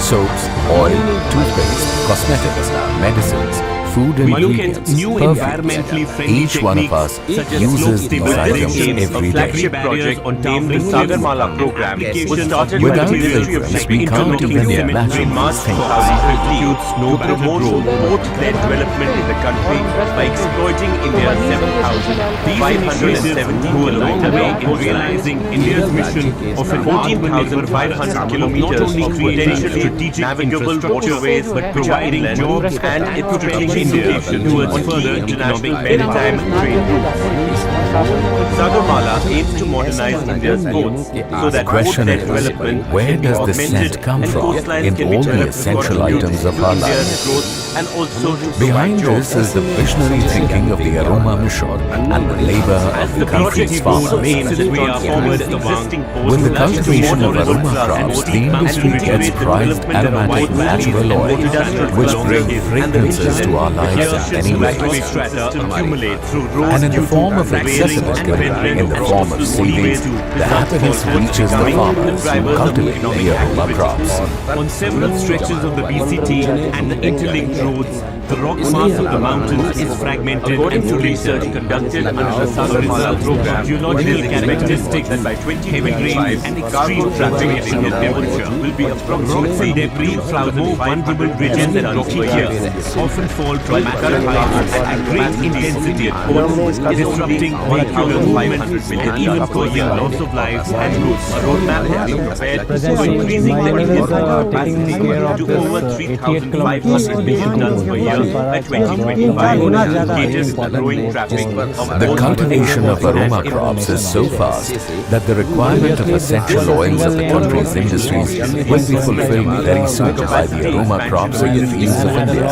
soaps, oil, toothpaste, cosmetics, medicines, food ingredients, new environmentally perfumes. friendly Each one of us techniques such as uses slope these items stabilization, every a day. flagship project named the Sagarmala program was started by Without the Ministry of fragrance, we Shipping can't even imagine March these things. 2015 to promote port-led development in the country by exploiting India's 7,570 who are along the way in realizing India's mission of an 14,500 kilometers of potential strategic navigable waterways but providing jobs and its strategic India towards further economic maritime trade routes. Sagarmala aims to modernize India's ports so that The question port-led is, development where can be does this augmented scent come and from coastlines in can be all the developed to essential contribute items of to our India's lives? growth and also to Behind provide this jobs. is the visionary thinking of the aroma mission and the labor of the country's farmers. Aims that we are forward existing ports With the such as cultivation of water, aroma crops, the industry gets prized aromatic natural oil, which bring fragrances to our lives in many ways. And in the form of excessive income, in the form of savings, the happiness reaches the farmers who cultivate the aroma crops. On several stretches of the BCT and the interlinked roads, the rock mass of the mountains is fragmented and through research conducted under the Sagarmala program, geological characteristics that by 2025 and extreme traffic in Indian temperature will be a rocks and debris from the more vulnerable ridges and rocky cliffs often fall from massive heights at great intensity at ports, disrupting vehicular movement and even causing loss of lives and goods. A roadmap has been prepared for increasing the import capacity to over 3,500 million tons per year by 2025, caters to the growing traffic of The cultivation of aroma crops is so fast that the requirement of essential oils of the country's industries will be fulfilled very soon by the aroma crops in the fields of India.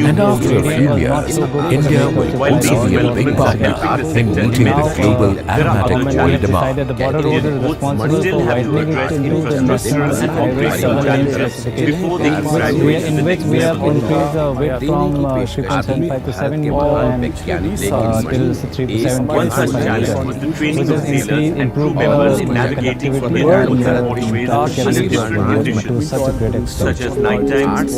And after a few years, India will also be a big partner in meeting the global aromatic oil demand. The border road is responsible for widening it into the national and operational challenges before they can in which we have increased the width from 3.75 to 7 meter and till 3 to 7.5 One such challenge was the training of sailors and crew members in navigating Indian ports and waterways under different conditions, such as nighttime,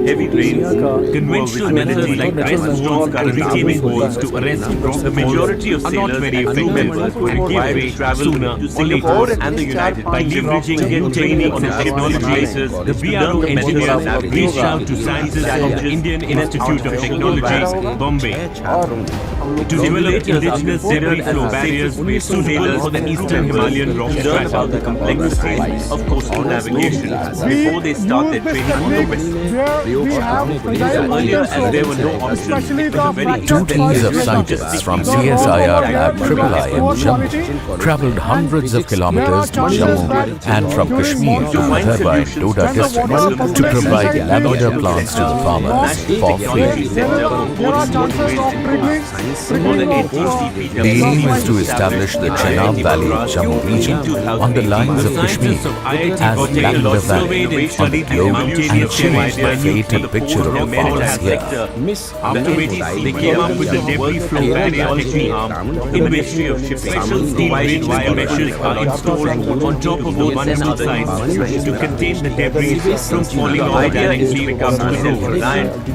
heavy rains, conventional methods like ice storms and retaining walls to arrest the majority of sailors and crew members were required to travel to Singapore and the United by leveraging their training on technology. The BRO engineers have reached out to scientists from the Indian Institute of Technology, Bombay, to develop indigenous debris flow barriers to sailors for the eastern Himalayan rock learn about the complexities of coastal navigation before they start their training on the west. Earlier, as there were no options, it was a very Two teams of scientists from CSIR Lab III in Jammu travelled hundreds of kilometers to Jammu and from Kashmir to Madhaba in Doda districts to provide lavender plants to the farmers for free. The aim is to establish the Chenab Valley Jammu region on the lines of Kashmir as Lavender Valley on the globe and change the fate and picture of the farmers here. After which they came up with the debris flow barrier technique in which special steel-weighted wire meshes are installed on top of the one another sides to contain the debris from falling off directly up the road.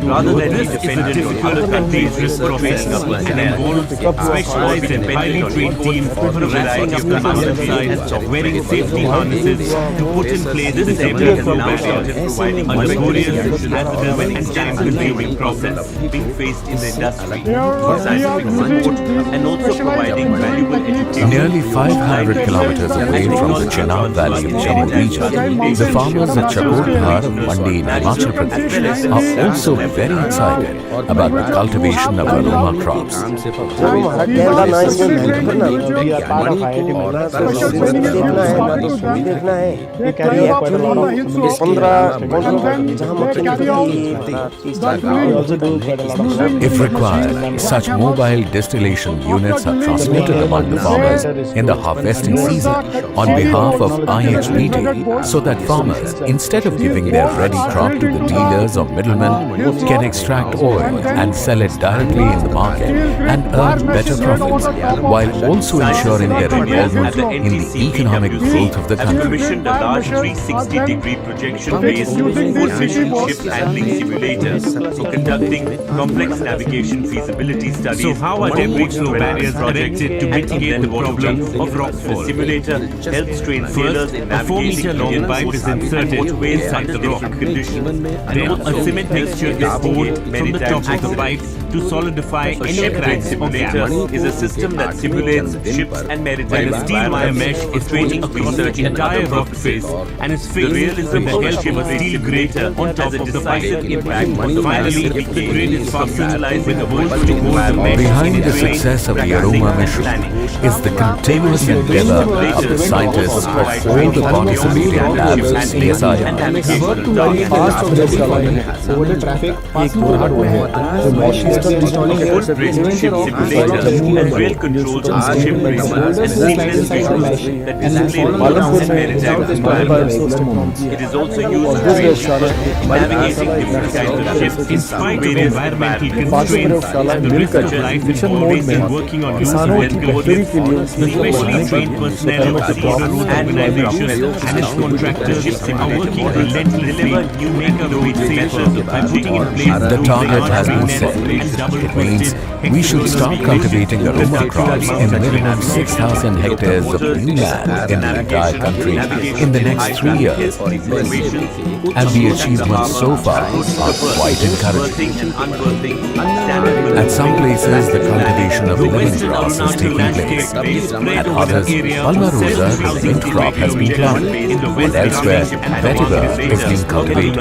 Rather than be dependent on other countries' risk of setting up and involves specialized and highly trained teams from a variety of the mountain sides wearing safety harnesses to put in place the debris flow barrier, providing a laborious, hazardous and time-consuming process being faced in the industry for scientific support and also providing valuable education. Nearly 500 kilometers away from the Chenab Valley Jammu region, the farmers at Chakodhar, Mandi in Himachal Pradesh are also very excited about the cultivation of aroma crops. If required, such mobile distillation units are transmitted among the farmers in the harvesting season on behalf of IHBT, so that farmers, instead of giving their ready crop to the dealers or middlemen, can extract oil and sell it directly in the market and earn better profits, while also ensuring their involvement in the economic growth of the has country. commissioned a large 360-degree projection-based full-mission ship handling simulator for conducting complex navigation feasibility studies. So how are debris flow barriers erected to mitigate the problem of rockfall? The simulator helps train sailors in A 4-meter-long pipe is inserted inside the rock. Then a cement mixture is poured from the top of the pipe to solidify A any ship cracks or simulator gaps. is a system that simulates ships and maritime While a steel wire mesh is training across the entire rock face and is filled with the help of a steel grate on top of the pipe. Finally, the grate is fastened with a bolt to hold the mesh. Behind the success of the Aroma mission is the continuous endeavor of the scientists of all the participating labs in CSIR. Footbridge ship simulator and rail controls on ship bridges and seamless visuals that display roads and maritime environments. It is also used to train shippers in navigating different kinds of ships In spite of environmental constraints and the risk of life involved in working on loose vehicles, specially trained personnel of the border road organization and its contractors are working relentlessly to make our roads safer by putting in place The target has been set. and double It means we should start cultivating aroma crops in minimum 6,000 hectares of new land in the entire country in the next 3 years. And the achievements so far are quite encouraging. At some places, the cultivation of lemongrass is taking place. At others, Palmarosa, the mint crop, has been planted. And elsewhere, vetiver is being cultivated.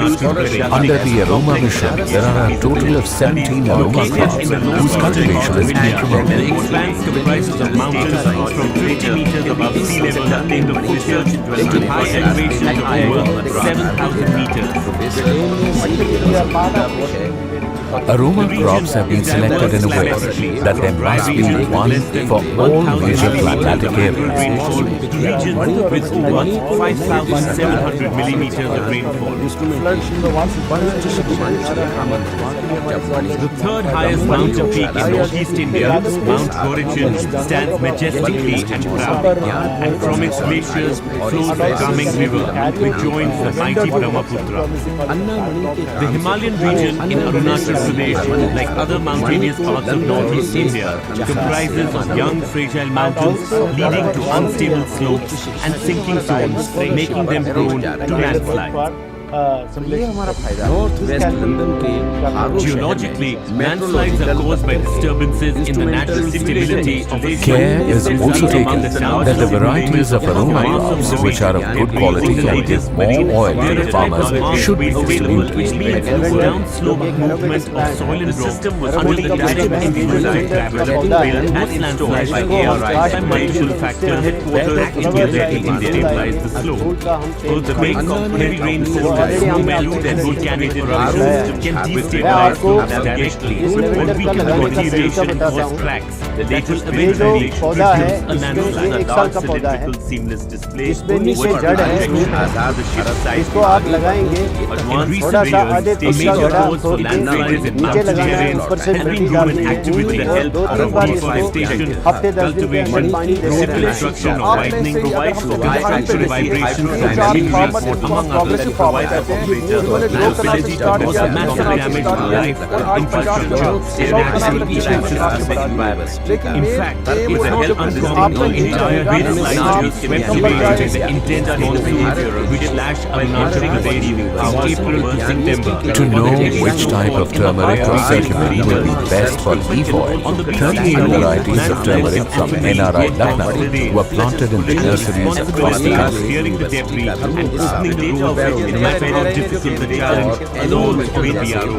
Under the Aroma mission, there are a total of 17 aroma crops whose cultivation is being The promoted. expanse comprises of mountains from 20 meters above sea level in the foothills to high elevations of over 7,000 meters. Aroma crops have been selected in a way that there must be one for all major climatic areas. Rainfall to regions with over 5,700 millimeters of rainfall. The third highest mountain peak in northeast India, Mount Origin, stands majestically and proud, and from its glaciers flows the Kameng River, which joins the mighty Brahmaputra. The Himalayan region in Arunachal Pradesh, like other mountainous parts of northeast India, comprises of young fragile mountains leading to unstable slopes and sinking zones, making them prone to landslide. Geologically, landslides are caused by disturbances in the natural stability of the Care is also taken that the varieties of aroma crops which are of good quality and give more oil to the farmers should be distributed. which means downslope movement of soil and rock under the direct influence of gravity and landslides by ARI and multiple factors that act together to destabilize the slope. Earthquakes, heavy rainfall, smooth and volcanic eruptions can destabilize slopes directly or weaken the materiation and cause cracks. The latest eventually produce a landslide. A large cylindrical seamless display इसमें नीचे what जड़ है projection as the ship side इसको आप लगाएंगे advanced थोड़ा सा layers आधे A फुट का major गड्ढा cause for खोद के landslides in नीचे mountain लगाना है terrains ऊपर से has मिट्टी been डाल human दी activity. और 2-3 बार इसको Deforestation, हफ्ते 10 दिन के अंदर पानी देते civil रहना destruction or आप widening में से provides अगर हम structural देखिए, vibrations जो and चार injuries, farmer जिनको among others. progressive farmer कहते हैं, उन्होंने 2 कनाल से start Cause किया, a massive 3 कनाल से damage start to किया, life, और आज 50 infrastructure, कनाल and से natural 6 कनाल से बढ़ा दिया। लेकिन In main fact, aim it's a वो hell जो uncommon आपने the entire नहीं baseline आप is swept कम away बढ़ during the intense monsoon which lashed Arunachal Pradesh from April to September. To know which type of turmeric or curcumin will be best for leaf oil, 38 varieties of turmeric from NRI Lucknow were planted in the nurseries across the country. Clearing the debris and opening the road in a matter very difficult the challenge alone for the VRO.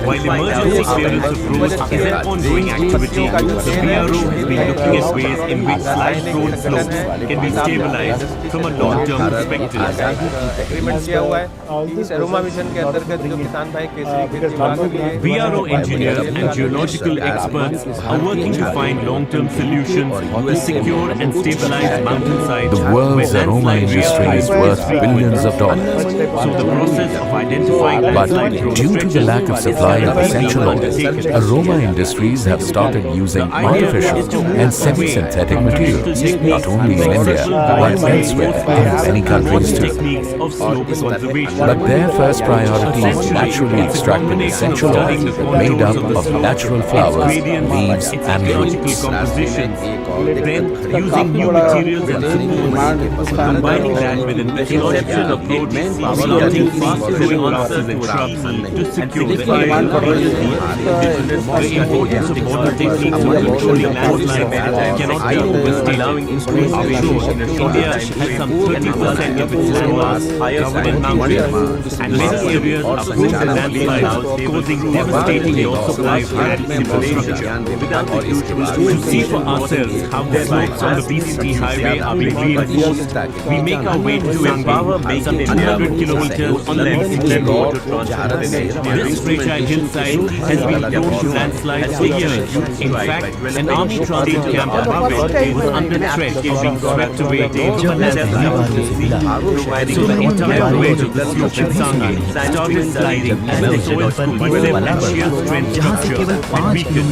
While emergency clearance of roads is an ongoing activity, the VRO has been looking at ways in which slide-prone slopes can be stabilized from a long-term perspective. Agreement किया हुआ है कि इस aroma mission के अंतर्गत जो किसान भाई केसरी खेती विभाग के लिए VRO engineers and geological experts are working to find long-term solutions to secure and stabilize mountainsides. The world's aroma industry is worth billions of dollars. So the process of identifying But landslide due to the lack of supply of essential oils, aroma industries have started using artificial and semi-synthetic materials, not only in India, but elsewhere in many countries too. techniques of slope conservation. But their first priority is naturally extracted essential oil made up of natural flowers, leaves and roots. Compositions. Then, using new materials and symbols, combining that with an conceptual approach, planting fast-growing grasses and shrubs to secure the air. The importance of modern techniques for controlling landslides cannot be overstated. India has some 30% of its landmass covered in mountains, and many areas are prone to landslides, causing devastating loss of life and infrastructure. To see for ourselves how the slopes on the BCT highway are being reinforced, we make our way to MP, some 200 kilometers on the BCT road. This fragile hillside has been prone to landslides for years. In fact, an army transit camp above it was under threat of being swept away from a landslide. So the entire wedge of the slope in Sangli started sliding as the soil could develop and shear strength structure and weaken.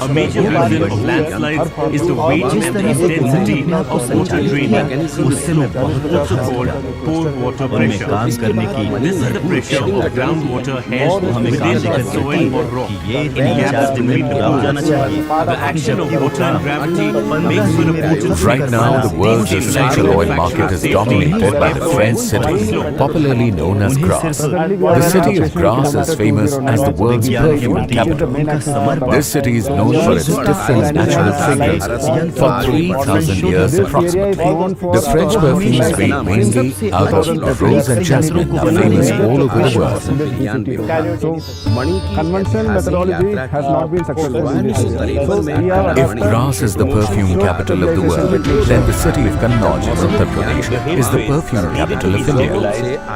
A major reason of landslides is the weight and intensity of water draining through the slope, also called pore water pressure. This is the pressure of groundwater held within the soil or rock in gaps between the pores. The action of water and gravity makes for a potent Right now, the world's essential oil market is dominated by the French city, popularly known as Grasse. The city of Grasse is famous as the world's perfume capital. This city is known for its different natural fragrance for 3,000 years approximately. The French perfumes made mainly out of rose and jasmine are famous all over the world. Conventional methodology has not been successful in this area. So we are If Grasse is the perfume capital of the world, then the city of Kannauj in Uttar Pradesh is the perfume capital of India.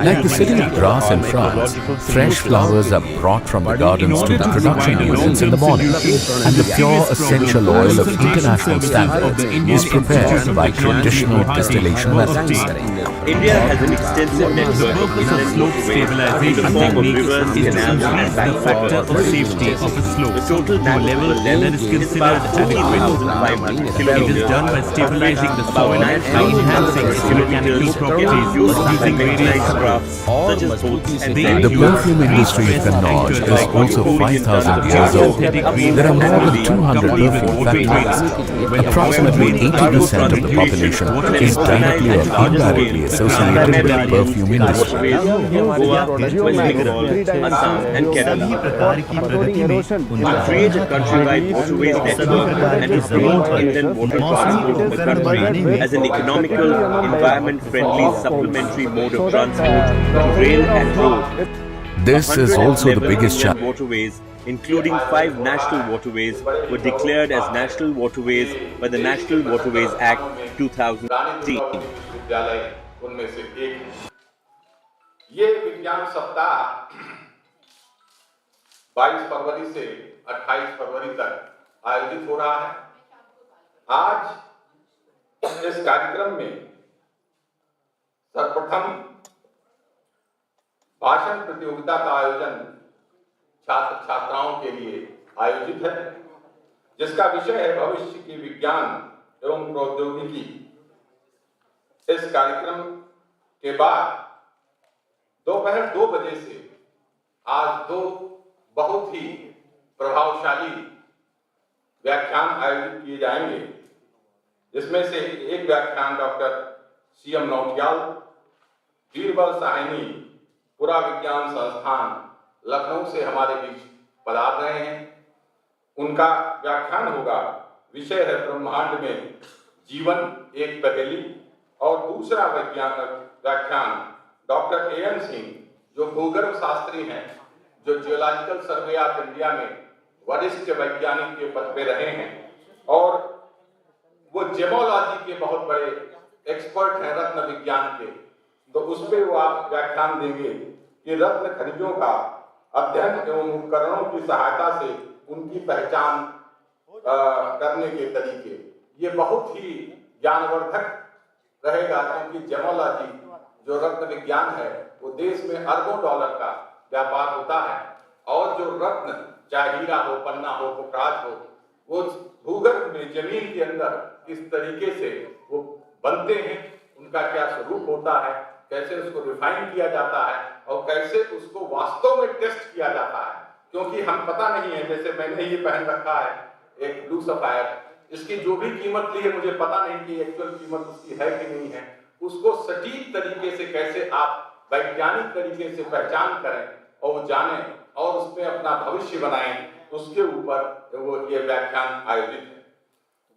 Like the city of Grasse in France, fresh flowers are brought from the gardens to the production units in the morning, and the pure essential oil of international standards is prepared by traditional distillation methods. India has an extensive network of inland slope stabilization techniques is to increase the factor of safety of a slope to a level that is considered adequate. It is done by stabilizing the soil and enhancing its mechanical properties using various crafts such as boats and The perfume industry of Kannauj is also 5,000 years old. There are more than 200 perfume factories. Approximately 80% of the population is directly or indirectly associated with the perfume industry. West Bengal, Assam and Kerala. To create a countrywide waterways network and to promote inland water transport of the country as an economical, environment-friendly supplementary mode of transport to rail and road. This is also the biggest challenge. Waterways, including 5 national waterways, were declared as national waterways by the National Waterways Act 2018. विद्यालय उनमें से एक है। ये विज्ञान सप्ताह 22 फरवरी से 28 फरवरी तक आयोजित हो रहा है। आज इस कार्यक्रम में सर्वप्रथम भाषण प्रतियोगिता का आयोजन छात्र छात्राओं के लिए आयोजित है, जिसका विषय है भविष्य की विज्ञान एवं प्रौद्योगिकी। इस कार्यक्रम के बाद दोपहर 2 बजे से आज 2 बहुत ही प्रभावशाली व्याख्यान आयोजित किए जाएंगे, जिसमें से एक व्याख्यान डॉक्टर CM नौटियाल, बीरबल साहनी, पुरा विज्ञान संस्थान लखनऊ से हमारे बीच पधार रहे हैं। उनका व्याख्यान होगा, विषय है ब्रह्मांड में जीवन एक पहेली, और दूसरा व्याख्यान डॉक्टर A.N. सिंह जो भूगर्भ शास्त्री हैं, जो जियोलॉजिकल सर्वे ऑफ इंडिया में वरिष्ठ वैज्ञानिक के पद पे रहे हैं और वो जेमोलॉजी के बहुत बड़े एक्सपर्ट हैं रत्न विज्ञान के, तो उस पे वो आप व्याख्यान देंगे कि रत्न खनिजों का अध्ययन एवं उपकरणों की सहायता से उनकी पहचान करने के तरीके। ये बहुत ही ज्ञानवर्धक रहेगा क्योंकि जेमोलॉजी जो रत्न विज्ञान है वो देश में अरबों डॉलर का व्यापार होता है और जो रत्न चाहे हीरा हो, पन्ना हो, पोखराज हो, वो भूगर्भ में जमीन के अंदर किस तरीके से वो बनते हैं, उनका क्या स्वरूप होता है, कैसे उसको रिफाइन किया जाता है और कैसे उसको वास्तव में टेस्ट किया जाता है। क्योंकि हम पता नहीं है, जैसे मैंने ये पहन रखा है एक ब्लू सफायर, इसकी जो भी कीमत ली है मुझे पता नहीं कि एक्चुअल कीमत उसकी है कि नहीं है। उसको सटीक तरीके से कैसे आप वैज्ञानिक तरीके से पहचान करें और वो जानें और उसमें अपना भविष्य बनाएं, उसके ऊपर वो ये व्याख्यान आयोजित है।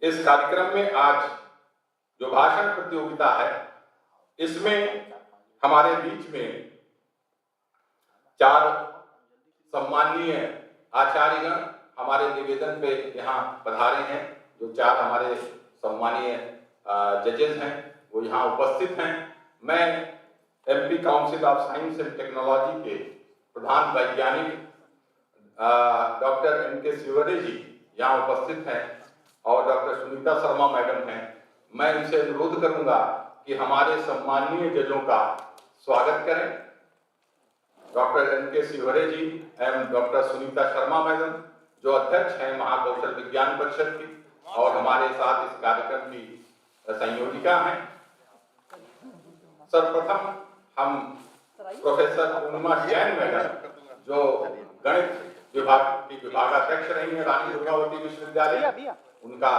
इस कार्यक्रम में आज जो भाषण प्रतियोगिता है, इसमें हमारे बीच में 4 सम्माननीय आचार्यगण हमारे निवेदन पे यहाँ पधारे हैं। जो 4 हमारे सम्मानीय जजेस हैं वो यहाँ उपस्थित हैं। मैं MP council of science and technology के प्रधान वैज्ञानिक डॉक्टर N.K. शिवरे जी यहाँ उपस्थित हैं और डॉक्टर सुनीता शर्मा मैडम हैं। मैं इनसे अनुरोध करूंगा कि हमारे सम्माननीय जजों का स्वागत करें। Doctor N.K. शिवरे जी एवं डॉक्टर सुनीता शर्मा मैडम जो अध्यक्ष हैं महाकौशल विज्ञान परिषद की और हमारे साथ इस कार्यक्रम की संयोजिका हैं। सर्वप्रथम हम प्रोफेसर पूर्णिमा जैन मैडम जो गणित विभाग की विभागाध्यक्ष रही है रानी दुर्गावती विश्वविद्यालय, उनका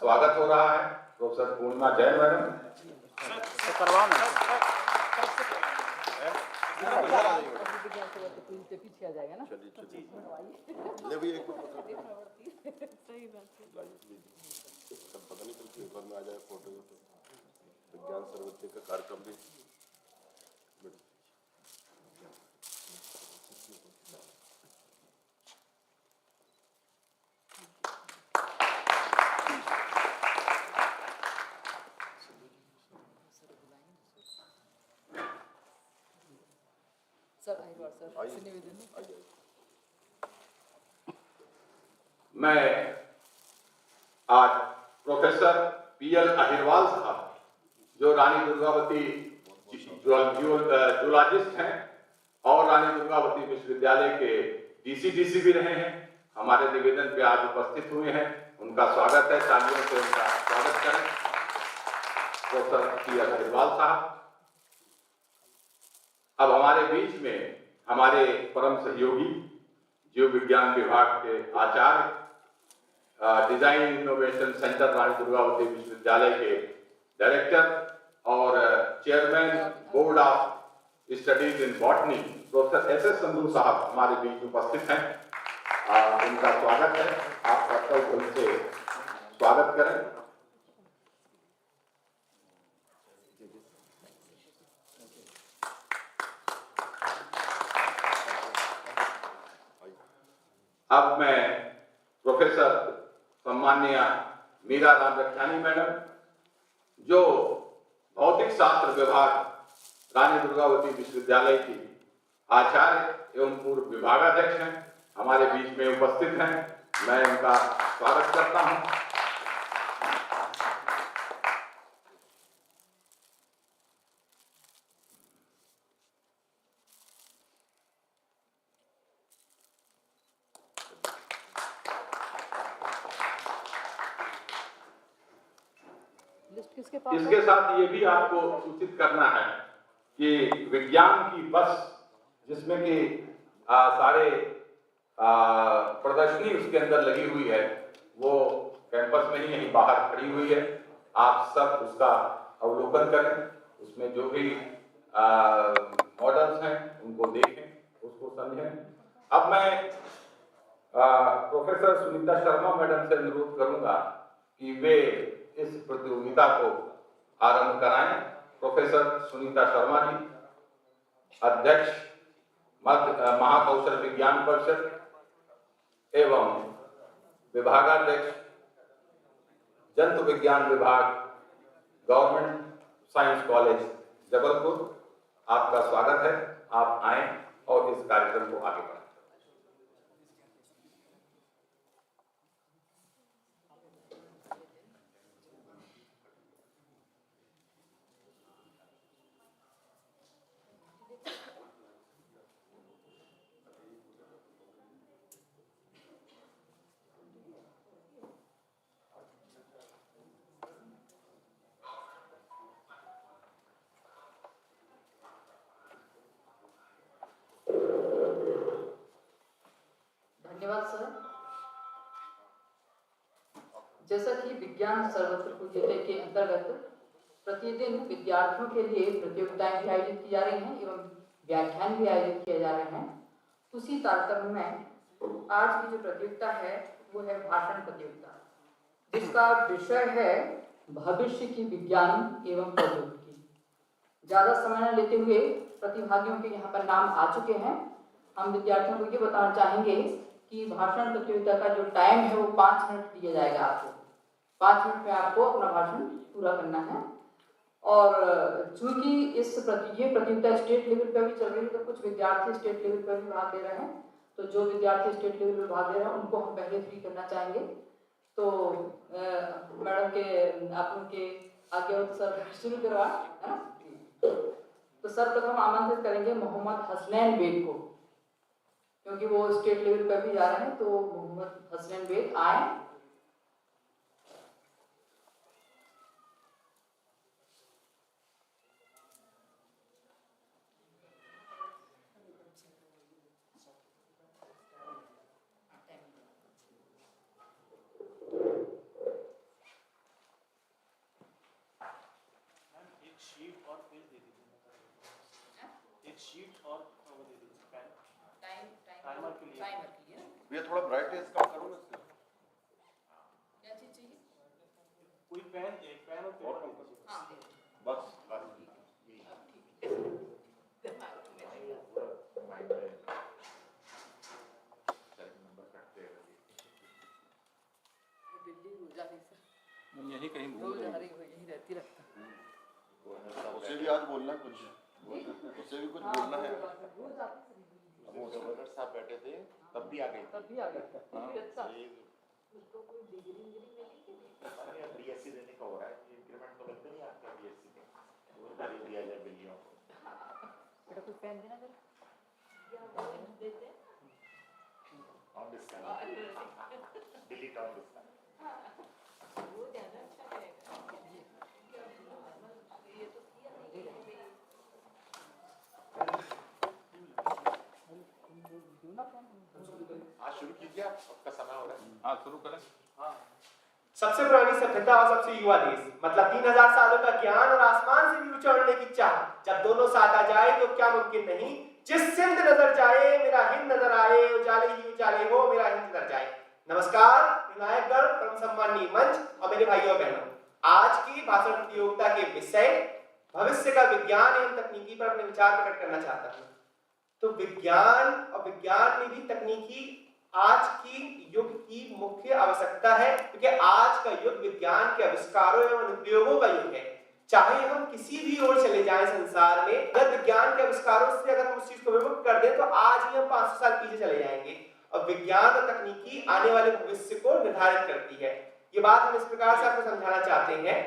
स्वागत हो रहा है। प्रोफेसर पूर्णिमा जैन मैडम। पीछे आ जाएगा ना। सही बात पता नहीं कल पेपर में आ जाए फोटो तो विज्ञान सर्वत्र का कार्यक्रम भी मैं आज प्रोफेसर P.L. अहिरवाल साहब जो रानी दुर्गावती जूलॉजिस्ट हैं और रानी दुर्गावती विश्वविद्यालय के DC भी रहे हैं, हमारे निवेदन पे आज उपस्थित हुए हैं। उनका स्वागत है, तालियों से उनका स्वागत करें। Professor P.L. अहिरवाल साहब। अब हमारे बीच में हमारे परम सहयोगी जीव विज्ञान विभाग के आचार्य, design innovation centre Rani Durgavati विश्वविद्यालय के डायरेक्टर और chairman board of studies in botany professor S.S. Sandhu साहब हमारे बीच उपस्थित हैं। उनका स्वागत है। आप सबको उनसे स्वागत करें। अब मैं प्रोफेसर सम्माननीय मीरा राम रखियानी मैडम जो भौतिक शास्त्र विभाग रानी दुर्गावती विश्वविद्यालय की आचार्य एवं पूर्व विभागाध्यक्ष हैं, हमारे बीच में उपस्थित हैं। मैं उनका स्वागत करता हूं। इसके साथ ये भी आपको सूचित करना है कि विज्ञान की बस जिसमें कि सारे प्रदर्शनी उसके अंदर लगी हुई है, वो कैंपस में ही यहीं बाहर खड़ी हुई है। आप सब उसका अवलोकन करें, उसमें जो भी मॉडल्स हैं उनको देखें, उसको समझें। अब मैं प्रोफेसर सुनीता शर्मा मैडम से अनुरोध करूंगा कि वे इस प्रतियोगिता को आरंभ कराएं। प्रोफेसर सुनीता शर्मा जी। अध्यक्ष महाकौशल विज्ञान परिषद एवं विभागाध्यक्ष जंतु विज्ञान विभाग गवर्नमेंट साइंस कॉलेज जबलपुर, आपका स्वागत है। आप आएं और इस कार्यक्रम को आगे बढ़ाएं। धन्यवाद सर। जैसा कि विज्ञान सर्वत्र पूज्यते के अंतर्गत प्रतिदिन विद्यार्थियों के लिए प्रतियोगिताएं भी आयोजित की जा रही हैं एवं व्याख्यान भी आयोजित किए जा रहे हैं, उसी तारतम्य में आज की जो प्रतियोगिता है वो है भाषण प्रतियोगिता, जिसका विषय है भविष्य की विज्ञान एवं प्रौद्योगिकी। ज्यादा समय न लेते हुए प्रतिभागियों के यहाँ पर नाम आ चुके हैं। हम विद्यार्थियों को ये बताना चाहेंगे कि भाषण प्रतियोगिता का जो टाइम है वो 5 मिनट दिया जाएगा आपको। 5 मिनट में आपको अपना भाषण पूरा करना है। और चूंकि ये प्रतियोगिता स्टेट लेवल पर भी चल रही है, तो कुछ विद्यार्थी स्टेट लेवल पर भी भाग ले रहे हैं। तो जो विद्यार्थी स्टेट लेवल पर भाग ले रहे हैं उनको हम पहले फ्री करना चाहेंगे। तो मैडम के आप उनके आगे हो तो सर शुरू करवा है ना। तो सर्वप्रथम आमंत्रित करेंगे मोहम्मद हसनैन बेग को, क्योंकि वो स्टेट लेवल पर भी जा रहे हैं। तो मोहम्मद हसनैन बेग आए। भैया थोड़ा ब्राइटनेस कम करो ना इसका। क्या चीज चाहिए? कोई पेन, एक पेन और पेपर कम करो। हाँ बस यही कहीं यही रहती रहता। उसे भी आज बोलना कुछ, उसे भी कुछ बोलना है। वो सरवत्र साहब बैठे थे तब भी आ गए। अच्छा उसको कोई डिग्री मिली बीएससी देने का हो रहा है। इंक्रीमेंट तो लगता नहीं आपका बीएससी में, वो कर दिया जाए बिलियों। बेटा कोई पेन देना जरा। देते हैं on discount, delete on discount. वो ज्यादा अच्छा रहेगा। ये तो किया नहीं है। आज शुरू कीजिए, आपका समय हो रहा है। हाँ शुरू करें। सबसे पुरानी सभ्यता और सबसे युवा देश, मतलब 3000 सालों का ज्ञान और आसमान से भी ऊंचा उड़ने की चाह, जब दोनों साथ आ जाए तो क्या मुमकिन नहीं। जिस सिंध नजर जाए मेरा हिंद नजर आए, उजाले ही उजाले हो मेरा हिंद नजर जाए। नमस्कार विनायकगढ़, परम सम्मानीय मंच और मेरे भाइयों बहनों, आज की भाषण प्रतियोगिता के विषय भविष्य का विज्ञान एवं तकनीकी पर अपने विचार प्रकट करना चाहता हूँ। तो विज्ञान और विज्ञान में भी तकनीकी आज की युग की मुख्य आवश्यकता है, क्योंकि आज का युग विज्ञान के आविष्कारों एवं अनुप्रयोगों का युग है। चाहे हम किसी भी ओर चले जाएं संसार में, अगर विज्ञान के आविष्कारों से अगर हम उस चीज को विमुक्त कर दें तो आज ही हम 500 साल पीछे चले जाएंगे। और विज्ञान और तकनीकी आने वाले भविष्य को निर्धारित करती है। ये बात हम इस प्रकार से आपको समझाना चाहते हैं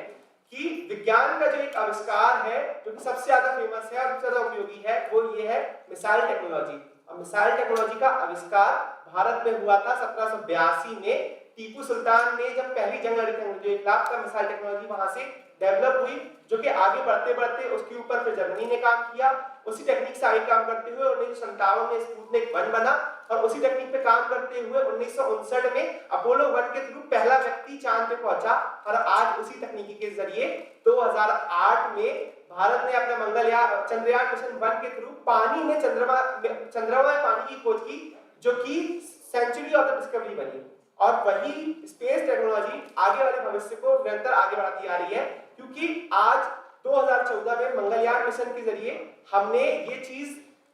कि विज्ञान का जो एक आविष्कार है जो कि सबसे ज्यादा फेमस है और सबसे ज्यादा उपयोगी है, वो ये है मिसाइल टेक्नोलॉजी। और मिसाइल टेक्नोलॉजी का आविष्कार भारत में हुआ था 1782 में। टीपू सुल्तान ने जब पहली जंग लड़ी थी जो इख्लाफ का मिसाइल टेक्नोलॉजी वहां से डेवलप हुई, जो कि आगे बढ़ते बढ़ते उसके ऊपर फिर जर्मनी ने काम किया। उसी टेक्निक से आगे काम करते हुए 1957 में स्पुतनिक 1 बना और उसी टेक्निक पे काम करते हुए 1959 में अपोलो 1 के थ्रू पहला व्यक्ति चांद पे पहुंचा। और आज उसी तकनीकी के जरिए 2008 में भारत ने अपना मंगलयान चंद्रयान मिशन 1 के थ्रू पानी में चंद्रमा में पानी की खोज की, जो कि सेंचुरी ऑफ द डिस्कवरी बनी। और वही स्पेस टेक्नोलॉजी आगे वाले भविष्य को निरंतर आगे बढ़ाती आ रही है, क्योंकि आज 2014 में मंगलयान मिशन के जरिए हमने ये चीज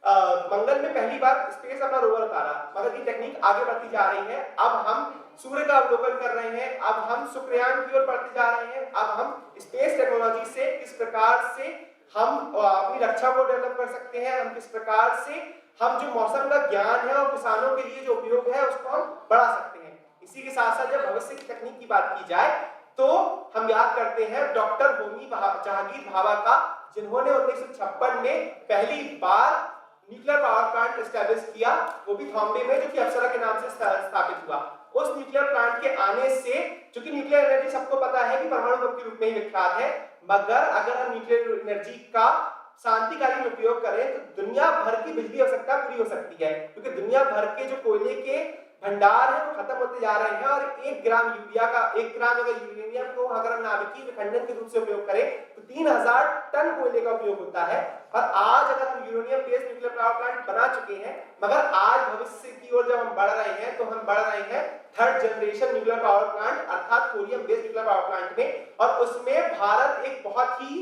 मंगल में पहली बार स्पेस अपना रोवर उतारा, मगर ये टेक्निक आगे बढ़ती जा रही है। अब हम सूर्य का अवलोकन कर रहे हैं, अब हम शुक्रयान की ओर बढ़ते जा रहे हैं, अब हम स्पेस टेक्नोलॉजी से किस प्रकार से हम अपनी रक्षा को डेवलप कर सकते हैं, हम किस प्रकार से हम जो मौसम का ज्ञान है और किसानों के लिए जो उपयोग है उसको हम बढ़ा सकते हैं। इसी के साथ साथ जब भविष्य की तकनीक की बात की जाए तो हम याद करते हैं डॉक्टर होमी जहांगीर भाभा का, जिन्होंने 1956 में पहली बार न्यूक्लियर पावर प्लांट एस्टैब्लिश किया, वो भी बॉम्बे में, जो कि अप्सरा के नाम से स्थापित हुआ। उस न्यूक्लियर प्लांट के आने से, चूंकि न्यूक्लियर एनर्जी सबको पता है कि परमाणु बम के रूप में ही विख्यात है, मगर अगर हम न्यूक्लियर एनर्जी का शांतिकालीन उपयोग करें तो दुनिया भर की बिजली आवश्यकता पूरी हो सकती है, क्योंकि दुनिया भर के जो कोयले के भंडार है वो खत्म होते जा रहे हैं। और 1 ग्राम अगर यूरेनियम को अगर हम नाभिकीय विखंडन के रूप से उपयोग करें तो 3000 टन कोयले का उपयोग होता है। और आज अगर हम uranium based nuclear power plant बना चुके हैं, मगर आज भविष्य की ओर जब हम बढ़ रहे हैं तो हम बढ़ रहे हैं 3rd generation nuclear power plant अर्थात thorium based nuclear power plant में, और उसमें भारत एक बहुत ही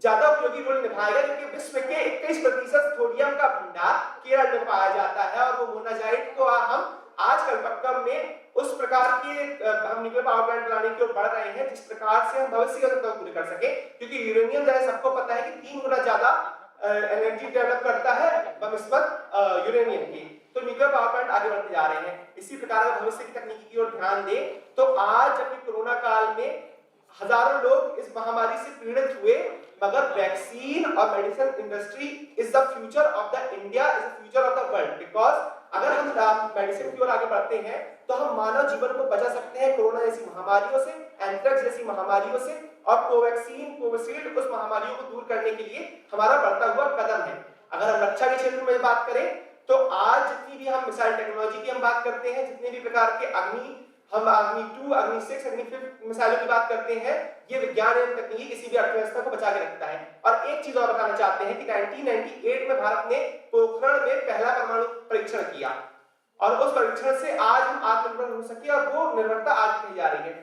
ज्यादा उपयोगी रोल निभाएगा, क्योंकि विश्व के 21% थोरियम का भंडार केरल में पाया जाता है। और वो मोनाजाइट को हम आज कलपक्कम में उस प्रकार के हम न्यूक्लियर पावर प्लांट बनाने की ओर बढ़ रहे हैं जिस प्रकार से हम भविष्य की आवश्यकता पूरी कर सके, क्योंकि यूरेनियम जो है सबको पता है कि 3 गुना ज्यादा एनर्जी डेवलप करता है बनिस्बत यूरेनियम की। तो न्यूक्लियर पावर प्लांट आगे बढ़ते जा रहे हैं। इसी प्रकार भविष्य की तकनीकी की ओर ध्यान दें तो आज जबकि कोरोना काल में हजारों लोग इस महामारी से पीड़ित हुए, मगर वैक्सीन और medicine industry is the future of the India, is the future of the world. Because अगर हम मेडिसिन की ओर आगे बढ़ते हैं तो हम मानव जीवन को बचा सकते हैं कोरोना जैसी महामारियों से, एंथ्रेक्स जैसी महामारियों से, और कोवैक्सीन कोविशील्ड उस महामारियों को दूर करने के लिए हमारा बढ़ता हुआ कदम है। अगर हम रक्षा के क्षेत्र में बात करें तो आज जितनी भी हम मिसाइल टेक्नोलॉजी की हम बात करते हैं, जितने भी प्रकार के हम अग्नि 2, अग्नि 6, अग्नि 5 मिसाइलों की बात करते हैं, ये विज्ञान एवं तकनीकी किसी भी अर्थव्यवस्था को बचा के रखता है। और एक चीज और बताना चाहते हैं कि 1998 में भारत ने पोखरण में पहला परमाणु परीक्षण किया, और उस परीक्षण से आज हम आत्मनिर्भर हो सके, और वो निर्भरता आज की जा रही है।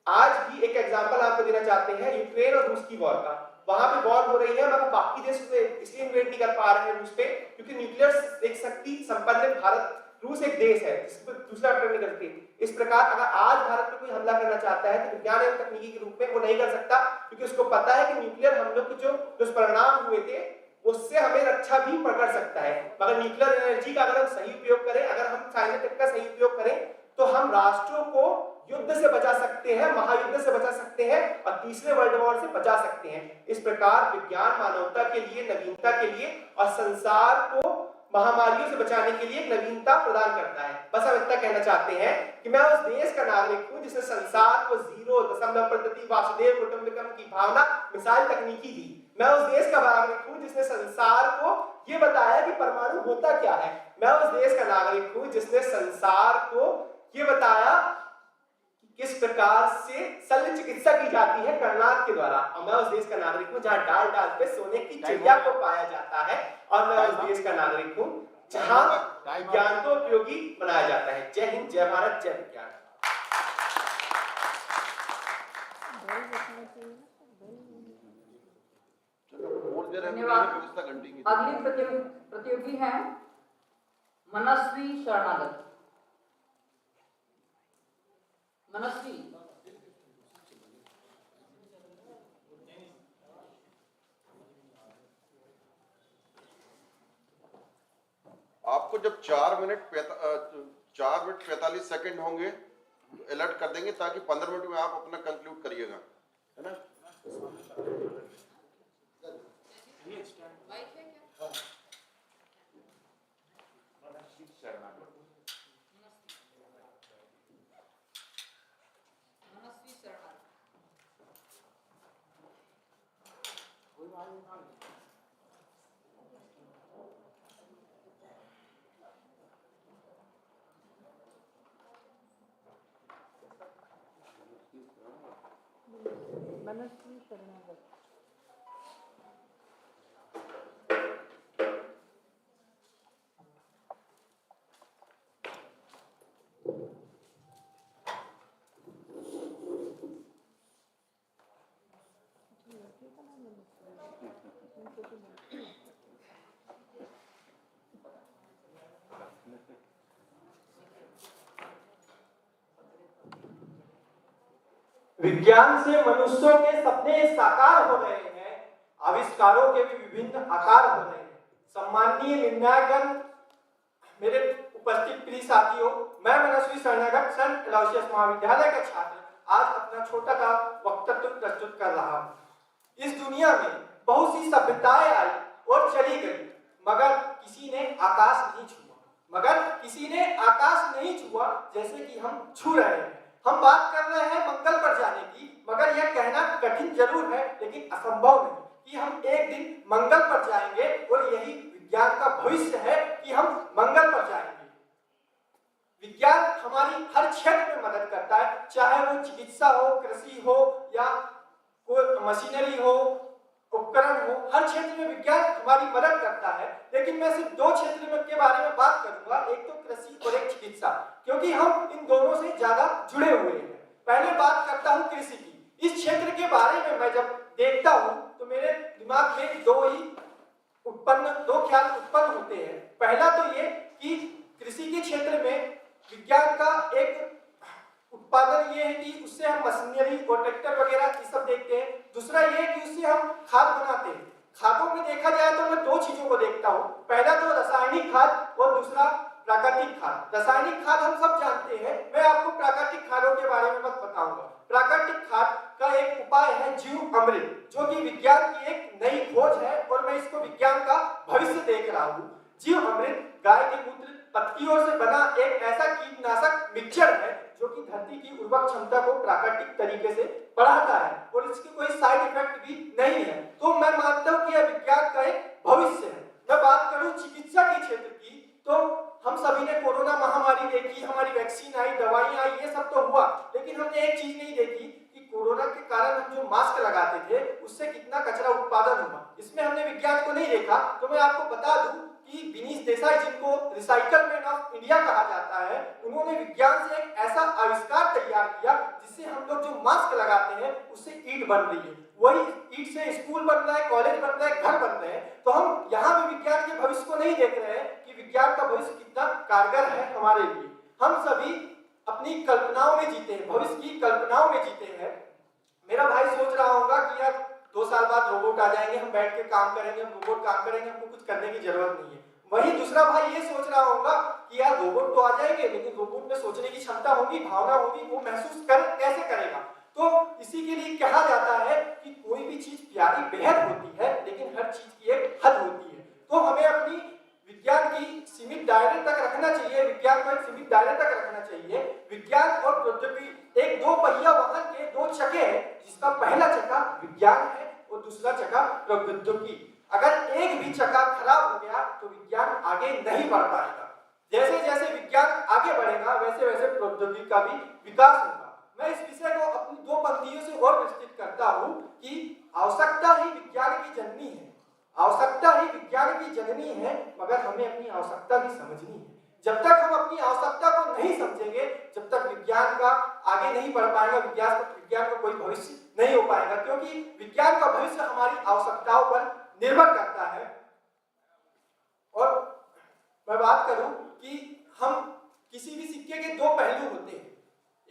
आज भी एक एग्जांपल आपको देना चाहते हैं यूक्रेन और रूस की वॉर का। वहां पे वॉर हो रही है, मगर बाकी देश इसलिए इन्वेड नहीं कर पा रहे हैं रूस पे, क्योंकि न्यूक्लियर एक शक्ति संपन्न भारत, रूस एक देश है जिसको दूसरा अटैक नहीं करती। इस प्रकार अगर आज भारत पे कोई हमला करना चाहता है तो विज्ञान एवं तकनीकी के रूप में वो नहीं कर सकता, क्योंकि उसको पता है कि न्यूक्लियर हमलों के जो दुष्परिणाम हुए थे उससे हमें रक्षा भी कर सकता है। मगर न्यूक्लियर एनर्जी का अगर हम सही उपयोग करें, अगर हम साइंटिफिक का सही उपयोग करें, तो हम राष्ट्रों को युद्ध से बचा सकते हैं, महायुद्ध से बचा सकते हैं, और तीसरे वर्ल्ड वॉर से बचा सकते हैं। इस प्रकार विज्ञान मानवता के लिए, नवीनता के लिए और संसार को महामारियों से बचाने के लिए एक नवीनता प्रदान करता है। बस हम इतना कहना चाहते हैं कि मैं उस देश का नागरिक हूं जिसने संसार को 0.00 वासुदेव कुटुंबकम की भावना मिसाइल तकनीकी दी। मैं उस देश का नागरिक हूं जिसने संसार को ये बताया कि परमाणु होता क्या है। मैं उस देश का नागरिक हूं जिसने संसार को ये बताया किस प्रकार से शल्य चिकित्सा की जाती है कर्नाटक के द्वारा। और मैं उस देश का नागरिक हूं जहां डाल डाल पे सोने की चिड़िया को पाया जाता है, और मैं उस देश का नागरिक हूं जहां ज्ञान को उपयोगी बनाया जाता है। जय हिंद, जय भारत, जय विज्ञान। धन्यवाद। अगली प्रतियोगी हैं मनस्वी शरणागत। मनस्वी, आपको जब 4 मिनट 45 सेकंड होंगे तो अलर्ट कर देंगे, ताकि 15 मिनट में आप अपना कंक्लूड करिएगा, है ना? मनस्वी शरणागत। विज्ञान से मनुष्यों के सपने साकार हो रहे हैं, आविष्कारों के भी विभिन्न आकार हो रहे हैं। सम्माननीय निर्णायकगण, मेरे उपस्थित प्रिय साथियों, मैं मनस्वी शरणागत संत एलोयसियस महाविद्यालय का छात्र आज अपना छोटा सा वक्तव्य प्रस्तुत कर रहा हूँ। इस दुनिया में बहुत सी सभ्यताएं आई और चली गई, मगर किसी ने आकाश नहीं छुआ जैसे कि हम छू रहे हैं। हम बात कर रहे हैं मंगल पर जाने की, मगर यह कहना कठिन जरूर है लेकिन असंभव नहीं कि हम एक दिन मंगल पर जाएंगे, और यही विज्ञान का भविष्य है कि हम मंगल पर जाएंगे। विज्ञान हमारी हर क्षेत्र में मदद करता है, चाहे वो चिकित्सा हो, कृषि हो या कोई मशीनरी हो, उपकरण हो, हर क्षेत्र में विज्ञान हमारी मदद करता है। लेकिन मैं सिर्फ दो क्षेत्र के बारे में बात करूंगा, एक तो कृषि और एक चिकित्सा, क्योंकि हम इन दोनों से ज्यादा जुड़े हुए हैं। पहले बात करता हूं कृषि की। इस क्षेत्र के बारे में मैं जब देखता हूं तो मेरे दिमाग में दो ख्याल उत्पन्न होते हैं। पहला तो ये कि कृषि के क्षेत्र में विज्ञान का एक उत्पादन ये है कि उससे हम मशीनरी और ट्रैक्टर वगैरह ये सब देखते हैं। दूसरा ये है कि उससे हम खाद बनाते हैं। खादों में देखा जाए तो मैं दो चीजों को देखता हूँ, पहला तो रासायनिक खाद और दूसरा प्राकृतिक खाद। रासायनिक खाद हम सब जानते हैं, मैं आपको प्राकृतिक खादों के बारे में बस बताऊंगा। प्राकृतिक खाद का एक उपाय है जीव अमृत, जो कि विज्ञान की एक नई खोज है और मैं इसको विज्ञान का भविष्य देख रहा हूँ। जीव अमृत गाय के मूत्र पत्तियों से बना एक ऐसा कीटनाशक मिक्सचर है जो कि धरती की उर्वरक क्षमता को प्राकृतिक तरीके से बढ़ाता है और इसके कोई साइड इफेक्ट भी नहीं है। तो मैं मानता हूँ कि यह विज्ञान का एक भविष्य है। मैं बात करूँ चिकित्सा के क्षेत्र की, तो हम सभी ने कोरोना महामारी देखी, हमारी वैक्सीन आई, दवाइयां आई, ये सब तो हुआ, लेकिन हमने एक चीज नहीं देखी कि कोरोना के कारण हम जो मास्क लगाते थे उससे कितना कचरा उत्पादन हुआ। इसमें हमने विज्ञान को नहीं देखा। तो मैं आपको बता दूं कि विनीश देसाई, जिनको रिसाइकल मैन ऑफ इंडिया कहा जाता है, उन्होंने विज्ञान से एक ऐसा आविष्कार तैयार किया जिससे हम लोग जो मास्क लगाते हैं उससे ईंट बन रही है, वही ईंट से स्कूल बन रहा है, कॉलेज बन रहा है, घर बन रहे हैं। तो हम यहाँ भी विज्ञान के भविष्य को नहीं देख रहे हैं कि विज्ञान का भविष्य कितना कारगर है हमारे लिए। हम सभी अपनी कल्पनाओं में जीते हैं, भविष्य की कल्पनाओं में जीते हैं। मेरा भाई सोच रहा होगा कि यार 2 साल बाद रोबोट आ जाएंगे, हम बैठ के काम करेंगे, हम रोबोट काम करेंगे, हमको कुछ करने की जरूरत नहीं है। वही दूसरा भाई ये सोच रहा होगा कि यार रोबोट तो आ जाएंगे, लेकिन रोबोट में सोचने की क्षमता होगी, भावना होगी, वो महसूस कैसे करेगा। तो इसी के लिए कहा जाता है कि कोई भी चीज प्यारी बेहद होती है, लेकिन हर चीज की एक हद होती है। तो हमें अपनी विज्ञान की सीमित दायरे तक रखना चाहिए, विज्ञान को एक सीमित दायरे तक रखना चाहिए। विज्ञान और प्रौद्योगिकी एक 2 पहिया वाहन के 2 चक्के हैं, जिसका पहला चक्का विज्ञान है और दूसरा चक्का प्रौद्योगिकी। अगर एक भी चक्का खराब हो गया तो विज्ञान आगे नहीं बढ़ पाएगा। जैसे जैसे विज्ञान आगे बढ़ेगा वैसे वैसे प्रौद्योगिकी का भी विकास होगा। मैं इस विषय को अपनी 2 पंक्तियों से और विस्तृत करता हूँ कि आवश्यकता ही विज्ञान की जननी है। आवश्यकता ही विज्ञान की जननी है, मगर हमें अपनी आवश्यकता भी समझनी है। जब तक हम अपनी आवश्यकता को नहीं समझेंगे, जब तक विज्ञान का आगे नहीं बढ़ पाएगा, विज्ञान का कोई भविष्य नहीं हो पाएगा, क्योंकि विज्ञान का भविष्य हमारी आवश्यकताओं पर निर्भर करता है। और मैं बात करूं कि हम किसी भी सिक्के के 2 पहलू होते हैं,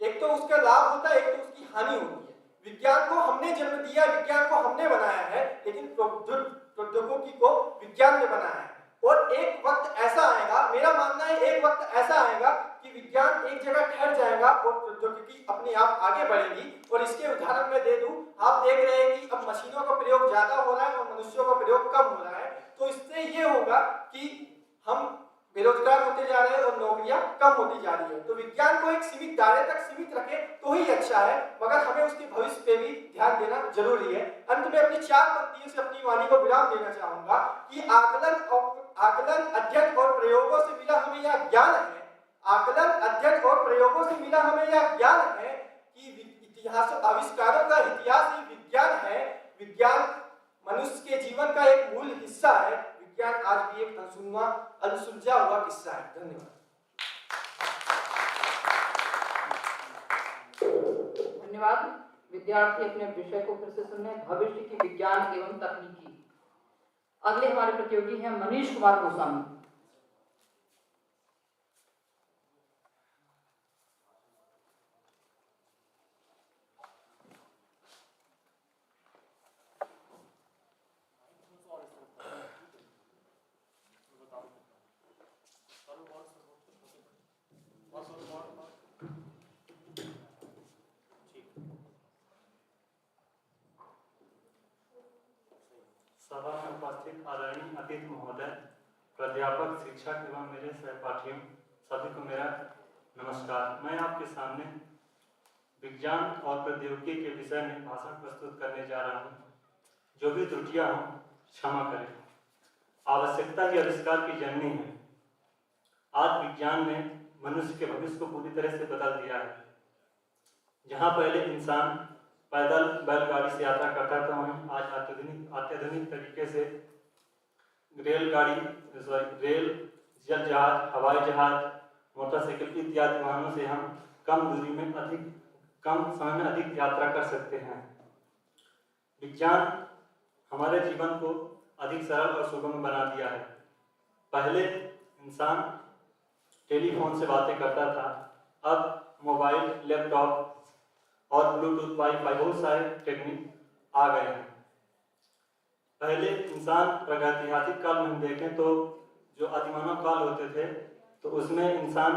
एक तो उसका लाभ होता है, एक तो उसकी हानि होती है। विज्ञान को हमने जन्म दिया, विज्ञान को हमने बनाया है, लेकिन प्रौद्योगिकी को विज्ञान ने बनाया है। और एक वक्त ऐसा आएगा, मेरा मानना है एक वक्त ऐसा आएगा कि विज्ञान एक जगह ठहर जाएगा और प्रौद्योगिकी अपने आप आगे बढ़ेगी। और इसके उदाहरण मैं दे दूं, आप देख रहे हैं कि अब मशीनों का प्रयोग ज्यादा हो रहा है और मनुष्यों का प्रयोग कम हो रहा है। तो इससे ये होगा कि हम बेरोजगार होते जा रहे हैं और नौकरियां कम होती जा रही है। तो विज्ञान को एक सीमित दायरे तक सीमित रखें तो ही अच्छा है, मगर हमें उसके भविष्य पे भी ध्यान देना जरूरी है। अंत में अपनी 4 पंक्तियों से अपनी वाणी को विराम देना चाहूंगा कि आकलन, अध्ययन और प्रयोगों से मिला हमें यह ज्ञान है। आकलन, अध्ययन और प्रयोगों से मिला हमें यह ज्ञान है कि इतिहास, आविष्कारों का इतिहास ही विज्ञान है। विज्ञान मनुष्य के जीवन का एक मूल हिस्सा है। विज्ञान आज भी एक अनसुलझा हुआ किस्सा है। धन्यवाद। धन्यवाद। विद्यार्थी अपने विषय को फिर से सुने, भविष्य की विज्ञान एवं तकनीकी। अगले हमारे प्रतियोगी हैं मनीष कुमार गोस्वामी। सभा में उपस्थित आदरणीय अतिथि महोदय, प्राध्यापक, शिक्षक एवं मेरे सहपाठियों, सभी को मेरा नमस्कार। मैं आपके सामने विज्ञान और प्रौद्योगिकी के विषय में भाषण प्रस्तुत करने जा रहा हूँ। जो भी त्रुटियां हों क्षमा करें। आवश्यकता ही आविष्कार की जननी है। आज विज्ञान ने मनुष्य के भविष्य को पूरी तरह से बदल दिया है। जहाँ पहले इंसान पैदल बैलगाड़ी से यात्रा करता था, वहीं आज अत्याधुनिक तरीके से रेल, जल जहाज, हवाई जहाज, मोटरसाइकिल इत्यादि वाहनों से हम कम समय में अधिक यात्रा कर सकते हैं। विज्ञान हमारे जीवन को अधिक सरल और सुगम बना दिया है। पहले इंसान टेलीफोन से बातें करता था, अब मोबाइल, लैपटॉप और ब्लूटूथ, वाईफाई, बहुत सारे टेक्निक आ गए हैं। पहले इंसान प्रागैतिहासिक काल में हम देखें तो जो आदिमानव काल होते थे तो उसमें इंसान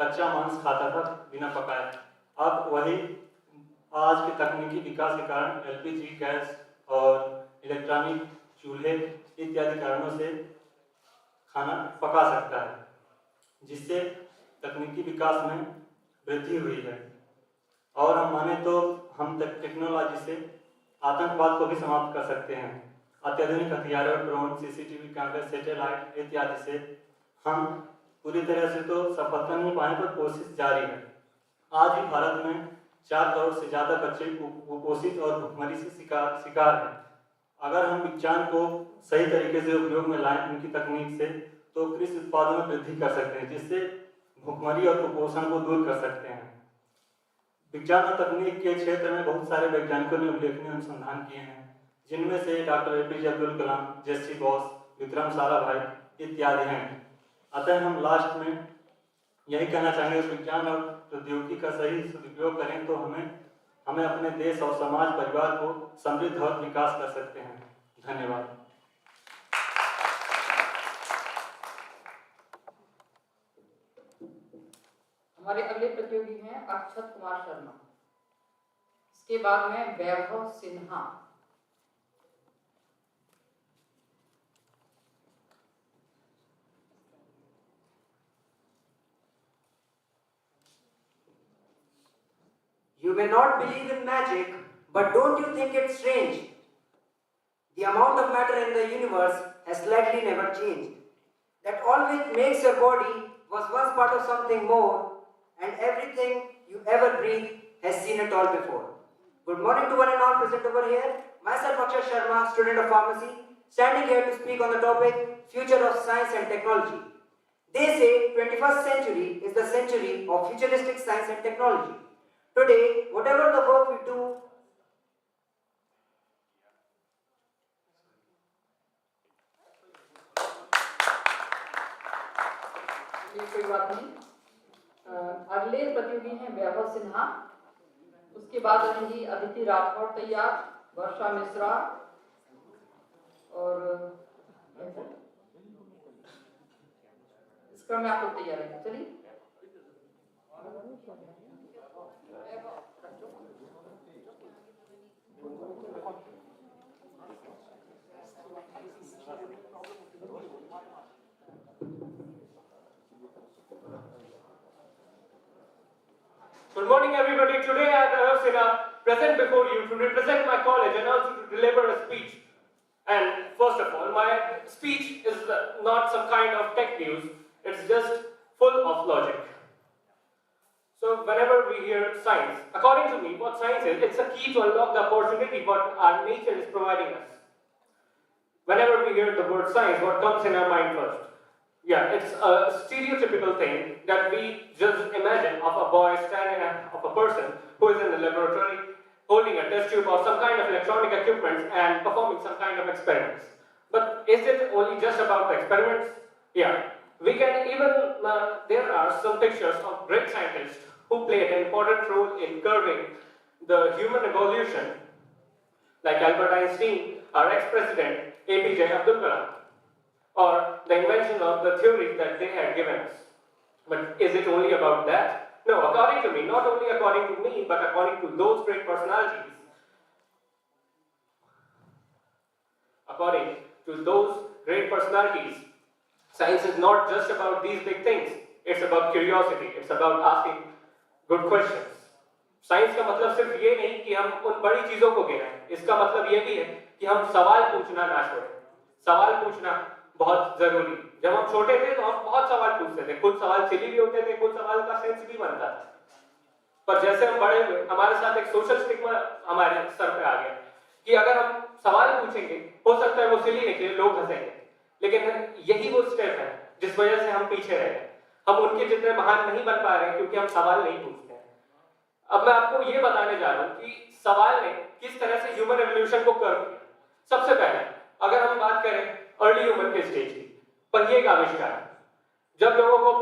कच्चा मांस खाता था बिना पकाए। अब वही आज के तकनीकी विकास के कारण एलपीजी गैस और इलेक्ट्रॉनिक चूल्हे इत्यादि कारणों से खाना पका सकता है, जिससे तकनीकी विकास में वृद्धि हुई है। और हम माने तो हम टेक्नोलॉजी से आतंकवाद को भी समाप्त कर सकते हैं। अत्याधुनिक हथियारों, ड्रोन, सीसीटीवी कैमरे, सैटेलाइट इत्यादि से हम पूरी तरह से तो सफलता नहीं पाए, पर कोशिश जारी है। आज भी भारत में 4 करोड़ से ज़्यादा बच्चे कुपोषित और भुखमरी से शिकार हैं। अगर हम विज्ञान को सही तरीके से उपयोग में लाएं उनकी तकनीक से, तो कृषि उत्पादन में वृद्धि कर सकते हैं, जिससे भुखमरी और कुपोषण को दूर कर सकते हैं। विज्ञान और तकनीक के क्षेत्र में बहुत सारे वैज्ञानिकों ने उल्लेखनीय अनुसंधान किए हैं, जिनमें से डॉक्टर एपीजे अब्दुल कलाम, जेसी बॉस, विक्रम साराभाई इत्यादि हैं। अतः हम लास्ट में यही कहना चाहेंगे, विज्ञान और प्रौद्योगिकी का सही सदुपयोग करें तो हमें अपने देश और समाज, परिवार को समृद्ध और विकास कर सकते हैं। धन्यवाद। हमारे अगले प्रतियोगी हैं अक्षत कुमार शर्मा। इसके बाद में वैभव Sinha. You may not believe in magic, but don't you think it's strange? The amount of matter in the universe has slightly never changed. That all which makes your body was once part of something more, and everything you ever breathe has seen it all before. Good morning to one and all present over here. Myself Akshat Sharma, student of pharmacy, standing here to speak on the topic Future of Science and Technology. They say 21st century is the century of futuristic science and technology. Today, whatever the work we do, कोई बात नहीं। अगले प्रतियोगी हैं वैभव सिन्हा। उसके बाद रहेंगी अदिति राठौर तैयार, वर्षा मिश्रा और इस क्रम में आप लोग तैयार हैं। चलिए। Good morning, everybody. Today I am Vaivav Sinha, present before you to represent my college and also to deliver a speech. And first of all, my speech is not some kind of tech news. It's just full of logic. So whenever we hear science, according to me, what science is, it's a key to unlock the opportunity what our nature is providing us. Whenever we hear the word science, what comes in our mind first? Yeah, it's a stereotypical thing that we just imagine of a boy of a person who is in the laboratory holding a test tube or some kind of electronic equipment and performing some kind of experiments. But is it only just about the experiments? Yeah, we can even, there are some pictures of great scientists who played an important role in curving the human evolution, like Albert Einstein, our ex-president, APJ Abdul Kalam, or the invention of the theories that they had given us. But is it only about that? No, according to me, not only according to me, but according to those great personalities. According to those great personalities, science is not just about these big things. It's about curiosity. It's about asking good questions. Science का मतलब सिर्फ ये नहीं कि हम उन बड़ी चीजों को गिनाएं, इसका मतलब ये भी है कि हम सवाल पूछना ना छोड़ें। सवाल पूछना बहुत जरूरी। जब हम छोटे थे तो हम बहुत सवाल पूछते थे, कुछ सवाल सिली भी होते थे, कुछ सवाल का सेंस भी बनता था। पर जैसे हम बड़े हुए, हमारे साथ एक सोशल स्टिग्मा हमारे सर पे आ गया कि अगर हम सवाल पूछेंगे, हो सकता है वो सिली निकले, लोग हंसेंगे, लेकिन यही वो स्टेप है जिस वजह से हम पीछे रह गए। हम उनके जितने महान नहीं बन पा रहे क्योंकि हम सवाल नहीं पूछते। अब मैं आपको ये बताने जा रहा हूं कि सवाल ने किस तरह से ह्यूमन एवोल्यूशन को कर्व किया। सबसे पहले अगर हम बात करें अर्ली ह्यूमन के स्टेज की, पहिए का आविष्कार, जब लोगों को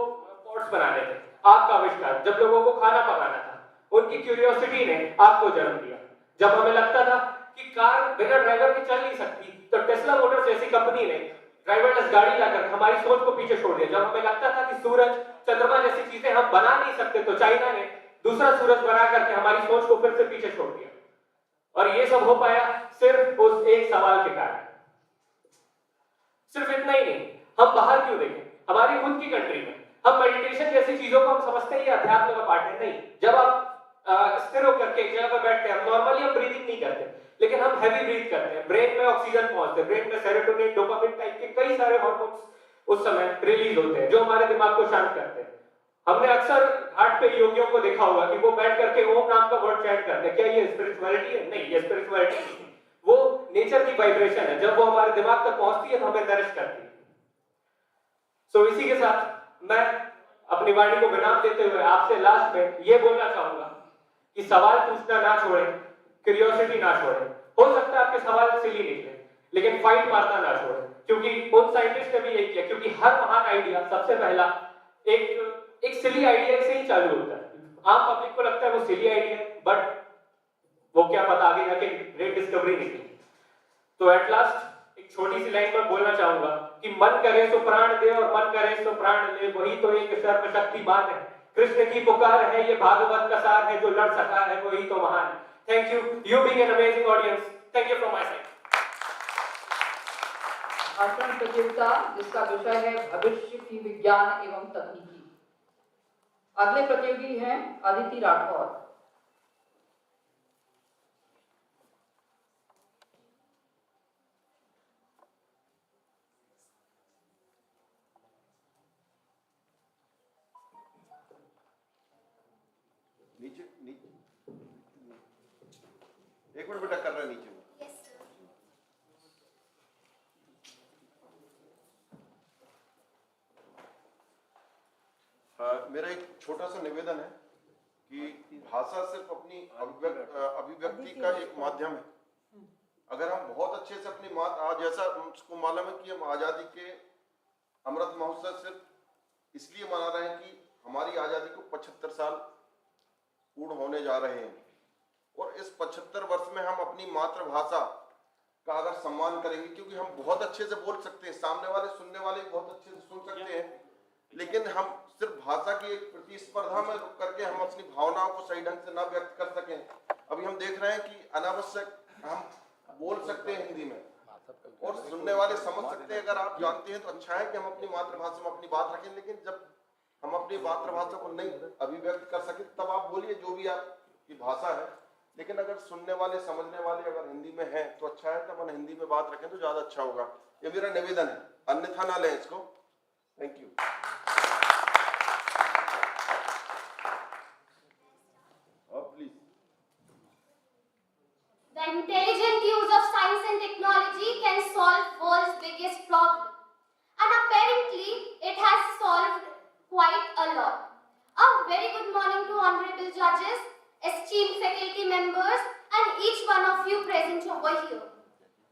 पॉट्स बनाने थे, आग का आविष्कार, जब लोगों को खाना पकाना था, उनकी क्यूरियोसिटी ने आग को जन्म दिया। जब हमें लगता था कि कार बिना ड्राइवर के चल नहीं सकती, तो टेस्ला मोटर्स जैसी कंपनी ने ड्राइवरलेस गाड़ी लाकर हमारी सोच को पीछे छोड़ दिया। जब हमें लगता था कि सूरज, चंद्रमा जैसी चीजें हम बना नहीं सकते, तो चाइना ने दूसरा सूरज बना करके हमारी सोच को फिर से पीछे छोड़ दिया। और ये सब हो पाया सिर्फ उस एक सवाल के कारण। सिर्फ इतना ही नहीं, हम बाहर क्यों देखें, हमारी खुद की कंट्री में हम मेडिटेशन जैसी चीजों को हम समझते हैं ये अध्यात्म का पार्ट है। नहीं, जब आप स्थिर होकर के एक जगह पर बैठते हैं, हम नॉर्मली हम ब्रीदिंग नहीं करते, लेकिन हम हैवी ब्रीथ करते हैं, ब्रेन में ऑक्सीजन पहुंचते हैं, ब्रेन में सेरोटोनिन, डोपामिन टाइप के कई सारे हार्मोन्स उस समय रिलीज होते हैं जो हमारे दिमाग को शांत करते हैं। हमने अक्सर घाट पे योगियों को देखा होगा कि वो बैठ करके ओम नाम का वर्ड चैंट करते हैं। क्या ये स्पिरिचुअलिटी है? नहीं, ये स्पिरिचुअलिटी नहीं है, वो नेचर की वाइब्रेशन है। जब वो हमारे दिमाग तक पहुंचती है तो हमें नरिश करती है। सो इसी के साथ मैं अपनी वाणी को विराम देते हुए आपसे लास्ट में ये बोलना चाहूंगा कि सवाल पूछना ना छोड़ें, क्यूरियोसिटी ना छोड़ें। हो सकता है आपके सवाल सिली निकले, लेकिन फाइट मारना ना छोड़ें, क्योंकि उन साइंटिस्ट ने भी यही किया। क्योंकि हर महान आइडिया सबसे पहला एक सिली आइडिया से ही चालू होता है। आम पब्लिक को लगता है वो सिली आइडिया, बट वो क्या पता आगे जाके ग्रेट डिस्कवरी निकली। तो एट लास्ट एक छोटी सी लाइन में बोलना चाहूंगा कि मन करे तो प्राण दे और मन करे तो प्राण ले, वही तो एक सर्वशक्तिमान है। कृष्ण की पुकार है, ये भागवत का सार है, जो लड़ सका है वही तो महान है। Thank you, you being an amazing audience. Thank you from my side. भाषण प्रतियोगिता जिसका विषय है भविष्य की विज्ञान एवं तकनीकी। अगले प्रतियोगी हैं अदिति राठौर। नीचे नीचे एक मिनट बेटा, कर रहा है नीचे। मेरा एक छोटा सा निवेदन है कि भाषा सिर्फ अपनी अभिव्यक्ति का एक माध्यम है। अगर हम बहुत अच्छे से अपनी आज जैसा उसको मालूम है कि हम आज़ादी के अमृत महोत्सव सिर्फ इसलिए मना रहे हैं कि हमारी आज़ादी को 75 साल पूर्ण होने जा रहे हैं, और इस 75 वर्ष में हम अपनी मातृभाषा का अगर सम्मान करेंगे, क्योंकि हम बहुत अच्छे से बोल सकते हैं, सामने वाले सुनने वाले बहुत अच्छे से सुन सकते हैं, लेकिन हम सिर्फ भाषा की एक प्रतिस्पर्धा में रुक करके हम अपनी भावनाओं को सही ढंग से ना व्यक्त कर सकें। अभी हम देख रहे हैं कि अनावश्यक हम बोल सकते हैं हिंदी में और सुनने वाले समझ सकते हैं। अगर आप जानते हैं तो अच्छा है कि हम अपनी मातृभाषा में अपनी बात रखें, लेकिन जब हम अपनी मातृभाषा को नहीं अभिव्यक्त कर सके तब आप बोलिए जो भी आपकी भाषा है, लेकिन अगर सुनने वाले समझने वाले अगर हिंदी में हैं तो अच्छा है, तब हम हिंदी में बात रखें तो ज्यादा अच्छा होगा। ये मेरा निवेदन है, अन्यथा ना लें इसको। Thank you. The intelligent use of science and technology can solve world's biggest problem, and apparently it has solved quite a lot. A very good morning to honorable judges, esteemed faculty members, and each one of you present over here.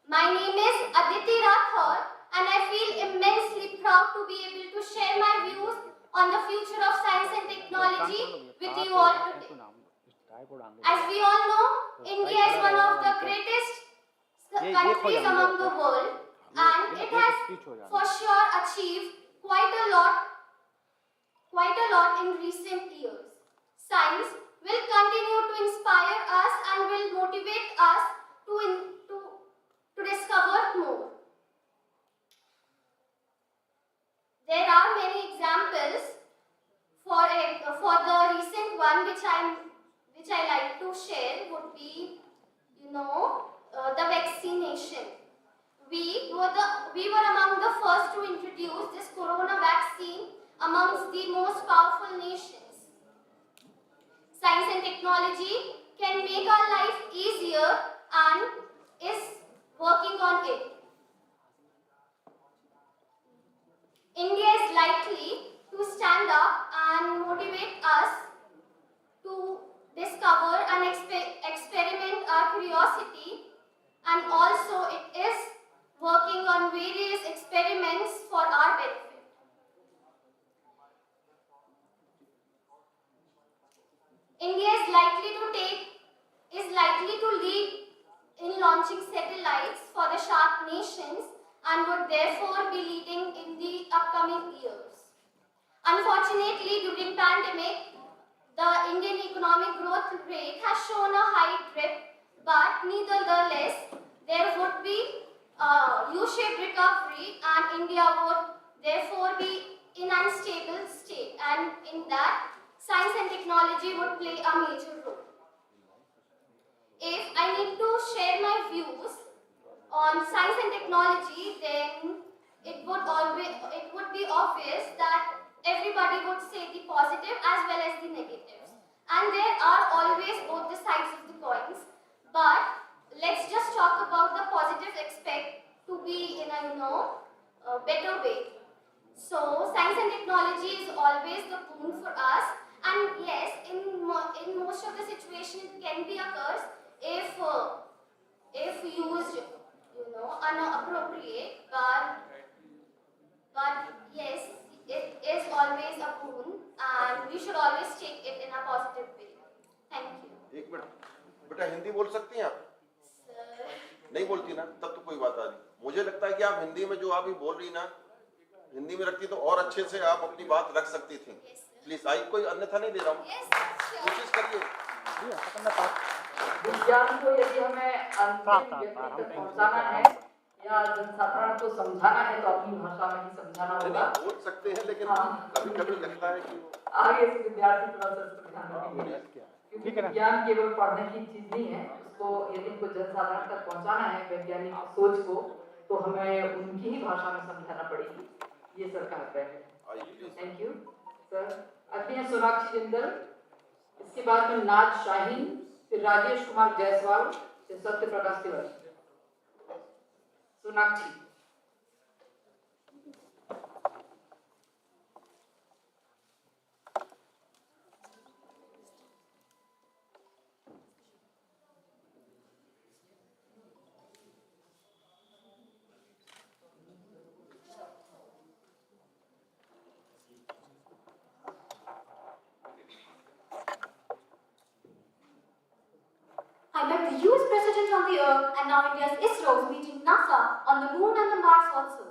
My name is Aditi Rathore, and I feel immensely proud to be able to share my views on the future of science and technology with you all today. As we all know, India is one of the greatest countries among the world, and it has for sure achieved quite a lot will motivate us to discover more. There are many examples. For the recent one which I like to share would be, the vaccination. We were among the first to introduce this corona vaccine amongst the most powerful nations. Science and technology can make our life easier and is working on it. India is likely to stand up and motivate us to discover and experiment our curiosity, and also it is working on various experiments for our benefit. India is likely to lead in launching satellites for the shark nations and would therefore be leading in the upcoming years. Unfortunately, during pandemic, the Indian economic growth rate has shown a high dip, but nevertheless, there would be a U-shaped recovery and India would therefore be in an unstable state, and in that, science and technology would play a major role. If I need to share my views on science and technology, then it would be obvious that everybody would say the positive as well as the negatives. And there are always both the sides of the coins. But let's just talk about the positive aspect to be in a better way. So science and technology is always the boon for us. And yes, in most of the situations it can be a curse if used unappropriate, but yes, it is always a boon and we should always take it in a positive way. Thank you. एक minute बेटा, हिंदी बोल सकती हैं आप? नहीं बोलती ना, तब तो कोई बात नहीं। मुझे लगता है कि आप हिंदी में जो आप ही बोल रही ना, हिंदी में रखती तो और अच्छे से आप अपनी बात रख सकती थी। प्लीज, आई कोई अन्यथा नहीं दे रहा हूँ, कोशिश करिए। विज्ञान को यदि हमें अंतिम व्यक्ति तक पहुंचाना है या जनसाधारण को समझाना है तो अपनी भाषा में ही समझाना होगा। बोल सकते हैं, लेकिन कभी-कभी लगता है कि आगे से विद्यार्थी थोड़ा सा ध्यान रखेंगे, क्योंकि विज्ञान केवल पढ़ने की चीज नहीं है, उसको यदि उनको जनसाधारण तक पहुंचाना है वैज्ञानिक सोच को, तो हमें उनकी ही भाषा में समझाना पड़ेगी। ये सरकार का है। Thank you sir. अगली है सोनाक्षी जिंदल, इसके बाद में नाज शाहीन, फिर राजेश कुमार जायसवाल, फिर Satya Prakash Tiwari. Sonakshi. I met the US President on the Earth and now India's ISRO is meeting NASA on the Moon and the Mars also.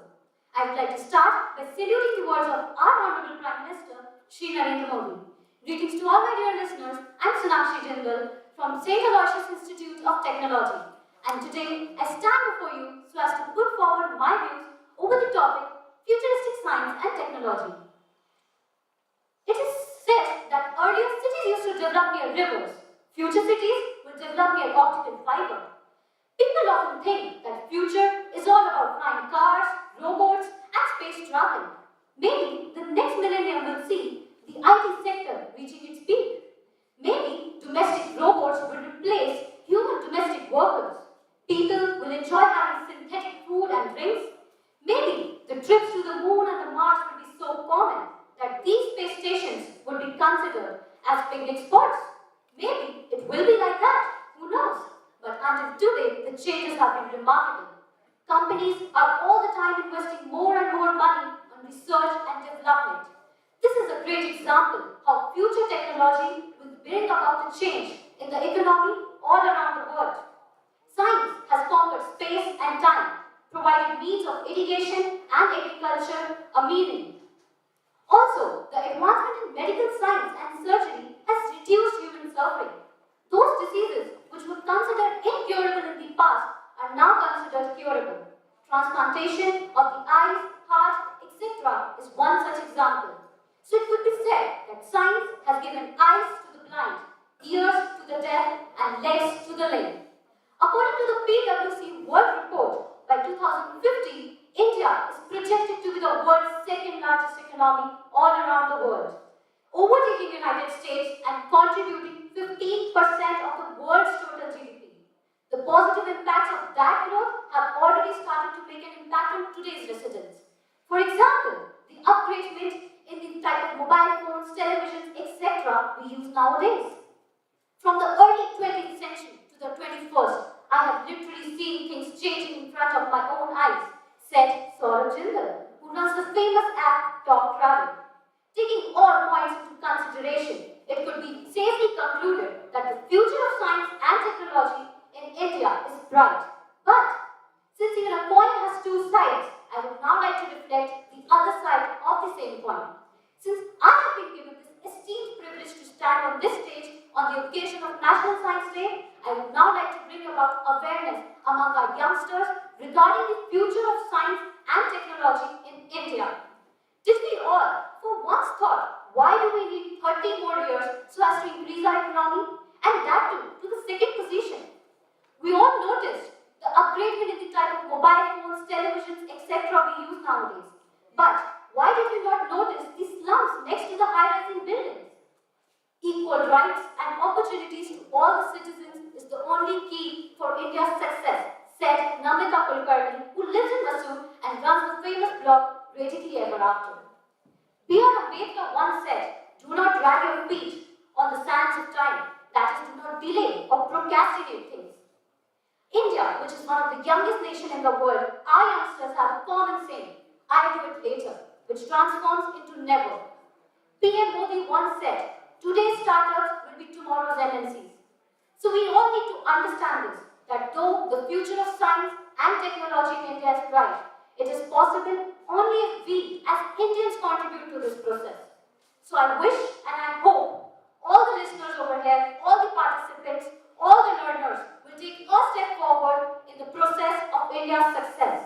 I would like to start by saluting the words of our Honorable Prime Minister, Shri Narendra Modi. Greetings to all my dear listeners, I am Sonakshi Jindal from St. Aloysius Institute of Technology, and today I stand before you so as to put forward my views over the topic Futuristic Science and Technology. It is said that earlier cities used to develop near rivers. Future cities will develop near optical fiber. People often think that future is all about flying cars, robots, and space travel. Maybe the next millennium will see the IT sector reaching its peak. Maybe domestic robots will replace human domestic workers. People will enjoy having synthetic food and drinks. Maybe the trips to the moon and the Mars will be so common that these space stations would be considered as picnic spots. Maybe it will be like that, who knows? But until today, the changes have been remarkable. Companies are all the time investing more and more money on research and development. This is a great example how future technology will bring about a change in the economy all around the world. Science has conquered space and time, providing means of irrigation and agriculture a meaning. Also, the advancement in medical science and surgery has reduced human suffering. Those diseases which would come left and legs to the limb. According to the PwC World Report, by 2050, India is projected to be the world's second largest economy all around the world, overtaking the United States and contributing 15% of the world's total GDP. The positive impacts of that growth have already started to make an impact on today's residents. For example, the upgradement in the type of mobile phones, televisions, etc. we use nowadays. From the early 20th century to the 21st, I have literally seen things changing in front of my own eyes, said Sarvatra, who runs the famous app Talk Travel. Taking all points into consideration, it could be safely concluded that the future of science and technology in India is bright. But since even a coin has two sides, I would now like to reflect the other side of the same coin. Since I have been given this esteemed privilege to stand on this stage on the occasion of National Science Day, I would now like to bring about awareness among our youngsters regarding the future of science and technology in India. Did we all, for once, thought, why do we need 30 more years so as to increase our economy? And that too, to the second position. We all noticed the upgradement in the type of mobile phones, televisions, etc. we use nowadays. But why did we not notice the slums next to the high-rising buildings? Equal rights and opportunities to all the citizens is the only key for India's success, said Namita Kulkarni, who lives in Mysore and runs the famous blog Radiantly Ever After. B.R. Ambedkar once said, "Do not drag your feet on the sands of time, that is, do not delay or procrastinate things." India, which is one of the youngest nations in the world, our youngsters have a common saying, "I'll do it later," which transforms into never. PM Modi once said, "Today's startups will be tomorrow's MNCs." So we all need to understand this, that though the future of science and technology in India is bright, it is possible only if we as Indians contribute to this process. So I wish and I hope all the listeners over here, all the participants, all the learners will take a step forward in the process of India's success.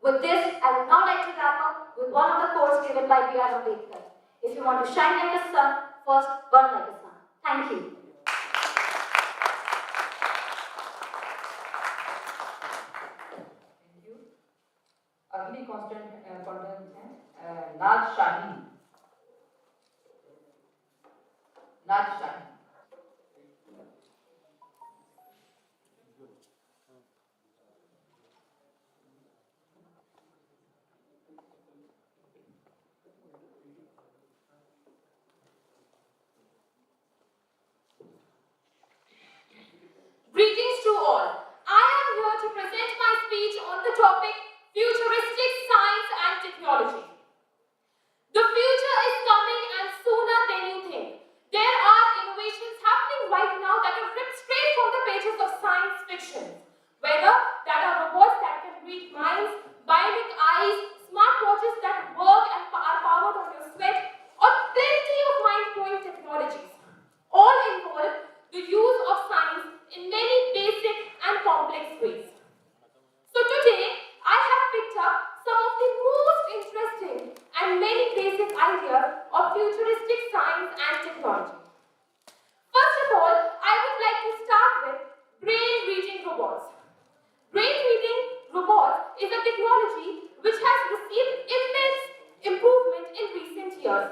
With this, I would now like to wrap up with one of the quotes given by B.R. Ambedkar. If you want to shine like a sun, first burn like a sun. Thank you. अगली content है नाज शाही। Greetings to all. I am here to present my speech on the topic Futuristic Science and Technology. The future is coming and sooner than you think. There are innovations happening right now that are ripped straight from the pages of science fiction. Whether that are robots that can read minds, bionic eyes, smartwatches that work and are powered on your sweat, or plenty of mind-blowing technologies. All involve the use of science in many basic and complex ways. So today, I have picked up some of the most interesting and many basic ideas of futuristic science and technology. First of all, I would like to start with brain-reading robots. Brain-reading robots is a technology which has received immense improvement in recent years,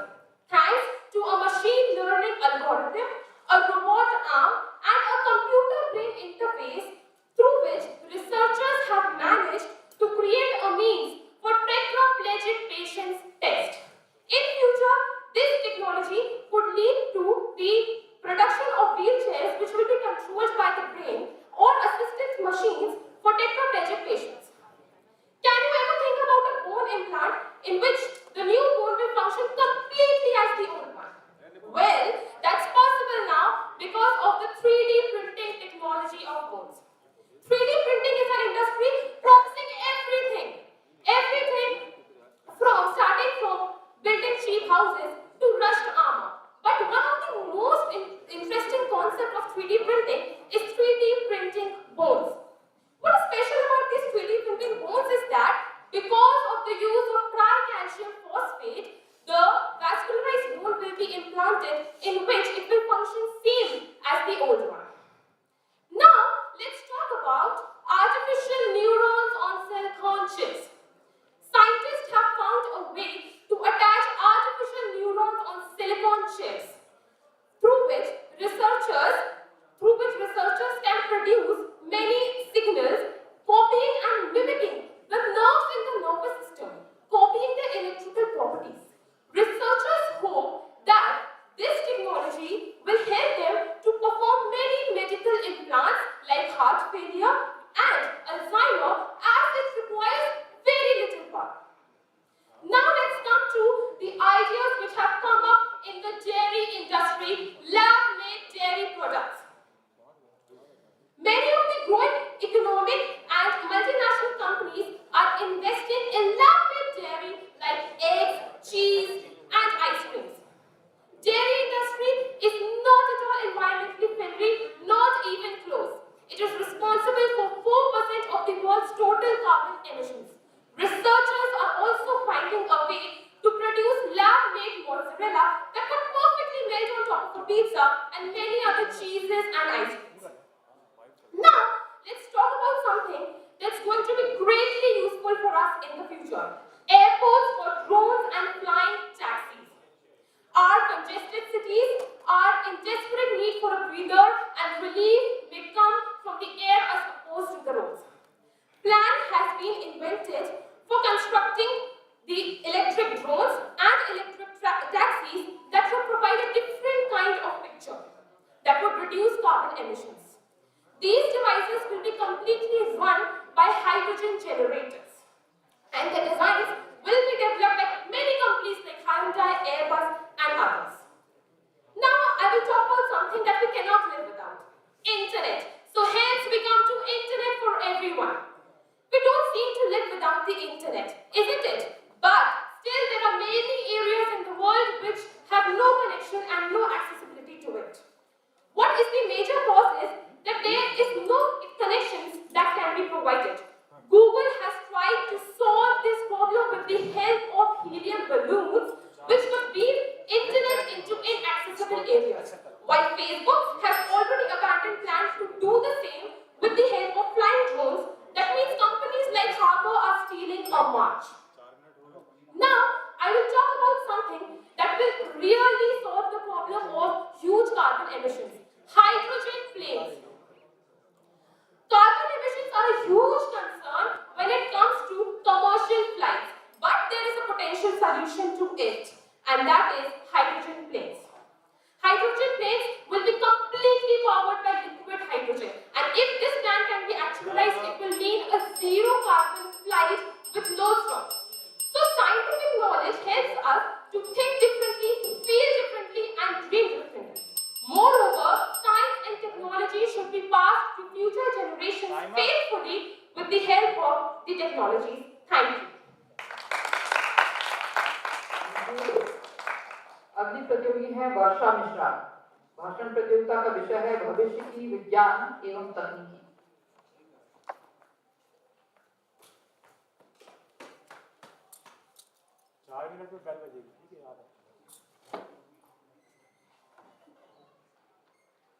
thanks to a machine learning algorithm, a robot arm, and a computer brain interface through which researchers have managed to create a means for tetraplegic patients' test. In future, this technology could lead to the production of wheelchairs which will be controlled by the brain or assistive machines for tetraplegic patients. Can you ever think about a bone implant in which the new bone will function completely as the old one? Well, that's possible now because of the 3D printing technology of bones. 3D printing is an industry promising everything from starting from building cheap houses to rushed armor. But one of the most interesting concepts of 3D printing is 3D printing bones. What is special about these 3D printing bones is that because of the use of tricalcium phosphate, the vascularized bone will be implanted in which it will function same as the old one. chips, through which researchers can produce many signals, copying and mimicking the nerves in the nervous system, copying their electrical properties. Researchers hope that this technology will help them to perform many medical implants like heart failure and Alzheimer, as it requires very little power. Now let's come to the ideas which have come up in the dairy industry, lab-made dairy products. Many of the growing economic and multinational companies are investing in lab-made dairy like eggs, cheese, and ice creams. Dairy industry is not at all environmentally friendly, not even close. It is responsible for 4% of the world's total carbon emissions. Researchers are also finding a way to produce lab-made mozzarella that can perfectly melt on top of a pizza and many other cheeses and ice creams. Now, let's talk about something that's going to be greatly useful for us in the future. Airports for drones and flying taxis. Our congested cities are in desperate need for a breather, and relief may come from the air as opposed to the roads. Plan has been invented for constructing the electric drones and electric taxis that will provide a different kind of picture that would reduce carbon emissions. These devices will be completely run by hydrogen generators, and the designs will be developed by many companies like Hyundai, Airbus, and others. Now I will talk about something that we cannot live without: internet. So hence we come to internet for everyone. We don't seem to live without the internet, isn't it? But still there are many areas in the world which have no connection and no accessibility to it. What is the major cause is that there is no connections that can be provided. Google has tried to solve this problem with the help of helium balloons, which would beam internet into inaccessible areas, while Facebook has already abandoned plans to do the same with the help of flying drones. That means companies like Harbour are stealing a march. Now, I will talk about something that will really solve the problem of huge carbon emissions: hydrogen planes. Carbon emissions are a huge concern when it comes to commercial flights, but there is a potential solution to it, and that is hydrogen planes. Hydrogen planes will be completely powered by liquid hydrogen, and if this plan can be actualized, it will mean a zero carbon flight with no stops. So scientific knowledge helps us to think differently, feel differently, and dream differently. Moreover, science and technology should be passed to future generations faithfully with the help of the technologies. Thank you. अगली प्रतियोगी है वर्षा मिश्रा। भाषण प्रतियोगिता का विषय है भविष्य की विज्ञान एवं तकनीकी।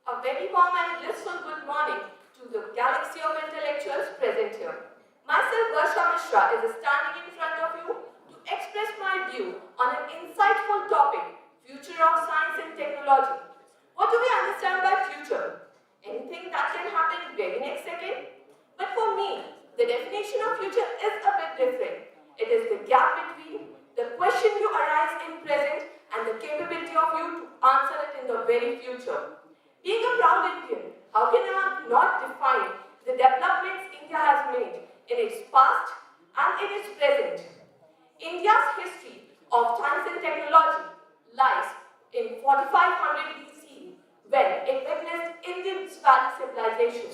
A very warm and blissful good morning to the galaxy of intellectuals present here. Myself, Varsha Mishra, is standing in front of you to express my view on an insightful topic: future of science and technology. What do we understand by future? Anything that can happen very next second? But for me, the definition of future is a bit different. It is the gap between the question you arise in present and the capability of you to answer it in the very future. Being a proud Indian, how can I not define the developments India has made in its past and in its present? India's history of science and technology lies in 4500 BC, when it witnessed Indus Valley civilization.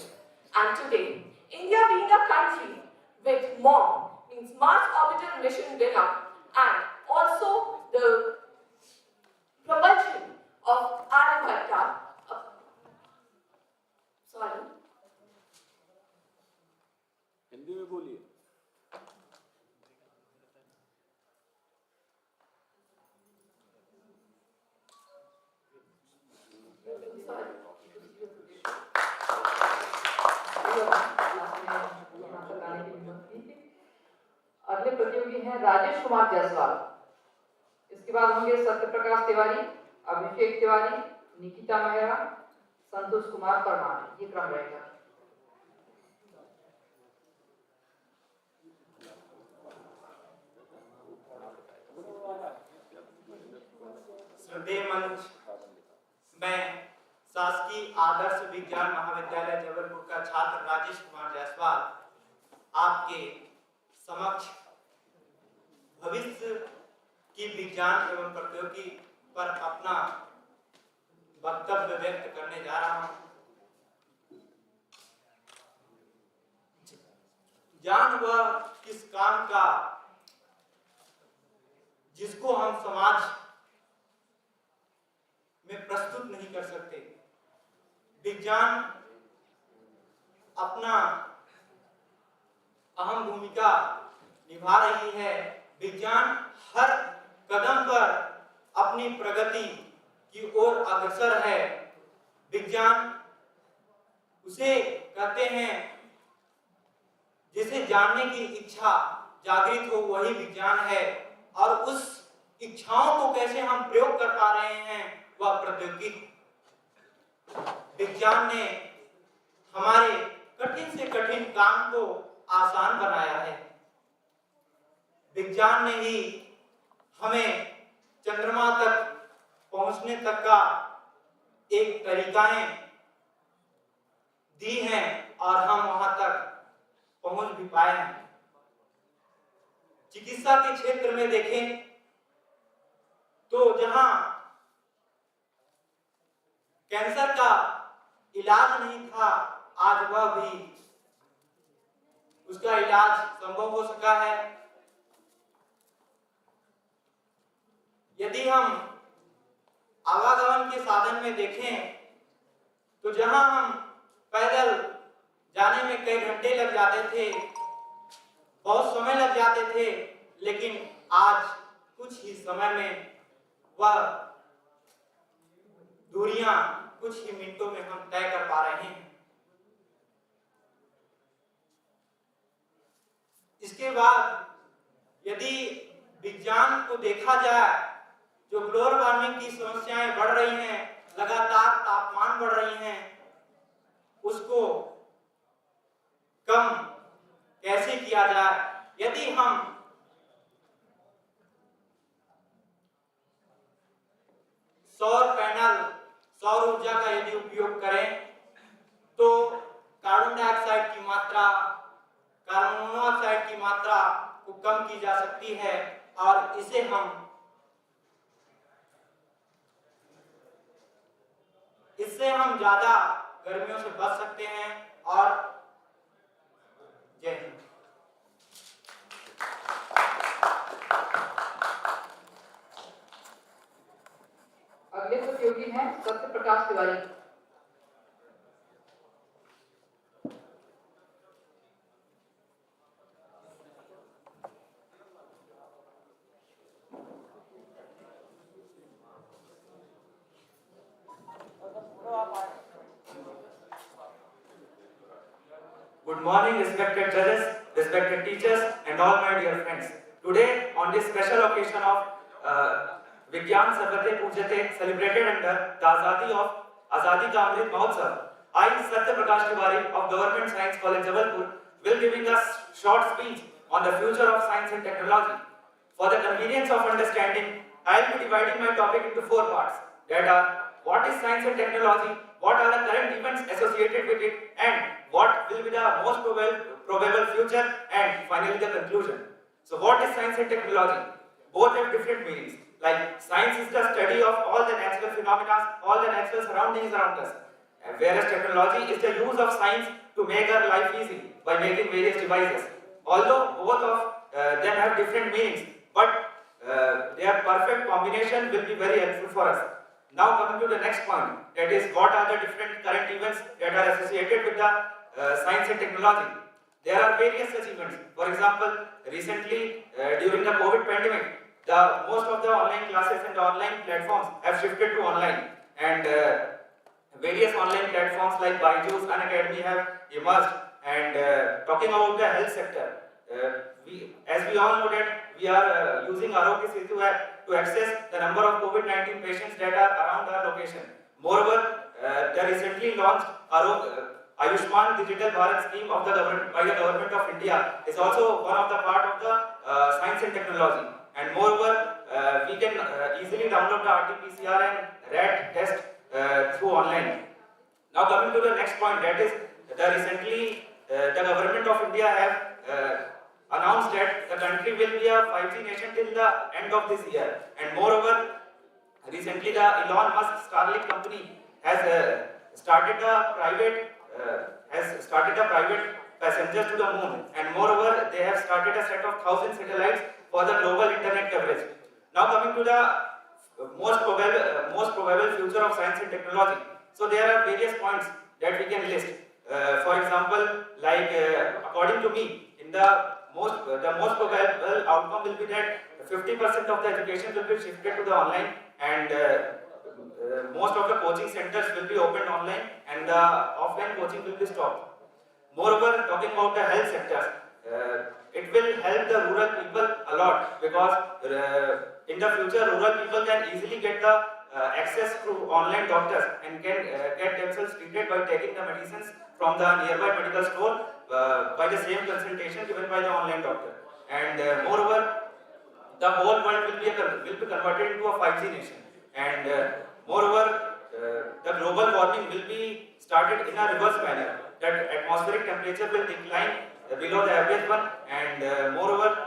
And today, India being a country with MOM, means Mars Orbital Mission winner, and also the propulsion of Aryabhatta, Hindi में बोलिए। अगले प्रतियोगी हैं राजेश कुमार जायसवाल। इसके बाद होंगे सत्यप्रकाश तिवारी, अभिषेक तिवारी, निकिता मेहरा, संतोष कुमार परमार, ये क्रम रहेगा। श्रद्धेय मंच, मैं शासकीय आदर्श विज्ञान महाविद्यालय जबलपुर का छात्र राजेश कुमार जायसवाल आपके समक्ष भविष्य की विज्ञान एवं प्रौद्योगिकी पर अपना वक्तव्य व्यक्त करने जा रहा हूं। ज्ञान वह किस काम का जिसको हम समाज में प्रस्तुत नहीं कर सकते। विज्ञान अपना अहम भूमिका निभा रही है। विज्ञान हर कदम पर अपनी प्रगति की ओर अग्रसर है। विज्ञान उसे कहते हैं जिसे जानने की इच्छा जागृत हो, वही विज्ञान है। और उस इच्छाओं को कैसे हम प्रयोग कर पा रहे हैं, वह प्रौद्योगिकी। विज्ञान ने हमारे कठिन से कठिन काम को आसान बनाया है। विज्ञान ने ही हमें चंद्रमा तक पहुंचने तक का एक तरीकाएं दी हैं और हम वहां तक पहुंच भी पाए हैं। चिकित्सा के क्षेत्र में देखें तो जहां कैंसर का इलाज नहीं था, आज वह भी उसका इलाज संभव हो सका है। यदि हम आवागमन के साधन में देखें तो जहां हम पैदल जाने में कई घंटे लग जाते थे, बहुत समय लग जाते थे, लेकिन आज कुछ ही समय में वह दूरियां कुछ ही मिनटों में हम तय कर पा रहे हैं। इसके बाद यदि विज्ञान को देखा जाए, जो ग्लोबल वार्मिंग की समस्याएं बढ़ रही हैं, लगातार तापमान बढ़ रही हैं, उसको कम कैसे किया जाए। यदि हम सौर पैनल, सौर ऊर्जा का यदि उपयोग करें तो कार्बन डाइऑक्साइड की मात्रा, कार्बन मोनोऑक्साइड की मात्रा को कम की जा सकती है और इससे हम ज्यादा गर्मियों से बच सकते हैं। और जय हिंद। अगले प्रतियोगी हैं सत्य Prakash Tiwari. Good morning, respected judges, respected teachers, and all my dear friends. Today, on this special occasion of Vigyan Sarvatra Pujyate, celebrated under the Azadi Ka Amrit Mahotsav, I, Satya Prakash Tiwari of Government Science College, Jabalpur, will giving a short speech on the future of science and technology. For the convenience of understanding, I will be dividing my topic into 4 parts. That are, what is science and technology, what are the current events associated with it, and what will be the most probable future, and finally the conclusion. So what is science and technology? Both have different meanings. Like science is the study of all the natural phenomena, all the natural surroundings around us. And whereas technology is the use of science to make our life easy by making various devices. Although both of them have different meanings, but their perfect combination will be very helpful for us. Now coming to the next point, that is what are the different current events that are associated with the science and technology. There are various such events. For example, recently during the COVID pandemic, most of the online classes and the online platforms have shifted to online, and various online platforms like Byju's and Academy have emerged. And talking about the health sector, as we all know that we are using Arogya Setu app to access the number of COVID-19 patients that are around our location. Moreover, the recently launched Ayushman Digital Bharat scheme of the government by the government of India is also one of the part of the science and technology. And moreover, we can easily download the RT-PCR and RAT test through online. Now coming to the next point, that is the recently the government of India have announced that the country will be a 5G nation till the end of this year. And moreover, recently the Elon Musk Starlink company has started a private passengers to the moon. And moreover, they have started a set of 1,000 satellites for the global internet coverage. Now coming to the most probable future of science and technology. So there are various points that we can list. For example, like according to me, in the most probable outcome will be that 50% of the education will be shifted to the online, and most of the coaching centers will be opened online, and the offline coaching will be stopped. Moreover, talking about the health sectors, it will help the rural people a lot, because in the future rural people can easily get the access to online doctors and can get themselves treated by taking the medicines from the nearby medical store by the same consultation given by the online doctor. And moreover, the whole world will be converted into a 5G nation. And moreover, the global warming will be started in a reverse manner. That atmospheric temperature will decline below the average one, and moreover,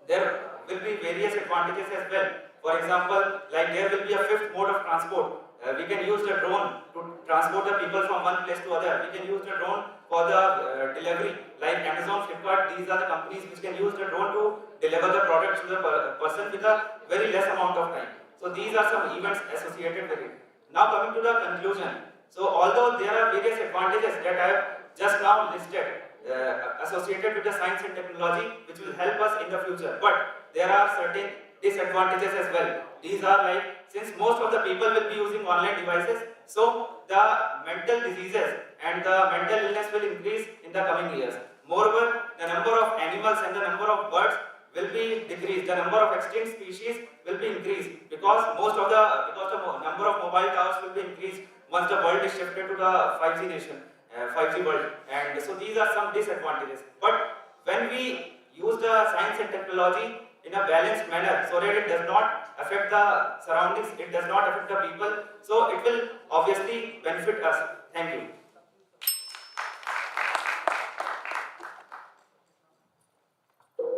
there will be various advantages as well. For example, like there will be a fifth mode of transport. We can use the drone to transport the people from one place to other. We can use the drone for the delivery, like Amazon, Flipkart. These are the companies which can use the drone to deliver the product to the person with a very less amount of time. So these are some events associated with it. Now coming to the conclusion. So although there are various advantages that I have just now listed associated with the science and technology which will help us in the future, but there are certain disadvantages as well. These are like, since most of the people will be using online devices, so the mental diseases and the mental illness will increase in the coming years. Moreover, the number of animals and the number of birds will be decreased. The number of extinct species will be increased because the number of mobile towers will be increased once the world is shifted to the 5G nation, 5G world. And so these are some disadvantages. But when we use the science and technology in a balanced manner, so that it does not affect the surroundings, it does not affect the people, so it will obviously benefit us. Thank you.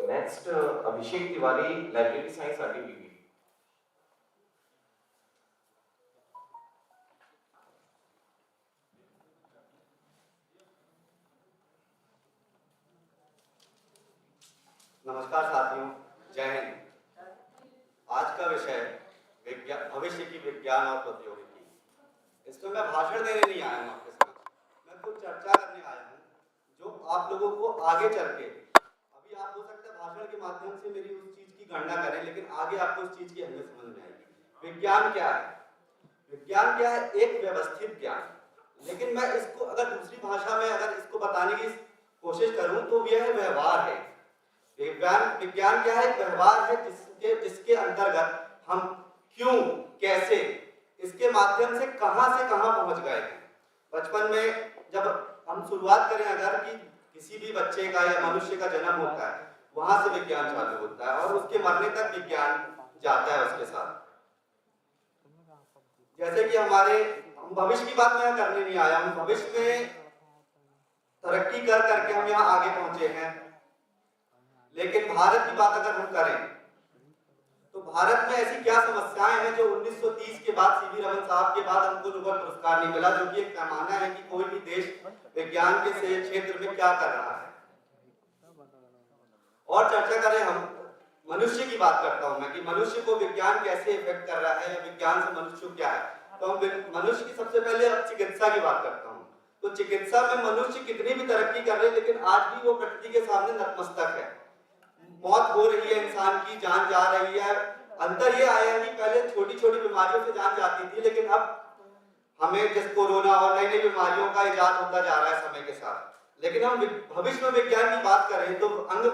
Next, Abhishek Tiwari, Library Science RTPP. नमस्कार साथियों, जय हिंद। आज का विषय भविष्य की विज्ञान और प्रौद्योगिकी। इसमें मैं भाषण देने नहीं आया हूँ आपके साथ, मैं कुछ चर्चा करने आया हूँ जो आप लोगों को आगे चल के, अभी आप हो सकता है भाषण के माध्यम से मेरी उस चीज की गणना करें, लेकिन आगे आपको उस चीज की अहमियत समझ में आएगी। विज्ञान क्या है? विज्ञान क्या है? एक व्यवस्थित ज्ञान। लेकिन मैं इसको अगर दूसरी भाषा में अगर इसको बताने की कोशिश करूं तो यह व्यवहार है। विज्ञान क्या है? व्यवहार है जिसके अंतर्गत हम क्यों, कैसे, इसके माध्यम से कहां पहुंच गए हैं। बचपन में जब हम शुरुआत करें अगर कि किसी भी बच्चे का या मनुष्य का जन्म होता है, वहां से विज्ञान चालू होता है और उसके मरने तक विज्ञान जाता है उसके साथ। जैसे कि हम भविष्य की बात मैं करने नहीं आया हूं, भविष्य में तरक्की कर करके हम यहाँ आगे पहुंचे हैं। लेकिन भारत की बात अगर हम करें तो भारत में ऐसी क्या समस्याएं हैं जो 1930 के बाद सीवी रमन साहब के बाद हमको नोबेल पुरस्कार नहीं मिला, जो कि एक पैमाना है कि कोई भी देश विज्ञान के क्षेत्र में क्या कर रहा है। और चर्चा करें, हम मनुष्य की बात करता हूं मैं कि मनुष्य को विज्ञान कैसे इफेक्ट कर रहा है या विज्ञान से मनुष्य क्या है। तो हम मनुष्य की सबसे पहले चिकित्सा की बात करता हूँ। तो चिकित्सा में मनुष्य कितनी भी तरक्की कर रहे हैं, लेकिन आज भी वो प्रकृति के सामने नतमस्तक है। मौत हो रही है, इंसान की जान जा रही है। अंतर ये आया कि पहले छोटी छोटी बीमारियों से जान जाती थी, लेकिन अब हमें जैसे कोरोना और नई नई बीमारियों का इजाद होता जा रहा है समय के साथ। लेकिन हम भविष्य में विज्ञान की बात करें तो अंग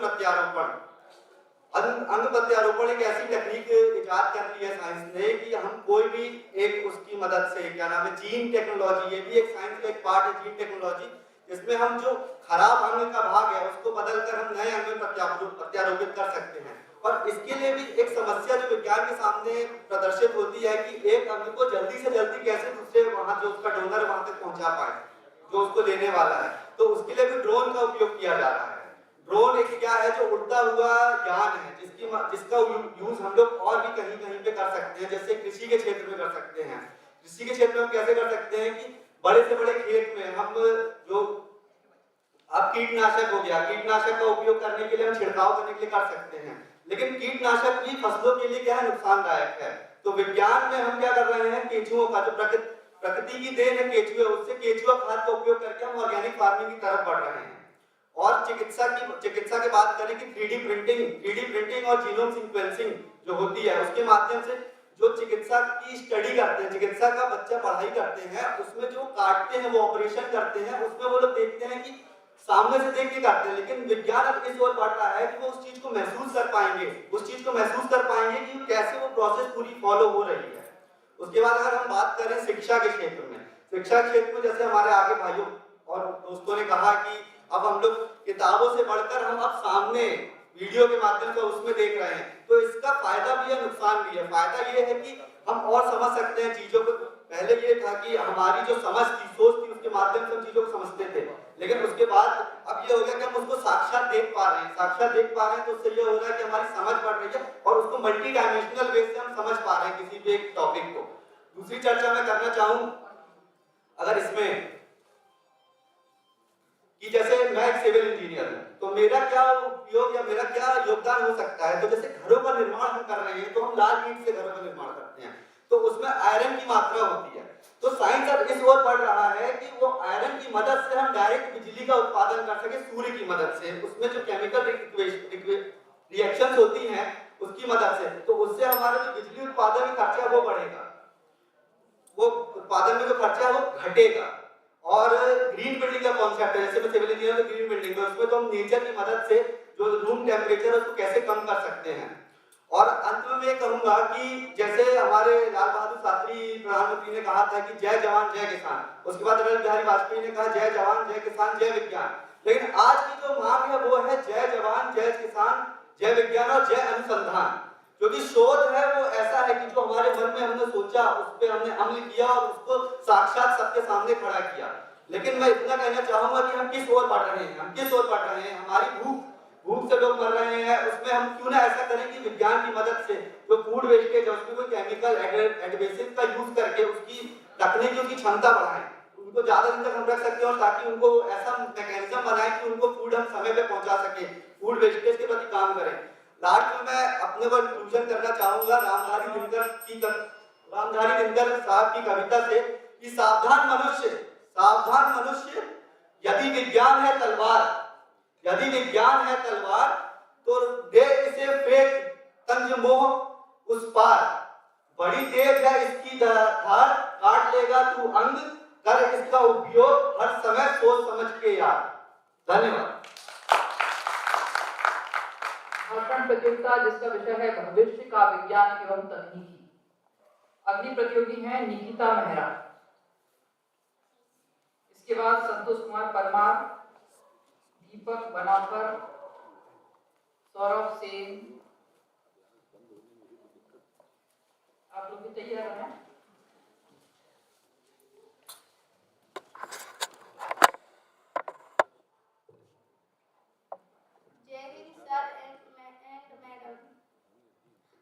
प्रत्यारोपण एक ऐसी टेक्निक इजाद कर ली है साइंस ने कि हम कोई भी एक उसकी मदद से, क्या नाम है, जीन टेक्नोलॉजी, ये भी एक साइंस का एक पार्ट है, जीन टेक्नोलॉजी, जिसमें हम जो खराब अंग का भाग है उसको बदलकर हम नए अंग में प्रत्यारोपित कर सकते हैं। और इसके लिए भी एक समस्या जो विज्ञान के सामने प्रदर्शित होती है कि एक अंग को जल्दी से जल्दी कैसे दूसरे वहां जो उसका डोनर वहां तक पहुंचा पाए, जो उसको लेने वाला है। तो उसके लिए भी ड्रोन का उपयोग किया जा रहा है। ड्रोन एक क्या है, जो उड़ता हुआ यान है, जिसका यूज हम लोग और भी कहीं कहीं पे कर सकते हैं, जैसे कृषि के क्षेत्र में कर सकते हैं। कृषि के क्षेत्र में हम कैसे कर सकते हैं कि बड़े से बड़े खेत में हम जो अब कीटनाशक हो गया, कीटनाशक का उपयोग करने के लिए हम छिड़काव करने के लिए कर सकते हैं, लेकिन कीटनाशक भी फसलों के लिए क्या है, नुकसानदायक है। तो विज्ञान में हम क्या कर रहे हैं, केंचुओं का, जो प्रकृति की देन है केंचुए, उससे केंचुआ खाद का उपयोग करके हम ऑर्गेनिक फार्मिंग की तरफ बढ़ रहे हैं। और चिकित्सा की बात करें कि 3D प्रिंटिंग और जीनोम सीक्वेंसिंग जो होती है, उसके माध्यम से जो चिकित्सा की स्टडी करते हैं, चिकित्सा का बच्चा पढ़ाई करते हैं, उसमें जो काटते हैं, वो ऑपरेशन करते हैं, उसमें वो लोग देखते हैं कि सामने से देख के करते हैं, लेकिन विज्ञान अब इस ओर बढ़ रहा है कि वो उस चीज को महसूस कर पाएंगे, कि कैसे वो प्रोसेस पूरी फॉलो हो रही है। उसके बाद अगर हम बात करें शिक्षा के क्षेत्र में, जैसे हमारे आगे भाइयों और दोस्तों ने कहा कि अब हम लोग किताबों से बढ़कर हम अब सामने वीडियो के माध्यम से उसमें देख रहे हैं, तो इसका फायदा भी है, नुकसान भी है। फायदा ये है कि हम और समझ सकते हैं चीजों को। पहले ये था कि हमारी जो समझ थी, सोच थी, उसके माध्यम से हम चीजों को समझते थे, लेकिन उसके बाद अब ये हो गया कि हम उसको साक्षात देख पा रहे हैं, तो उससे ये हो रहा है कि हमारी समझ बढ़ रही है और उसको मल्टी डायमेंशनल वे से हम समझ पा रहे हैं किसी भी एक टॉपिक को। दूसरी चर्चा मैं करना चाहूं अगर इसमें, कि जैसे मैं एक सिविल इंजीनियर हूं, तो मेरा क्या उपयोग या मेरा क्या योगदान हो सकता है। तो जैसे घरों का निर्माण हम कर रहे हैं, तो हम लाल ईंट से घरों का निर्माण करते हैं, तो उसमें आयरन की मात्रा होती है। तो साइंस अब इस ओर बढ़ रहा है कि वो आयरन की मदद से हम डायरेक्ट बिजली का उत्पादन कर सके सूर्य की मदद से, उसमें जो केमिकल रिएक्शंस होती हैं उसकी मदद से, तो उससे हमारा जो बिजली उत्पादन का खर्चा वो बढ़ेगा, वो उत्पादन में जो खर्चा है वो घटेगा। और ग्रीन बिल्डिंग का कॉन्सेप्ट है, जैसे मैं सिविल इंजीनियर, तो ग्रीन बिल्डिंग है, उसमें तो हम नेचर की मदद से जो रूम टेम्परेचर है उसको कैसे कम कर सकते हैं। और अंत में मैं कहूंगा कि जैसे हमारे लाल बहादुर शास्त्री प्रधानमंत्री ने कहा था कि जय जवान जय किसान, उसके बाद अटल बिहारी वाजपेयी ने कहा जय जवान जय किसान जय विज्ञान, लेकिन आज की जो मांग है वो है जय जवान जय किसान जय विज्ञान और जय अनुसंधान। क्योंकि शोध है वो ऐसा है कि जो हमारे मन में हमने सोचा, उस पर हमने अमल किया और उसको साक्षात सबके सामने खड़ा किया। लेकिन मैं इतना कहना चाहूंगा कि हम किस ओर बढ़ रहे हैं, हमारी भूख से लोग मर रहे हैं, उसमें हम क्यों ना ऐसा करें कि विज्ञान की मदद से जो फूड वेस्टेज है उसमें कोई केमिकल एडवेसिव का यूज करके उसकी रखने की उसकी क्षमता बढ़ाएं, उनको ज्यादा दिन तक हम रख सकते हैं, और ताकि उनको ऐसा मैकेनिज्म बनाएं कि उनको फूड हम समय पे पहुंचा सके, फूड वेस्टेज के प्रति काम करें। लास्ट में मैं अपने को इंक्लूजन करना चाहूंगा रामधारी दिनकर साहब की कविता से कि सावधान मनुष्य यदि विज्ञान है तलवार तो दे इसे फेंक तंज मोह उस पार, बड़ी तेज है इसकी धार काट लेगा तू अंग, कर इसका उपयोग हर समय सोच समझ के यार। धन्यवाद। भाषण प्रतियोगिता जिसका विषय है भविष्य का विज्ञान एवं तकनीकी। अगली प्रतियोगी है निकिता मेहरा, इसके बाद संतोष कुमार परमार, दीपक बनाकर, सौरभ सेन। आप लोग भी तैयार हैं?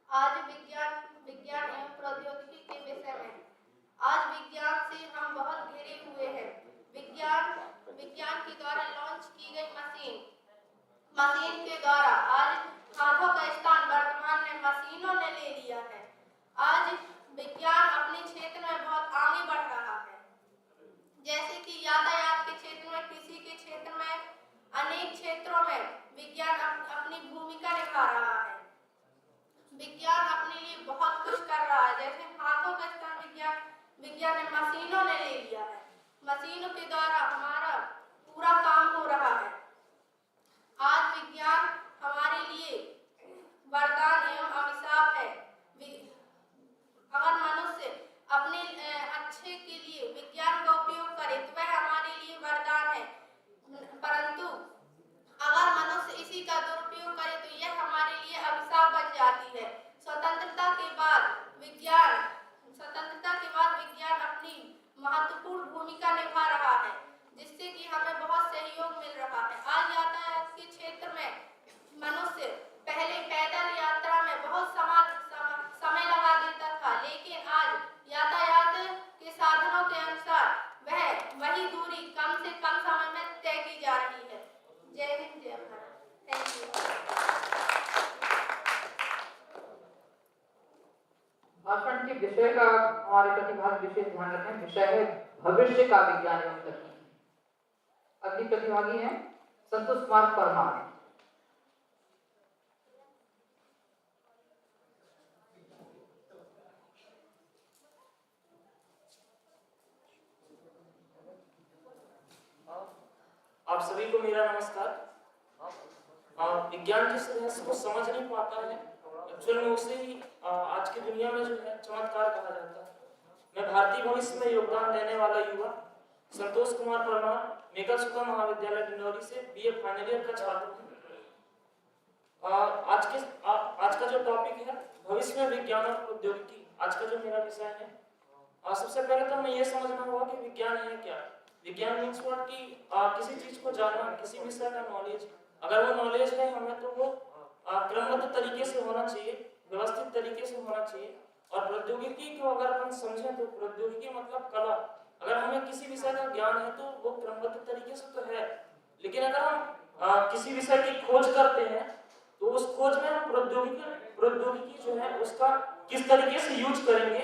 आज विज्ञान एवं प्रौद्योगिकी के विषय में, आज विज्ञान से हम बहुत घिरे हुए हैं। विज्ञान के द्वारा लॉन्च की गई मशीन के द्वारा आज हाथों का स्थान वर्तमान में मशीनों ने ले लिया है। आज विज्ञान अपने क्षेत्र में बहुत आगे बढ़ रहा है, जैसे कि यातायात के क्षेत्र में, कृषि के क्षेत्र में, अनेक क्षेत्रों में विज्ञान अपनी भूमिका निभा रहा है। विज्ञान अपने लिए बहुत कुछ कर रहा है, जैसे हाथों का स्थान विज्ञान ने मशीनों ने ले लिया है। मशीनों के द्वारा हमारा पूरा काम हो रहा है। आज विज्ञान हमारे लिए वरदान एवं अभिशाप है। अगर मनुष्य अपने अच्छे के लिए विज्ञान का उपयोग करे तो वह हमारे लिए वरदान है, परंतु अगर मनुष्य इसी का दुरुपयोग करे तो यह हमारे लिए अभिशाप बन जाती है। स्वतंत्रता के बाद विज्ञान अपनी महत्वपूर्ण भूमिका निभा रहा है, जिससे कि हमें बहुत सहयोग मिल रहा है। आज यातायात के क्षेत्र में मनुष्य पहले पैदल यात्रा में बहुत समय लगा देता था, लेकिन आज यातायात के साधनों के अनुसार वही दूरी कम से कम समय में तय की जा रही है। जय हिंद, जय भारत। Thank you. भाषण के विषय का हमारे प्रतिभागी विशेष ध्यान रखें। विषय है भविष्य का विज्ञान एवं तकनीक। अगली प्रतिभागी हैं संतोष कुमार परमार। आप सभी को मेरा नमस्कार। विज्ञान जिस रहस्य को समझ नहीं पाता है, एक्चुअल में उसे ही आज की दुनिया में जो है चमत्कार कहा जाता है। मैं भारतीय भविष्य में योगदान देने वाला युवा संतोष कुमार परमार, मेघल सुधा महाविद्यालय डिंडौरी से BA फाइनल ईयर का छात्र हूँ। आज का जो टॉपिक है भविष्य में विज्ञान और प्रौद्योगिकी, आज का जो मेरा विषय है। सबसे पहले तो हमें ये समझना होगा कि विज्ञान है क्या। विज्ञान मीन्स व्हाट कि किसी चीज को जानना, किसी विषय का नॉलेज। अगर वो नॉलेज है हमें तो वो क्रमबद्ध तरीके से होना चाहिए, व्यवस्थित तरीके से होना चाहिए। और प्रौद्योगिकी को अगर हम समझें तो प्रौद्योगिकी मतलब कला। अगर हमें किसी विषय का ज्ञान है तो वो क्रमबद्ध तरीके से तो है, लेकिन अगर हम किसी विषय की खोज करते हैं तो उस खोज में हम प्रौद्योगिकी जो है उसका किस तरीके से यूज करेंगे।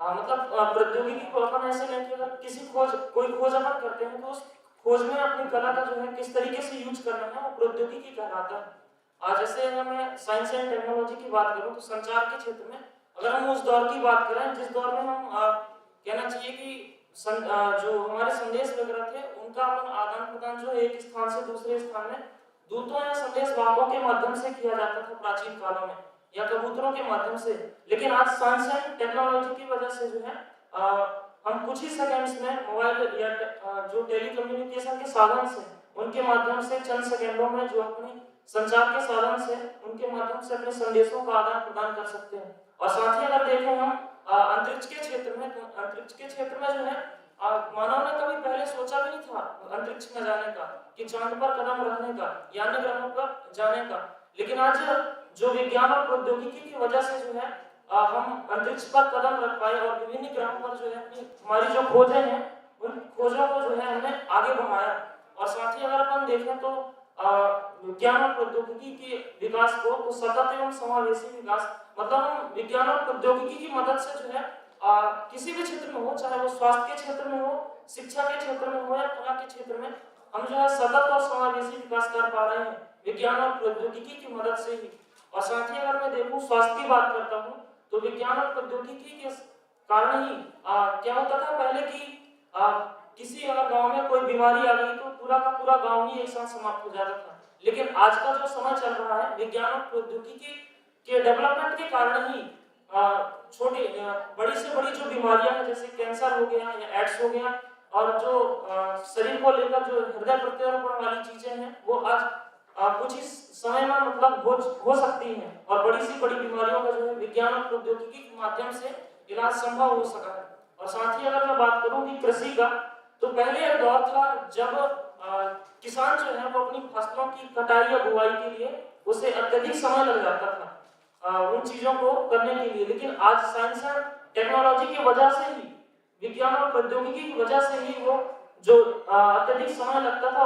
मतलब प्रौद्योगिकी को अपन ऐसे लें कि अगर कोई खोज अपन करते हैं तो उस खोज में अपनी कला का जो है किस तरीके से यूज करना है वो प्रौद्योगिकी कहलाता है। जैसे अगर मैं साइंस एंड टेक्नोलॉजी की बात करूं तो संचार के क्षेत्र में अगर हम उस दौर की बात करें जिस दौर में हम कहना चाहिए कि जो हमारे संदेश वगैरह थे उनका अपन आदान प्रदान जो एक स्थान से दूसरे स्थान में दूतों या संदेश वाहकों के माध्यम से किया जाता था प्राचीन कालों में, या कबूतरों के माध्यम से। लेकिन आज साइंस एंड टेक्नोलॉजी की वजह से जो है हम कुछ ही सेकंड्स में मोबाइल या जो टेलीकम्युनिकेशन के साधन से उनके माध्यम से चंद सेकंडों में जो अपने संचार के साधन से उनके माध्यम से अपने संदेशों का आदान प्रदान कर सकते हैं। और साथ ही अगर देखें हम अंतरिक्ष के क्षेत्र में, तो अंतरिक्ष के क्षेत्र में जो है मानव ने कभी पहले सोचा भी नहीं था अंतरिक्ष में जाने का, कि चांद पर कदम रखने का या अन्य ग्रहों पर जाने का। लेकिन आज जो विज्ञान और प्रौद्योगिकी की वजह से जो है हम अंतरिक्ष पर कदम रख पाए और विभिन्न ग्रहों पर जो है हमारी जो खोजें हैं उन खोजों को जो है हमने आगे बढ़ाया। और साथ ही अगर अपन देखें तो विज्ञान और प्रौद्योगिकी के विकास को तो सतत एवं समावेशी विकास, मतलब हम विज्ञान और प्रौद्योगिकी की मदद से जो है किसी भी क्षेत्र में हो, चाहे वो स्वास्थ्य के क्षेत्र में हो, शिक्षा के क्षेत्र में हो या कला के क्षेत्र में, हम जो है सतत और समावेशी विकास कर पा रहे हैं विज्ञान और प्रौद्योगिकी की मदद से ही। और साथ ही अगर मैं देखूं स्वास्थ्य की बात करता हूं तो विज्ञान और प्रौद्योगिकी के कारण ही क्या होता था पहले कि किसी अगर गांव में कोई बीमारी आ गई तो पूरा का पूरा गांव ही एक साथ समाप्त हो जाता था। लेकिन आज का जो समय चल रहा है विज्ञान और प्रौद्योगिकी के डेवलपमेंट के कारण ही छोटी बड़ी से बड़ी जो बीमारियां हैं जैसे कैंसर हो गया या एड्स हो गया और जो शरीर को लेकर जो हृदय प्रत्यारोपण वाली चीजें हैं वो आज कुछ ही समय में मतलब हो सकती हैं। और बड़ी से बड़ी बीमारियों का जो है विज्ञान और प्रौद्योगिकी के माध्यम से इलाज संभव हो सका है। और साथ ही अगर मैं बात करूं कि कृषि का, तो पहले एक दौर था जब किसान जो है वो अपनी फसलों की कटाई या बुवाई के लिए उसे अत्यधिक समय लग जाता था उन चीजों को करने के लिए। लेकिन आज साइंस एंड टेक्नोलॉजी की वजह से ही, विज्ञान और प्रौद्योगिकी की वजह से ही वो जो अत्यधिक समय लगता था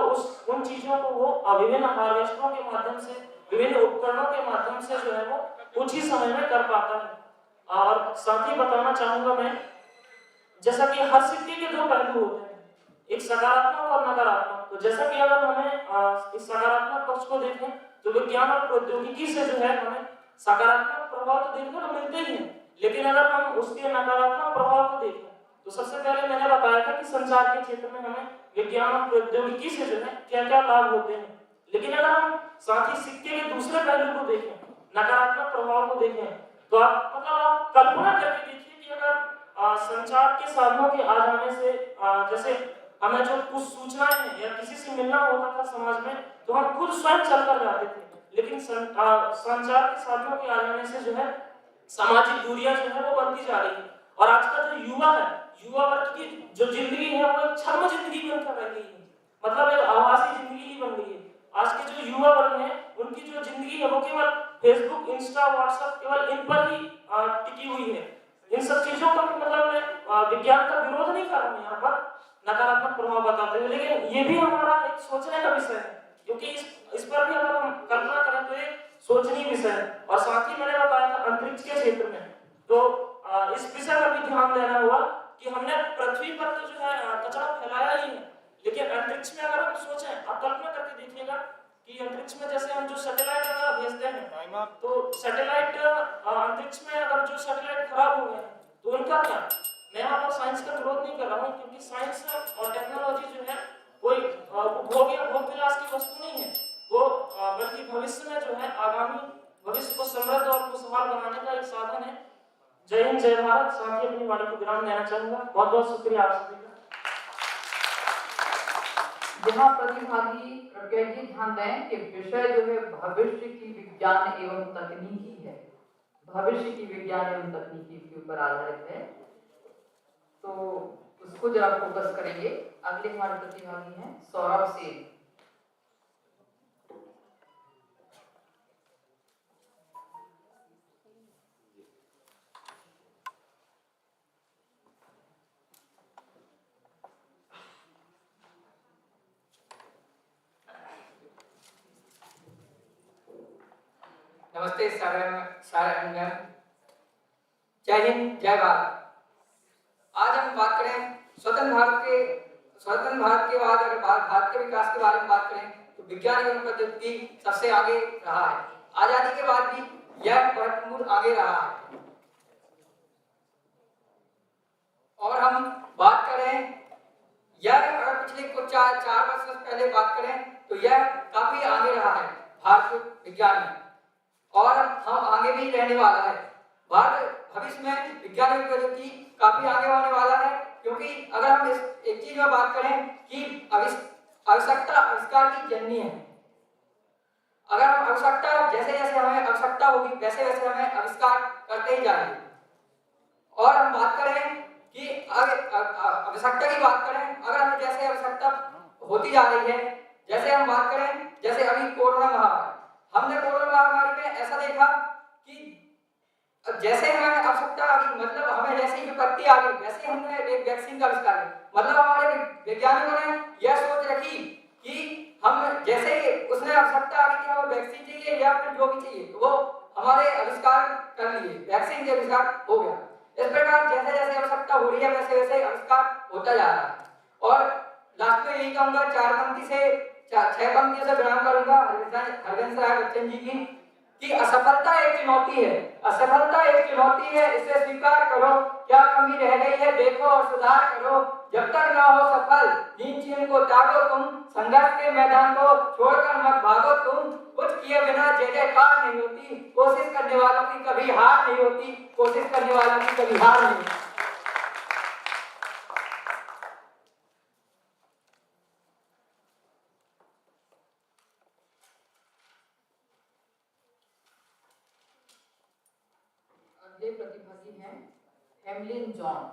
उन चीजों को वो विभिन्न हार्वेस्टरों के माध्यम से, विभिन्न उपकरणों के माध्यम से जो है वो कुछ ही समय में कर पाता है। और साथ ही बताना चाहूंगा मैं, जैसा कि हर सिक्के के दो पहलू होते हैं, एक सकारात्मक और नकारात्मक। तो जैसा कि अगर हमें इस सकारात्मक पक्ष को देखें तो विज्ञान और प्रौद्योगिकी से जो है हमें सकारात्मक प्रभाव तो देखने को मिलते ही हैं, लेकिन अगर हम उसके नकारात्मक प्रभाव को देखें तो सबसे पहले मैंने बताया था कि संचार के क्षेत्र में हमें विज्ञान और प्रौद्योगिकी से जो है क्या क्या लाभ होते हैं। लेकिन अगर हम साथ ही सिक्के के दूसरे पहलू को देखें, नकारात्मक प्रभाव को देखें, तो आप कल्पना करके देखिए कि अगर संचार के साधनों के आ जाने से जैसे हमें जो कुछ सूचनाएं हैं या किसी से मिलना होता था समाज में तो हम खुद स्वयं चलकर जाते थे, लेकिन संचार के साधनों के आ जाने से जो है सामाजिक दूरियां जो है वो बनती जा रही है। और आज का जो युवा है, युवा वर्ग की जो जिंदगी है वो एक छद्म जिंदगी बनकर रह गई है, मतलब एक आभासी जिंदगी ही बन गई है। आज के जो युवा वर्ग हैं उनकी जो जिंदगी है वो केवल फेसबुक, इंस्टा, व्हाट्सएप केवल इन पर ही टिकी हुई है। इन सब चीजों का मतलब मैं विज्ञान का विरोध नहीं कर रहा हूँ यहाँ पर नकारात्मक प्रभाव बताते हुए, लेकिन ये भी हमारा एक सोचने का विषय है, क्योंकि इस पर भी अगर हम कल्पना करें तो एक सोचनीय विषय है। और साथ ही मैंने बताया था अंतरिक्ष के क्षेत्र में, तो इस विषय पर भी ध्यान देना होगा कि हमने पृथ्वी पर तो जो है कचरा फैलाया ही है, लेकिन अंतरिक्ष में अगर हम सोचें, आप कल्पना करके देखिएगा कि अंतरिक्ष में जैसे हम जो सैटेलाइट वगैरह भेजते हैं, तो सैटेलाइट अंतरिक्ष में अगर जो सैटेलाइट खराब हो गए तो उनका क्या? मैं यहाँ पर साइंस का विरोध नहीं कर रहा हूँ, क्योंकि साइंस और टेक्नोलॉजी जो है कोई भोग या भोग विलास की वस्तु नहीं है, वो बल्कि भविष्य में जो है आगामी भविष्य को समृद्ध और खुशहाल बनाने का एक साधन है। जय हिंद, जय भारत। साथ ही अपनी वाणी को विराम देना चाहूंगा। बहुत बहुत शुक्रिया आप सभी का। यहाँ प्रतिभागी कृपया ये ध्यान दें कि विषय जो है भविष्य की विज्ञान एवं तकनीकी है, भविष्य की विज्ञान एवं तकनीकी के ऊपर आधारित है, तो उसको जरा फोकस करेंगे। अगले हमारे प्रतिभागी हैं सौरभ सेन। नमस्ते सारे, जय हिंद, जय भारत। आज हम बात करें स्वतंत्र भारत के बाद अगर भारत के विकास के बारे में बात करें तो विज्ञान एवं प्रौद्योगिकी सबसे आगे रहा है। आजादी के बाद भी यह भरपूर आगे रहा है। और हम बात करें यह अगर पिछले कुछ चार वर्ष पहले बात करें तो यह काफी आगे रहा है भारत विज्ञान में, और हम आगे भी रहने वाला है। भारत भविष्य में विज्ञान एवं प्रौद्योगिकी काफी आगे होने वाला है, क्योंकि अगर हम इस एक चीज में बात करें कि आवश्यकता आविष्कार की जननी है। अगर हम आवश्यकता जैसे जैसे हमें आवश्यकता होगी वैसे वैसे हमें आविष्कार करते ही जाएंगे। और हम बात करें कि आवश्यकता की बात करें, अगर हमें जैसे आवश्यकता होती जा रही है, जैसे हम बात करें जैसे अभी कोरोना महामारी, हमने कोरोना महामारी में ऐसा देखा कि जैसे हमें आवश्यकता आ गई, मतलब हमें जैसे ही विपत्ति आ गई वैसे हमने एक वैक्सीन का आविष्कार किया। मतलब हमारे वैज्ञानिकों ने यह सोच रखी कि हम जैसे ही उसने आवश्यकता आ गई कि हमें वैक्सीन चाहिए या फिर जो भी चाहिए, तो वो हमारे आविष्कार कर लिए, वैक्सीन के आविष्कार हो गया। इस प्रकार जैसे जैसे आवश्यकता हो रही है वैसे वैसे आविष्कार होता जा रहा है। और लास्ट में यही कहूंगा, 6 पंक्तियों से विराम करूंगा हरवंश राय बच्चन जी की, कि असफलता एक चुनौती है, असफलता एक चुनौती है, इसे स्वीकार करो, क्या कमी रह गई है देखो और सुधार करो, जब तक ना हो सफल नींद चैन को त्यागो तुम, संघर्ष के मैदान को छोड़कर मत भागो तुम, कुछ किए बिना जय जयकार नहीं होती, कोशिश करने वालों की कभी हार नहीं होती, कोशिश करने वालों की कभी हार नहीं होती। अगले प्रतिभागी हैं Hamelin John.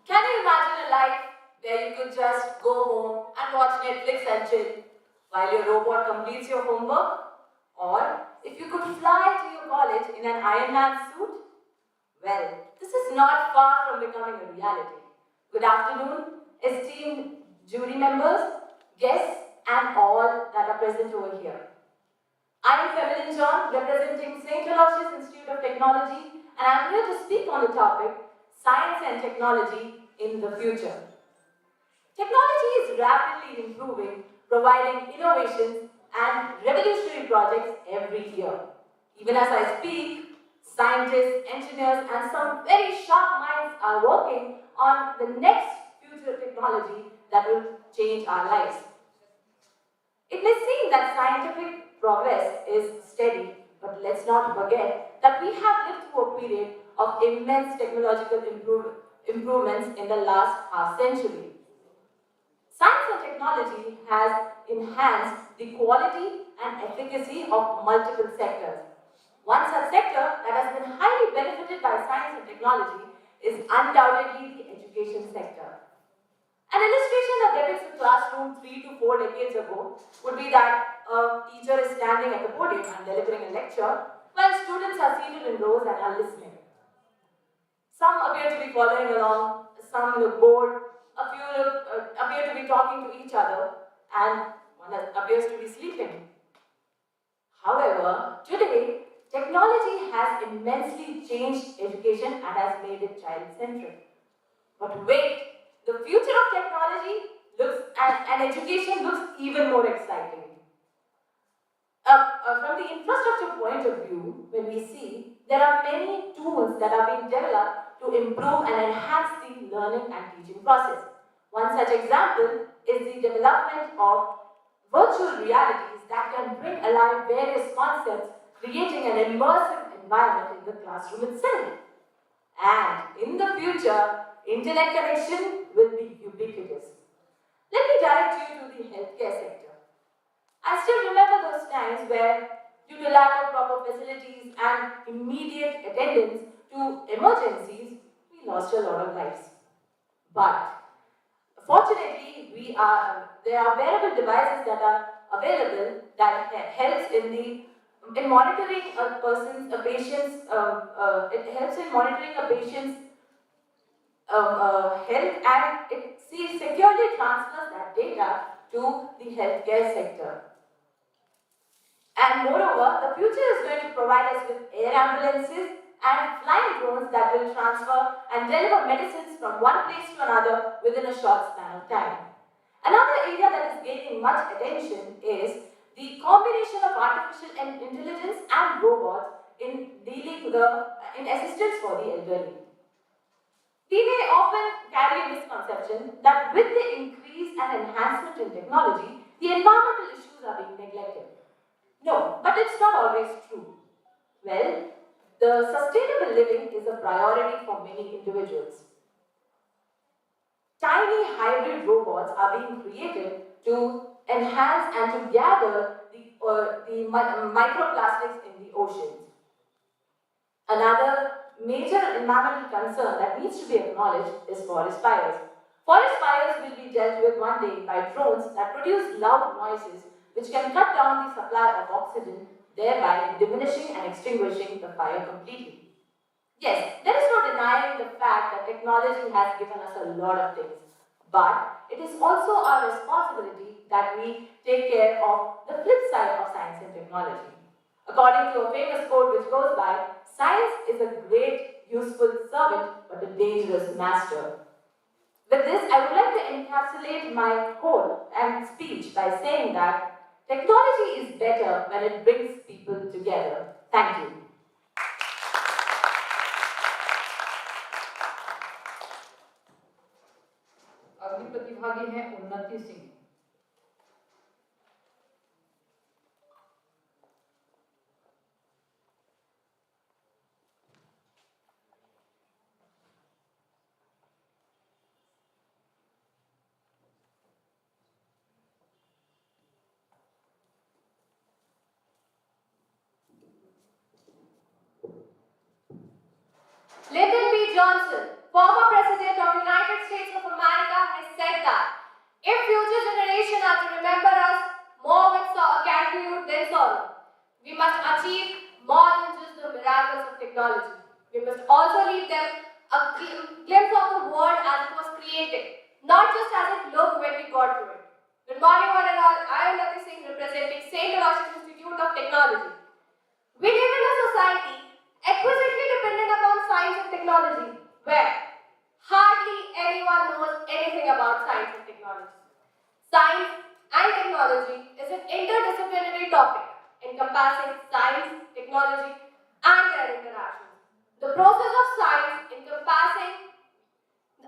Can you imagine a life where you could just go home and and watch Netflix and chill while your robot completes your homework? Or if you could fly to your college in an Iron Man suit? Well, this is not far from becoming a reality. Good afternoon, esteemed jury members, guests, and all that are present over here. I am Feminine John, representing St. Aloysius Institute of Technology, and I am here to speak on the topic, Science and Technology in the Future. Technology is rapidly improving, providing innovations and revolutionary projects every year. Even as I speak, scientists, engineers, and some very sharp minds are working on the next future technology that will change our lives. It may seem that scientific progress is steady, but let's not forget that we have lived through a period of immense technological improvements in the last half century. Science and technology has enhanced the quality and efficacy of multiple sectors. One such sector that has been highly benefited by science and technology is undoubtedly the education sector. An illustration that depicts a classroom 3 to 4 decades ago would be that a teacher is standing at the podium and delivering a lecture while students are seated in rows and are listening. Some appear to be following along, some look bored, a few appear to be talking to each other, and one appears to be sleeping. However, today, technology has immensely changed education and has made it child-centric. But wait, the future of technology and education looks even more exciting. From the infrastructure point of view, when we see, there are many tools that are being developed to improve and enhance the learning and teaching process. One such example is the development of virtual realities that can bring alive various concepts, creating an immersive environment in the classroom itself. And in the future, internet connection will be ubiquitous. Let me direct you to the healthcare sector. I still remember those times where, due to lack of proper facilities and immediate attendance to emergencies, we lost a lot of lives. But fortunately, there are wearable devices that are available that helps in monitoring a patient's health, and it securely transfers that data to the healthcare sector. And moreover, the future is going to provide us with air ambulances and flying drones that will transfer and deliver medicines from one place to another within a short span of time. Another area that is gaining much attention is the combination of artificial intelligence and robots in assistance for the elderly. We may often carry a misconception that with the increase and enhancement in technology, the environmental issues are being neglected. No, but it's not always true. Well, the sustainable living is a priority for many individuals. Tiny hybrid robots are being created to enhance and to gather the microplastics in the oceans. Another major environmental concern that needs to be acknowledged is forest fires. Forest fires will be dealt with one day by drones that produce loud noises which can cut down the supply of oxygen, thereby diminishing and extinguishing the fire completely. Yes, there is no denying the fact that technology has given us a lot of things, but it is also our responsibility that we take care of the flip side of science and technology. According to a famous quote which goes by, "Science is a great, useful servant, but a dangerous master." With this, I would like to encapsulate my quote and speech by saying that technology is better when it brings people together. Thank you. अगली प्रतिभागी हैं उन्नति Singh. Lyndon B. Johnson, former President of the United States of America, has said that if future generations technology. We must also leave them a glimpse of the world as it was created, not just as it looked when we got to it. Good morning, one and all. I am Nati Singh, representing St. Aloysius Institute of Technology. We live in a society exquisitely dependent upon science and technology, where hardly anyone knows anything about science and technology. Science and technology is an interdisciplinary topic encompassing science, technology, and their interactions. The process of science encompassing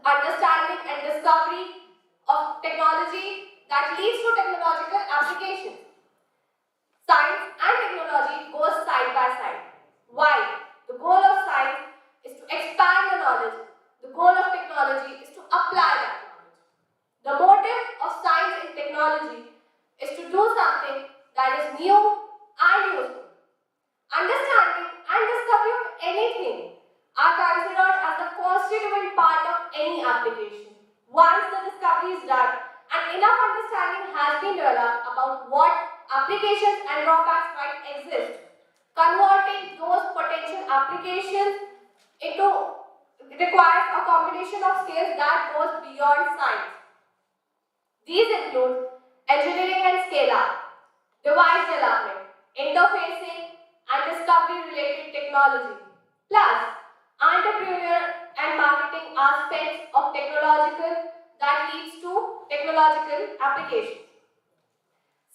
understanding and discovery of technology that leads to technological applications. Science and technology goes side by side. Why? The goal of science is to expand the knowledge. The goal of technology is to apply that knowledge. The motive of science and technology is to do something that is new and useful. Understanding and discovery of anything are considered as a constituent part of any application. Once the discovery is done and enough understanding has been developed about what applications and drawbacks might exist, converting those potential applications into requires a combination of skills that goes beyond science. These include engineering and scale-up, device development, interfacing, and discovery-related technology, plus entrepreneurial and marketing aspects of technological that leads to technological applications.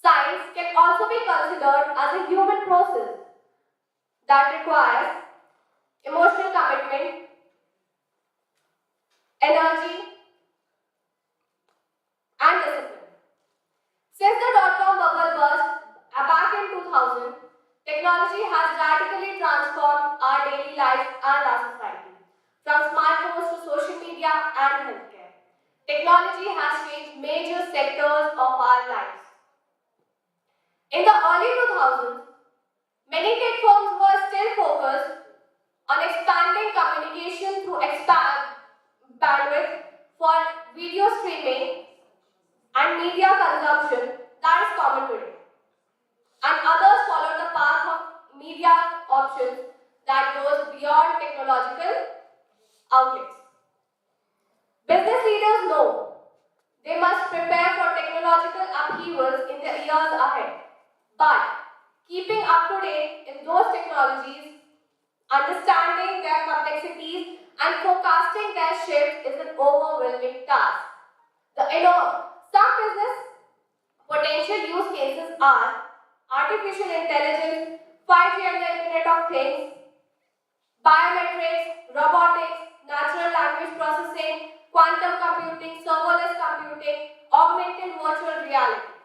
Science can also be considered as a human process that requires emotional commitment, energy, and discipline. Since the dot-com bubble burst back in 2000, technology has radically transformed our daily lives and our society. From smartphones to social media and healthcare, technology has changed major sectors of our lives. In the early 2000s, many tech firms were still focused on expanding communication through bandwidth for video streaming and media consumption that is common today. And others followed the path of media options that goes beyond technological outlets. Business leaders know they must prepare for technological upheavals in the years ahead. But keeping up to date in those technologies, understanding their complexities, and forecasting their shifts is an overwhelming task. Some business potential use cases are artificial intelligence, 5G and the Internet of Things, biometrics, robotics, natural language processing, quantum computing, serverless computing, augmented virtual reality.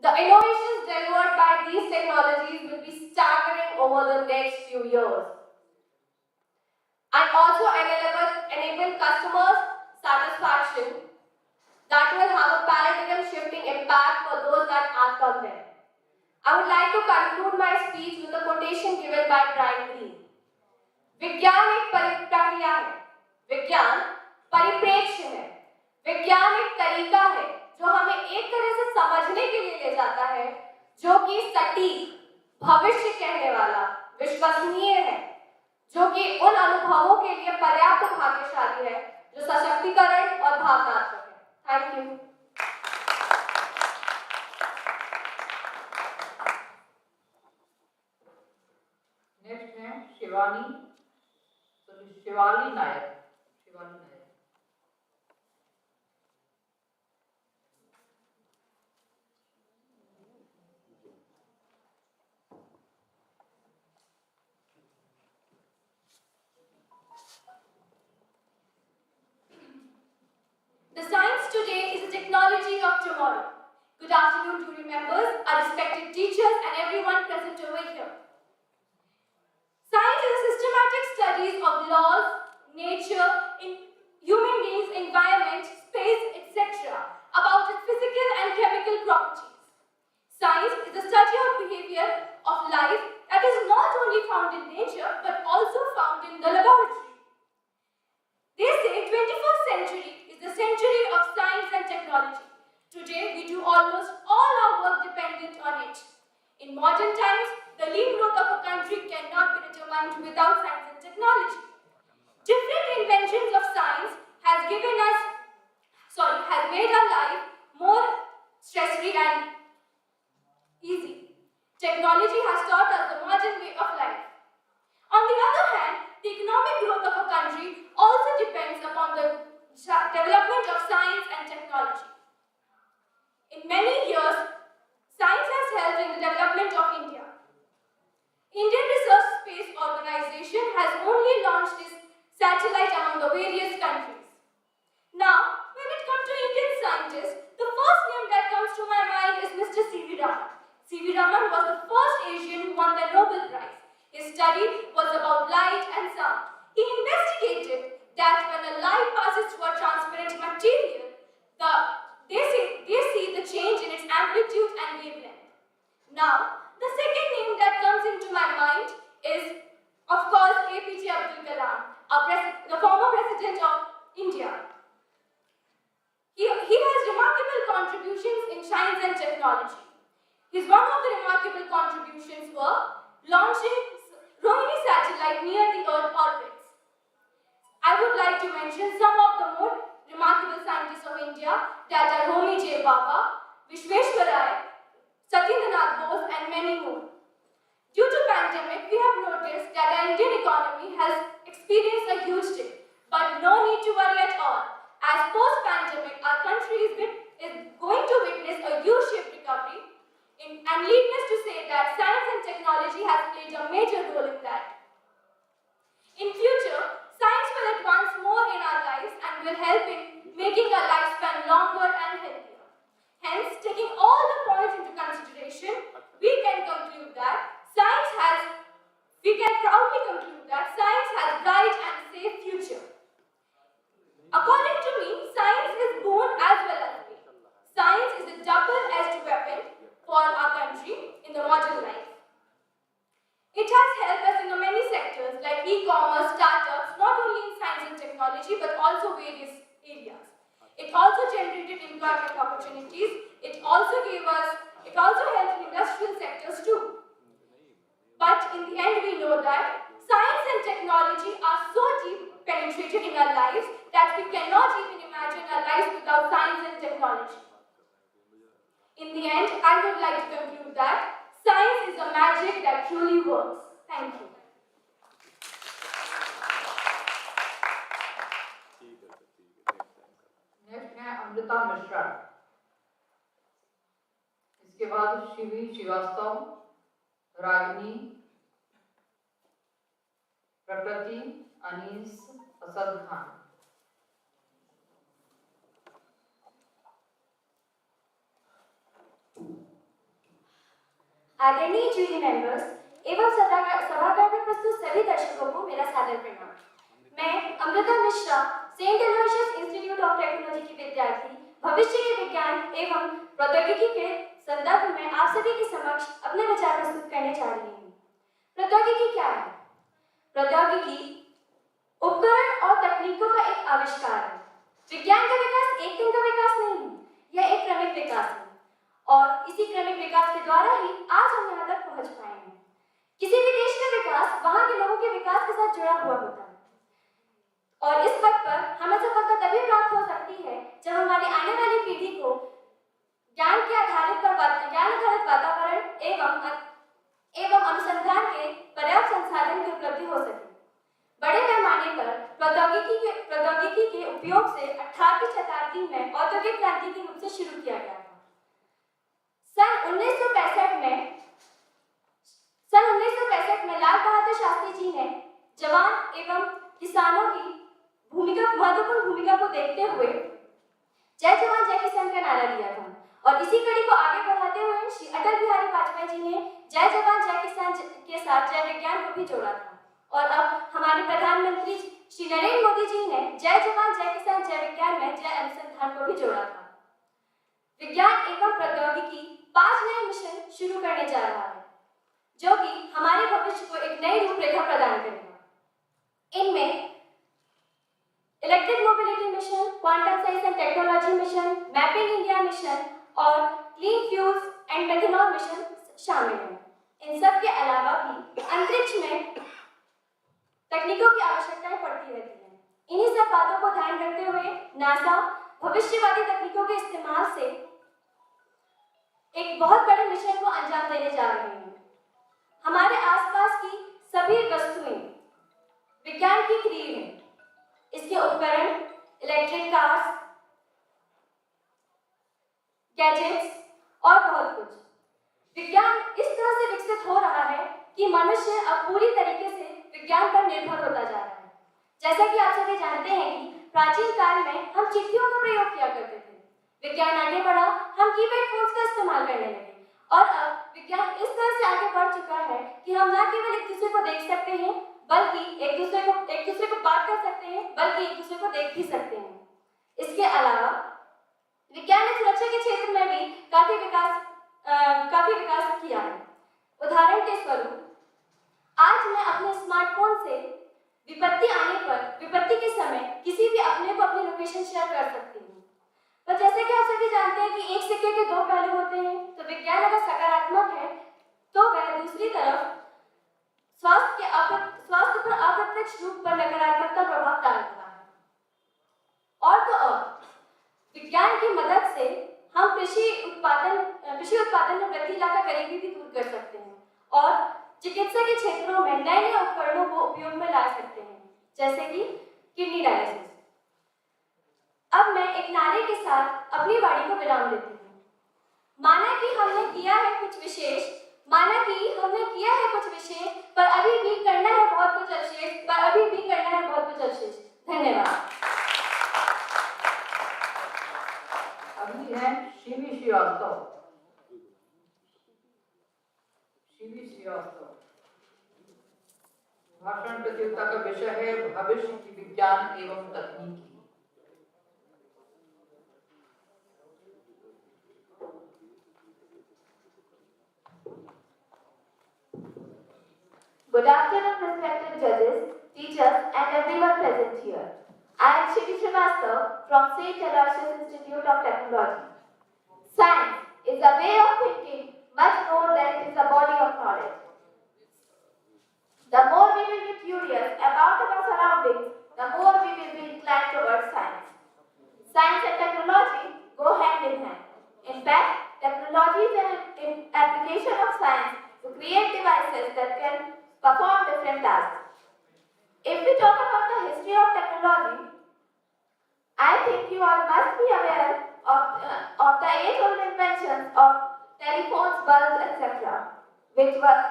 The innovations delivered by these technologies will be staggering over the next few years and also enable customers' satisfaction that will have a paradigm shifting impact for those that act on them. I would like to conclude my speech with a quotation given by Brian Greene. विज्ञान एक प्रक्रिया है, विज्ञान परिप्रेक्ष्य है, विज्ञान एक तरीका है जो हमें एक तरह से समझने के लिए ले जाता है, जो कि सटीक, भविष्य कहने वाला, विश्वसनीय है, जो कि उन अनुभवों के लिए पर्याप्त भाग्यशाली है, जो सशक्तिकरण और भावनात्मक है। Thank you. नेक्स्ट है शिवाली नायक। The science today is the technology of tomorrow. Good afternoon, jury members, our respected teachers, and everyone present over here. Science is a systematic studies of laws, nature, human beings, environment, space, etc. about its physical and chemical properties. Science is the study of behavior of life that is not only found in nature but also found in the laboratory. They say 21st century is the century of science and technology. Today we do almost all our work dependent on it. In modern times, the lean growth of a country cannot be determined a mind without science and technology. Different inventions of science has made our life more stress-free and easy. Technology has taught us the modern way of life. On the other hand, the economic growth of a country also depends upon the development of science and technology. In many years, science has helped in the development of India. Indian Research Space Organization has only launched its satellite among the various countries. Now, when it comes to Indian scientists, the first name that comes to my mind is Mr. C.V. Raman. C.V. Raman was the first Asian who won the Nobel Prize. His study was about light and sound. He investigated that when a light passes through a transparent material, they see the change in its amplitude and wavelength. Now, the second name that comes into my mind is, of course, APJ Abdul Kalam, the former president of India. He has remarkable contributions in science and technology. One of the remarkable contributions were launching Rohini satellite near the Earth orbits. I would like to mention some of the more remarkable scientists of India that are Homi J. Baba, Vishweshwaraya, Satyendranath Bose, and many more. Due to pandemic, we have noticed that our Indian economy has experienced a huge dip, but no need to worry at all. As post-pandemic, our country is going to witness a U-shaped recovery, and needless to say that science and technology has played a major role in that. In future, science will advance more in our lives and will help in making our lifespan longer and healthier. Hence, taking all the points into consideration, we can proudly conclude that science has bright and safe future. According to me, science is born as well as made. Science is a double-edged weapon for our country in the modern life. It has helped us in many sectors like e-commerce, startups, not only in science and technology but also various areas. It also generated employment opportunities. It also helped in industrial sectors too. But in the end, we know that science and technology are so deep penetrated in our lives that we cannot even imagine our lives without science and technology. In the end, I would like to conclude that science is a magic that truly works. Thank you. Next है अमृता मिश्रा, इसके बाद शिवी श्रीवास्तव, रागिनी, प्रकृति, अनीस, असद खान। आदरणीय jury members एवं सभागार में प्रस्तुत सभी दर्शकों को मेरा सादर प्रणाम। मैं Amrita Mishra, saint Aloysius institute of technology की विद्यार्थी, भविष्य के विज्ञान एवं प्रौद्योगिकी के संदर्भ में आप सभी के समक्ष अपने विचार प्रस्तुत करने जा रही हूँ। प्रौद्योगिकी क्या है? प्रौद्योगिकी उपकरण और तकनीकों का एक आविष्कार है। विज्ञान का विकास एक दिन का विकास नहीं है, यह एक क्रमिक विकास है और इसी क्रमिक विकास के द्वारा ही आज हम यहाँ तक पहुँच पाए हैं। किसी भी देश का विकास वहाँ के लोगों के विकास के साथ जुड़ा हुआ होता है और इस पथ पर हमें सफलता तभी प्राप्त हो सकती है जब हमारी आने वाली पीढ़ी को ज्ञान आधारित वातावरण एवं अनुसंधान के पर्याप्त संसाधन की उपलब्धि हो सके। बड़े पैमाने पर प्रौद्योगिकी के उपयोग से 18वीं शताब्दी में औद्योगिक क्रांति के रूप से शुरू किया गया था। सन 1965 में लाल बहादुर शास्त्री जी ने जवान एवं किसानों की महत्वपूर्ण भूमिका को देखते हुए जय जवान जय किसान का नारा दिया था और इसी कड़ी को आगे बढ़ाते हुए श्री अटल बिहारी वाजपेयी जी ने जय जवान जय किसान के साथ जय विज्ञान को भी जोड़ा था और अब हमारे प्रधानमंत्री श्री नरेंद्र मोदी जी ने जय जवान जय किसान जय विज्ञान में जय अनुसंधान को भी जोड़ा था। विज्ञान एवं प्रौद्योगिकी 5 नए मिशन शुरू करने जा रहा है जो कि हमारे भविष्य को एक नई रूपरेखा प्रदान करेगा। इनमें electric mobility mission, quantum science and technology mission, mapping India mission और clean fuels and methanol mission शामिल हैं। इन सब के अलावा भी अंतरिक्ष में तकनीकों की आवश्यकताएं पड़ती रहती हैं। इन्हीं सब बातों को ध्यान रखते हुए नासा भविष्यवादी तकनीकों के इस्तेमाल से एक बहुत बड़े मिशन को अंजाम देने जा रहे हैं। हमारे आसपास की सभी वस्तुएं विज्ञान की क्रिया हैं। इसके उपकरण, इलेक्ट्रिक कार्स, गैजेट्स और बहुत कुछ। विज्ञान इस तरह से विकसित हो रहा है कि मनुष्य अब पूरी तरीके से विज्ञान पर निर्भर होता जा रहा है। जैसा कि आप सभी जानते हैं कि प्राचीन काल में हम चिट्ठियों का प्रयोग किया करते थे। विज्ञान आगे बढ़ा, हम कीपैड फोन्स का इस्तेमाल करने लगे और अब विज्ञान इस तरह से आगे बढ़ चुका है कि हम न केवल एक दूसरे को देख सकते हैं, बल्कि एक दूसरे को बात कर सकते हैं, बल्कि एक दूसरे को देख भी सकते हैं। इसके अलावा विज्ञान ने सुरक्षा के क्षेत्र में भी काफी विकास किया है। उदाहरण के स्वरूप, आज मैं अपने स्मार्टफोन से विपत्ति के समय किसी भी अपने को अपनी लोकेशन शेयर कर सकती हूँ। पर जैसे कि आप सभी जानते हैं कि एक सिक्के के दो पहलू होते हैं, तो विज्ञान अगर सकारात्मक है तो वह दूसरी तरफ स्वास्थ्य पर अप्रत्यक्ष रूप पर नकारात्मक का प्रभाव डालता है। और तो और विज्ञान की मदद से हम कृषि उत्पादन में वृद्धि लाकर गरीबी भी दूर कर सकते हैं और चिकित्सा के क्षेत्रों में नए नए उपकरणों को उपयोग में ला सकते हैं, जैसे कि किडनी डायलिसिस। अब मैं एक नारे के साथ अपनी वाणी को विराम देती हूँ। माना कि हमने किया है कुछ विशेष, पर अभी भी करना है बहुत कुछ अवशेष। धन्यवाद। अभी है शिवी श्रीवास्तव। भाषण प्रतियोगिता का विषय है भविष्य की विज्ञान एवं तकनीकी। Good afternoon, respected judges, teachers, and everyone present here. I am Shivi Srivastava from St. Aloysius Institute of Technology. Science is a way of thinking much more than it is a body of knowledge. The more we will be curious about our surroundings, the more we will be inclined towards science. Science and technology go hand in hand. In fact, technology is an application of science to create devices that can perform different tasks. If we talk about the history of technology, I think you all must be aware of the age-old inventions of telephones, bulbs, etc., which were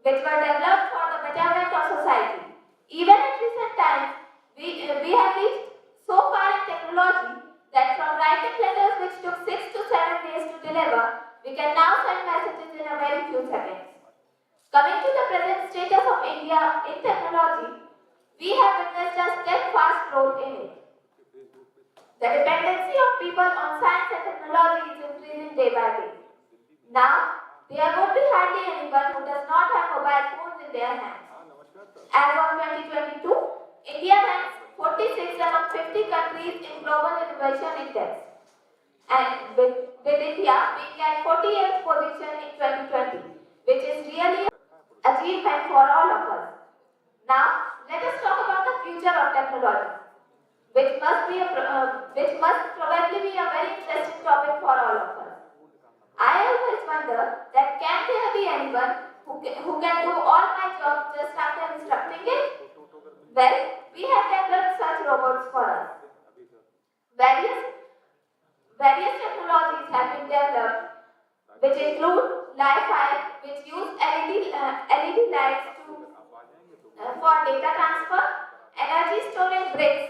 developed for the betterment of society. Even in recent times, we have reached so far in technology that from writing letters which took 6 to 7 days to deliver, we can now send messages in a very few seconds. Coming to the present status of India in technology, we have witnessed a steadfast growth in it. The dependency of people on science and technology is increasing day by day. Now, there would be hardly anyone who does not have mobile phones in their hands. As of 2022, India ranks 46 among 50 countries in Global Innovation Index, and with India being at 48th position in 2020, which is really an achievement for all of us. Now, let us talk about the future of technology, which must probably be a very interesting topic for all of us. I always wonder that can there be anyone who can do all my jobs just after instructing it? Well, we have developed such robots for us. Various technologies have been developed, which include Li-Fi, which use LED lights for data transfer, energy storage bricks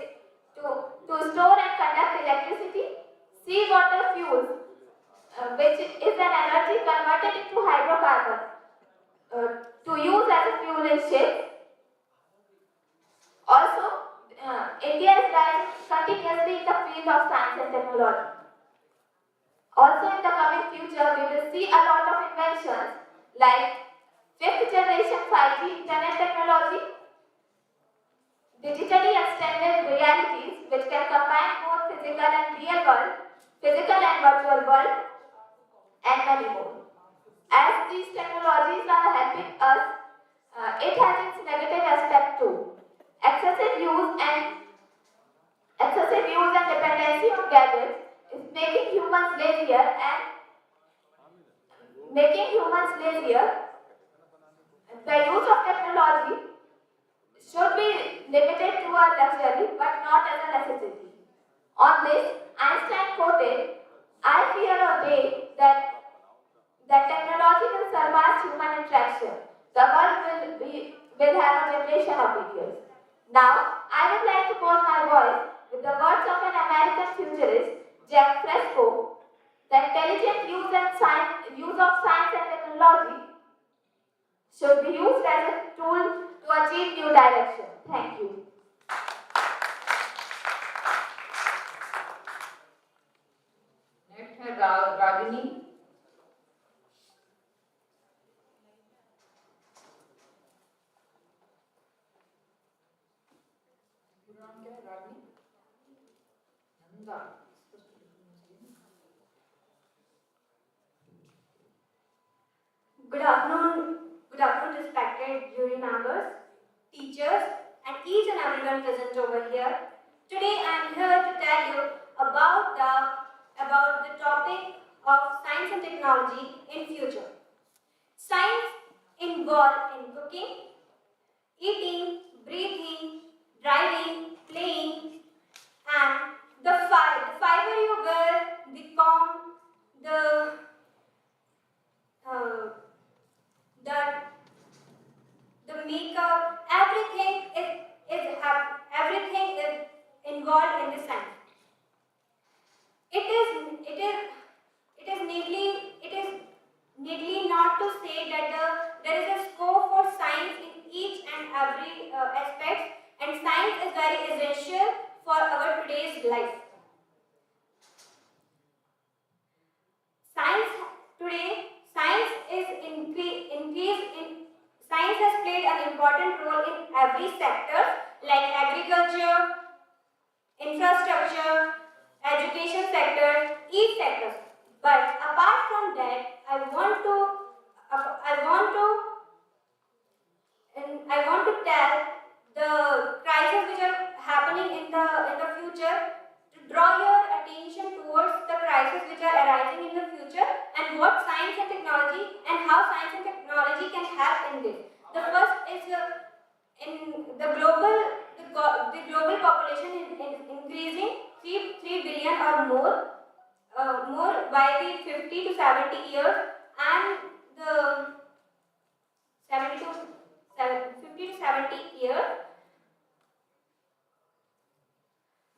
to store and conduct electricity, seawater fuels, which is an energy converted into hydrocarbon to use as a fuel in ships. Also, India is rising continuously in the field of science and technology. Also, in the coming future, we will see a lot of inventions like 5th generation 5G internet technology, digitally extended realities which can combine both physical and virtual world, and many more. As these technologies are helping us, it has its negative healthier and making humans lazier, the use of technology should be limited to a luxury but not as a necessity. On this, Einstein quoted, "I fear a day that technology will surpass human interaction. The world will have a generation of idiots." Now, I would like to pose my voice with the words of an American futurist, Jack Fresco. The intelligent use of science and technology should be used as a tool to achieve new direction. Thank you. Next है रागिनी. नाम क्या है Ragini? Nanda. Good afternoon, respected jury members, teachers, and each and everyone present over here. Today I am here to tell you about the topic of science and technology in future. Science involved in cooking, eating, breathing, driving, playing, and the fiber you wear, the comb, the makeup, everything is involved in the science. It is needly not to say that there is a scope for science in each and every aspect, and science is very essential for our today's life. Science has played an important role in every sector like agriculture, infrastructure, education sector, each sector. But apart from that, I want to tell the crises which are happening in the future, to draw your attention towards the crises which are arising in the future and what science and technology and how science and technology can help in this. The first is in the global population is increasing 3 billion or more by the 50 to 70 years, and the 50 to 70 years.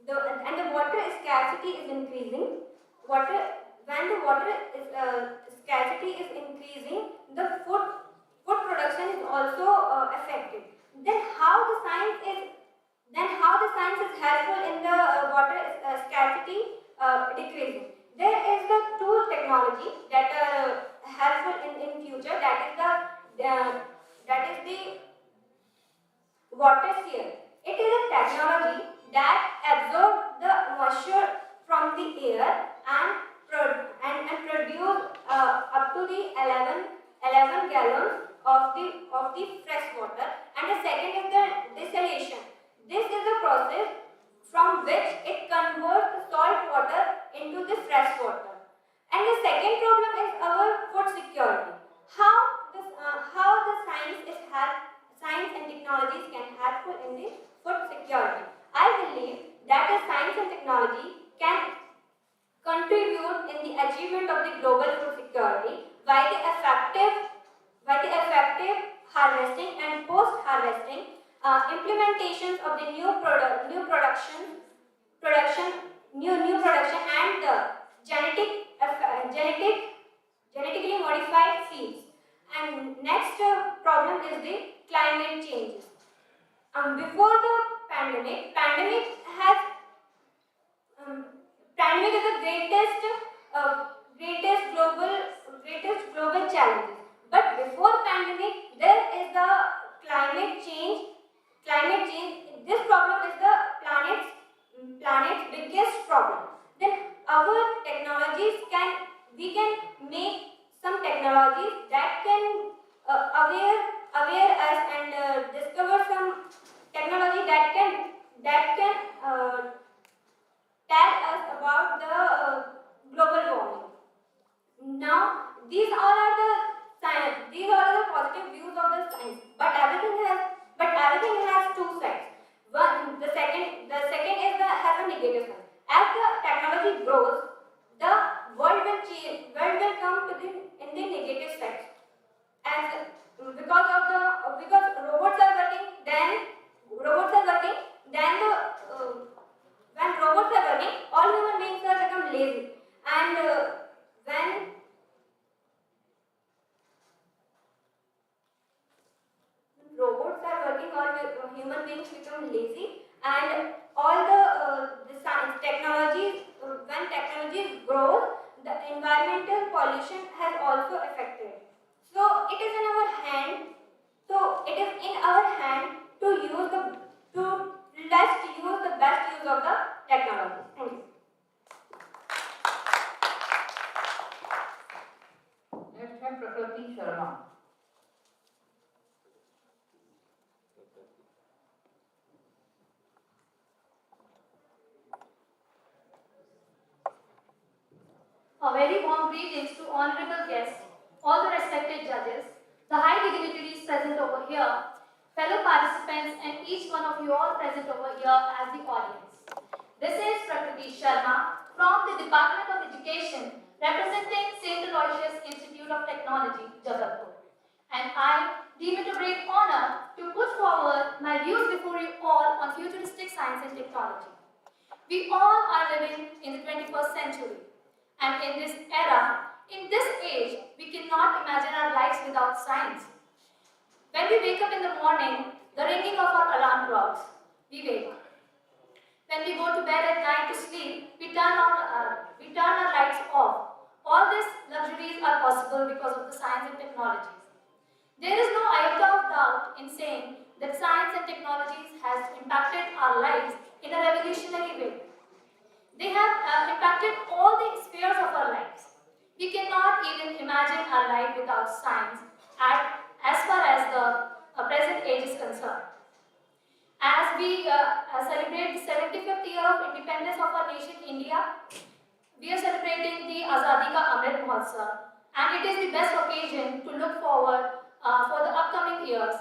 And the water scarcity is increasing. When the water scarcity is increasing, the food production is also affected. Then how the science is helpful in the water scarcity decreasing? There is the tool technology that are helpful in future. That is the water sphere. It is a technology that absorbs the moisture from the air and produce up to the 11 gallons of the fresh water. And the second is the desalination. This is the process from which it converts the salt water into the fresh water. And the second problem is our food security. How the science and technologies can help in the food security. I believe that the science and technology can contribute in the achievement of the global food security by the effective harvesting and post-harvesting implementations of the new production and the genetically modified seeds. And next problem is the climate changes. Before the pandemic is the greatest global challenges. But before pandemic, there is the climate change. This problem is the planet's biggest problem. Then our technologies we can make some technologies that can aware us and discover some technology that can tell us about the global warming. these all are the science. These all are the positive views of the science. But everything has two sides. The second is has a negative side. As the technology grows, the world will come to in the negative side. And because robots are working, then when robots are working, all human beings are become lazy. And when robots are working, all human beings become lazy, and all the science technologies, when technology grows, the environmental pollution has also affected. So it is in our hand. So it is in our hand to use let's use the best use of the technology. Thank you. Next है प्रकृति Sharma. A very warm greetings to honorable guests, all the respected judges, the high dignitaries present over here, fellow participants, and each one of you all present over here as the audience. This is Prakriti Sharma from the Department of Education, representing St. Aloysius Institute of Technology, Jabalpur. And I deem it a great honor to put forward my views before you all on futuristic science and technology. We all are living in the 21st century. And in this era, in this age, we cannot imagine our lives without science. When we wake up in the morning, the ringing of our alarm clocks, we wake. When we go to bed at night to sleep, we turn our lights off. All these luxuries are possible because of the science and technologies. There is no iota of doubt in saying that science and technologies has impacted our lives in a revolutionary way. They have impacted all the spheres of our lives. We cannot even imagine our life without science as far as the present age is concerned. As we celebrate the 75th year of independence of our nation, India, we are celebrating the Azadi Ka Amrit Mahotsav, and it is the best occasion to look forward for the upcoming years.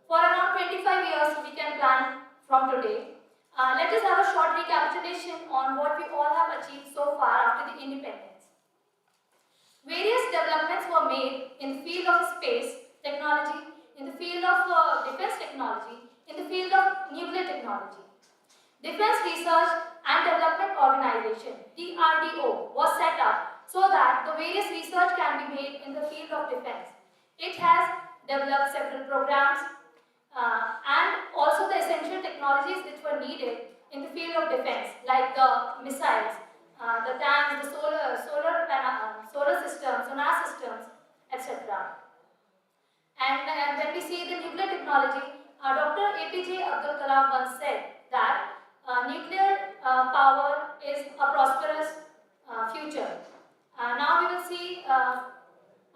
For around 25 years, we can plan from today. Let us have a short recapitulation on what we all have achieved so far after the independence. Various developments were made in the field of space technology, in the field of defense technology, in the field of nuclear technology. Defense Research and Development Organization, DRDO, was set up so that the various research can be made in the field of defense. It has developed several programs and also the essential technologies which were needed in the field of defense, like the missiles, the tanks, the solar systems, sonar systems, etc. And when we see the nuclear technology, Dr. APJ Abdul Kalam once said that nuclear power is a prosperous future. Now we will see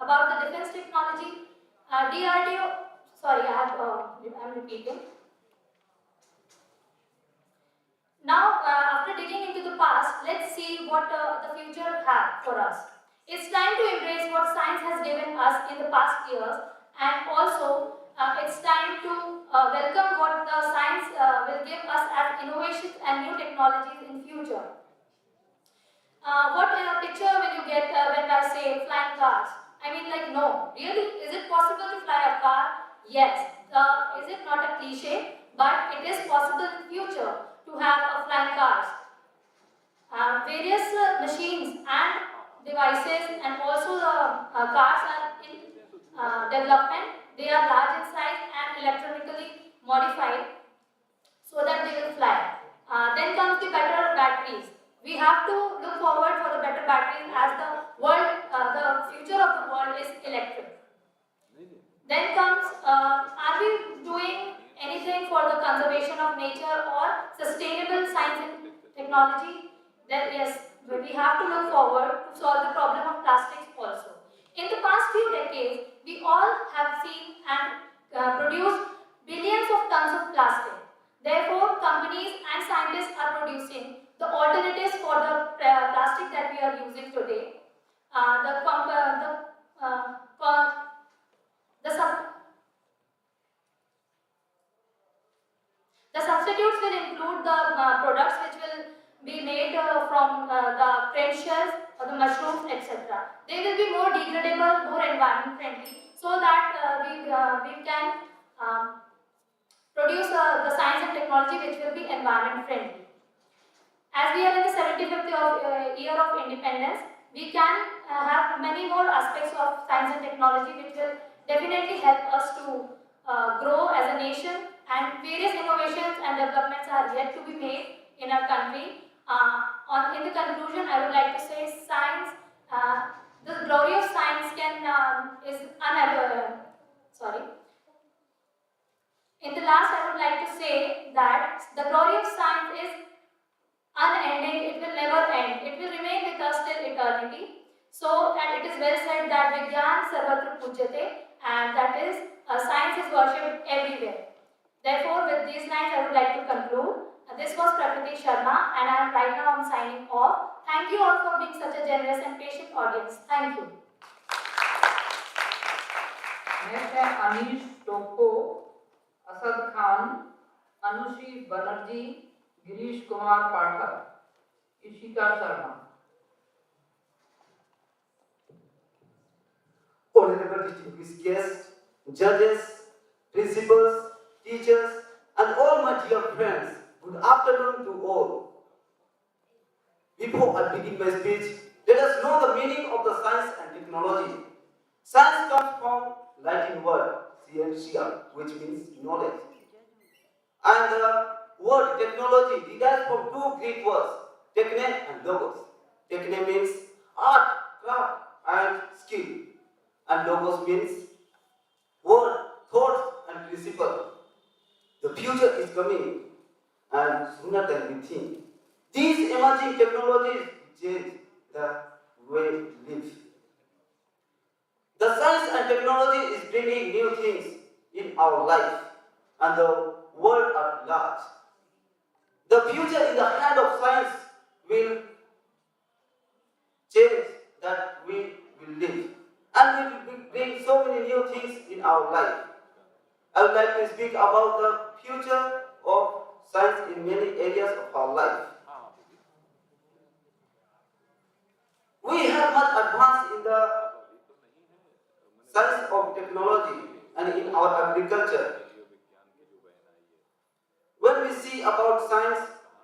about the defense technology. DRDO, sorry, I'm repeating. Now, after digging into the past, let's see what the future has for us. It's time to embrace what science has given us in the past years, and also it's time to welcome what the science will give us as innovations and new technologies in future. What picture will you get when I say flying cars? I mean, like, no. Really? Is it possible to fly a car? Yes. Is it not a cliche? But it is possible in future to have a flying cars. Various machines and devices and also the cars are in development. They are large in size and electronically modified so that they will fly. Then comes the better batteries. We have to look forward for the better batteries as the future of the world is electric. Then comes, are we doing anything for the conservation of nature or sustainable science and technology? Then yes, we have to look forward to solve the problem of plastics also. In the past few decades, we all have seen and produced billions of tons of plastic. Therefore, companies and scientists are producing the alternatives for the plastic that we are using today. The mushrooms, etc. They will be more degradable, more environment friendly, so that we can produce the science and technology which will be environment friendly. As we are in the 75th year of independence, we can have many more aspects of science and technology which will definitely help us to grow as a nation, and various innovations and developments are yet to be made in our country. In the conclusion, I would like to say science, the glory of science is sorry. In the last, I would like to say that the glory of science is unending, it will never end. It will remain with us till eternity. So, and it is well said that Vigyan Sarvatra Pujyate, and that is, science is worshipped everywhere. Therefore, with these lines, I would like to conclude. This was Prakriti Sharma, and right now I'm signing off. Thank you all for being such a generous and patient audience. Thank you. Next है Anish Toppo, Asad Khan, Anushri Banerjee, Girish Kumar Pathak, Ishika Sharma. Honorable distinguished guests, judges, principals, teachers, and all my dear friends, good afternoon to all. Before I begin my speech, let us know the meaning of the science and technology. Science comes from Latin word, scientia, which means knowledge. And the word technology derives from two Greek words, techne and logos. Techne means art, craft, and skill. And logos means word, thoughts, and principle. The future is coming, and sooner than we think. These emerging technologies change the way we live. The science and technology is bringing new things in our life and the world at large. The future in the hand of science will change that we will live, and will bring so many new things in our life. I would like to speak about the future of science in many areas of our life. We have much advanced in the science of technology and in our agriculture. When we see about science,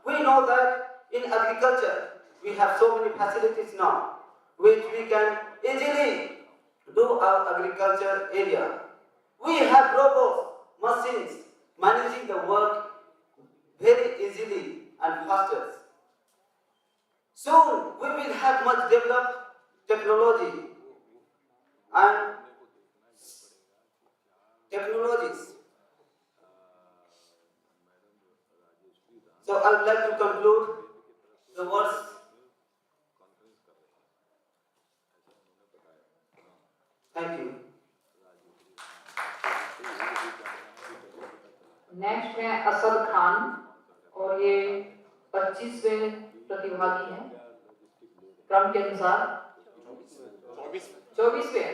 we know that in agriculture we have so many facilities now which we can easily do our agriculture area. We have robots, machines managing the work very easily and faster. Soon we will have much developed technology and technologies. So I would like to conclude the words. Thank you. Next है असद खान, और ये 25वें प्रतिभागी हैं क्रम के अनुसार. 24वें.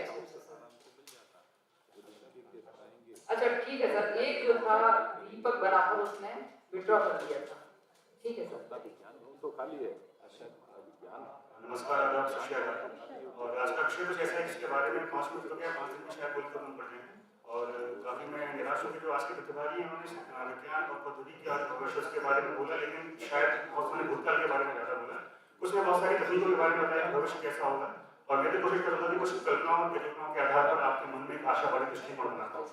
अच्छा ठीक है सर, एक जो था दीपक बनाकर उसने विड्रॉ कर दिया था. ठीक है सर. तो खाली है. नमस्कार, आदाब, सत श्री अकाल. और आज का विषय कुछ ऐसा है जिसके बारे में 5 मिनट हो गया, 5 दिन में शायद बोलकर हम पढ़ रहे हैं. और काफ़ी मैं निराश हूँ कि जो आज के प्रतिभागी हैं उन्होंने विज्ञान और प्रौद्योगिकी और भविष्य के बारे में बोला, लेकिन शायद बहुत सारे भूतकाल के बारे में ज़्यादा बोला. उसमें बहुत सारी तकनीकों के बारे में बताया भविष्य कैसा होगा, और मैं भी कोशिश करूँगा कि कुछ कल्पनाओं और परिकल्पनाओं के आधार पर आपके मन में एक आशावादी दृष्टिकोण बनाता हूँ.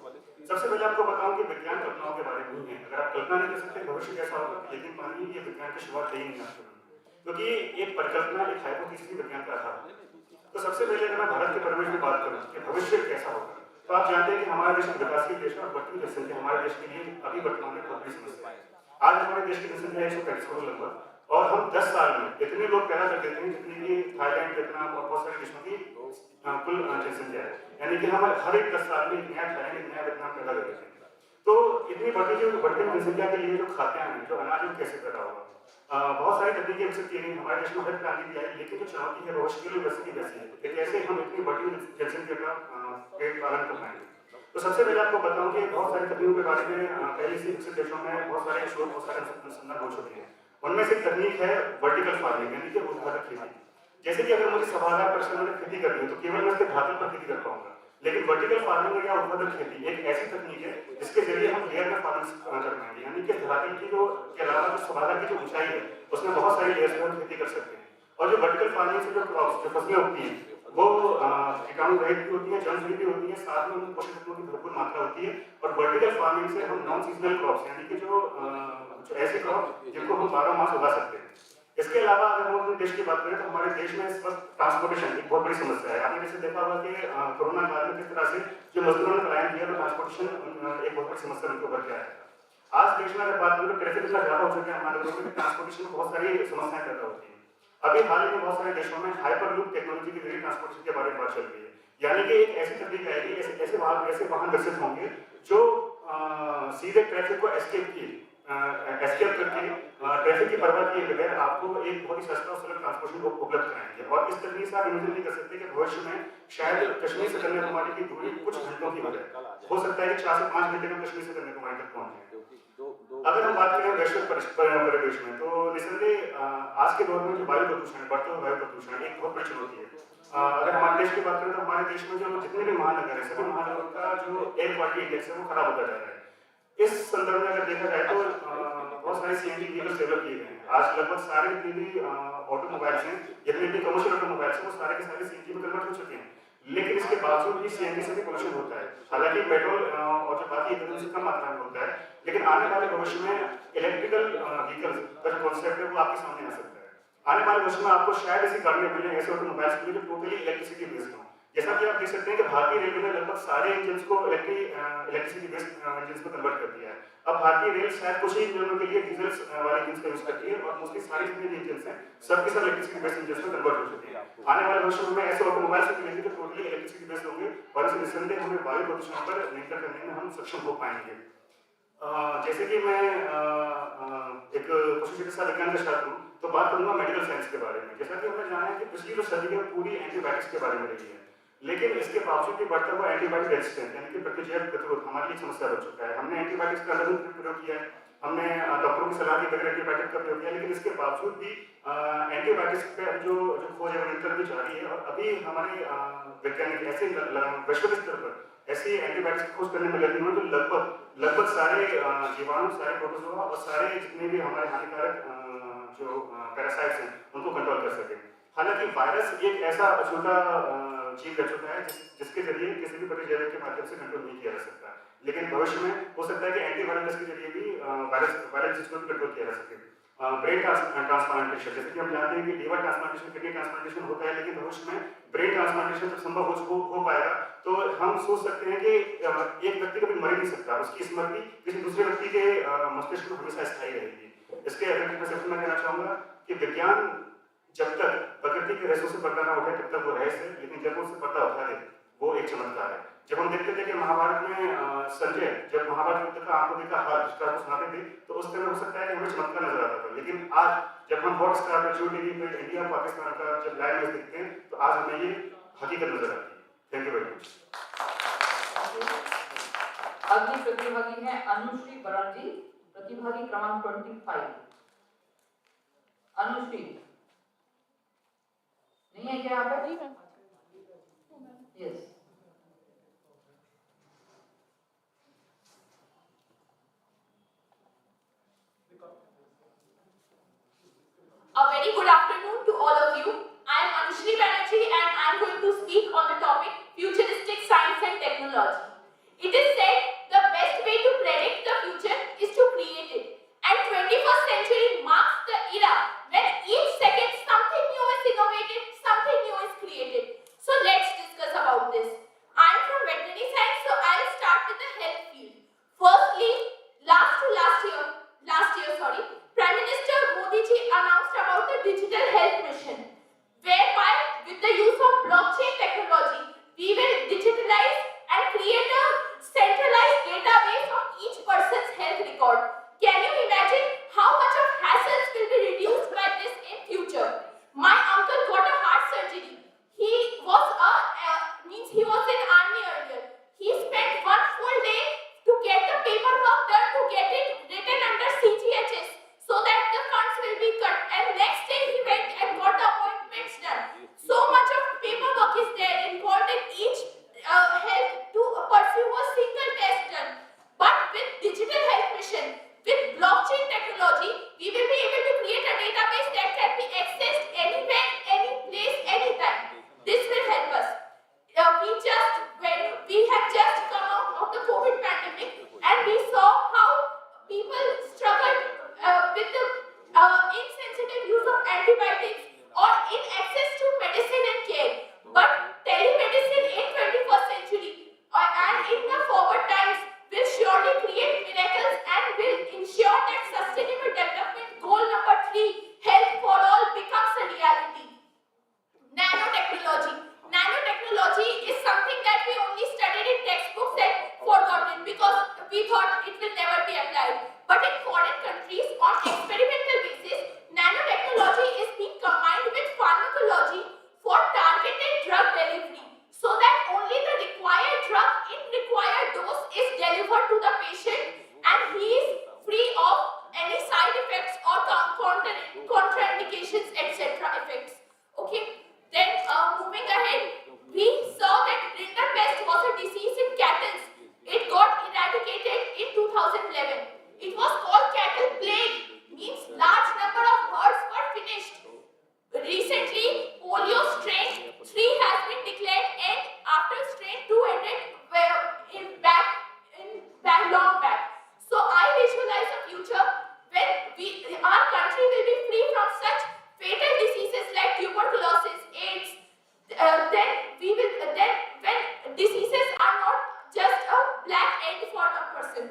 सबसे पहले आपको बताऊँ कि विज्ञान कल्पनाओं के बारे में नहीं है. अगर आप कल्पना नहीं कर सकते भविष्य कैसा होगा, लेकिन मानिए ये विज्ञान की शुरुआत है ही नहीं आपके मन में, क्योंकि एक परिकल्पना, एक हाइपोथेसिस विज्ञान का आधार है. तो सबसे पहले अगर मैं भारत के परिवेश में बात करूँ कि भविष्य कैसा होगा, तो आप जानते हैं कि हमारा देश एक विकासशील देश है और बढ़ती जनसंख्या हमारे देश के लिए अभी वर्तमान में बहुत बड़ी समस्या है. आज हमारे देश की जनसंख्या 135 करोड़ लगभग, और हम 10 साल में इतने लोग पैदा कर देते हैं जितनी कि थाईलैंड, वियतनाम और बहुत सारे देशों की कुल जनसंख्या है. यानी कि हम हर एक 10 साल में एक नया थाईलैंड, एक नया वियतनाम पैदा कर देते हैं. तो इतनी बढ़ती जनसंख्या के लिए जो खाद्यान्न है, जो अनाज है, कैसे पैदा होगा. बहुत सारी तकनीकें विकसित की गई. हमारे देश में हरित क्रांति भी आई, लेकिन जो चुनौती है भविष्य के लिए वैसे की वैसी है कि कैसे हम इतनी बढ़ती जनसंख्या का पेट पालन कर पाएंगे. तो सबसे पहले आपको बताऊं कि बहुत सारी तकनीकों के बारे में पहले से विकसित देशों में बहुत सारे शोध, बहुत सारे अनुसंधान हो चुके हैं. उनमें से एक तकनीक है वर्टिकल फार्मिंग, यानी कि ऊर्ध्वाधर खेती, जैसे कि अगर मुझे सभागार परिसर में खेती करनी है तो केवल मैं इसके धातु पर खेती कर पाऊंगा, लेकिन वर्टिकल फार्मिंग या ऊर्ध्वाधर खेती एक ऐसी तकनीक है जिसके जरिए हम लेयर में फार्मिंग कर पाएंगे, यानी कि धरातल की जो के अलावा जो सभागार की जो ऊंचाई है उसमें बहुत सारी लेयर्स में हम खेती कर सकते हैं। और जो वर्टिकल फार्मिंग से जो क्रॉप्स जो फसलें होती हैं वो कीटाणु रहित भी होती है, जल भी होती है, साथ में उनमें पोषक तत्वों की भरपूर मात्रा होती है। और वर्टिकल फार्मिंग से हम नॉन सीजनल क्रॉप्स यानी कि जो ऐसे क्रॉप जिनको हम 12 मास उगा सकते हैं। इसके अलावा अगर हम अपने देश की बात करें तो हमारे देश में इस वक्त ट्रांसपोर्टेशन एक बहुत बड़ी समस्या है। आपने जैसे देखा होगा कि कोरोना काल में किस तरह से जो मजदूरों ने पलायन किया तो ट्रांसपोर्टेशन एक बहुत बड़ी समस्या उनको उभर के आया। आज देश में अगर बात करें तो ट्रैफिक इतना ज्यादा हो चुका है हमारे लोगों में, ट्रांसपोर्टेशन में बहुत सारी समस्याएं पैदा होती है। अभी हाल ही में बहुत सारे देशों में हाइपरलूप टेक्नोलॉजी के जरिए ट्रांसपोर्टेशन के बारे में बात चल रही है, यानी कि एक ऐसी तकनीक आएगी, ऐसे वाहन विकसित होंगे जो सीधे ट्रैफिक को एस्केप करके ट्रैफिक की परवाह किए बगैर आपको एक बहुत ही सस्ता और सरल ट्रांसपोर्टेशन को उपलब्ध कराएंगे। और इस तकनीक से आप इमेजिन नहीं कर सकते कि भविष्य में शायद कश्मीर से कन्याकुमारी की दूरी कुछ घंटों की हो सकता है कि 4 से 5 घंटे में कश्मीर से कन्याकुमारी तक पहुंच जाए। अगर हम बात करें वैश्विक परिवेश में तो निसंदेह आज के दौर में जो वायु प्रदूषण है, बढ़ते हुए वायु प्रदूषण एक बहुत बड़ी चुनौती है। अगर हमारे देश की बात करें तो हमारे देश में जो जितने भी महानगर है सभी महानगरों का जो एयर क्वालिटी इंडेक्स है वो खराब होता जा रहा है। इस संदर्भ में अगर देखा जाए तो बहुत सारे सीएनजी व्हीकल्स डेवलप किए गए हैं। आज लगभग सारे जितने भी ऑटोमोबाइल्स हैं, जितने भी कमर्शियल ऑटोमोबाइल्स हैं वो सारे के सारे सीएनजी में कन्वर्ट हो चुके हैं, लेकिन इसके बावजूद भी सीएनजी से भी पोल्यूशन होता है। हालांकि पेट्रोल और जो बाकी ईंधन से कम मात्रा में होता है, लेकिन आने वाले भविष्य में इलेक्ट्रिकल व्हीकल्स का जो कॉन्सेप्ट है वो आपके सामने आ सकता है। आने वाले भविष्य में आपको शायद ऐसी गाड़ियां मिलें, ऐसे ऑटोमोबाइल्स मिलें जो टोटली इलेक्ट्रिसिटी बेस्ड हों। जैसा कि आप देख सकते हैं कि भारतीय रेलवे ने लगभग सारे इंजन्स को इलेक्ट्रिसिटी बेस्ड इंजन्स में कन्वर्ट कर दिया है। अब भारतीय रेल शायद कुछ ही इंजनों के लिए डीजल वाले इंजन का यूज करती है और मोस्टली सारे जितने भी इंजन्स हैं सबके सब इलेक्ट्रिसिटी बेस्ड इंजन्स में कन्वर्ट हो चुके हैं। आने वाले वर्षों में ऐसे ऑटोमोबाइल्स मिलेंगे जो टोटली इलेक्ट्रिसिटी बेस्ड होंगे और इसे निसंदेह हमें वायु प्रदूषण पर नियंत्रण करने में हम सक्षम हो पाएंगे। जैसे कि मैं एक पशु चिकित्सा विज्ञान का छात्र हूँ तो बात करूंगा मेडिकल साइंस के बारे में। जैसा कि हमने जाना है कि पिछली जो सदी है पूरी एंटीबायोटिक्स के बारे में रही है, लेकिन इसके बावजूद भी बढ़ता हुआ एंटीबायोटिक रेजिस्टेंस यानी कि प्रतिजैव प्रतिरोध हमारी एक समस्या बन चुका है। हमने एंटीबायोटिक्स का अलग प्रयोग किया है, हमने डॉक्टरों की सलाह के बगैर एंटीबायोटिक का प्रयोग किया, लेकिन इसके बावजूद भी एंटीबायोटिक्स पे जो खोज है निरंतर भी जारी है। और अभी हमारे वैज्ञानिक ऐसे वैश्विक स्तर पर ऐसी एंटीबायोटिक्स खोज करने में लगे हुए तो लगभग सारे जीवाणु, सारे प्रोटोजोआ और सारे जितने भी हमारे हानिकारक जो पैरासाइट्स हैं उनको कंट्रोल कर सके। हालांकि वायरस एक ऐसा अछूता जीव रह चुका है जिसके जरिए किसी भी प्रतिजैविक के माध्यम से कंट्रोल नहीं किया जा सकता, लेकिन भविष्य में हो सकता है कि एंटीवायरस के जरिए भी वायरस को कंट्रोल किया जा सके। ब्रेन ट्रांसप्लांटेशन, जैसे कि हम जानते हैं कि लीवर ट्रांसप्लांटेशन, किडनी ट्रांसप्लांटेशन होता है, लेकिन भविष्य में ब्रेन ट्रांसप्लांटेशन जब संभव हो पाएगा तो हम सोच सकते हैं कि एक व्यक्ति कभी मर नहीं सकता, उसकी स्मृति किसी दूसरे व्यक्ति के मस्तिष्क में हमेशा स्थायी रहेगी। इसके अतिरिक्त मैं कहना चाहूंगा कि विज्ञान जब तक प्रकृति के रहस्यों से पर्दा न उठाए तब तक वो रहस्य है, लेकिन जब वो उससे पर्दा उठा दे वो एक चमत्कार है। जब हम देखते थे कि महाभारत में संजय जब महाभारत युद्ध का आंखों देखा हाल को सुनाते थे तो उस समय हो सकता है कि हमें चमत्कार नजर आता था, लेकिन आज जब हम हॉटस्टार पर, जियो टीवी पर इंडिया पाकिस्तान का जब लाइव मैच देखते हैं तो आज हमें ये हकीकत नजर आती है। Thank you very much. अगली प्रतिभागी है अनुश्री बराड़ जी, प्रतिभागी क्रमांक 25। अनुश्री नहीं है क्या यहाँ पे? Yes. A very good afternoon to all of you. I am Anushri Banerjee and I am going to speak on the topic Futuristic Science and Technology. It is said the best way to predict the future is to create it. And 21st century marks the era when each second something new is innovated, something new is created. So let's discuss about this. I am from veterinary science, so I will start with the health field. Firstly, last year, Prime Minister Modi ji announced about the digital health mission, whereby with the use of is there involved in each health to pursue a single test done. But with digital health mission, with blockchain technology, we will be able to create a database that can be accessed anywhere, any place, anytime. This will help us. We have just come out of the COVID pandemic, and we saw how people struggled with the insensitive use of antibiotics or in access to medicine and care. But telemedicine in 21st century and in the forward times will surely create miracles and will ensure that sustainable development goal number 3, health for all, becomes a reality. Nanotechnology. Nanotechnology is something that we only studied in textbooks and forgotten because we thought it will never be applied. But in foreign countries, on experimental basis, nanotechnology is being combined with pharmacology for targeted drug delivery, so that only the required drug in required dose is delivered to the patient and he is free of any side effects or contraindications, etc. effects. Okay. Then moving ahead, we saw that rinderpest was a disease in cattle. It got eradicated in 2011. It was called cattle plague, means large number of herds were finished. Recently, polio strain 3 has been declared, and after strain 2 ended long back. So I visualize a future when our country will be free from such fatal diseases like tuberculosis, AIDS. Then when diseases are not just a black end for a person.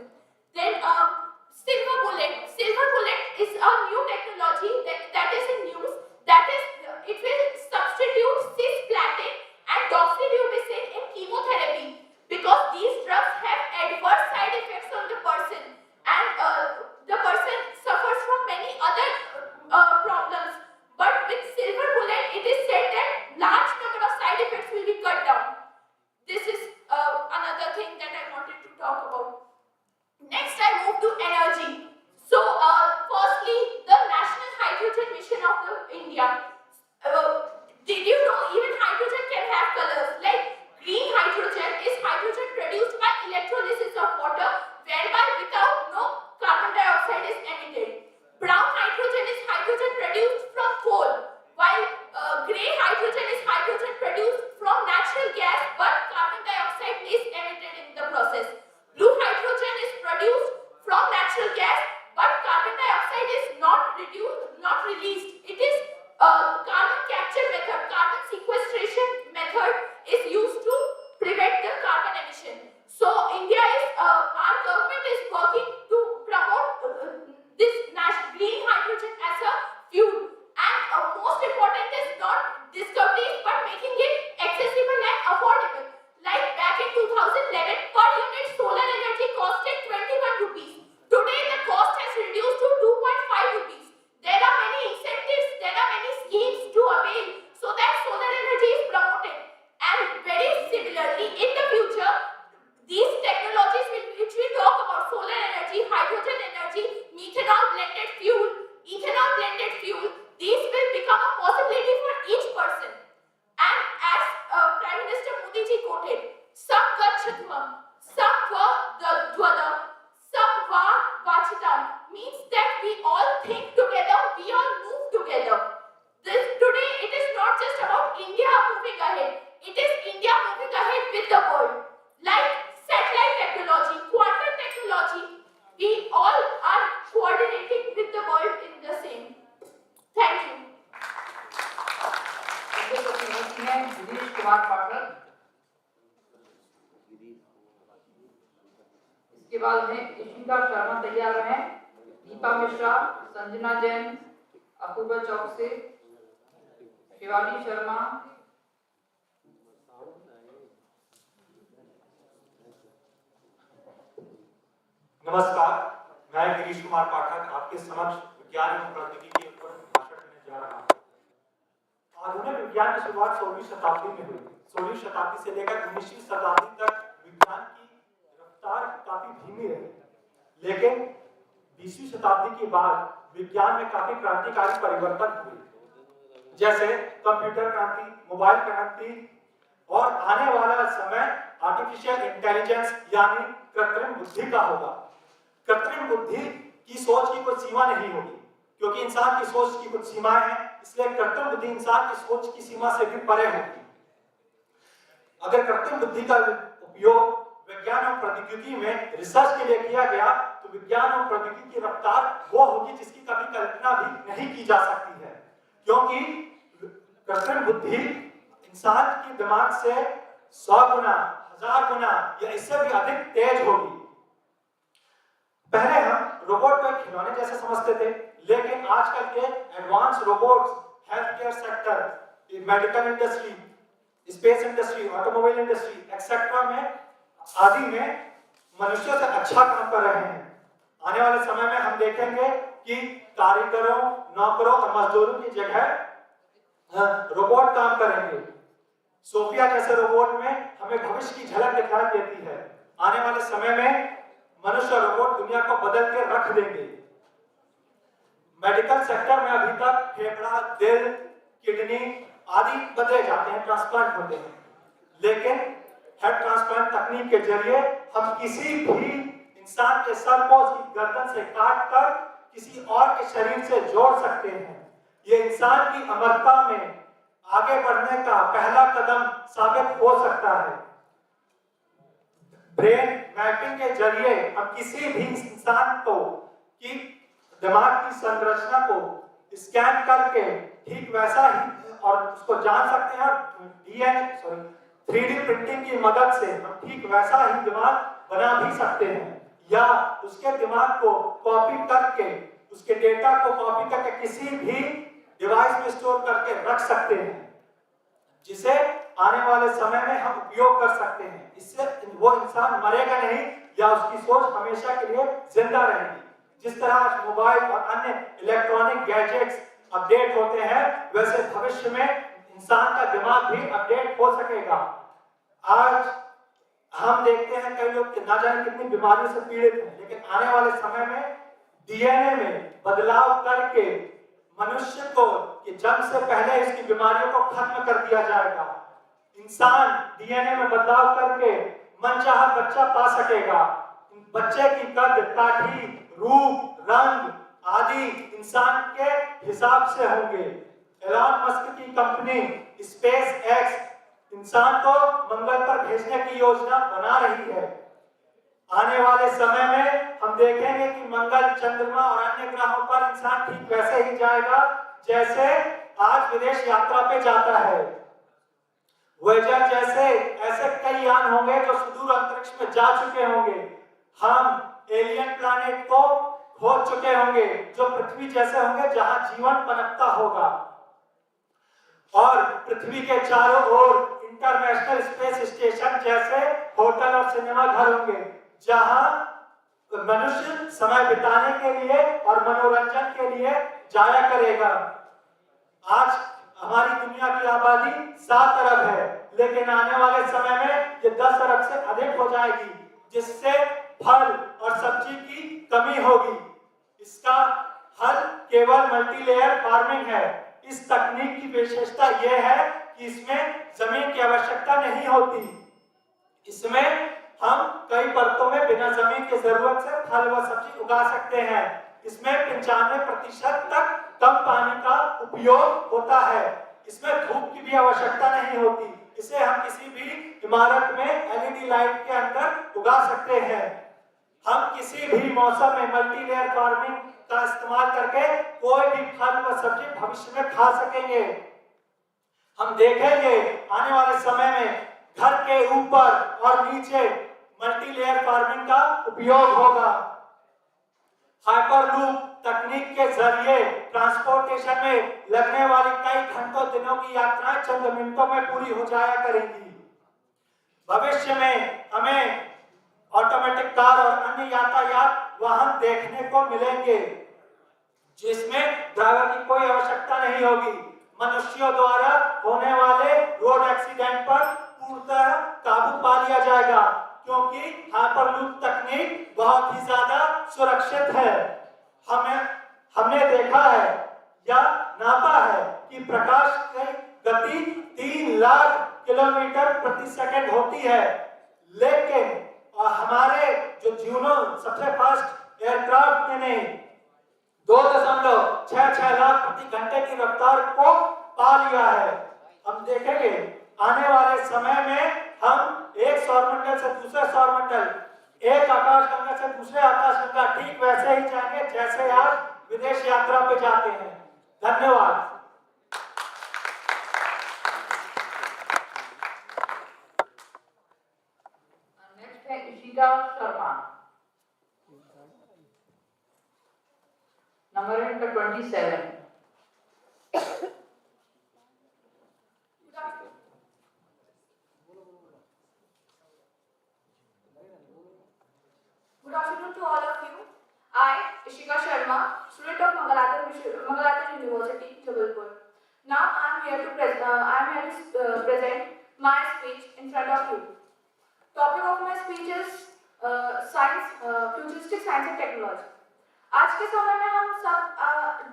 Then silver bullet. Silver bullet is a new technology that is in use. That is, it will substitute cisplatin and doxorubicin in chemotherapy, because these drugs have adverse side effects on the person, and the person suffers from many other problems. But with silver bullet, it is said that large number of side effects will be cut down. This is another thing that I wanted to talk about. Next, I move to energy. So, firstly, the National Hydrogen Mission of India. Did you know even hydrogen can have colors? Like green hydrogen is hydrogen produced by electrolysis of water, whereby without no carbon dioxide is emitted. Brown hydrogen is hydrogen produced from coal, while grey hydrogen is hydrogen produced from natural gas, but carbon dioxide is emitted in the process. Blue hydrogen is produced from natural gas, but carbon dioxide is not released. It is carbon capture method, carbon sequestration method is used to prevent the carbon emission. So our government is working to promote this green hydrogen as a fuel. And most important is not discoveries, but making it accessible and affordable. Like back in 2011, per unit solar energy costed 21 rupees. Today the cost has reduced to 2.5 rupees. There are many incentives, there are many schemes to avail so that solar energy is promoted. And very similarly, in the future, these technologies which we talk about, solar energy, hydrogen energy, methanol blended fuel, ethanol blended fuel, these will become a possibility for each person. And as Prime Minister Modi ji quoted, "Sab gachatvam, sab dwadam, sab vachitam," means that we all think together, we all move together. Today, it is not just about India moving ahead. It is India moving ahead with the world. Like satellite technology, quantum technology, we all are coordinating with the world in the same. Thank you. Girish Kumar Pathak, इसके बाद में ईशिका शर्मा तैयार हैं, दीपा मिश्रा, संजना जैन, अपूर्वा चौकसे, शिवानी शर्मा, नमस्कार, मैं गिरीश कुमार पाठक आपके समक्ष विज्ञान एवं प्रौद्योगिकी के ऊपर भाषण देने जा रहा हूँ। आधुनिक विज्ञान की शुरुआत 16वीं शताब्दी में हुई। 16वीं शताब्दी से लेकर 19वीं शताब्दी तक विज्ञान की रफ्तार काफी धीमी रही, लेकिन 20वीं शताब्दी के बाद विज्ञान में काफी क्रांतिकारी परिवर्तन हुए, जैसे कंप्यूटर क्रांति, मोबाइल क्रांति, और आने वाला समय आर्टिफिशियल इंटेलिजेंस यानी कृत्रिम बुद्धि का होगा। कृत्रिम बुद्धि की सोच की कोई सीमा नहीं होगी, क्योंकि इंसान की सोच की कुछ सीमाएं हैं, इसलिए कृत्रिम बुद्धि इंसान की सोच की सीमा से भी परे होगी। अगर कृत्रिम बुद्धि का उपयोग विज्ञान और प्रौद्योगिकी में रिसर्च के लिए किया गया तो विज्ञान और प्रौद्योगिकी की रफ्तार वो होगी जिसकी कभी कल्पना भी नहीं की जा सकती है, क्योंकि कृत्रिम बुद्धि इंसान के दिमाग से 100 गुना, 1000 गुना या इससे भी अधिक तेज होगी। पहले हम रोबोट को खिलौने जैसे समझते थे, लेकिन आजकल के advance robots health care sector, medical industry, space industry, automobile industry etcetera में आदि में मनुष्यों से अच्छा काम कर रहे हैं। आने वाले समय में हम देखेंगे कि कारीगरों, नौकरों और मजदूरों की जगह रोबोट काम करेंगे। सोफिया जैसे रोबोट में हमें भविष्य की झलक दिखाई देती है। आने वाले समय में मनुष्य और रोबोट दुनिया को बदल के रख देंगे। मेडिकल सेक्टर में अभी तक फेफड़ा, दिल, किडनी आदि बदले जाते हैं, ट्रांसप्लांट होते हैं, लेकिन हेड ट्रांसप्लांट तकनीक के जरिए हम किसी भी इंसान के सर को उसकी गर्दन से काट कर किसी और के शरीर से जोड़ सकते हैं। ये इंसान की अमरता में आगे बढ़ने का पहला कदम साबित हो सकता है। ब्रेन मैपिंग के जरिए हम किसी भी इंसान को की दिमाग की संरचना को स्कैन करके ठीक वैसा ही और उसको जान सकते हैं। डीएनए 3D प्रिंटिंग की मदद से हम ठीक वैसा ही दिमाग बना भी सकते हैं, या उसके दिमाग को कॉपी करके, उसके डेटा को कॉपी करके किसी भी डिवाइस में स्टोर करके रख सकते हैं, जिसे आने वाले समय में हम उपयोग कर सकते हैं। इससे वो इंसान मरेगा नहीं या उसकी सोच हमेशा के लिए जिंदा रहेगी। जिस तरह आज मोबाइल और अन्य इलेक्ट्रॉनिक गैजेट्स अपडेट होते हैं, वैसे भविष्य में इंसान का दिमाग भी अपडेट हो सकेगा। आज हम देखते हैं कई लोग ना जाने कितनी बीमारियों से पीड़ित हैं, लेकिन आने वाले समय में डीएनए में बदलाव करके मनुष्य को कि जन्म से पहले इसकी बीमारियों को खत्म कर दिया जाएगा। इंसान डीएनए में बदलाव करके मनचाहा बच्चा पा सकेगा। बच्चे की कद, काठी, रूप, रंग आदि इंसान के हिसाब से होंगे। एलॉन मस्क की कंपनी स्पेस एक्स इंसान को मंगल पर भेजने की योजना बना रही है। आने वाले समय में हम देखेंगे कि मंगल, चंद्रमा और अन्य ग्रहों पर इंसान ठीक वैसे ही जाएगा जैसे आज विदेश यात्रा पे जाता है। वोयेजर जैसे ऐसे कई यान होंगे जो सुदूर अंतरिक्ष में जा चुके होंगे। हम एलियन प्लैनेट को खोज चुके होंगे जो पृथ्वी जैसे होंगे, जहां जीवन पनपता होगा। और पृथ्वी के चारों ओर इंटरनेशनल स्पेस स्टेशन जैसे होटल और सिनेमा घर होंगे, जहां मनुष्य समय बिताने के लिए और मनोरंजन के लिए जाया करेगा। आज हमारी दुनिया की आबादी 7 अरब है, लेकिन आने वाले समय में ये 10 अरब से अधिक हो जाएगी, जिससे फल और सब्जी की कमी होगी। इसका हल केवल मल्टीलेयर फार्मिंग है। इस तकनीक की विशेषता यह है कि इसमें जमीन की आवश्यकता नहीं होती। इसमें हम कई परतों में बिना जमीन की जरूरत से फल व सब्जी उगा सकते हैं। इसमें 95% तक कम पानी का उपयोग होता है। इसमें धूप की भी आवश्यकता नहीं होती। इसे हम किसी भी इमारत में एलईडी लाइट के अंदर उगा सकते हैं। हम किसी भी मौसम में मल्टीलेयर फार्मिंग का इस्तेमाल करके कोई भी फल व सब्जी भविष्य में खा सकेंगे। हम देखेंगे आने वाले समय में घर के ऊपर और नीचे मल्टीलेयर फार्मिंग का उपयोग होगा। हाइपरलूप तकनीक के जरिए ट्रांसपोर्टेशन में लगने वाली कई घंटों दिनों की यात्राएं चंद मिनटों में पूरी हो जाया करेंगी। भविष्य में हमें ऑटोमेटिक कार और अन्य यातायात वाहन देखने को मिलेंगे, जिसमें ड्राइवर की कोई आवश्यकता नहीं होगी। मनुष्यों द्वारा होने वाले रोड एक्सीडेंट पर पूर्णतः काबू पा लिया जाएगा, क्योंकि हाइपरलूप तकनीक बहुत ही ज्यादा सुरक्षित है। हमने देखा है या नापा है कि प्रकाश की गति 3 लाख किलोमीटर किलोमीटर प्रति सेकंड होती है, लेकिन हमारे जो न्यूरॉन सबसे फास्ट एयरक्राफ्ट ने नहीं 2.66 लाख प्रति घंटे की रफ्तार को पा लिया है। हम देखेंगे आने वाले समय में हम एक सौरमंडल से दूसरे सौरमंडल, एक आकाशगंगा से दूसरे आकाशगंगा ठीक वैसे ही जाएंगे जैसे आज विदेश यात्रा पे जाते हैं। धन्यवाद। नेक्स्ट है इशिका शर्मा, नंबर है 27। Good afternoon to all of you. I, Ishika Sharma, student of Mangalatan University, Jabalpur. Now I am here to present my speech in front of you. Topic of my speech is futuristic science and technology. आज के समय में हम सब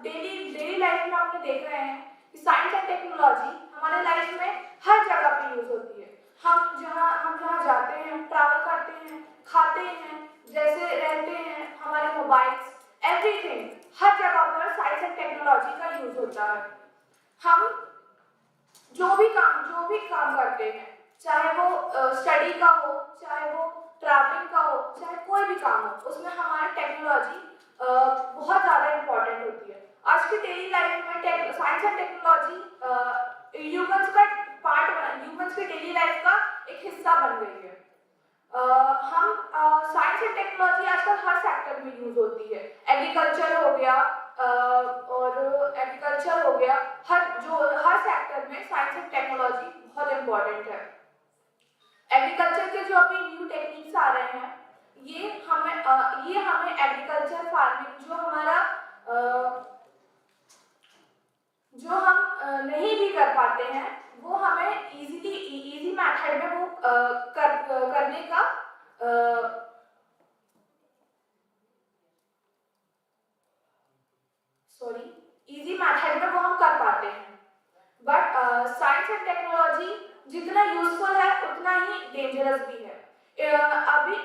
daily life में अपने देख रहे हैं कि साइंस एंड टेक्नोलॉजी हमारे लाइफ में हर जगह पे यूज होती है। हम जहाँ जाते हैं, ट्रैवल करते हैं, खाते हैं, जैसे रहते हैं, हमारे मोबाइल्स, एवरीथिंग, हर जगह पर साइंस एंड टेक्नोलॉजी का यूज होता है। हम जो भी काम करते हैं, चाहे वो स्टडी का हो, चाहे वो ट्रैवलिंग का हो, चाहे कोई भी काम हो, उसमें हमारी टेक्नोलॉजी बहुत ज़्यादा इम्पोर्टेंट होती है। आज की डेली लाइफ में साइंस एंड टेक्नोलॉजी ह्यूमंस की डेली लाइफ का एक हिस्सा बन गई है। साइंस एंड टेक्नोलॉजी आजकल हर सेक्टर में यूज होती है। एग्रीकल्चर हो गया, हर सेक्टर में साइंस एंड टेक्नोलॉजी बहुत इम्पोर्टेंट है। एग्रीकल्चर के जो अभी न्यू टेक्निक्स आ रहे हैं, ये हमें एग्रीकल्चर फार्मिंग जो हम नहीं भी कर पाते हैं, वो हमें इजी मेथड में वो करने का इजी मेथड में वो हम कर पाते हैं। बट साइंस एंड टेक्नोलॉजी जितना यूजफुल है उतना ही डेंजरस भी है। अभी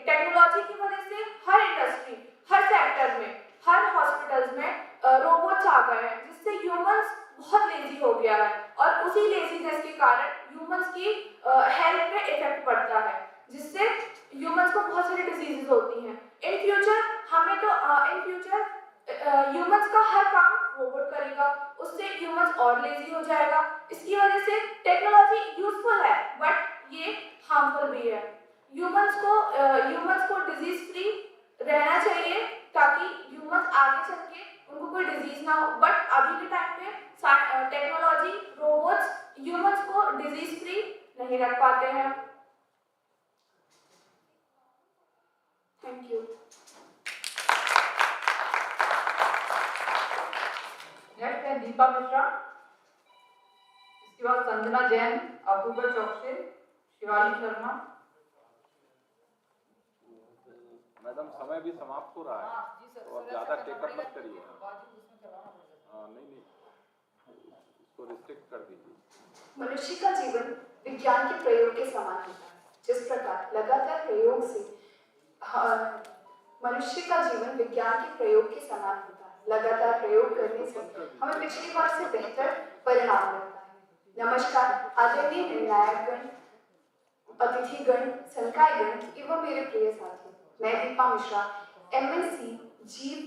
टेक्नोलॉजी की वजह से हर इंडस्ट्री, हर सेक्टर में, हर हॉस्पिटल्स में रोबोट्स आ गए हैं, जिससे ह्यूमंस बहुत लेजी हो गया है और उसी लेजीनेस के कारण ह्यूमंस की हेल्थ पे इफेक्ट पड़ता है, जिससे ह्यूमंस को बहुत सारी डिजीजेस होती हैं। इन फ्यूचर ह्यूमंस का हर काम रोबोट करेगा, उससे ह्यूमंस और लेजी हो जाएगा। इसकी वजह से टेक्नोलॉजी यूजफुल है बट ये हार्मफुल भी है। ह्यूमंस को डिजीज फ्री रहना चाहिए ताकि ह्यूमंस आगे चल के उनको कोई डिजीज ना हो। बट अभी के टाइम में टेक्नोलॉजी, रोबोट्स ह्यूमंस को डिजीज फ्री नहीं रख पाते हैं। Thank you. नेक्स्ट है दीपा मिश्रा, इसके बाद संजना जैन, अबूबकर चौक से शिवाली शर्मा। मैडम समय भी समाप्त हो रहा है, तो अब ज्यादा टेकअप मत करिए। नहीं, इसको रिस्ट्रिक्ट कर दीजिए। मनुष्य का जीवन विज्ञान के प्रयोग के समान होता है। जिस प्रकार लगातार प्रयोग से मनुष्य का जीवन विज्ञान के प्रयोग के समान होता है, लगातार प्रयोग करने से हमें पिछली बार से बेहतर परिणाम मिलता है। नमस्कार आदरणीय निर्णायकगण, अतिथिगण, संकायगण एवं मेरे प्रिय साथियों, मैं दीपा मिश्रा, MSc जीव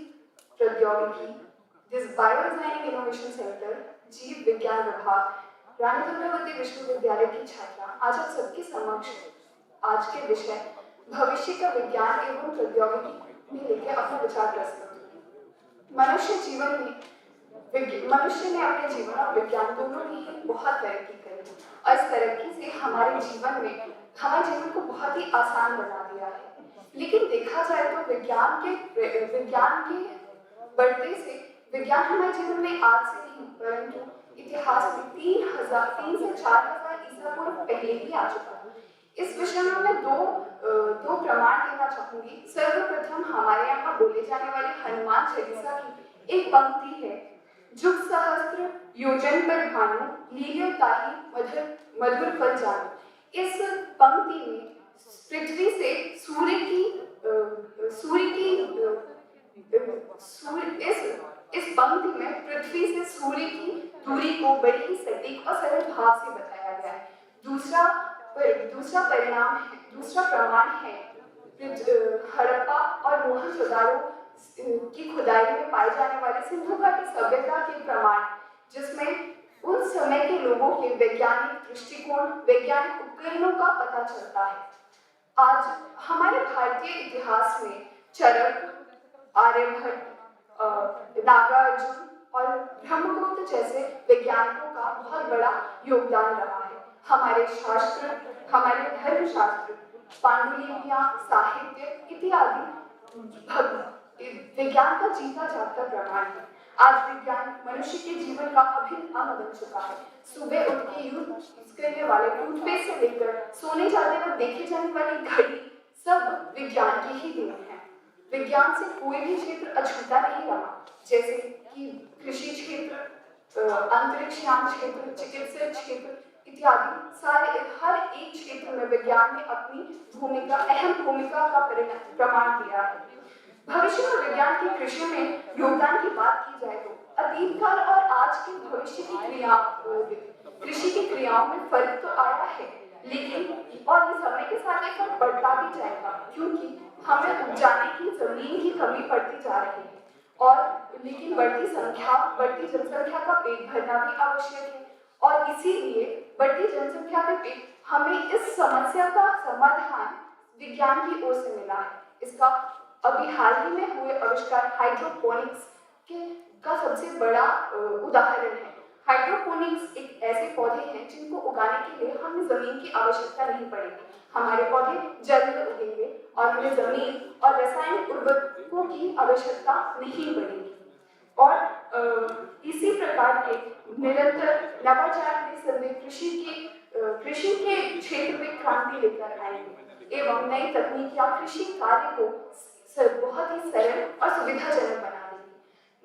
प्रौद्योगिकी, this bio designing innovation centre, जीव विज्ञान विभाग, रानी दुर्गावती विश्वविद्यालय की छात्रा, आज आप सबके समक्ष आज के विषय भविष्य का विज्ञान एवं प्रौद्योगिकी में लेकर अपना विचार प्रस्तुत। मनुष्य ने अपने जीवन और विज्ञान दोनों ही बहुत तरक्की करी और इस तरक्की से हमारे जीवन को बहुत ही आसान बना दिया है। लेकिन देखा जाए तो विज्ञान के बढ़ते से विज्ञान हमारे जीवन में आज से नहीं परंतु इतिहास में 3 से 4,000 ईसा पूर्व पहले ही आ चुका है। इस विषय में मैं दो प्रमाण देना चाहूंगी। सर्वप्रथम हमारे यहाँ बोले जाने वाले हनुमान चालीसा की एक पंक्ति है, जुग सहस्त्र योजन पर भानु लील्यो ताहि मधुर फल जानु। इस पंक्ति में पृथ्वी से सूर्य की इस पंक्ति में पृथ्वी से सूर्य की दूरी को बड़ी ही सटीक और सरल भाव से बताया गया है। दूसरा प्रमाण है हड़प्पा और मोहनजोदाड़ो की खुदाई में पाए जाने वाले सिंधु घाटी सभ्यता के प्रमाण, जिसमें उन समय के लोगों के वैज्ञानिक दृष्टिकोण, वैज्ञानिक उपकरणों का पता चलता है। आज हमारे भारतीय इतिहास में चरक, आर्यभट्ट, नागार्जुन और ब्रह्मगुप्त जैसे वैज्ञानिकों का बहुत बड़ा योगदान रहा है। हमारे शास्त्र, हमारे धर्मशास्त्र, पांडुलिपियां, साहित्य इत्यादि विज्ञान का जीता जागता प्रमाण है। आज विज्ञान मनुष्य के जीवन का अभिन्न अंग बन चुका है। सुबह उठ के यूज करने वाले टूथपेस्ट से लेकर सोने जाते वक्त देखे जाने वाली घड़ी सब विज्ञान की ही देन है। विज्ञान से कोई भी क्षेत्र अछूता नहीं रहा, जैसे कि कृषि क्षेत्र, अंतरिक्षयान क्षेत्र, चिकित्सा क्षेत्र इत्यादि सारे हर एक क्षेत्र में विज्ञान ने अपनी भूमिका, अहम भूमिका का प्रमाण दिया है। भविष्य में विज्ञान की कृषि में योगदान की बात की जाए तो अतीत काल और आज के भविष्य की कृषि की क्रियाओं में फर्क तो आया है, लेकिन और ये समय के साथ ये फर्क बढ़ता भी जाएगा, क्योंकि हमें उपजाने की जमीन की कमी पड़ती जा रही है और लेकिन बढ़ती जनसंख्या का पेट भरना भी आवश्यक है और इसीलिए बढ़ती जनसंख्या के पेट हमें इस समस्या का समाधान विज्ञान की ओर से मिला है। इसका अभी हाल ही में हुए आविष्कार हाइड्रोपोनिक्स का सबसे बड़ा उदाहरण है। हाइड्रोपोनिक्स एक ऐसे पौधे हैं जिनको उगाने के लिए हमें जमीन की आवश्यकता नहीं पड़ेगी। हमारे पौधे जल में उगेंगे और हमें जमीन और रासायनिक उर्वरकों की आवश्यकता नहीं पड़ेगी और इसी प्रकार के निरंतर नवाचार निस्संदेह कृषि के क्षेत्र में क्रांति लेकर आएंगे एवं नई तकनीकियां कृषि कार्य को बहुत ही सरल और सुविधाजनक बना देगी।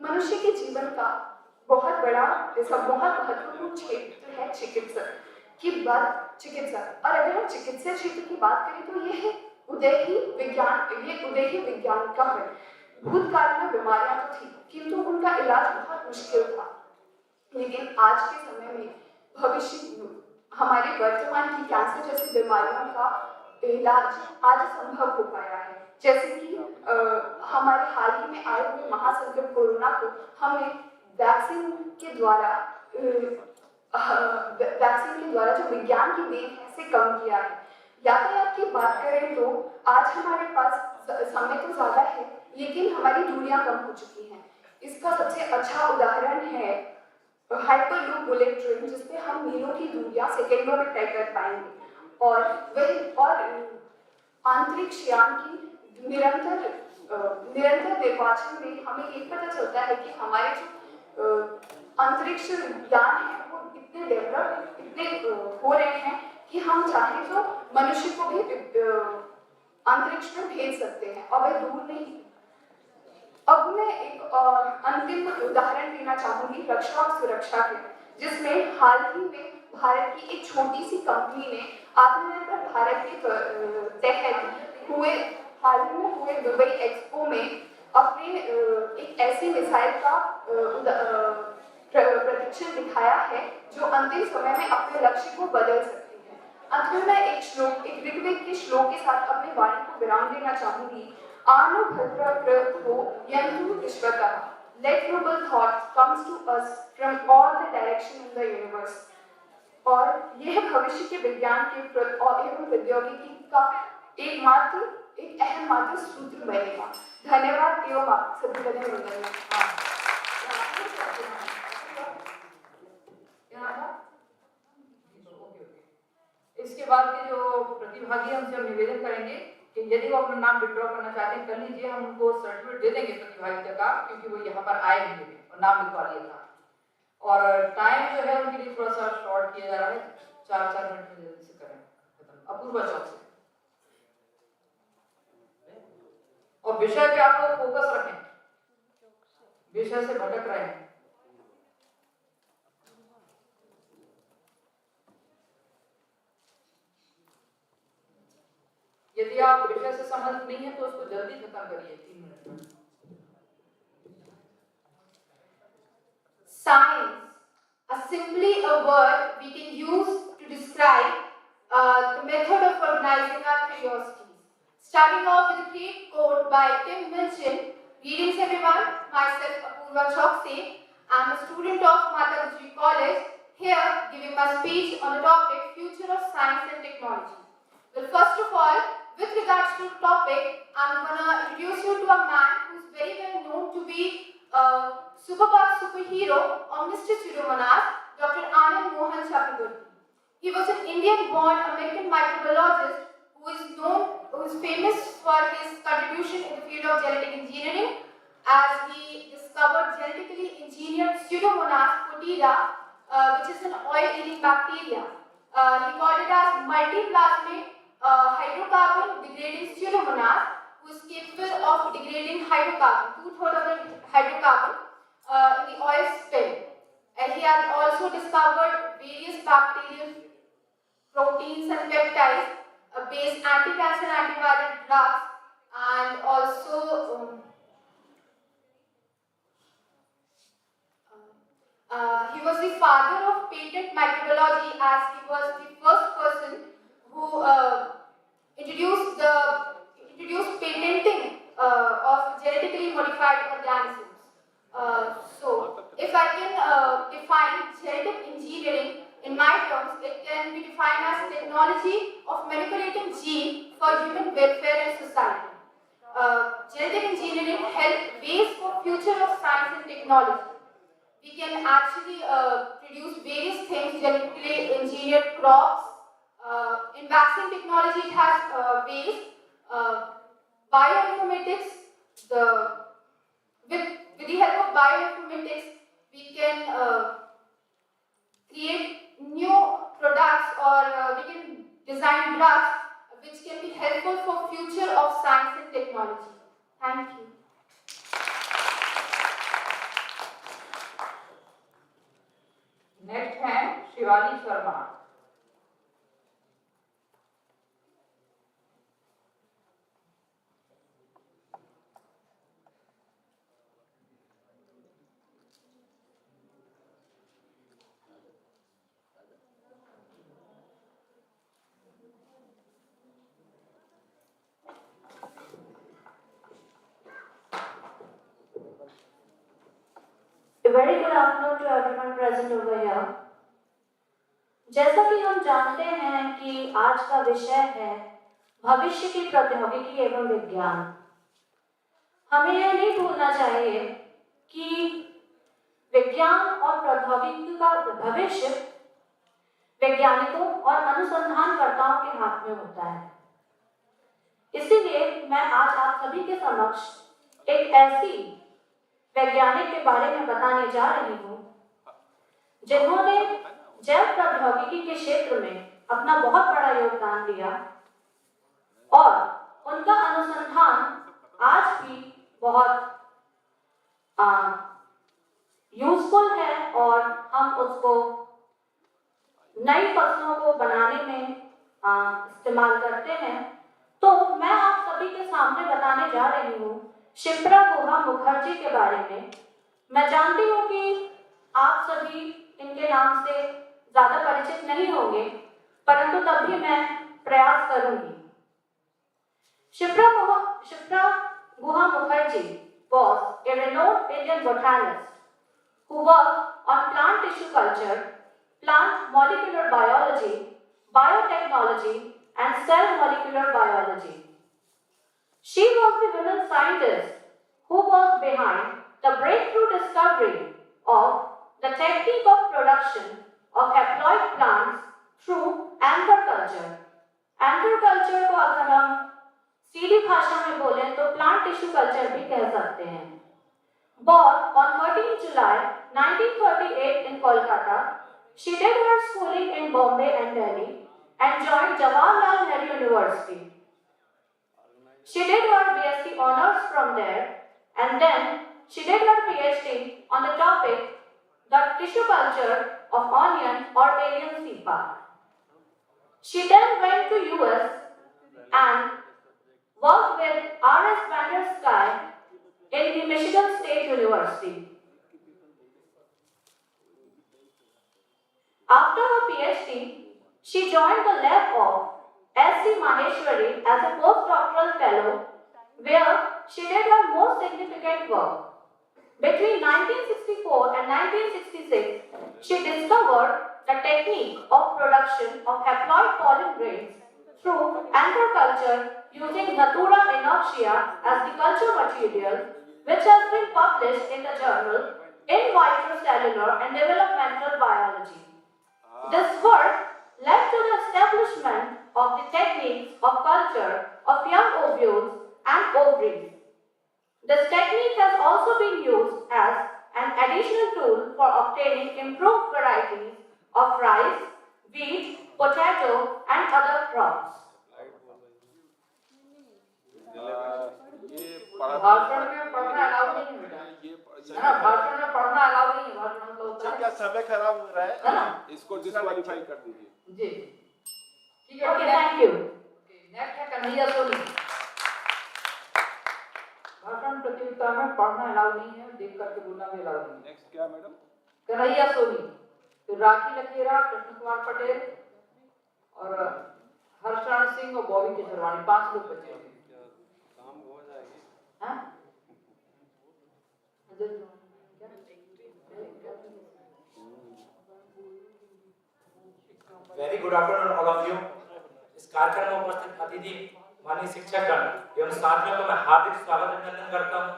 मनुष्य के जीवन का बहुत महत्वपूर्ण क्षेत्र है चिकित्सा और अगर हम चिकित्सा क्षेत्र की बात करें तो यह उदय ही विज्ञान का है। भूतकाल में बीमारियां तो थी किंतु उनका इलाज बहुत मुश्किल था, लेकिन आज के समय में हमारे वर्तमान की कैंसर जैसी बीमारियों का इलाज आज संभव हो पाया है। जैसे कि हमारे हाल ही में आए हुए महासंकट कोरोना को हमने वैक्सीन के द्वारा जो विज्ञान की देन है से कम किया है। यातायात की बात करें तो आज हमारे पास समय तो ज्यादा है, लेकिन हमारी दूरियां कम हो चुकी हैं। इसका सबसे अच्छा उदाहरण है हाइपरलूप बुलेट ट्रेन, जिसपे हम मीलों की दूरियां सेकेंडों में तय कर पाएंगे और अंतरिक्ष यान की निरंतर निर्वाचन में हमें ये पता चलता है कि हमारे जो अंतरिक्ष यान है वो इतने डेवलप हो रहे हैं कि हम चाहें तो मनुष्य को भी अंतरिक्ष में भेज सकते हैं और वह दूर नहीं। अब मैं एक अंतिम उदाहरण देना चाहूंगी रक्षा और सुरक्षा के, जिसमें हाल ही में भारत की एक छोटी सी कंपनी ने आत्मनिर्भर भारत के तहत हाल ही में हुए दुबई एक्सपो में अपने एक ऐसी मिसाइल का प्रदर्शन दिखाया है जो अंतिम समय में अपने लक्ष्य को बदल सकती है। अंत में मैं एक ऋग्वेद के श्लोक के साथ अपनी वाणी को विराम देना चाहूंगी। आनो भद्रा प्रभो यन्तु विश्वतः, let noble thoughts comes to us from all the direction in the universe। और यह भविष्य के विज्ञान के एवं प्रौद्योगिकी का एक अहम मात्र सूत्र बनेगा। धन्यवाद एवं आप सभी का धन्यवाद। इसके बाद के जो प्रतिभागी हमसे हम निवेदन करेंगे कि यदि वो अपना नाम विड्रॉ करना चाहते हैं कर लीजिए, हम उनको सर्टिफिकेट दे देंगे प्रतिभागिता का, क्योंकि वो यहाँ पर आए हुए थे और नाम लिखवा लिया था। और टाइम जो है उनके लिए थोड़ा सा शॉर्ट किया जा रहा है, 4 मिनट में जल्दी से करें खत्म। अपूर्वा चौक से। और विषय पे आप लोग फोकस रखें, विषय से भटक रहे हैं। यदि आप विषय से सहमत नहीं है तो उसको जल्दी खत्म करिए 3 मिनट में। Science, simply a word we can use to describe the method of organizing our curiosities. Starting off with a great quote by Tim Minchin. Greetings everyone, myself Apurva Chokse. I'm a student of Mata Guji College, here giving my speech on the topic Future of Science and Technology. Well, first of all, with regards to the topic, I'm going to introduce you to a man who's very well known to be superhero or Mr. Pseudomonas, Dr. Anand Mohan Chakraborty. He was an Indian-born American microbiologist who is famous for his contribution in the field of genetic engineering, as he discovered genetically engineered Pseudomonas fotida, which is an oil-eating bacteria. He called it as multiplasmid hydrocarbon degrading Pseudomonas, who is capable of degrading hydrocarbon, 2/3 of the hydrocarbon in the oil spill. He has also discovered various bacterial proteins and peptides, based anti-cancer and antiviral drugs, and also he was the father of patent microbiology, as he was the first person who introduced patenting of genetically modified organisms. So, if I can define genetic engineering in my terms, it can be defined as technology of manipulating gene for human welfare and society. Genetic engineering helps ways for future of science and technology. We can actually produce various things, genetically engineered crops. In vaccine technology, it has ways. Bioinformatics, with the help of bioinformatics, we can create new products, or we can design drugs which can be helpful for future of science and technology. Thank you. Next है Shivali Sharma. A very good afternoon to everyone present over here. जैसा कि हम जानते हैं कि आज का विषय है भविष्य की प्रौद्योगिकी एवं विज्ञान। हमें यह नहीं भूलना चाहिए कि विज्ञान और प्रौद्योगिकी का भविष्य वैज्ञानिकों और अनुसंधानकर्ताओं के हाथ में होता है। इसीलिए मैं आज आप सभी के समक्ष एक ऐसी वैज्ञानिक के बारे में बताने जा रही हूँ जिन्होंने जैव प्रौद्योगिकी के क्षेत्र में अपना बहुत बड़ा योगदान दिया, और उनका अनुसंधान आज भी बहुत यूजफुल है, और हम उसको नई फसलों को बनाने में इस्तेमाल करते हैं। तो मैं आप सभी के सामने बताने जा रही हूँ शिप्रा गुहा मुखर्जी के बारे में। मैं जानती हूँ कि आप सभी इनके नाम से ज्यादा परिचित नहीं होंगे, परंतु तब भी मैं प्रयास करूंगी। शिप्रा गुहा Mukherjee was a renowned Indian botanist who worked on plant tissue culture, plant molecular biology, biotechnology, and cell molecular biology. She was the woman scientist who was behind the breakthrough discovery of the technique of production of haploid plants through anther culture. Anther culture को अगर हम सीधी भाषा में बोलें तो plant tissue culture भी कह सकते हैं। Born on 13 July 1938 in Kolkata, she did her schooling in Bombay and Delhi and joined Jawaharlal Nehru University. She did her BSc honors from there, and then she did her PhD on the topic the tissue culture of onion or alien sea. She then went to US and worked with R.S. Vandersky in the Michigan State University. After her PhD, she joined the lab of S.C. Maheshwari as a postdoctoral fellow, where she did her most significant work. Between 1964 and 1966, she discovered the technique of production of haploid pollen grains through anther culture using Natura inoxia as the culture material, which has been published in the journal In Vitro Cellular and Developmental Biology. This work led to the establishment of the techniques of culture of young ovules and ovaries. This technique has also been used as an additional tool for obtaining improved varieties of rice, wheat, potato, and other crops. भाषण में पढ़ना allow नहीं है बेटा, है ना? भाषण में पढ़ना अलाउ नहीं है, भाषण मतलब होता है क्या समय खराब हो रहा है ना? इसको डिस्क्वालीफाई कर दीजिए जी, ठीक है, थैंक यू। नेक्स्ट है कन्हैया सोनी। भाषण प्रतियोगिता में पढ़ना अलाउ नहीं है, देख करके बोलना भी अलाउ नहीं है। नेक्स्ट क्या मैडम? कन्हैया सोनी, फिर राखी लखेरा, कृष्ण कुमार पटेल और हर्षण सिंह और बॉबी केसरवानी, 5 लोग बचे हैं। Very good afternoon all of you. इस कार्यक्रम में उपस्थित अतिथि माननीय शिक्षकगण एवं साथियों को मैं हार्दिक स्वागत अभिनंदन करता हूं।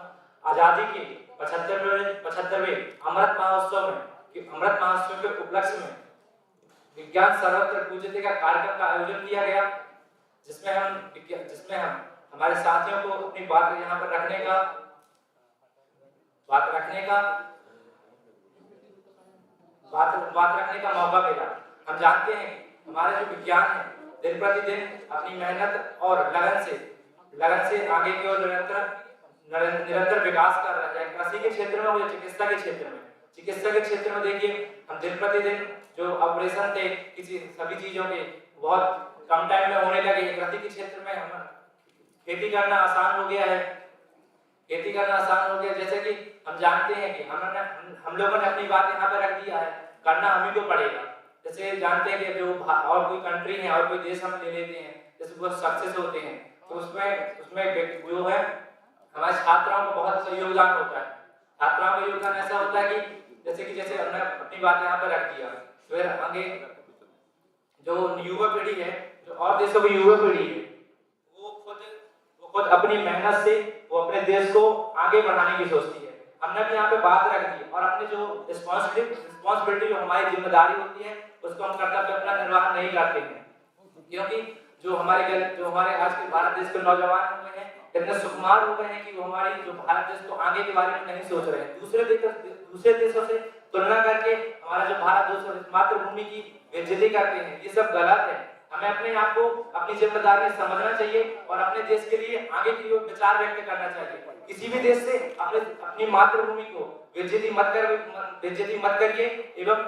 आजादी के 75वें अमृत महोत्सव के उपलक्ष्य में विज्ञान सर्वत्र पूज्यते का कार्यक्रम का आयोजन किया गया, जिसमें हम हमारे साथियों को अपनी बात यहाँ पर रखने का मौका मिला। हम जानते हैं हमारे जो विज्ञान है दिन प्रतिदिन अपनी मेहनत और लगन से आगे की ओर निरंतर विकास कर रहा है, चाहे कृषि के क्षेत्र में हो या चिकित्सा के क्षेत्र में देखिए हम दिन प्रतिदिन जो ऑपरेशन थे किसी सभी चीजों के बहुत कम टाइम में होने लगे। कृषि के क्षेत्र में हम खेती करना आसान हो गया है, जैसे कि हम जानते हैं कि हम लोगों ने अपनी बात यहाँ पे रख दिया है, करना हम ही को पड़ेगा। जैसे जानते हैं कि जो और कोई कंट्री है और कोई देश हम ले लेते हैं, जैसे वो सक्सेस होते हैं तो उसमें जो है हमारे छात्राओं को बहुत सा योगदान होता है। छात्राओं का योगदान ऐसा होता है कि जैसे हमने अपनी बात यहाँ पे रख दिया, फिर आगे जो युवा पीढ़ी है, जो और देशों की युवा पीढ़ी है, वो खुद अपनी मेहनत से वो अपने देश को आगे बढ़ाने की सोचती है। हमने भी यहाँ पे बात रख दी और अपने जो रिस्पॉन्सिबिलिटी जो हमारी जिम्मेदारी होती है उसको हम कर्तव्य अपना निर्वाह नहीं करते हैं, क्योंकि जो हमारे आज के भारत देश के नौजवान हुए हैं इतने सुकुमार हो गए हैं कि वो हमारी जो भारत देश को आगे के बारे में नहीं सोच रहे हैं। दूसरे देशों से तुलना करके हमारा जो भारत देश मातृभूमि की बेइज्जती करते हैं, ये सब गलत है। हमें अपने आप को अपनी जिम्मेदारी समझना चाहिए और अपने देश के लिए आगे की ओर विचार व्यक्त करना चाहिए। किसी भी देश से अपनी मातृभूमि को बेइज्जती मत करिए। एवं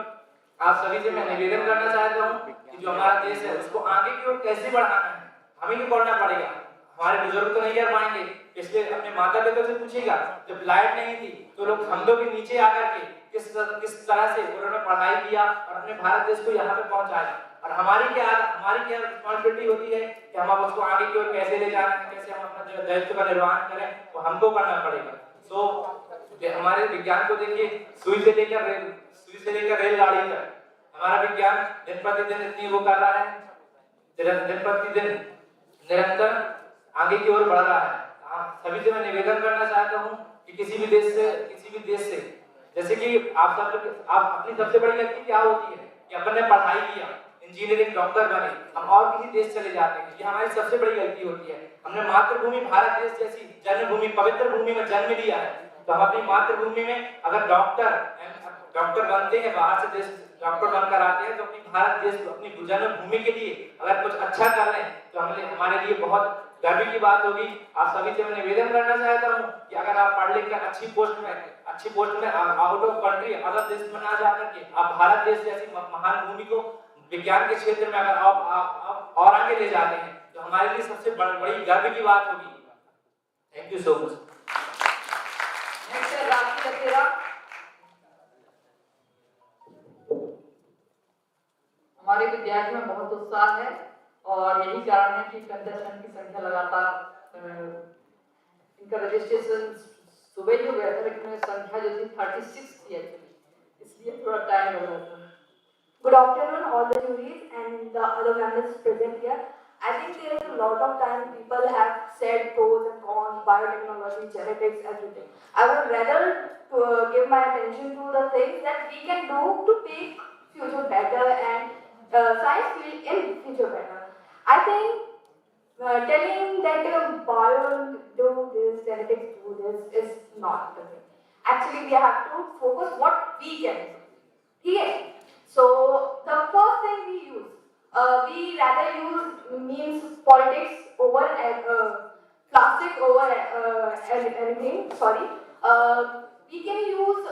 आप सभी से मैं निवेदन करना चाहता हूँ कि जो हमारा देश है उसको आगे की ओर कैसे बढ़ाना है, हमें ही बढ़ना पड़ेगा। हमारे बुजुर्ग तो नहीं कर पाएंगे, इसलिए अपने माता पिता से पूछेगा जब लाइट नहीं थी तो हम लोग के नीचे आकर के किस तरह से उन्होंने पढ़ाई किया और अपने भारत देश को यहाँ पे पहुंचाया। और हमारी क्या रिस्पॉन्सिबिलिटी होती है कि हम अब उसको आगे की ओर कैसे ले जाना है, कैसे हम अपना दायित्व का निर्वहन करें, तो हमको करना पड़ेगा। हमारे विज्ञान को देखिए, सुई से लेकर रेलगाड़ी तक हमारा विज्ञान दिन प्रतिदिन इतनी वो कर रहा है, दिन प्रतिदिन निरंतर आगे की ओर बढ़ रहा है। सभी से मैं निवेदन करना चाहता हूँ कि किसी भी देश से जैसे कि आप अपनी सबसे बड़ी गलती क्या होती है कि अपन ने पढ़ाई किया, इंजीनियरिंग, डॉक्टर बने, हम और किसी देश चले जाते हैं, ये हमारी सबसे बड़ी गलती होती है। हमने मातृभूमि भारत देश जैसी जन्मभूमि, पवित्र भूमि में जन्म लिया है, तो हम अपनी मातृभूमि में अगर डॉक्टर बनते हैं, बाहर से देश डॉक्टर बनकर आते हैं, तो अपनी भारत देश अपनी जन्मभूमि के लिए अगर कुछ अच्छा कर रहे हैं तो हमारे लिए बहुत गर्व की बात होगी। आप सभी से मैं निवेदन करना चाहता हूँ कि अगर आप पढ़ लिख कर अच्छी पोस्ट में आउट ऑफ कंट्री अदर देश में ना जाकर के आप भारत देश जैसी महान भूमि को विज्ञान के क्षेत्र में अगर आप और आगे ले जाते हैं तो हमारे लिए सबसे बड़ी गर्व की बात होगी। Thank you so much. Next है राखी लखेरा। हमारे विद्यार्थियों में बहुत उत्साह है और यही कारण है कि कंटेस्टेंट की संख्या लगातार इनका रजिस्ट्रेशन सुबह ही हो गया था, लेकिन संख्या जो थी 36 थी एक्चुअली, इसलिए थोड़ा टाइम हो गया था। Good afternoon, all the juries and the other members present here. I think there is a lot of time people have said pros and cons, biotechnology, genetics, everything. I would rather give my attention to the things that we can do to make future better and science field in future better. I think telling that bio do this, genetics do this is not the thing. Actually, we have to focus what we can do. Yes. So the first thing we use, we rather use means politics over plastic over anything. Sorry, we can use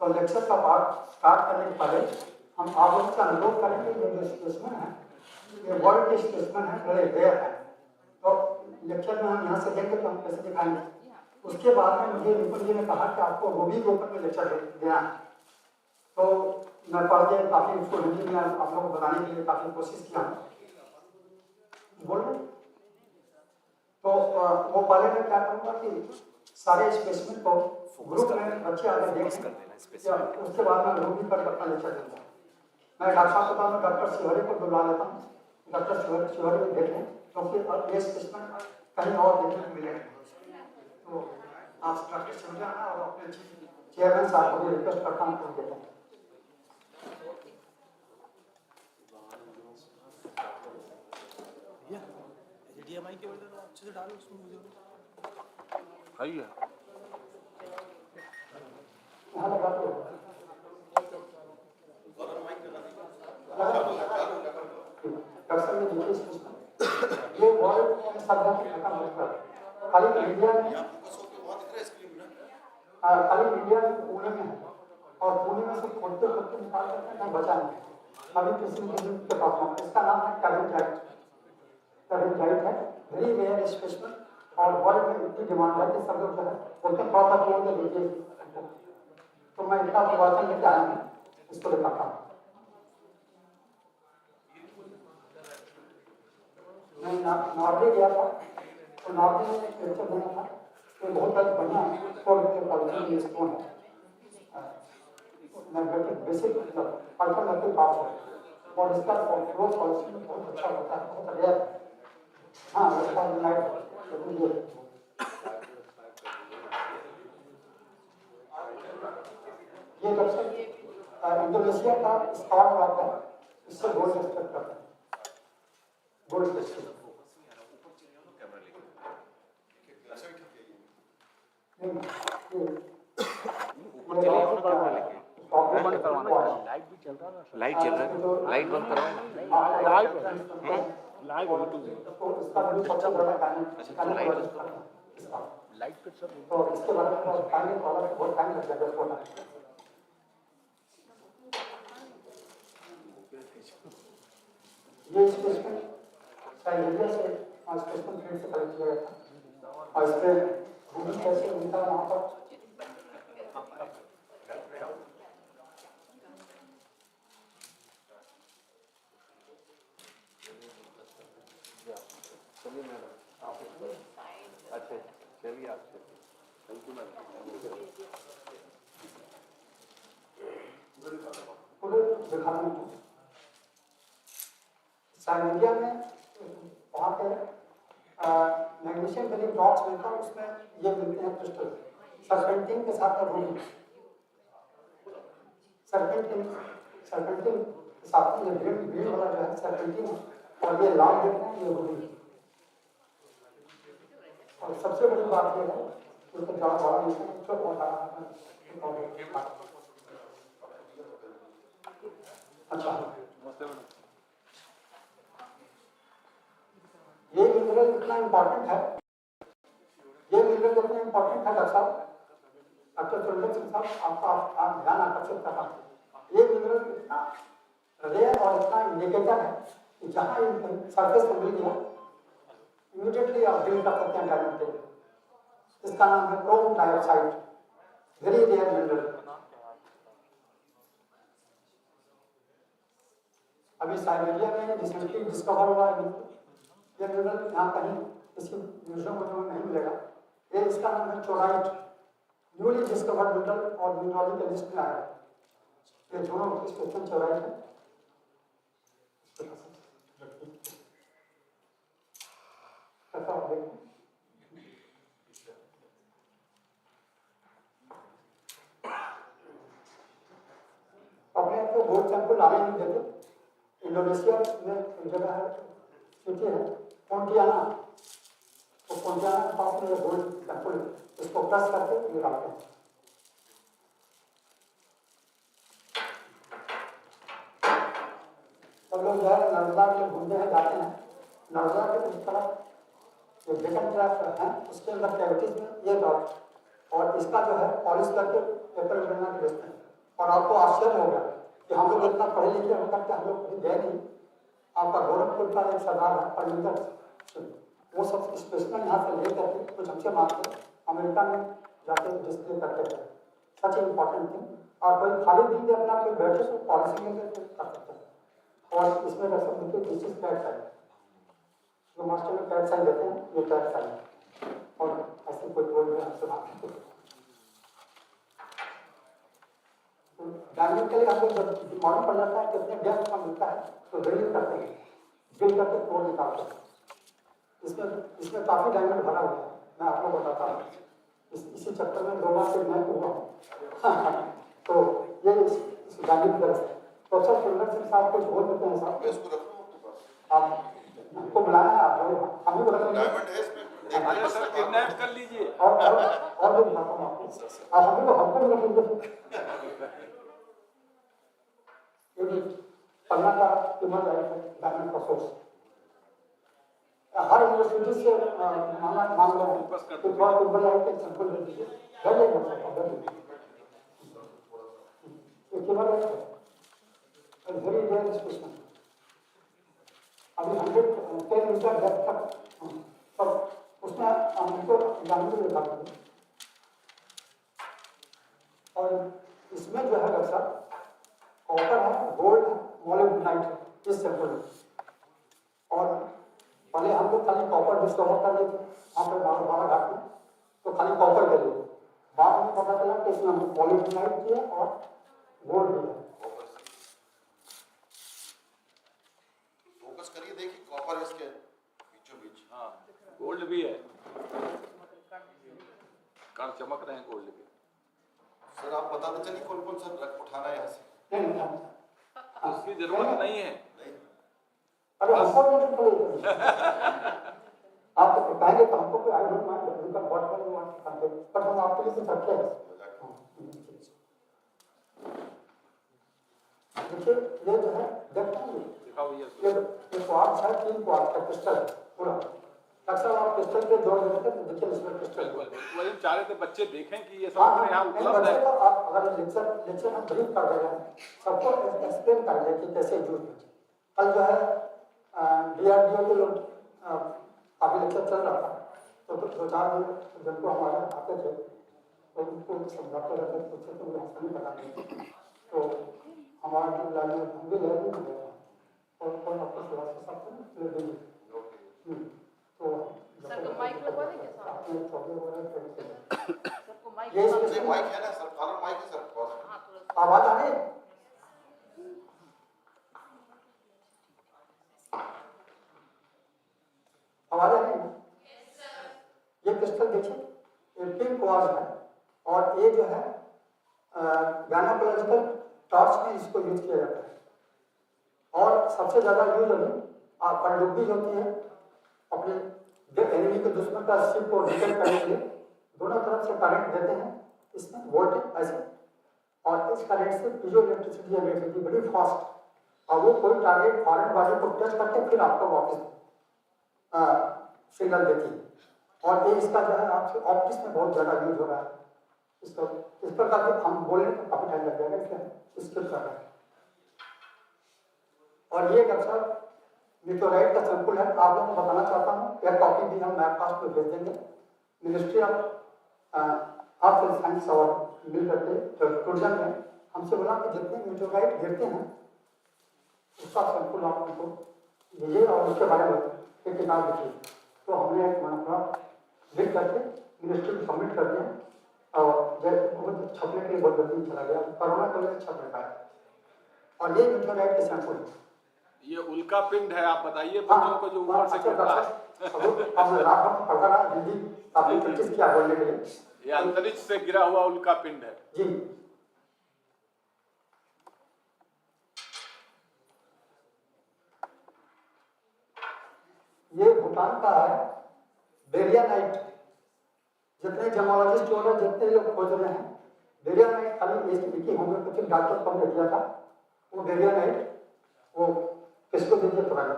तो lecture का part start करने के पहले हम आप लोगों से अनुरोध करेंगे ये जो स्पेसमेन है ये वर्ल्ड के स्पेसमेन है, बड़े रेयर है। तो लेक्चर में हम यहाँ से देंगे तो हम कैसे दिखाएंगे। उसके बाद में मुझे निपुण जी ने कहा कि आपको रूबी के ऊपर में लेक्चर देना है। तो मैं पढ़ के काफ़ी उसको हिंदी में आप लोगों को बताने के लिए काफ़ी कोशिश किया हूँ। बोल रहे तो वो पहले मैं क्या करूँगा कि सारे स्पेसमेन को ग्रुप में बच्चे आगे देखें, उसके बाद में रूबी पर अपना लेक्चर दूँगा। मैं डॉक्टर साहब को बताऊँ, डॉक्टर शिवहरी को बुला लेता हूँ, डॉक्टर शिवहरी को देखें क्योंकि अब ये स्पेसमेन कहीं और देखने को मिलेगा। तो आप डॉक्टर शिवहरी आना और अपने चेयरमैन साहब को भी रिक्वेस्ट करता हूँ तो देखें। HDMI केबल अच्छे से डालो उसमें मुझे सही है यहाँ लगा दो डॉक्टर ने जो ये वर्ल्ड में सब जगह खत्म हो गया। खाली इंडिया में खाली इंडिया में पुणे में है और पुणे में से खोदते खोदते निकाल करके नहीं बचा नहीं। अभी किसी के पास है, इसका नाम है कैबिन जाइट है, वेरी रेयर स्पेशल और वर्ल्ड में इतनी डिमांड है कि सब लोग जो है बोलते थोड़ा सा तोड़ के लीजिए। तो मैं इतना प्रवचन लेके आया हूँ, इसको दिखाता हूँ। मैं नॉर्वे गया था तो नॉर्वे में एक लेक्चर देना था, तो बहुत बढ़िया पॉलिसी स्टोन है, मैग्नेटिक बेसिक अल्टरनेटिव पाथ है और इसका फ्लो पॉलिसी में बहुत अच्छा होता है, बहुत रेयर। हाँ ये लेक्चर इंडोनेशिया का स्टार रॉक है, इससे गोल्ड एक्सपेक्ट करते हैं, गोल्ड एक्सपेक्ट बंद करवाना, लाइट भी चल रहा है, लाइट चल रहा है, लाइट बंद करवाना, लाइव लाइट पे सब तो इसके बारे में टाइम बहुत टाइम लग जाएगा। ये स्पेशल साइलेंटिया से स्पेशल फ्रेंड से कलेक्ट किया था और इसके भूमि कैसे उनका वहाँ पर अच्छा चलिए आपसे थैंक यू मैडम। पूरे दिखाने में साइलेंटिया में वहाँ पे मैग्नीशियम बेरिंग रॉक्स मिलता है, उसमें ये मिलते हैं क्रिस्टल सरपेंटिन के साथ में रूबी, सरपेंटिन के साथ में ये ग्रीन वाला जो है सरपेंटिन और ये लाल देखते हैं ये रूबी। और सबसे बड़ी बात ये है कि उसको ज़्यादा बड़ा नहीं है, उसको बहुत बड़ा अच्छा ये मिनरल कितना इम्पोर्टेंट है, ये मिनरल कितना इम्पोर्टेंट है डॉक्टर साहब, डॉक्टर सुरेंद्र सिंह साहब आपका आप ध्यान आकर्षित कर रहा है। ये मिनरल इतना रेयर और इतना इंडिकेटर है कि जहाँ सरफेस पर मिल गया इमीडिएटली आप डील कर सकते हैं डायमंड के। इसका नाम है chrome dioxide, very rare mineral. अभी साइबेरिया में रिसेंटली डिस्कवर हुआ है ये मिनरल, यहाँ कहीं किसी म्यूजियम में नहीं मिलेगा। ये इसका नाम है चोराइट, न्यूली डिस्कवर्ड मिनरल और मिनरोलॉजी के लिस्ट में आया है। ये दोनों स्पेशल चोराइट है। अपने आप को गोल्ड सैंपल लाने नहीं देते। इंडोनेशिया में एक जगह है, सिटी है पोंटियाना, तो पोंटियाना के पास में गोल्ड सैंपल इसको प्रेस करके निकालते हैं। सब लोग जो है नर्मदा में घूमते हैं जाते हैं, नर्मदा के उस तरफ जो वेगन ट्रैप है उसके अंदर कैविटीज में ये डॉट और इसका जो है पॉलिश करके पेपर में बना के बेचते हैं। और आपको आश्चर्य होगा कि हम लोग इतना पढ़े लिखे होकर के हम लोग कहीं गए नहीं। आपका गोरखपुर का एक सरदार है परमिंदर, वो सब स्पेशल यहाँ से ले करके कुछ हमसे मांगते अमेरिका में जाके डिस्प्ले करते थे। सच इम्पॉर्टेंट थिंग। और कोई खाली दिन में अपना कोई बैठे तो पॉलिसी में कर सकते हैं। और इसमें रसम देखिए दिस इज कैट साइन, जो मास्टर में कैट साइन देते हैं ये कैट साइन है। और ऐसे कोई बोल रहे हमसे मांगते डायमंड के लिए हम लोग जब मॉडल पढ़ जाता है कितने डेप्थ का मिलता है तो ड्रिल करते हैं, ड्रिल करके तोड़ निकालते हैं। इसमें काफी डायमंड भरा हुआ है, मैं आपको बताता हूँ। इसी चक्कर में 2 बार से मैं हुआ तो ये इस डायमंड की तरफ से तो सब सुंदर सिंह साहब कुछ बोल देते हैं साहब, आप हमको बुलाया है, आप हम भी डायमंड सर किडनैप कर लीजिए और भी बताता हूँ आपको, हमको भी रख लीजिए। पन्ना का ह्यूमन राइट है डायमंड का सोर्स। हर यूनिवर्सिटी से मांग रहे हैं कि थोड़ा ह्यूमन राइट का एग्जांपल दे दीजिए। ह्यूमन राइट है वेरी रेयर स्पेशल। अभी 110 मीटर डेप्थ तक पर उसमें हमको जानकारी दिखा देंगे। और इसमें जो है सर कॉपर है, गोल्ड है, मोलिब्डेनाइट है इस सैंपल में। और पहले हम लोग खाली कॉपर डिस्कवर कर लेते वहाँ पर 12 घाट में, तो खाली कॉपर कर लेते। बाद में पता चला कि इसमें मोलिब्डेनाइट भी है और गोल्ड भी है। फोकस करिए, देखिए कॉपर इसके बीचों बीच। हाँ गोल्ड भी है, कण चमक रहे हैं गोल्ड के। सर आप बताते चलिए कौन कौन सा रख उठाना है यहाँ से। उसकी जरूरत नहीं है। अरे हमको आप तो कहेंगे तो हमको कोई I don't mind you can whatever you want to content, but हम आपके लिए कुछ रखते हैं। देखिए ये जो है दिखाओ ये क्वार्ट्ज है, 3 क्वार्ट्ज का क्रिस्टल पूरा। अक्सर आप क्रिस्टल के जोड़ देते हैं, देखिए इसमें क्रिस्टल वही चाह रहे थे बच्चे देखें कि ये सब अपने यहाँ उपलब्ध है। तो आप अगर लेक्चर हम ब्रीफ कर रहे हैं, सबको एक्सप्लेन कर रहे हैं कि कैसे यूज है। कल जो है DRDO के लोग काफी लेक्चर चल रहा था, तो 2-4 दिन जिनको हमारे आते थे तो उनको समझाते रहते पूछते तो मुझे हंसने लगा। तो हमारे लाइब्रेरी हम भी लाइब्रेरी में गए और कौन आपको सेवा से सकते हैं तो सर को माइक लगवा देंगे साहब। ये माइक है ना सर, कॉलर माइक है सर। आवाज आ रही है? आवाज आ रही है? ये क्रिस्टल देखिए 18 क्वार्ट्ज है और ये जो है गायनोकोलॉजिकल टॉर्च में इसको यूज किया जाता है। और सबसे ज्यादा यूज अभी पनडुब्बी होती है अपने एनिमी के दुश्मन का शिप को डिटेक्ट करने के लिए, दोनों तरफ से करंट देते हैं इसमें वोल्टेज ऐसे, और इस करंट से पीजो इलेक्ट्रिसिटी जनरेट होती है बड़ी फास्ट, और वो कोई टारगेट फॉरेन बॉडी को टच करके फिर आपको वापस सिग्नल देती है। और ये इसका जो है आपसे ऑप्टिक्स में बहुत ज्यादा यूज हो रहा है। इसको इस पर काफी हम बोलने को काफी टाइम लग जाएगा, इसलिए स्किप कर रहे हैं। और ये अक्सर मीटोराइट का सैंपल है, आप लोगों को बताना चाहता हूँ। यह कॉपी भी हम मैप पास में भेज देंगे। Ministry of arts and science और मिल करके टूरिज्म में हमसे बोला कि जितने मीटोराइट गिरते हैं उसका सैंपल आप उनको दीजिए और उसके बारे में एक किताब लिखिए। तो हमने एक मोनोग्राफ लिख करके मिनिस्ट्री को सबमिट कर दिया और जब छपने के लिए बहुत जल्दी चला गया, कोरोना की वजह से छप नहीं पाया। और ये मीटोराइट के सैंपल ये उल्का पिंड है, आप बताइए बच्चों को जो ऊपर से गिरता है। ये अंतरिक्ष से गिरा हुआ उल्का पिंड है जी। ये भूटान का है बेरियानाइट। जितने जेमोलॉजिस्ट हो रहे हैं, जितने लोग खोज रहे हैं, बेरियानाइट खाली एक ही होम्योपैथिक डॉक्टर को हमने दिया था। वो बेरियानाइट वो किसको दीजिए पता नहीं,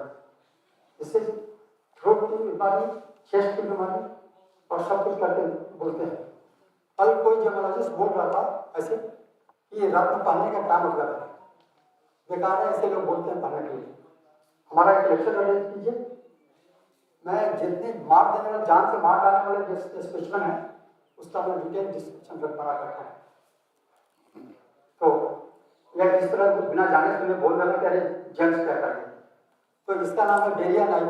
इससे थ्रोट की बीमारी, चेस्ट की बीमारी और सब कुछ करके बोलते हैं। कल कोई जेमोलॉजिस्ट बोल रहा था ऐसे कि रत्न पहनने का क्या मतलब है, बेकार है, ऐसे लोग बोलते हैं पढ़ने के लिए। हमारा एक लेक्चर अरेंज कीजिए, मैं जितनी मार देने वाले, जान से मार डालने वाले जो स्पेशमन है उसका मैं डिटेल डिस्क्रिप्शन बना करता हूँ। तो यह इस तरह बिना जाने सुने बोल रहे हैं कि अरे जेंट्स क्या करेंगे, तो इसका नाम है बेरिया नाइट,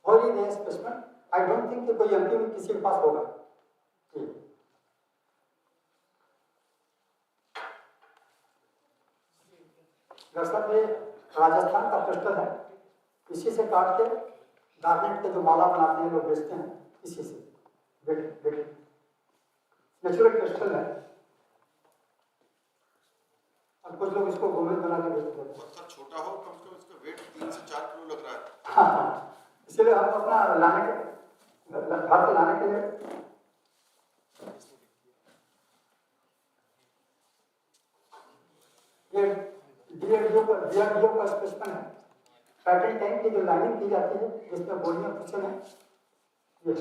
होली डे स्पेशमन। आई डोंट थिंक कि कोई एमपी में किसी के पास होगा। दरअसल ये राजस्थान का क्रिस्टल है, इसी से काट के गार्नेट के जो माला बनाते हैं लोग बेचते हैं, इसी से नेचुरल क्रिस्टल है। और कुछ लोग इसको गोमेज बना के बेचते हैं। पत्थर छोटा हो कम से कम इसका वेट 3 से 4 किलो लग रहा है। हाँ, इसलिए हम अपना लाने के घर से लाने के लिए ये डीआरडीओ का स्पेशमन है। पैटर्न टैंक की जो लाइनिंग की जाती है जिसमें गोलियां फुसन है, ये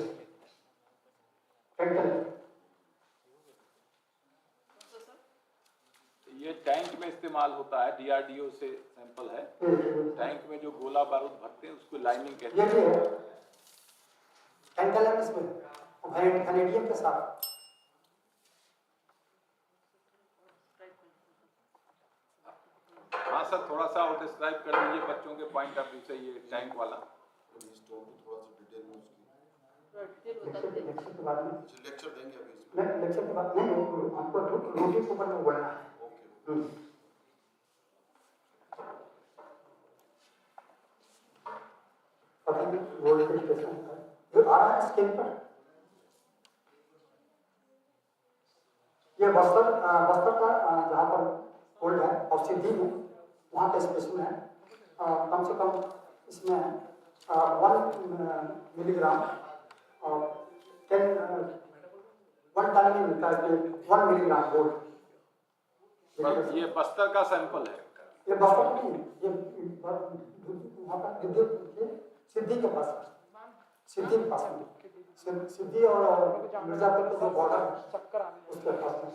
टैंक है। ये टैंक में इस्तेमाल होता है, डीआरडीओ से सैंपल है। टैंक में जो गोला बारूद भरते हैं उसको लाइनिंग कहते हैं। ये टैंक इसमें वेनेडियम के साथ। हाँ सर, थोड़ा सा और डिस्क्राइब कर दीजिए बच्चों के पॉइंट ऑफ व्यू से ये टैंक वाला। लेक्चर देंगे अभी इसमें। नहीं, लेक्चर के बाद नहीं, हमको रोटी के ऊपर में बोलना है। जो आ रहा है स्क्रीन पर, ये बस्तर का जहाँ पर होल्ड है और सिद्धि में वहाँ का स्पेशल है। कम से कम इसमें 1 मिलीग्राम और 1 टन में मिलता है, 1 मिलीग्राम गोल्ड। ये बस्तर का सैंपल है। ये बस्तर नहीं है, ये वहाँ का सिद्धि के पास, सिद्धि के पास में, सिद्धि और मिर्जापुर के जो बॉर्डर है उसके पास में।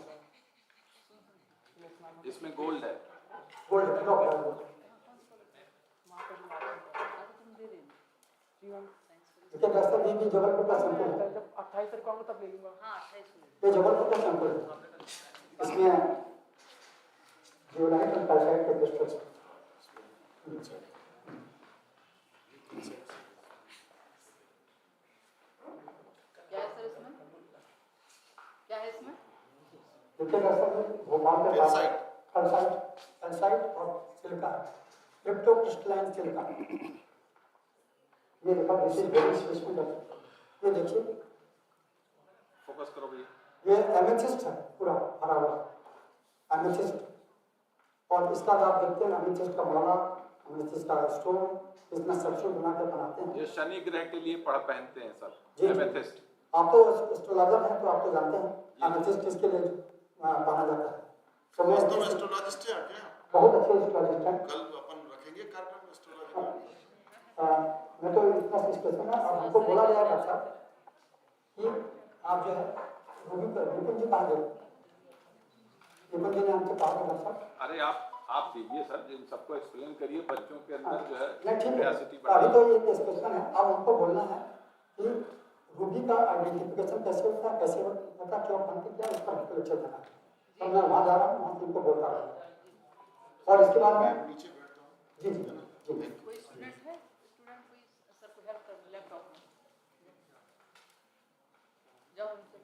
इसमें गोल्ड है। गोल्ड इसके दस्तर भी जबलपुर का सैंपल है। जब 28 तारीख को आऊंगा तब ले लूंगा। ये जबलपुर का सैंपल है। इसमें जियोलाइट और कैल्साइट के क्रिस्टल्स हैं। क्या है सर इसमें? क्या है इसमें? देखिए दरअसल भोपाल के पास कैल्साइट और सिलिका, क्रिप्टोक्रिस्टलाइन सिलिका। ये देखो, दिस इज वेरी स्पेशल। ये देखिए, फोकस करो भैया। ये एमेथिस्ट है, पूरा भरा हुआ एमेथिस्ट। और इसका आप देखते हैं एमेथिस्ट का माला, एमेथिस्ट का स्टोन, इसमें सब्सिट्यूट बना के बनाते हैं। ये शनि ग्रह के लिए पहनते हैं सर एमेथिस्ट। आप तो एस्ट्रोलॉजर हैं तो आप तो जानते हैं एमेथिस्ट किसके लिए पहना जाता है। तो मैं एस्ट्रोलॉजिस्ट है क्या? बहुत अच्छे एस्ट्रोलॉजिस्ट हैं। कल अपन रखेंगे कार्यक्रम एस्ट्रोलॉजी का। मैं तो इतना स्पेशल है। अब हमको बोला गया डॉक्टर साहब कि आप जो है विपिन जी कहाँ गए? विपिन जी ने हमसे कहा था डॉक्टर साहब। अरे आप दीजिए सर, इन सबको एक्सप्लेन करिए, बच्चों के अंदर जो है क्यूरियोसिटी बढ़े। अभी तो ये स्पेशल है, अब हमको बोलना है कि रूबी का आइडेंटिफिकेशन कैसे होता है, कैसे होता है, क्यों बनती क्या, इस पर लेक्चर देना है। तो मैं वहाँ जा रहा हूँ, वहाँ तुमको बोलता रहूँ। और इसके बाद में नीचे बैठता हूँ। जी जी जी। कोई स्टूडेंट है? स्टूडेंट कोई सर को हेल्प कर लैपटॉप में जाओ उनसे।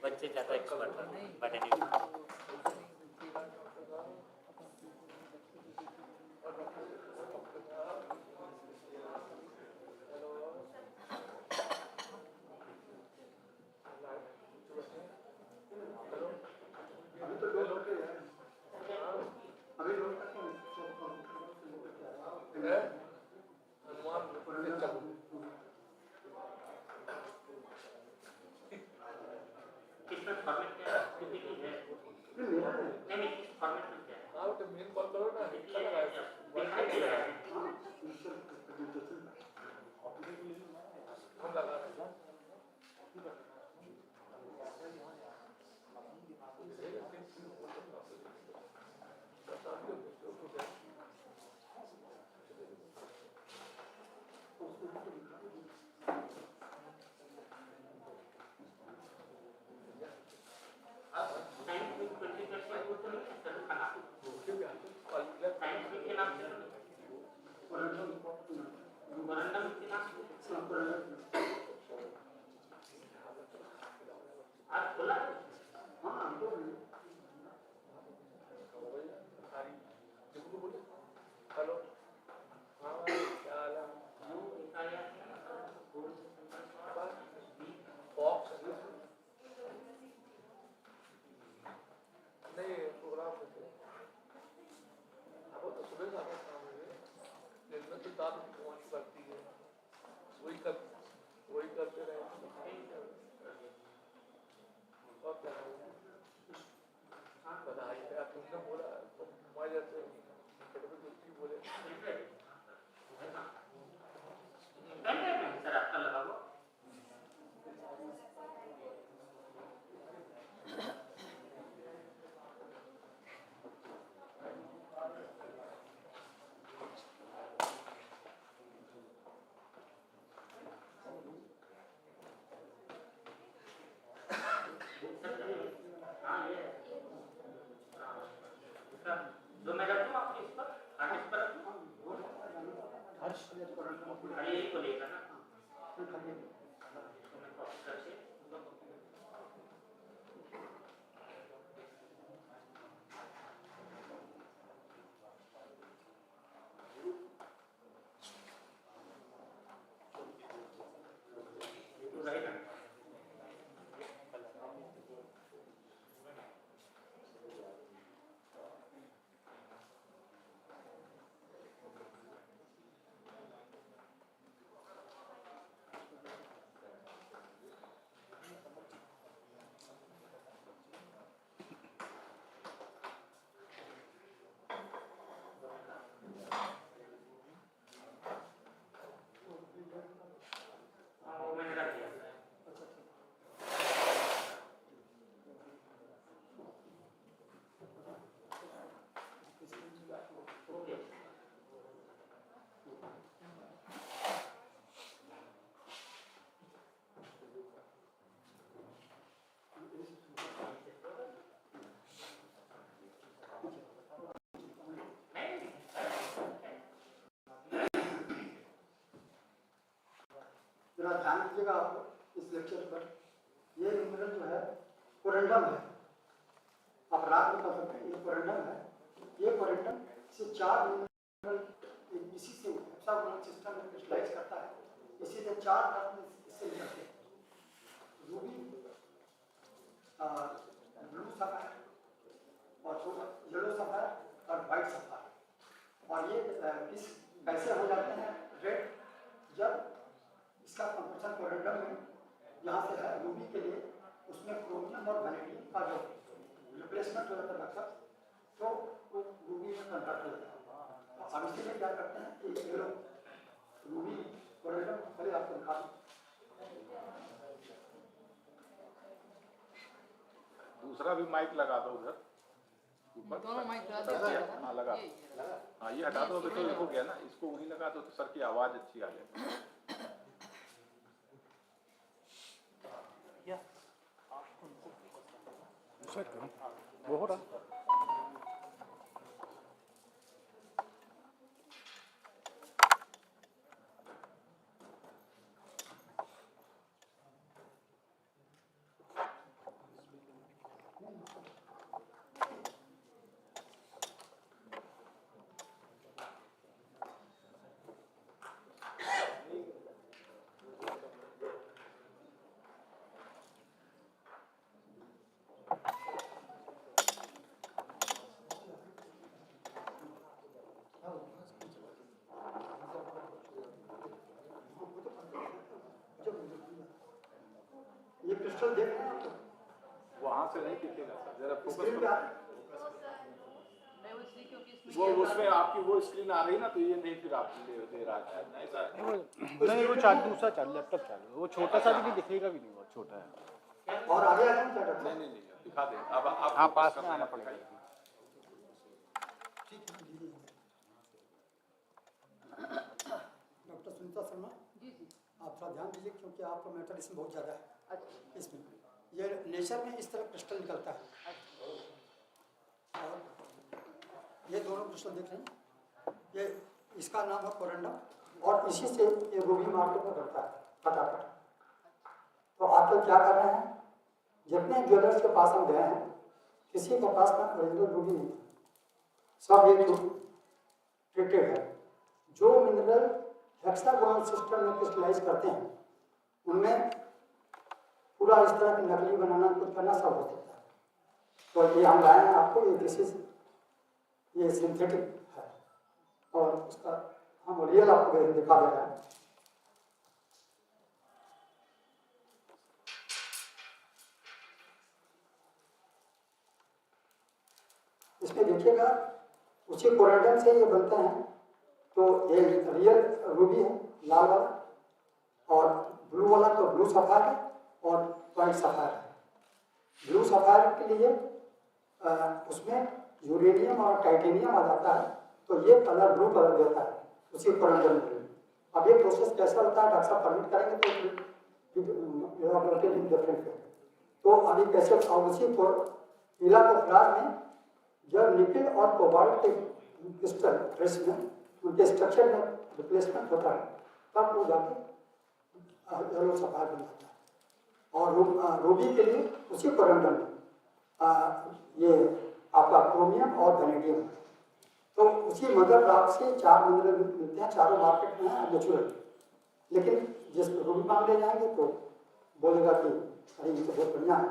बच्चे ज़्यादा एक्सपर्ट हैं बट एनीवे जो मैं रखूँ आपके इस पर आर्टिस्ट पर रखूँ यही को लेगा ना तो मैं कॉपी करके जरा ध्यान दीजिएगा आप इस लेक्चर पर। ये मिनरल जो है कोरेंडम है, आप रात में पढ़ सकते हैं। ये कोरेंडम है, ये कोरेंडम से 4 मिनरल इसी से हेक्सागोनल सिस्टम में क्रिस्टलाइज करता है, इसी से 4 रत्न इससे निकलते हैं, रूबी, ब्लू सफायर और येलो सफायर और वाइट सफायर। और ये किस कैसे हो जाते हैं रेड, जब इसका कंप्रेशन कोरेंडम में यहाँ से है रूबी के लिए, उसमें क्रोमियम और वैनेडियम का जो रिप्लेसमेंट हो जाता है अक्सर, तो वो रूबी में कन्वर्ट हो जाता है। तो अब इसीलिए क्या करते हैं कि ये लोग रूबी कोरेंडम पहले आपको दिखा दूँ। दूसरा भी माइक लगा दो उधर दोनों माइक लगा दिया। हाँ लगा, हाँ ये हटा दो तो हो गया ना, इसको वहीं लगा दो तो सर की आवाज अच्छी आ जाएगी। वो हो रहा ये क्रिस्टल देख रहे हैं वहां से नहीं दिखेगा सर, जरा स्क्रीन पे वो उसमें आपकी वो स्क्रीन आ रही ना, तो ये नहीं फिर आप दे रहा है नहीं, वो दूसरा चालू, लैपटॉप चालू, वो छोटा सा भी नहीं दिखेगा, भी नहीं बहुत छोटा है। और आगे नहीं दिखा दे। अब आप हाँ पास में आना पड़ेगा। डॉक्टर सुनीता शर्मा जी, आप थोड़ा ध्यान दीजिए क्योंकि आपका मैटर इसमें बहुत ज़्यादा है। इसमें ये नेचर में इस तरह क्रिस्टल निकलता है, और ये दोनों क्रिस्टल देख रहे हैं, ये इसका नाम है कोरेंडम, और इसी से ये रूबी मार्केट में बनता है फटाफट। तो आजकल क्या कर रहे हैं, जितने ज्वेलर्स के पास हम गए हैं, किसी के पास में ओरिजिनल रूबी नहीं था, सब ये ट्रीटेड है। जो मिनरल हेक्सागोनल सिस्टम में क्रिस्टलाइज करते हैं, उनमें पूरा इस तरह की नकली बनाना कुछ करना सब हो सकता है। तो ये हम लाए हैं आपको, ये सिंथेटिक है, और उसका हम रियल आपको दिखा दे रहे हैं। इसमें देखिएगा उसी कोरेंडम से ये बनते हैं। तो ये रियल रूबी है, लाल वाला, और ब्लू वाला तो ब्लू सफायर है, और वाइट सफायर है। ब्लू सफायर के लिए उसमें यूरेनियम और टाइटेनियम आ जाता है, तो ये कलर ब्लू कलर देता है उसी कोरेंडम में। अब ये प्रोसेस कैसा होता है, डॉक्टर साहब परमिट करेंगे तो डिफरेंट है। तो अभी कैसे, और उसी पीला कोफराज में जब निकल और कोबाल्ट के क्रिस्टल ट्रेस में उनके स्ट्रक्चर में रिप्लेसमेंट होता है, तब वो जाके येलो सफायर बन जाता है। और रूबी के लिए उसी कोरेंडम में ये आपका क्रोमियम और वैनेडियम, तो उसी मदर रॉक से 4 मिनरल मिलते हैं, चारों मार्केट में है नेचुरल। लेकिन जिस रूबी मांगने जाएंगे तो बोलेगा कि अरे ये तो बहुत बढ़िया है,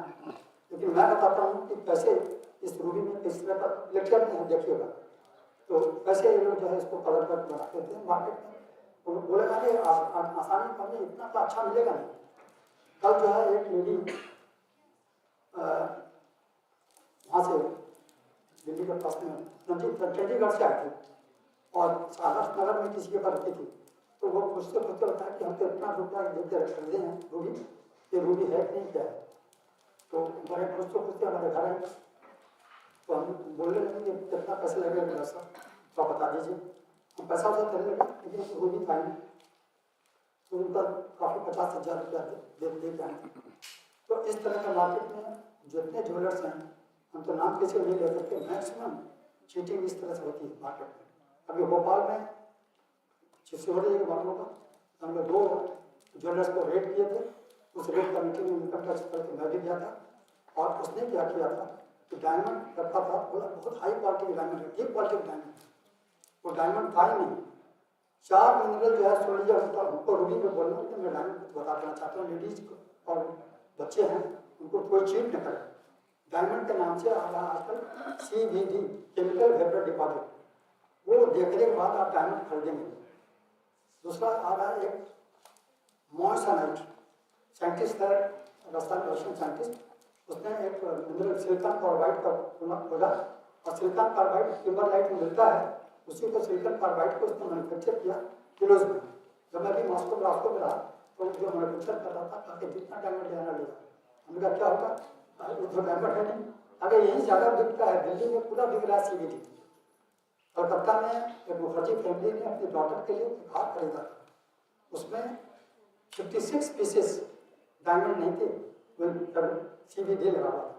लेकिन मैं बताता हूँ कि कैसे इस रूबी में किस तरह का लेक्चर में देखिएगा, तो कैसे ये लोग जो है इसको कलर कर बना देते हैं मार्केट में। तो बोलेगा कि आसानी करिए, इतना तो अच्छा मिलेगा नहीं। कल जो है एक लेडी वहाँ से दिल्ली के पास में चंडीगढ़ से आई थी, और आदर्श नगर में किसी के पास रहती थी। तो वो पूछते पूछते बताया कि हम तो इतना रुपया देकर खरीदे हैं रूबी, ये रूबी है कि नहीं, क्या है। तो बड़े पूछते हमारे घर है, तो हम बोलने लगे कि कितना पैसे लगेगा मेरा साहब, तो आप बता दीजिए। हम पैसा उसे देने लगे, लेकिन रूबी था नहीं, तो उनका काफ़ी 50,000 रुपया दे आए। तो इस तरह के मार्केट में जितने ज्वेलर्स हैं, हम तो नाम किसी को नहीं ले सकते, मैक्सिमम चीटिंग इस तरह से होती है मार्केट में। अभी भोपाल में 6 मालूम होगा, हम लोग 2 ज्वेलर्स को रेड किए थे। उस रेड कमेटी में इनकम टैक्स करके मैं भी गया था, और उसने क्या किया था कि डायमंड रखा था, बोला बहुत हाई क्वालिटी का डायमंड है, ठीक क्वालिटी का डायमंड। वो डायमंड था ही नहीं। 4 मिनरल जो है सुन लीजिए, हमको रूबी में बोलना कि मैं डायमंड को बता देना चाहता हूँ, लेडीज और बच्चे हैं उनको कोई चीट न करे। डायमंड के नाम से आ रहा आजकल CVD, केमिकल वेपर डिपॉजिट, वो देखने के बाद आप डायमंड खरीदेंगे। दूसरा आ रहा है एक मॉन्सनाइट, साइंटिस्ट है, रशियन साइंटिस्ट, उसने एक मिनरल सिलिकॉन कार्बाइड का खोजा, और सिलिकॉन कार्बाइड टिम्बरलाइट में मिलता है, उसी को सिलिकॉन कार्बाइड को उसने मैन्युफैक्चर किया किलोज में। जब मैं भी मॉस्को में रहा तो जो मैन्युफैक्चर कर रहा था ताकि जितना डायमंड लेना लेगा, हमने कहा क्या होगा, जो डायमंड है नहीं, अगर यही ज़्यादा बिकता है, दिल्ली में पूरा बिक रहा है CVD। कलकत्ता में एक मुखर्जी फैमिली ने अपनी डॉटर के लिए एक हार खरीदा था, उसमें 56 पीसेस डायमंड नहीं थे, CVD लगा हुआ था।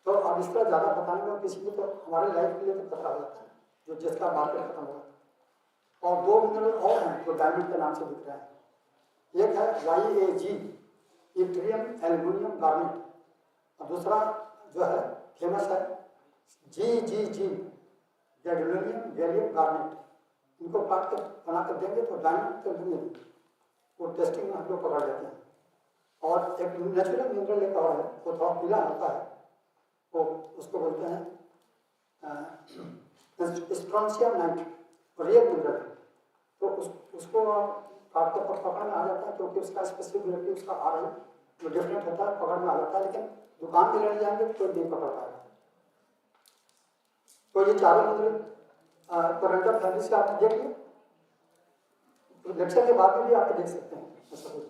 तो अब इस तरह ज़्यादा बताने में किसी को तो हमारे लाइफ के लिए तो खतरा हो जाता है, जो जिसका मार्केट खत्म होगा। और 2 मिनरल और हैं जो डायमंड के नाम से बिक रहे हैं। एक है YAG, इट्रियम एल्युमिनियम गार्नेट, और दूसरा जो है फेमस है GGG, गैडोलिनियम गैलियम गार्नेट। इनको काट कर बना कर देंगे तो डायमंड तो नहीं है, वो टेस्टिंग में हम लोग पकड़ लेते हैं। और एक नेचुरल मिनरल एक और है, वो थोड़ा पीला होता है, वो उसको बोलते हैं स्ट्रॉन्शियम नाइट, रियल मिनरल है। तो उसको काट कर पकड़ में आ जाता है, क्योंकि उसका स्पेसिफिक उसका आ रही जो डिफरेंट होता है, पकड़ में आ जाता है, लेकिन दुकान में लेने जाएंगे तो नहीं पकड़ पाएगा। तो ये चारों मिनरल कोरेंडर फैमिली से आपने देख लिया, तो लेक्चर के बाद में भी आप देख सकते हैं ऐसा कुछ।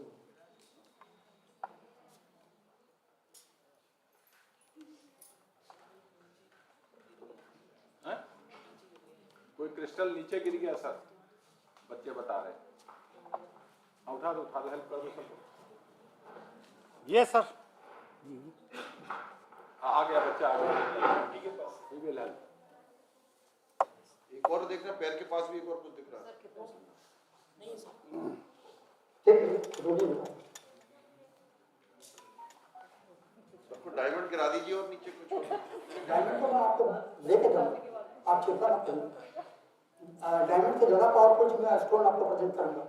कोई क्रिस्टल नीचे गिर गया सर, बच्चे बता रहे हैं, उठा दो हेल्प कर दो सबको। ये सर आ गया बच्चा, आ गया, ठीक है बस, ही विल हेल्प। एक और देख रहा, पैर के पास भी एक और कुछ दिख रहा है। सबको डायमंड गिरा दीजिए और नीचे कुछ डायमंड को मैं आपको लेके जाऊंगा, आप चिंता मत करिए। डायमंड की जगह पर और कुछ मैं स्टोन आपको प्रेजेंट करूंगा।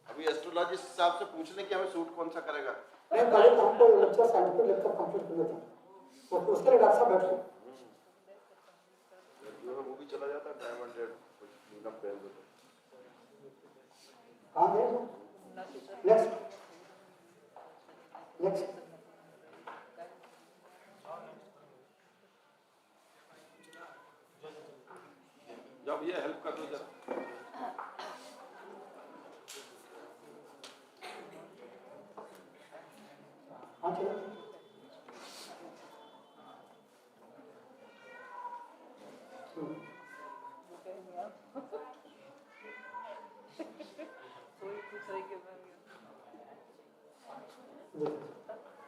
अभी एस्ट्रोलॉजिस्ट साहब से पूछ लें कि हमें सूट कौन सा करेगा। नहीं, पहले तो हमको लेक्चर साइंटिफिक लेक्चर कंप्लीट करने थे, तो उसके लिए डॉक्टर साहब बैठे। वो भी चला जाता है डायमंड रेड कुछ नीलम पहन दो। कहाँ गए? नेक्स्ट जब ये हेल्प कर दो जरा। हाँ चलो।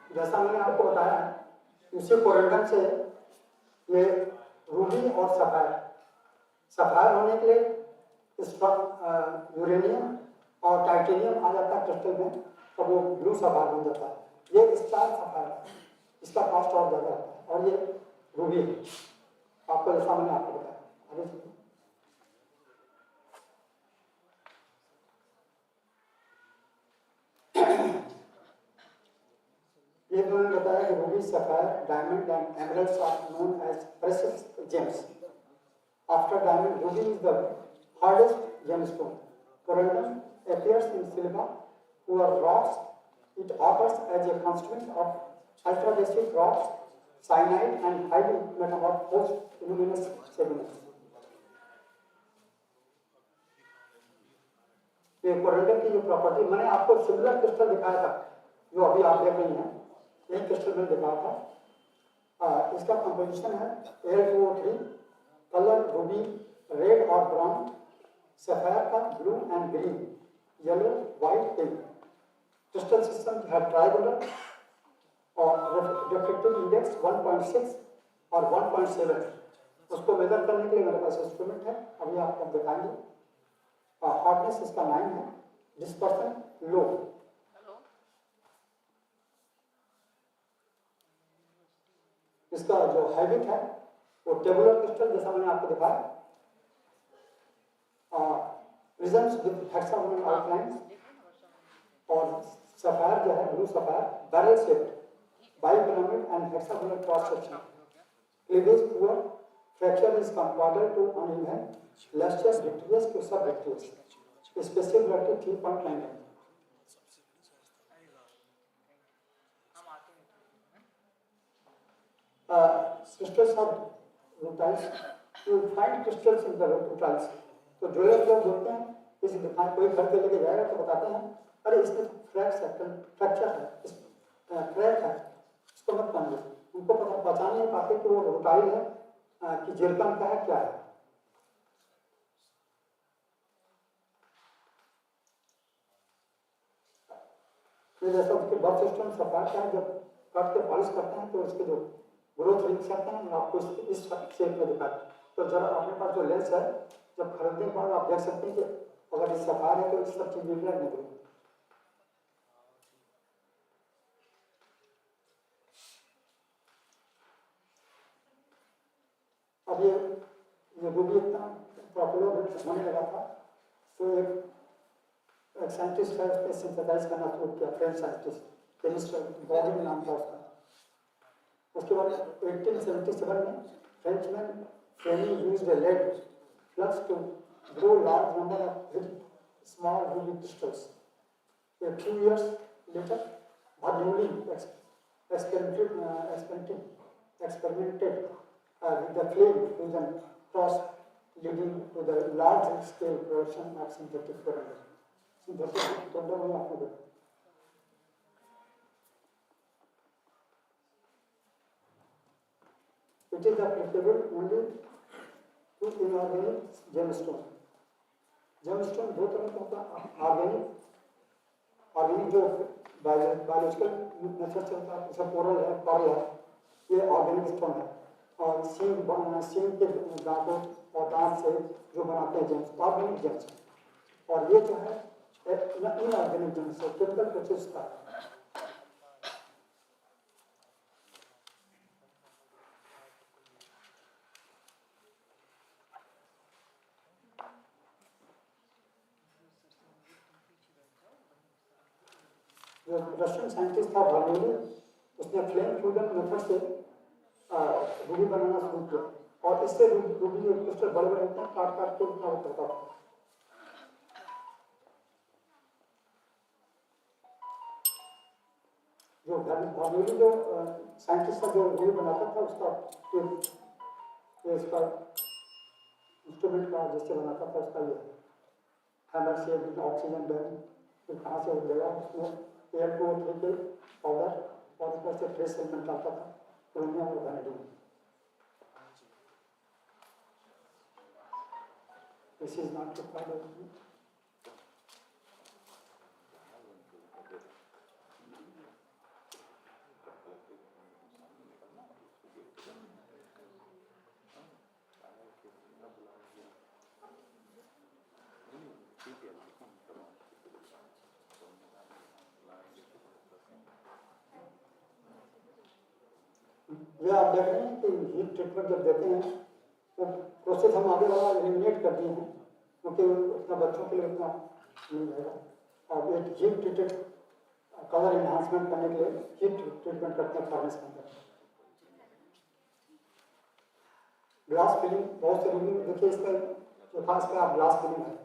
जैसा मैंने आपको बताया इसी कोरेंडम से ये रूबी और सफायर, सफायर होने के लिए यूरेनियम और टाइटेनियम आ जाता है क्रिस्टल में, तब वो ब्लू सफायर बन जाता है। ये स्टार सफायर है, इसका कॉस्ट और ज़्यादा होता है, और ये रूबी है, आपको जैसा मैंने आपको बताया। आगे ये मैंने बताया कि ruby, sapphire, diamond and emeralds are known as precious gems. After diamond, ruby is the hardest gemstone. Corundum appears in silver, poor rocks. It occurs as a constituent of ultra-basic rocks, cyanide, and highly metamorphosed luminous sediments. ये corundum की जो property मैंने आपको similar crystal दिखाया था, जो अभी आप देख रही हैं, यही क्रिस्टल मैंने दिखाया था। इसका कंपोजिशन है Al2O3, कलर रूबी रेड और ब्राउन, सफायर का blue and green, yellow, white, pink. Crystal system है ट्रायंगुलर और रिफ्रैक्टिव इंडेक्स 1.6 और 1.7। उसको मेजर करने के लिए मेरे पास इंस्ट्रूमेंट है, अभी आपको दिखाएंगे। हॉटनेस इसका 9 है, dispersion low. इसका जो हैबिट है वो टेबुलर क्रिस्टल जैसा मैंने आपको दिखाया, प्रिजम्स विद हेक्सागोनल आउटलाइंस, और सफायर जो है blue sapphire barrel shaped, bipyramid and hexagonal cross section, cleavage poor, fracture is comparted to uneven, lustres vitreous to sub vitreous, specific gravity 3.9. Crystals are rutiles. You find crystals in the rutiles. तो jeweller जब बोलते हैं किसी दुकान कोई घर के लेके जाएगा तो बताते हैं अरे इसमें क्रैक्स है, फ्रैक्चर है, क्रैक है, इसको मत पहनिए. उनको पहचान नहीं पाते कि वो रुटाइल है कि जिरकन का है, क्या है. जैसा उसके बर्थ सिस्टम सफायर का है, जब कट के पॉलिश करते हैं तो उसके जो ग्रोथ रिंग्स आते हैं, मैं आपको इस शेप में दिखाता हूँ. तो जरा अपने पास जो लेंस है जब खरीदने के बाद आप देख सकते हैं कि अगर इस सफायर है तो इस सब चीज मिल रहा है नहीं. अब ये रूबी इतना पॉपुलर होने लगा था तो एक साइंटिस्ट है उसने सिंथेसाइज करना शुरू किया, फ्रेंच साइंटिस्ट, केमिस्ट बॉडी नाम था उसका. उसके बाद 1877 में Frenchman Fremy used a lead flux to grow large number of small ruby crystals. A few years later, Bernoulli experimented with the flame fusion process, leading to the large-scale production of synthetic corundum. Synthetic corundum में आपको देखो. It is applicable only to inorganic gemstone. Gemstone दो तरह का होता है, organic जो biological method से होता है, जैसे कोरल है, पर्ल है, ये ऑर्गेनिक स्टोन है. और सींग के दांतों और दांत से जो बनाते हैं जेम्स, ऑर्गेनिक जेम्स. और ये जो है इनऑर्गेनिक जेम्स है, केमिकल प्रोसेस का. जो रशियन साइंटिस्ट था बर्नौली, उसने फ्लेम फ्यूजन मेथड से रूबी बनाना शुरू किया. और इससे रूबी क्रिस्टल बड़े बड़े होते हैं, काट के उतना वो करता था. जो बर्नौली जो साइंटिस्ट था जो रूबी बनाता था उसका इसका इंस्ट्रूमेंट का जिससे बनाता था उसका ये हैमर से ऑक्सीजन बैग फिर कहाँ से उड़ेगा, उसमें एयर को लेके पाउडर और ऊपर से फ्रेश एलिमेंट डालता था क्रोमियम और vanadium. This is not required. ये आप देख रहे हैं कि हीट ट्रीटमेंट जब देते हैं तो प्रोसेस हम आगे वाला एलिमिनेट कर दिए हैं क्योंकि उतना बच्चों के लिए उतना नहीं रहेगा. और एक हीट ट्रीटेड कलर एनहांसमेंट करने के लिए हीट ट्रीटमेंट करते हैं फार्मेस के अंदर. ग्लास फिलिंग बहुत से रूबी में देखिए, इसका जो खास पे आप ग्लास फिलिंग है.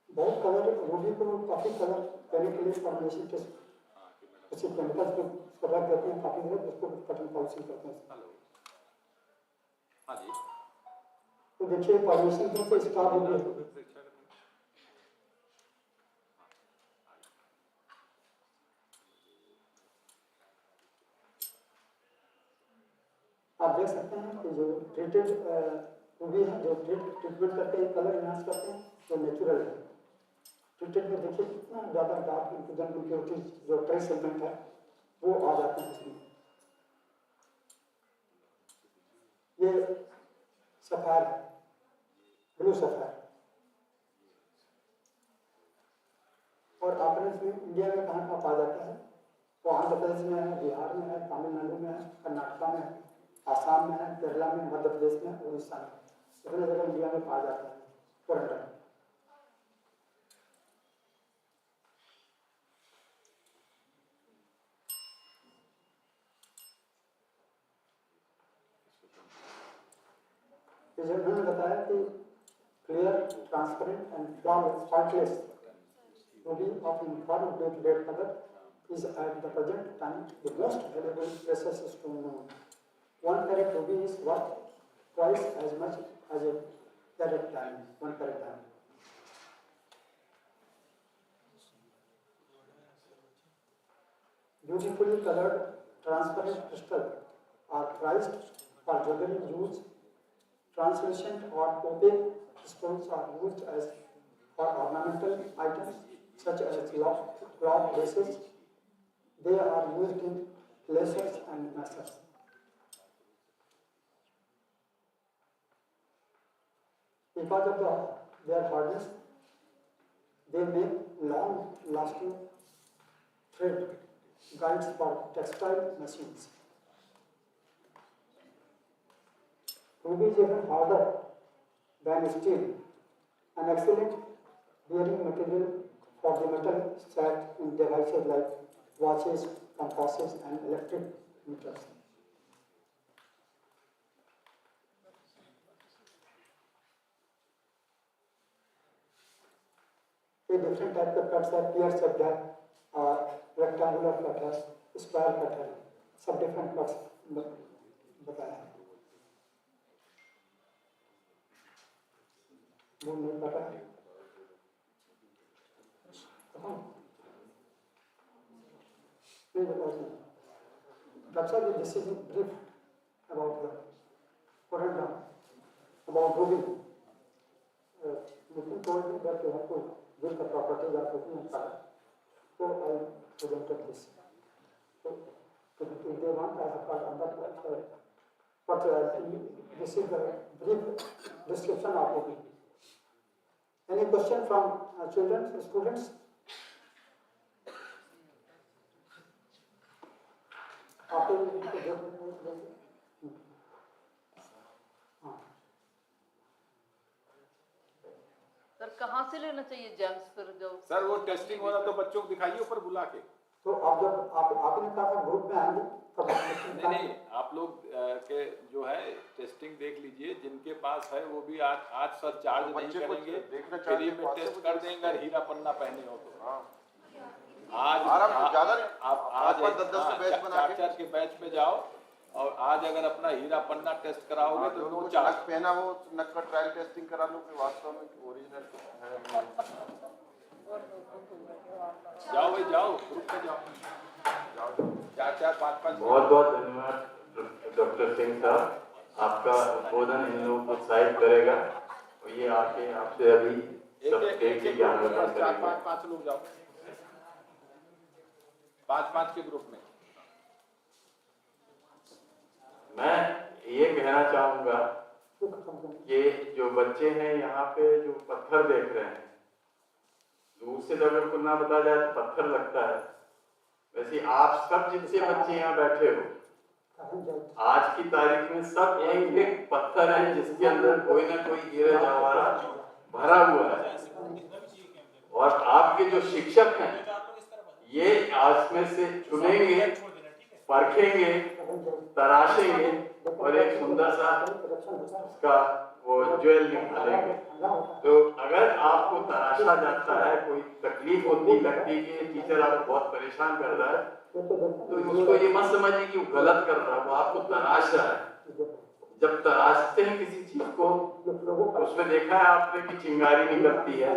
बहुत कलर रूबी को काफ़ी कलर करने के लिए फॉर्मेशन टेस्ट कुछ केमिकल्स को रख देते हैं काफ़ी देर, उसको कटिंग पॉलिशिंग करते हैं. हाँ जी. तो देखिए फॉर्मेशन से स्टार्ट हो गया. आप देख सकते हैं कि जो ट्रीटेड रूबी है, जो ट्रीटमेंट करते हैं, कलर इनहांस करते हैं, जो नेचुरल है. ट्रीटेड में देखिए कितना ज़्यादा डार्क इम्प्योरिटीज जो ट्रेस एलिमेंट है वो आ जाते हैं इसमें. ये सफेद है, ब्लू सफेद। और आपने इसमें इंडिया में कहाँ कहाँ पाया जाता है? तो आंध्र प्रदेश में है, बिहार में है, तमिलनाडु में है, कर्नाटका में है, आसाम में है, केरला में, मध्य प्रदेश में, उड़ीसा में, इतने जगह इंडिया में पाया जाता है कोरंडम। उन्होंने बताया कि clear, transparent and faultless ruby of uniform day-to-day color is at the present time the most valuable precious stone known. 1 carat ruby is worth twice as much as a carat diamond. 1 carat diamond. Beautifully colored transparent crystal are prized for jewelry use. Translucent or opaque stones are used as for ornamental items such as cloth laces. They are used in lasers and masses. Because of their hardness, they make long-lasting thread guides for textile machines. Ruby is even harder than steel, an excellent bearing material for the metal set in devices like watches, compasses, and electric meters. A different type of cuts are pear shaped है, rectangular cut है, square cut है, सब different cuts बताया है। वो नहीं पता है। नहीं बता सकते। That's why this is brief about the corundum, about ruby. Nitin told me that you have to give the properties of ruby and color. So I presented this. So if they want, I have got another. But this is the brief description of ruby. Any question from children, students? Sir कहाँ से लेना चाहिए James फिर जो sir वो testing हो रहा तो बच्चों को दिखाइए ऊपर बुला के। तो आप जब आपने कहा था ग्रुप में आएंगे तब नहीं आप लोग के जो है टेस्टिंग देख लीजिए, जिनके पास है वो भी आज सर चार्ज नहीं करेंगे, फ्री में टेस्ट कर देंगे अगर हीरा पन्ना पहने हो तो। आज आप आज 4 के बैच में जाओ और आज अगर अपना हीरा पन्ना टेस्ट कराओगे तो 2 चार्ज पहना वो नक का ट्रायल टेस्टिंग करा लो कि वास्तव में ओरिजिनल है। जाओ भाई जाओ ग्रुप में जाओ 4 5 बहुत बहुत धन्यवाद डॉक्टर सिंह साहब, आपका उद्बोधन इन लोगों को उत्साहित करेगा और ये आके आपसे अभी सब के ज्ञान वर्धन करेंगे। 5 लोग जाओ 5 के ग्रुप में। मैं ये कहना चाहूँगा कि जो बच्चे हैं यहाँ पे जो पत्थर देख रहे हैं, दूर से जब उनको ना बताया जाए तो पत्थर लगता है, वैसे आप सब जितने बच्चे यहाँ बैठे हो आज की तारीख में सब एक एक पत्थर है जिसके अंदर कोई ना कोई हीरा जवाहरात भरा हुआ है। और आपके जो शिक्षक हैं ये आज में से चुनेंगे, परखेंगे, तराशेंगे और एक सुंदर सा उसका वो ज्वेल निकालेंगे। तो अगर आपको तराशा जाता है, कोई तकलीफ होती लगती कि टीचर आपको बहुत परेशान कर रहा है, तो उसको ये मत समझिए कि वो गलत कर रहा है, वो आपको तराश रहा है। जब तराशते हैं किसी चीज को, उसमें देखा है आपने कि चिंगारी निकलती है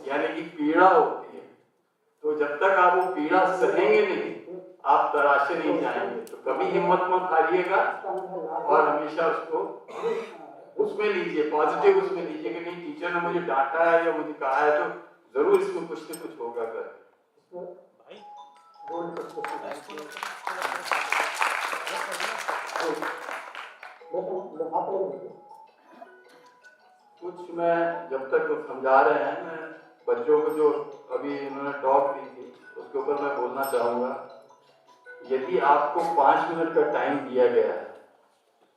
यानी कि पीड़ा होती है। तो जब तक आप वो पीड़ा सहेंगे नहीं, आप तराशे नहीं जाएंगे। तो कभी हिम्मत मत हारिएगा और हमेशा उसको उसमें लीजिए, पॉजिटिव उसमें लीजिए कि नहीं टीचर ने मुझे डांटा है या मुझे कहा है तो जरूर इसमें कुछ न कुछ होगा कर। कुछ मैं जब तक वो समझा रहे हैं, मैं बच्चों को जो अभी इन्होंने टॉक दी थी उसके ऊपर मैं बोलना चाहूँगा। यदि आपको 5 मिनट का टाइम दिया गया है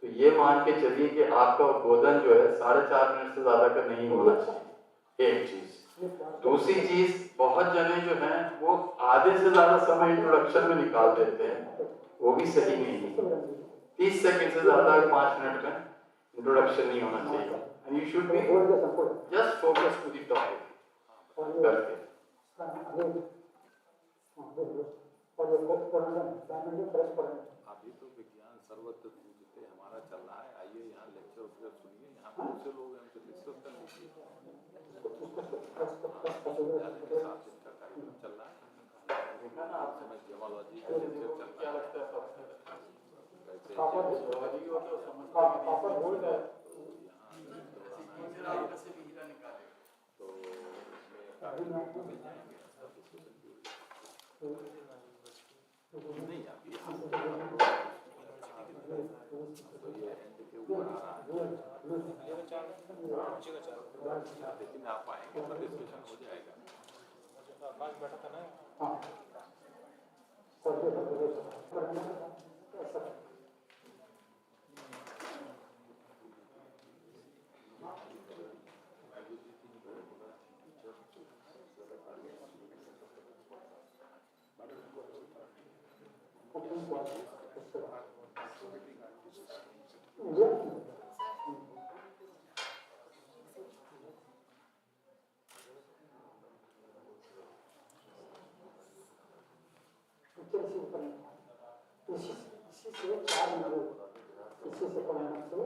तो ये मान के चलिए कि आपका बोधन जो है 4.5 मिनट से ज़्यादा का नहीं होना चाहिए। एक चीज़। दूसरी चीज़, बहुत जने जो हैं वो आधे से ज़्यादा समय इंट्रोडक्शन में निकाल देते हैं, वो भी सही नहीं है। 30 सेकंड से ज़्यादा 5 मिनट में इंट्रोडक्शन नहीं होना चाहिए। And you should be just focus to the topic करके। अभी तो विज्ञान सर्वत्र पूज्यते हमारा चल रहा है, आइए यहाँ लेक्चर सुनिए, यहाँ बहुत से लोग हैं, उनसे डिस्कस कर लीजिए। का कार्यक्रम चल रहा है, समय जियोलॉजी का लेक्चर चल रहा नहीं अभी तो ये एंड के ऊपर आ रहा है, लेकिन आप आएंगे तो डिस्कशन हो जाएगा। बैठा था ना। इसी से 4 मिनट इसी से पढ़ना से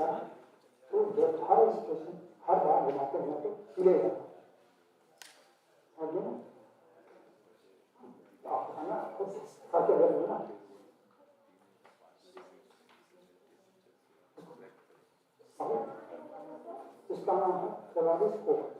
होता है तो जब हर स्टेशन हर बार घुमाते घुमाते हिलेगा ना आप खाना खुद खाते रहेंगे ना इसका नाम है पोलारिस्कोप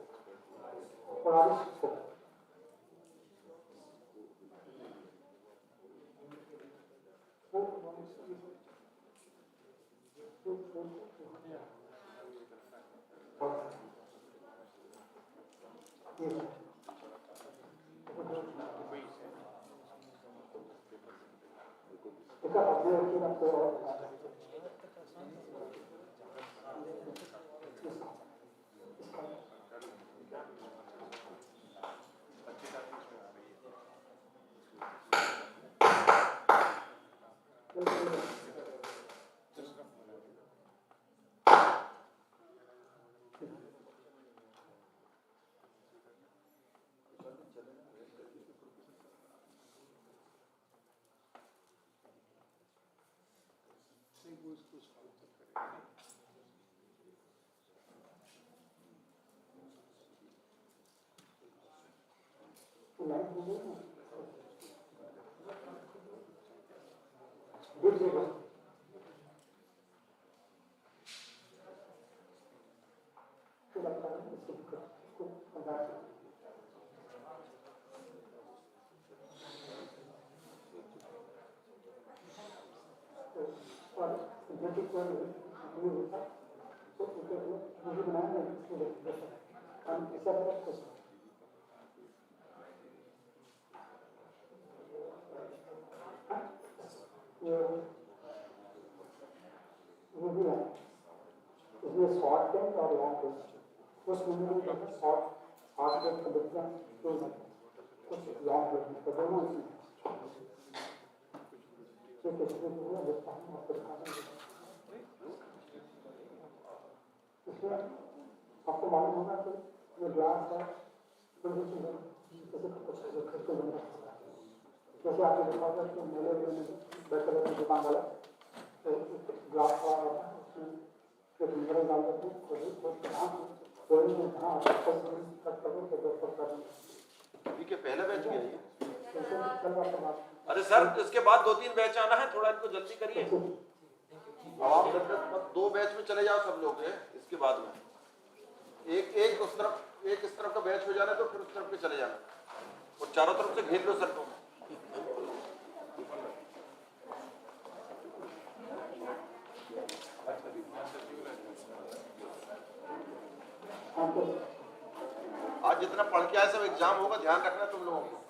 इसमें शॉर्ट टेंस और लॉन्ग टेंस कुछ मेमोरी में शॉर्ट टेंस का डिफरेंस कुछ लॉन्ग टेंस का दोनों इसमें इसमें आपको मालूम होगा कि ये ग्लास है जैसे आपने देखा था कि मेले में बैठे रहते दुकान वाला ग्लास वाला होता है उसमें एक मिनरल डाल देते हैं ठीक है पहला बैच गया ये अरे सर इसके बाद 2-3 बैच आना है थोड़ा इनको जल्दी करिए अब आप 2 बैच में चले जाओ सब लोग इसके बाद में एक उस तरफ एक इस तरफ का बैच हो जाना तो फिर उस तरफ पे चले जाना और चारों तरफ से घेर लो सर को आज जितना पढ़ के आए सब एग्जाम होगा ध्यान रखना तुम लोगों को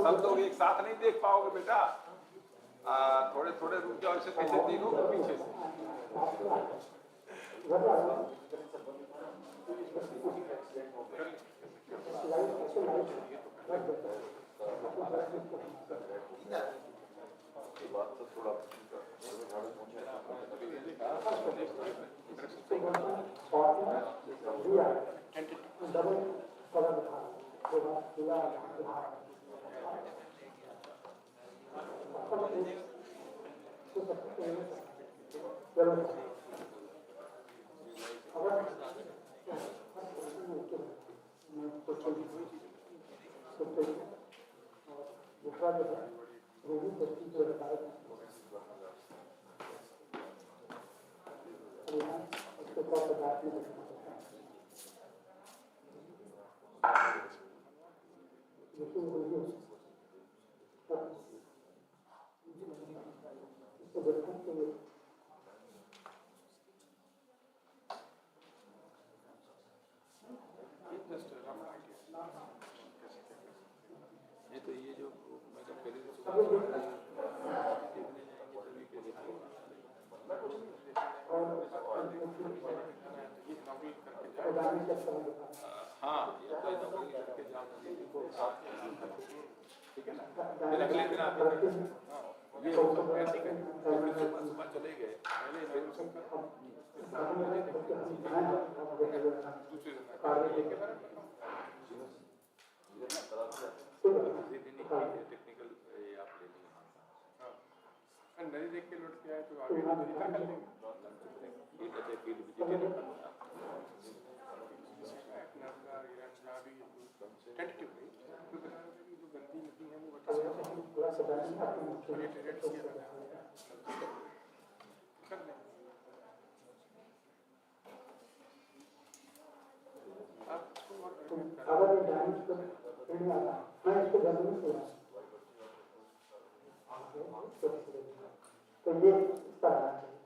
सब लोग एक साथ नहीं देख पाओगे बेटा थोड़े थोड़े रुक जाओ ऐसे कैसे तीनों पीछे से तो ये जो मैं तो पहले हाँ ये तो नौकरी करके जाओ ठीक है ना फिर अगले दिन आते हैं ये सब ऐसे ही करें, सुबह चले गए पहले इनॉग्रेशन कर टेक्निकल आप ले लीजिए। नदी देख के लौट के आए तो आगे नदी कर लेंगे फील्ड विजिट टेंटेटिवली तो बता रहे थे कि जो गंदी नदी है वो थोड़ा सा रेट किया था कर दें अगर ये डैमेज को नहीं आता मैं इसको जरूर से तो ये इसका रहना चाहिए।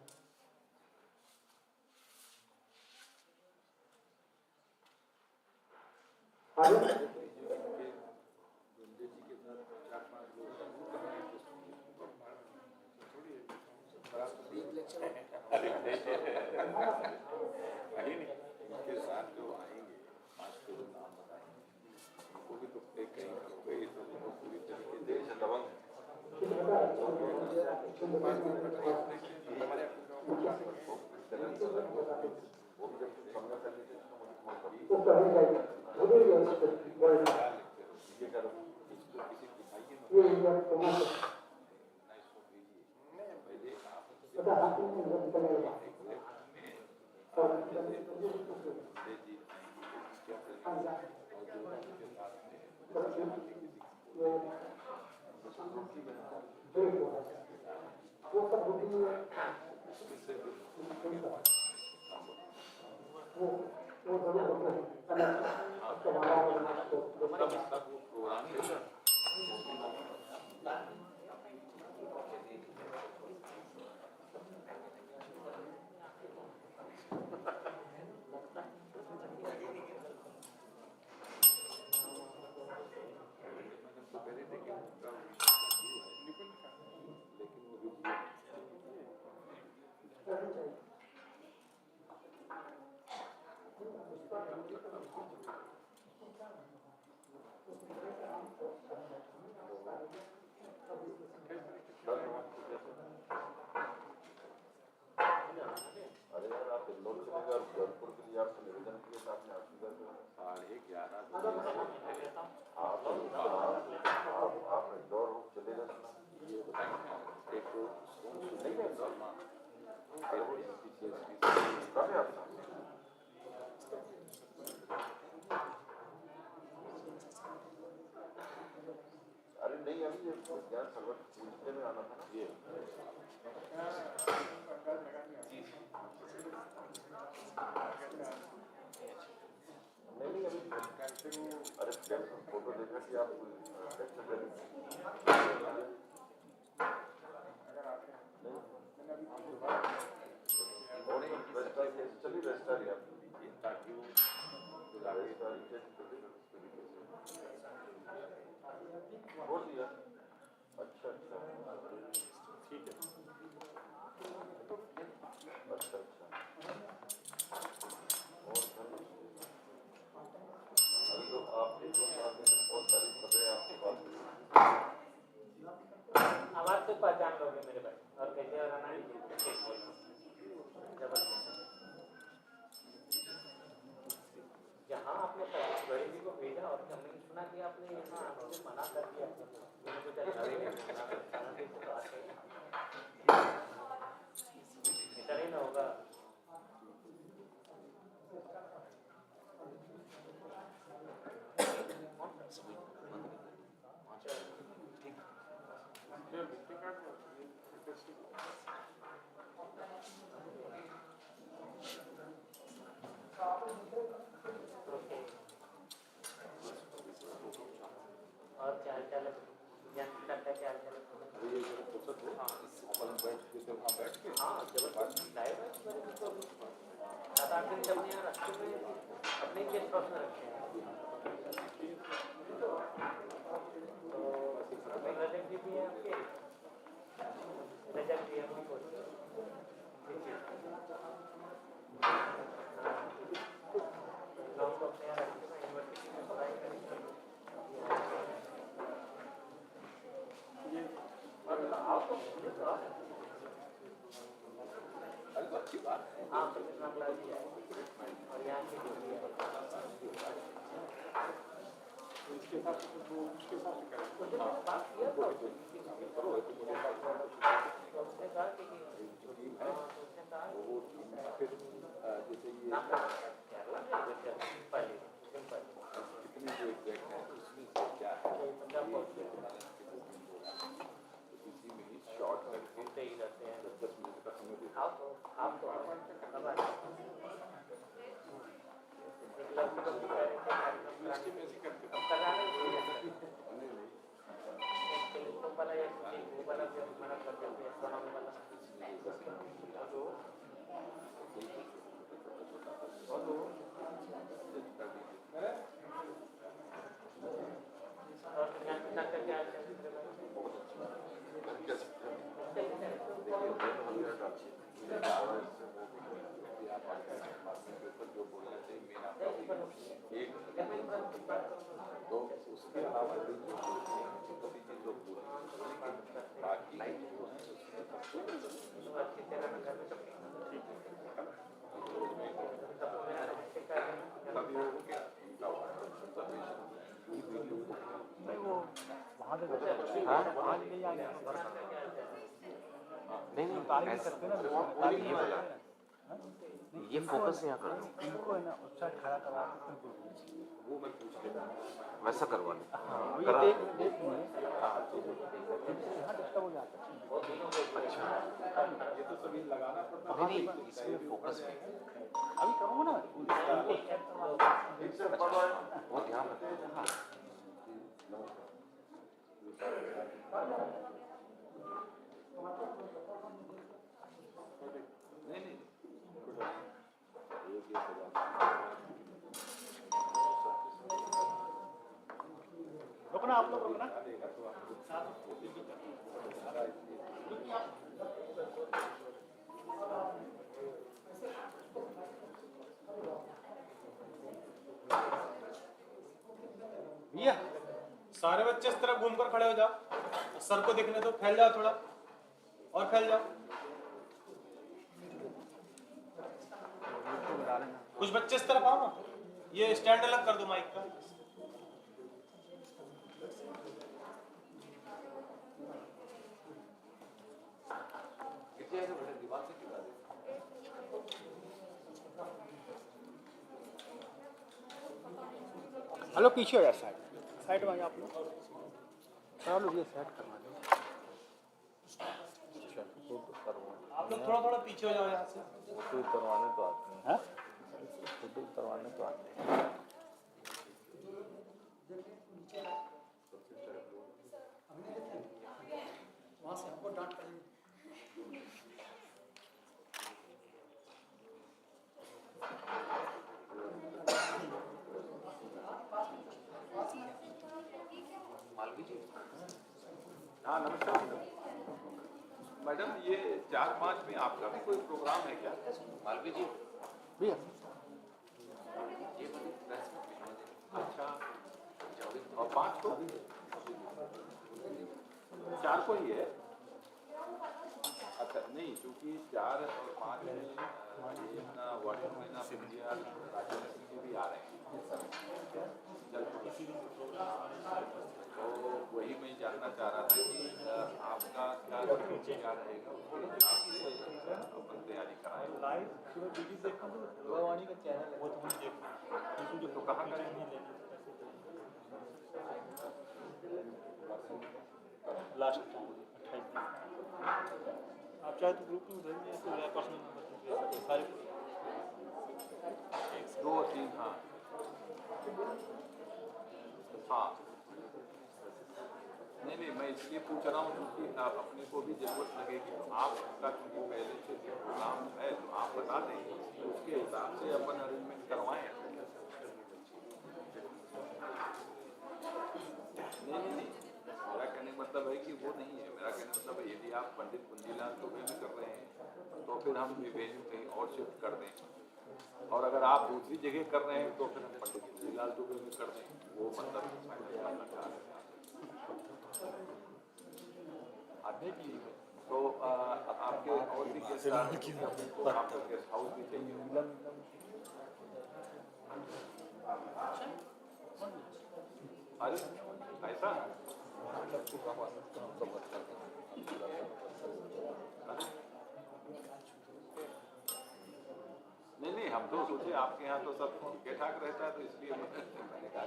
इनके साथ जो आएंगे 5 के नाम बताएंगे उनको भी तो कहीं करोगे ये तो पूरी तरीके से दबंग अरे नहीं अभी विज्ञान सर्वत्र पूछने में आना था ना ये नहीं अभी अरे फोटो देखा कि आप बोल दिया अच्छा अच्छा ठीक है अच्छा अच्छा और अभी तो आप एक बहुत तारीफ कर रहे हैं आपके पास आवाज से पहचान लोगे मेरे भाई और कैसे बनाना है जहाँ आपने गरीब जी को भेजा और हमने सुना कि आपने यहाँ मुझे मना कर दिया कुछ अच्छा नहीं ऐसा नहीं ना होगा और क्या हाल है ज्ञान करता क्या हाल है ये फुर्सत हो अपन बैठ के वहाँ बैठ के हाँ जबरदस्त लाइव है 7-8 दिन जब यहाँ रखते हुए अपने के प्रश्न रखते हैं तो रजक जी भी है आपके रजक जी अपनी कोच लोग तो अपने यहाँ रखते हैं यूनिवर्सिटी में पढ़ाई करेंगे अरे तो अच्छी बात है। हाँ तो कितना क्लास दिया है और यहाँ की ड्यूटी है इसके हिसाब से तो उसके हिसाब से करें। बात किया था करो उसने कहा कि टीम है वो टीम फिर जैसे ये कितने जो एग्जैक्ट है उसमें से क्या है इसी में ही शॉर्ट करके 10 मिनट का समय देते हैं। तो उसके अलावा बाकी ये फोकस यहाँ कर इनको है ना उसका खड़ा करवा वो मैं पूछ लेता वैसा करवा ले ये देख यहाँ डिस्टर्ब हो जाता है। अच्छा ये तो सभी लगाना पड़ता है। नहीं इसमें फोकस है अभी करूँगा ना वो ध्यान रखना। हाँ नहीं रुकना आप लोग रुकना भैया सारे बच्चे इस तरह घूमकर खड़े हो जाओ, सर को देखने दो, फैल जाओ थोड़ा और फैल जाओ। कुछ बच्चे इस तरफ आओ ना, ये स्टैंड अलग कर दो माइक का। हेलो पीछे हो यार, साइड में आप लोग थोड़ा लोग ये सेट करवा दो। आप लोग थोड़ा थोड़ा पीछे हो जाओ यहाँ से। फोटो उतरवाने तो आते हैं। हाँ फोटो उतरवाने तो आते हैं। वहाँ से हमको डांट पड़ेगी। हाँ नमस्कार मैडम, ये 4-5 में आपका भी कोई प्रोग्राम है क्या? मालवी जी भैया अच्छा, और 5 को 4 को ही है। अच्छा नहीं, क्योंकि 4 और 5 में ये अपना वाटर महीना विजयान राजलक्ष्मी के भी आ रहे हैं। तो वही मैं जानना चाह रहा था कि आपका क्या रहेगा, उसके हिसाब से अपन तैयारी कराएं। लाइव सुबह वीडियो देखा तो भगवानी का चैनल है, वो तो मुझे देखना तो कहाँ का लास्ट टाइम 28 आप चाहे तो ग्रुप में भेज दीजिए, तो मेरा पर्सनल नंबर सारे 2-3 हाँ हाँ नहीं मैं इसलिए पूछ रहा हूँ क्योंकि अपने को भी जरूरत लगेगी। तो आपका क्योंकि पहले से प्रोग्राम है तो आप बता दें, तो उसके हिसाब से अपन अरेंजमेंट करवाएं। नहीं मेरा कहने का मतलब है कि वो नहीं है। मेरा कहने का मतलब है यदि आप पंडित कुंजीलाल दुबे में कर रहे हैं तो फिर हम वेन्यू कहीं और शिफ्ट कर दें, और अगर आप दूसरी जगह कर रहे हैं तो फिर हम पंडित कुंजीलाल दुबे में कर दें। वो मतलब फाइनल करना चाह रहे हैं। तो आपके और भी गेस्ट आपको गेस्ट हाउस भी चाहिए। अरे ऐसा नहीं, हम तो सोचे आपके यहाँ तो सब ठीक ठाक रहता है, तो इसलिए मैंने कहा।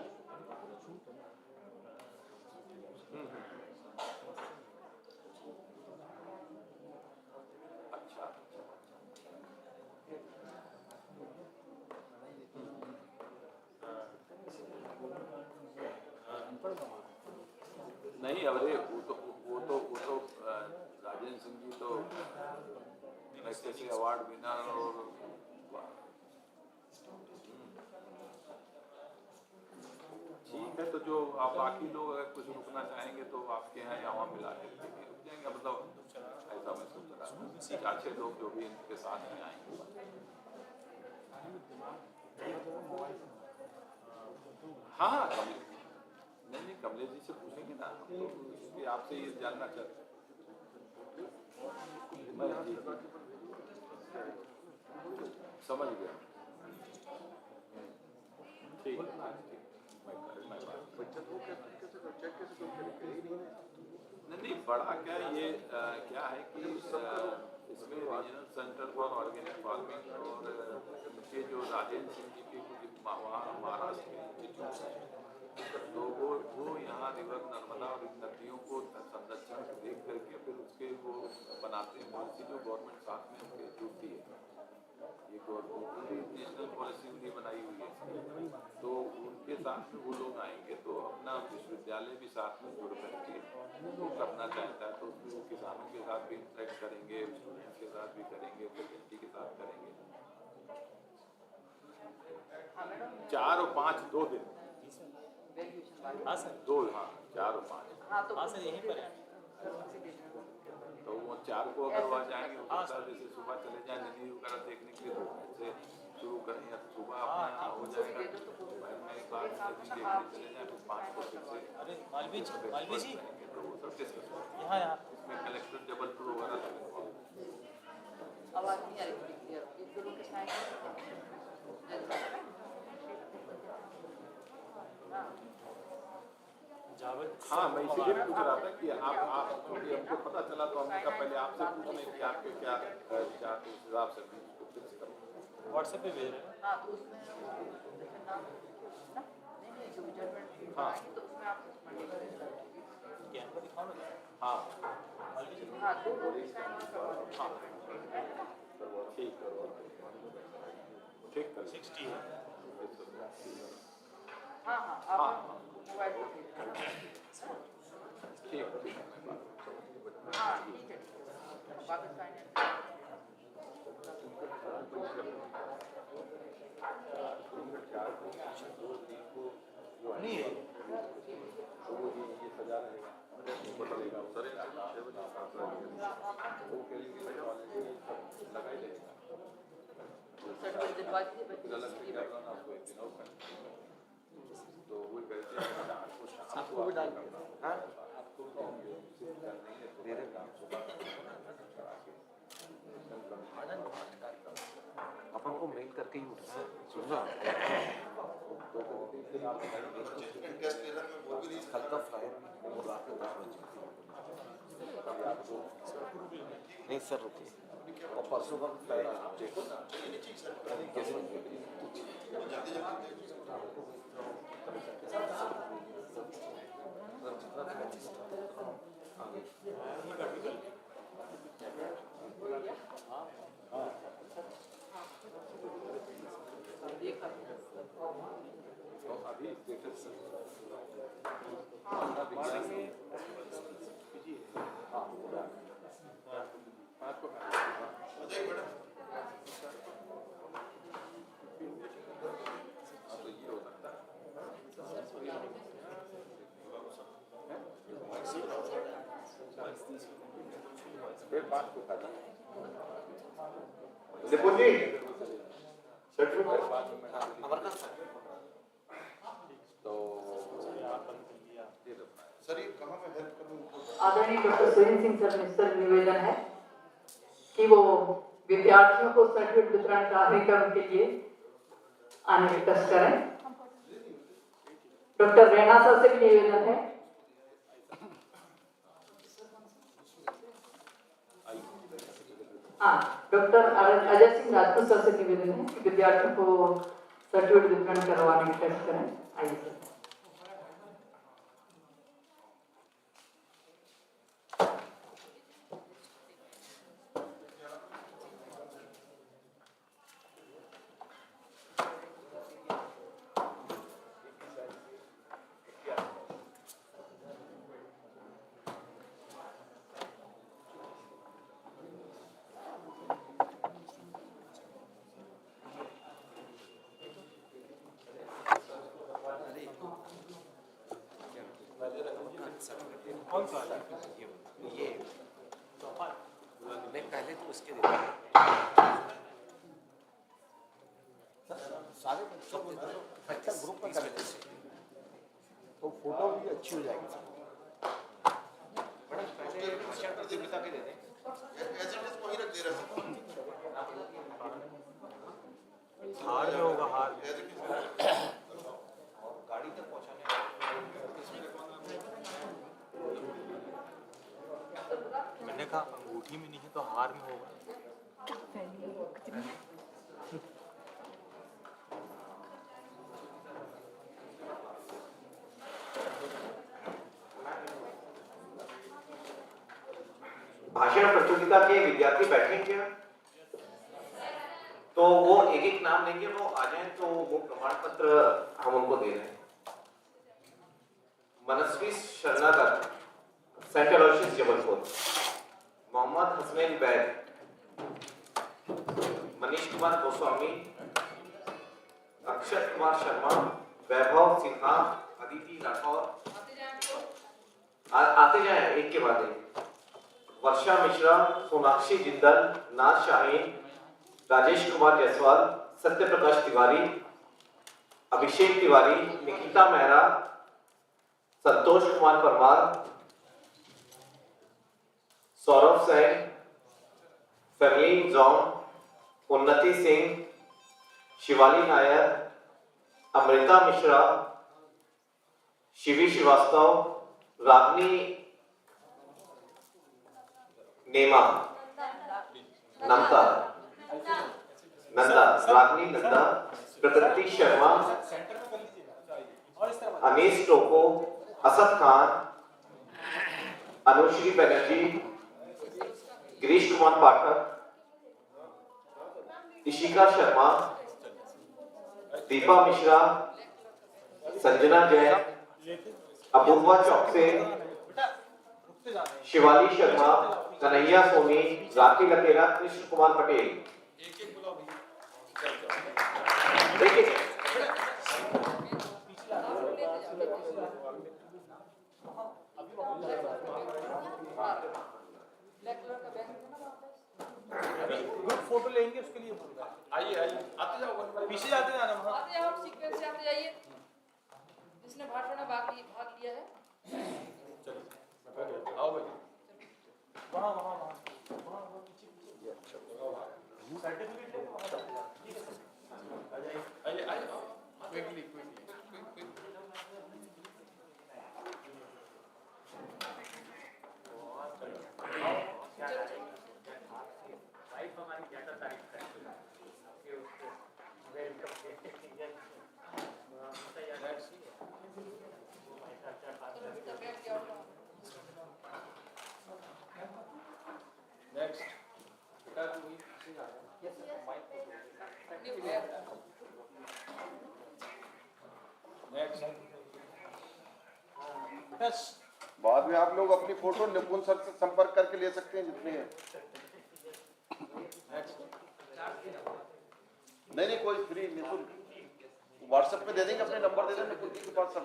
अच्छा, नहीं अरे वो तो राजेंद्र सिंह जी तो मैग्सेसे अवार्ड विनर और ठीक है। तो जो आप बाकी लोग अगर कुछ रुकना चाहेंगे तो आपके यहाँ या वहाँ मिला के रुक जाएंगे, मतलब ऐसा मैं सोच रहा हूँ। 4-6 लोग जो भी इनके साथ में आएंगे। हाँ नहीं कमलेश जी से पूछेंगे ना, तो इसलिए आपसे ये जानना चाहते समझ गया। ठीक नहीं बड़ा क्या ये क्या है कि इसमें regional centre for organic farming और ये जो राजेंद्र सिंह जी की कुछ वहाँ महाराष्ट्र में इंस्टीट्यूट है, तो वो यहाँ रिवर नर्मदा और इन नदियों को संरक्षण देख करके फिर उसके वो बनाते हैं पॉलिसी, जो गवर्नमेंट साथ में उनके जुड़ती है। ये गवर्नमेंट नेशनल पॉलिसी उन्हें बनाई हुई है, तो उनके साथ में वो लोग आएंगे, तो अपना विश्वविद्यालय भी साथ में जुड़ करके वो करना चाहता है, तो उसमें वो किसानों के साथ भी इंटरेक्ट करेंगे, स्टूडेंट्स के साथ भी करेंगे, फैकल्टी के साथ करेंगे। 4 और 5 2 दिन। हाँ सर 2 हाँ 4 और 5 हाँ सर यहीं पर है। तो वो 4 को अगर वहाँ जाएंगे हो सकता है जैसे सुबह चले जाएं नदी वगैरह देखने के लिए, तो से शुरू करें या सुबह अपना हो जाएगा, एक बार नदी देखने चले जाएं, फिर 5 को फिर से अरे मालवी जी तो वो सब डिस्कस यहाँ इसमें कलेक्टर जबलपुर वगैरह आवाज नहीं आ रही एक दो लोग के साथ हाँ मैं इसीलिए पूछ रहा था कि आप क्योंकि हमको पता चला तो हमने कहा पहले आपसे पूछ लें कि आपके क्या विचार उस हिसाब से भी उसको फिक्स करो। व्हाट्सएप पे भेज रहे हैं। हाँ तो उसमें नहीं जो जजमेंट हाँ तो उसमें आप कैमरा दिखाओ ना। हाँ हाँ दो हाँ ठीक ठीक 60 है। हाँ हाँ आप मोबाइल पर ठीक हाँ ठीक है पाकिस्तान नहीं है वो ये सजा रहेगा बदलेगा वो के लिए लगाई देगा तो वो कहते हैं आपको भी डाल हाँ आपको दे रहे काम अपन को मेल करके ही उठना सुनना कल का फ्लाइट रात में 10 बजे नहीं सर रुकिए और परसों का फ्लाइट कैसे अभी स्टेटस बात को खाता तो सर ये कहाँ मैं हेल्प करूँ? आदरणीय डॉक्टर सुरेंद्र सिंह सर से निवेदन है कि वो विद्यार्थियों को सर्टिफिकेट वितरण कार्यक्रम के लिए आने की कष्ट करें। डॉक्टर रैना सर से भी निवेदन है। हाँ, डॉक्टर अजय सिंह राजपूत सर से निवेदन है कि विद्यार्थियों को सर्टिफिकेट वितरण करवाने की कष्ट करें। आइए सर। कौन सा ये नहीं, पहले तो उसके दे सारे बच्चों को बच्चा ग्रुप में कर लेते तो फोटो भी अच्छी हो जाएगी। मैडम पहले भाषण प्रतियोगिता के दे दें, एज इट इज वही रख दे रहे हैं। हार में होगा, हार गाड़ी तक पहुंचाने मैंने कहा अंगूठी में नहीं है तो हार में होगा। भाषण प्रतियोगिता के विद्यार्थी बैठेंगे तो वो एक एक नाम लेंगे, वो आ जाए तो वो प्रमाण पत्र हम उनको दे रहे हैं। Manasvi Sharanagat, Saint Aloysius Jabalpur. मोहम्मद हसनैन बैग, मनीष कुमार गोस्वामी, अक्षत कुमार शर्मा, वैभव सिन्हा, अदिति राठौर। आते जाए एक के बाद एक। वर्षा मिश्रा, सोनाक्षी जिंदल, नाज शाहीन, राजेश कुमार जायसवाल, सत्य प्रकाश तिवारी, अभिषेक तिवारी, निकिता मेहरा, संतोष कुमार परमार, सौरभ सैन, फरलीन जॉन, उन्नति सिंह, शिवाली नायर, अमृता मिश्रा, शिवी श्रीवास्तव, रागनी नेमा, नंदा, रागनी नंदा, प्रकृति शर्मा, अनीस टोको, असद खान, अनुश्री बनर्जी, गिरीश कुमार पाठक, इशिका शर्मा, दीपा मिश्रा, संजना जैन, अपूर्वा चौकसे, शिवाली शर्मा, कन्हैया सोनी, राखी लकेरा, कृष्ण कुमार पटेल। ग्रुप फोटो लेंगे उसके लिए बोल रहा है। आइए आइए, आते जाओ, पीछे जाते जाना। आते जाओ, सीक्वेंस से आते जाइए। जिसने भाषण में भाग लिया है। चलो आओ भाई, वहाँ वहाँ वहाँ पीछे सर्टिफिकेट ले वहाँ। ठीक है सर, आ जाइए आइए आइए, क्विकली क्विकली। नेक्स्ट बेटा तू ही से जा रहा है। Yes sir, mike next. बाद में आप लोग अपनी फोटो निपुण सर से संपर्क करके ले सकते हैं जितने हैं। नहीं कोई फ्री निपुण व्हाट्सएप पे दे देंगे, अपने नंबर दे देंगे निपुण जी के पास सब।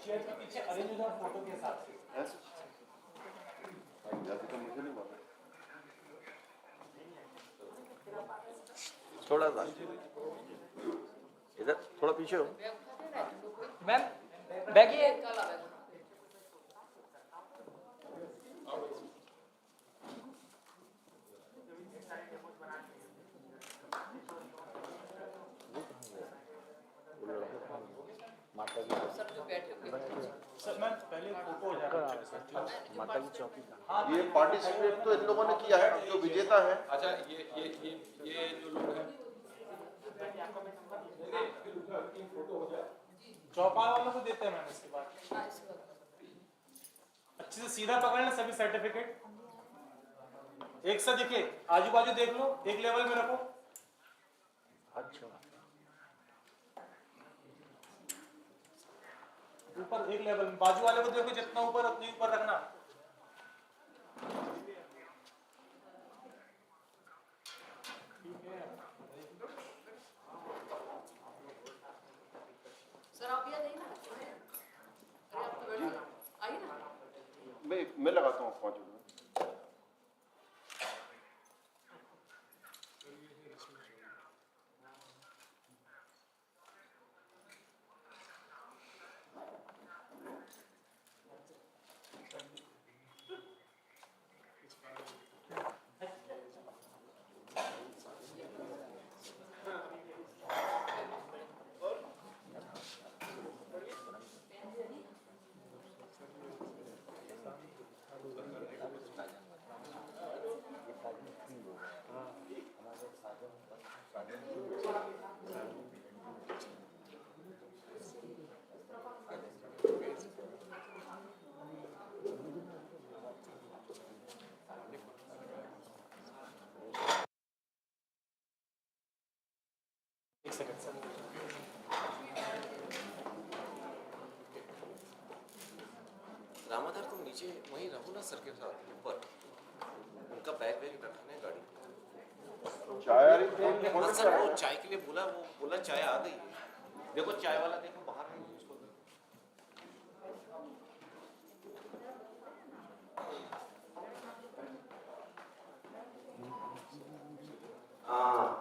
चेयर के पीछे अरेंज हो फोटो के हिसाब से। थोड़ा सा इधर, थोड़ा पीछे हो मैम। बैगिए माता की सर मैम पहले फोटो हो जाएगा माता की चौकी का। ये पार्टिसिपेट तो इन लोगों ने किया है, जो विजेता है। अच्छा ये जो लोग हैं फोटो हो जाए चौपाल वालों को देते हैं मैम इसके बाद। अच्छे से सीधा पकड़ लें सभी सर्टिफिकेट, एक सा दिखे, आजू बाजू देख लो, एक लेवल में रखो। अच्छा ऊपर एक लेवल में, बाजू वाले को देखो, जितना ऊपर उतनी ऊपर रखना। सर आप ये नहीं ना, अरे आप तो बैठो, आइए ना। मैं लगाता हूँ 5 मिनट। एक सेकंड सर। रामाधार तुम नीचे वहीं रहो ना सर के साथ, ऊपर उनका बैग रखना है गाड़ी। चाय आ रही हाँ सर, वो चाय के लिए बोला, वो बोला चाय आ गई है। देखो चाय वाला देखो बाहर है, उसको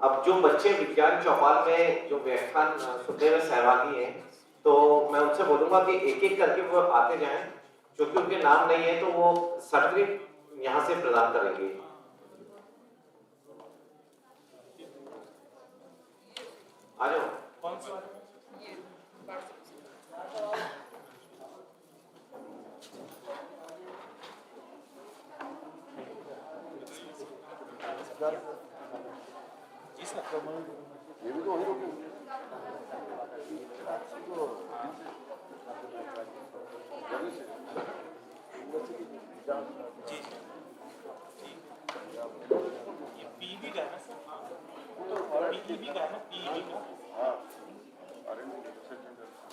अब जो बच्चे विज्ञान चौपाल में जो व्याख्यान सुनने में सहभागी हैं, तो मैं उनसे बोलूंगा कि एक एक करके वो आते जाएं, क्योंकि उनके नाम नहीं है तो वो सर्टिफिकेट यहाँ से प्रदान करेंगे। आ जाओ। कौन सा? जी सर। ये भी तो वही रोके। जी ये पीबी का है ना सर? पीबी का है ना, पीबी का। हाँ अरे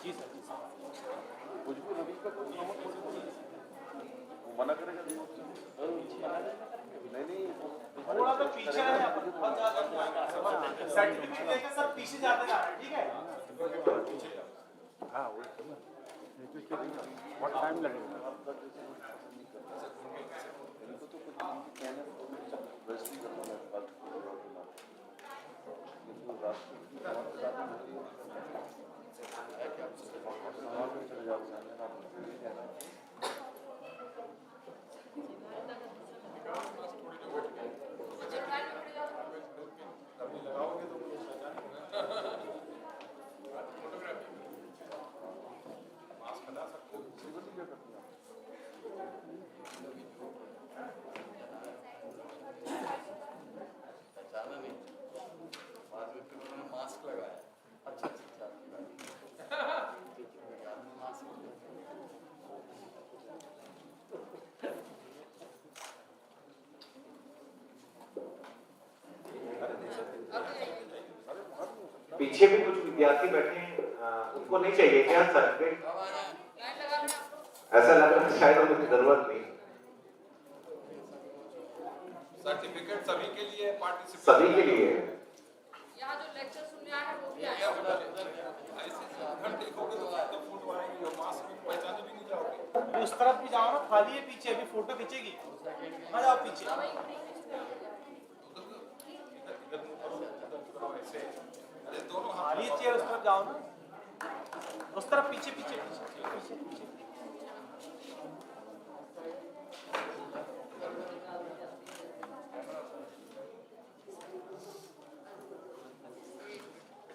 जी सर, जी सर। कुछ भी रवि का वो मना करेगा नहीं थोड़ा तो पीछे है, बहुत ज्यादा सर्टिफिकेट लेकर सब पीछे जाते जा रहे हैं, ठीक है? हाँ वो बहुत टाइम लगेगा। इनको तो कुछ कहना वेस्ट ही करना है, फालतू चले जाते हैं। पहचाना नहीं, बाद में फिर उन्होंने मास्क लगाया। अच्छा पीछे भी कुछ विद्यार्थी बैठे हैं, उनको नहीं चाहिए क्या सर्टिफिकेट? ऐसा लग रहा है शायद उनकी जरूरत नहीं। सर्टिफिकेट सभी के लिए, पार्टिसिपेट सभी के लिए। यहाँ जो लेक्चर सुनने आए हैं वो भी आए। ऐसे घर देखोगे तो फूट आएंगे, मास्क में पहचाने भी नहीं जाओगे। अभी उस तरफ भी जाओ ना, खाली है पीछे, अभी फोटो खींचेगी, आ जाओ पीछे। खाली चेयर, उस तरफ जाओ ना, उस तरफ पीछे पीछे पीछे पीछे पीछे।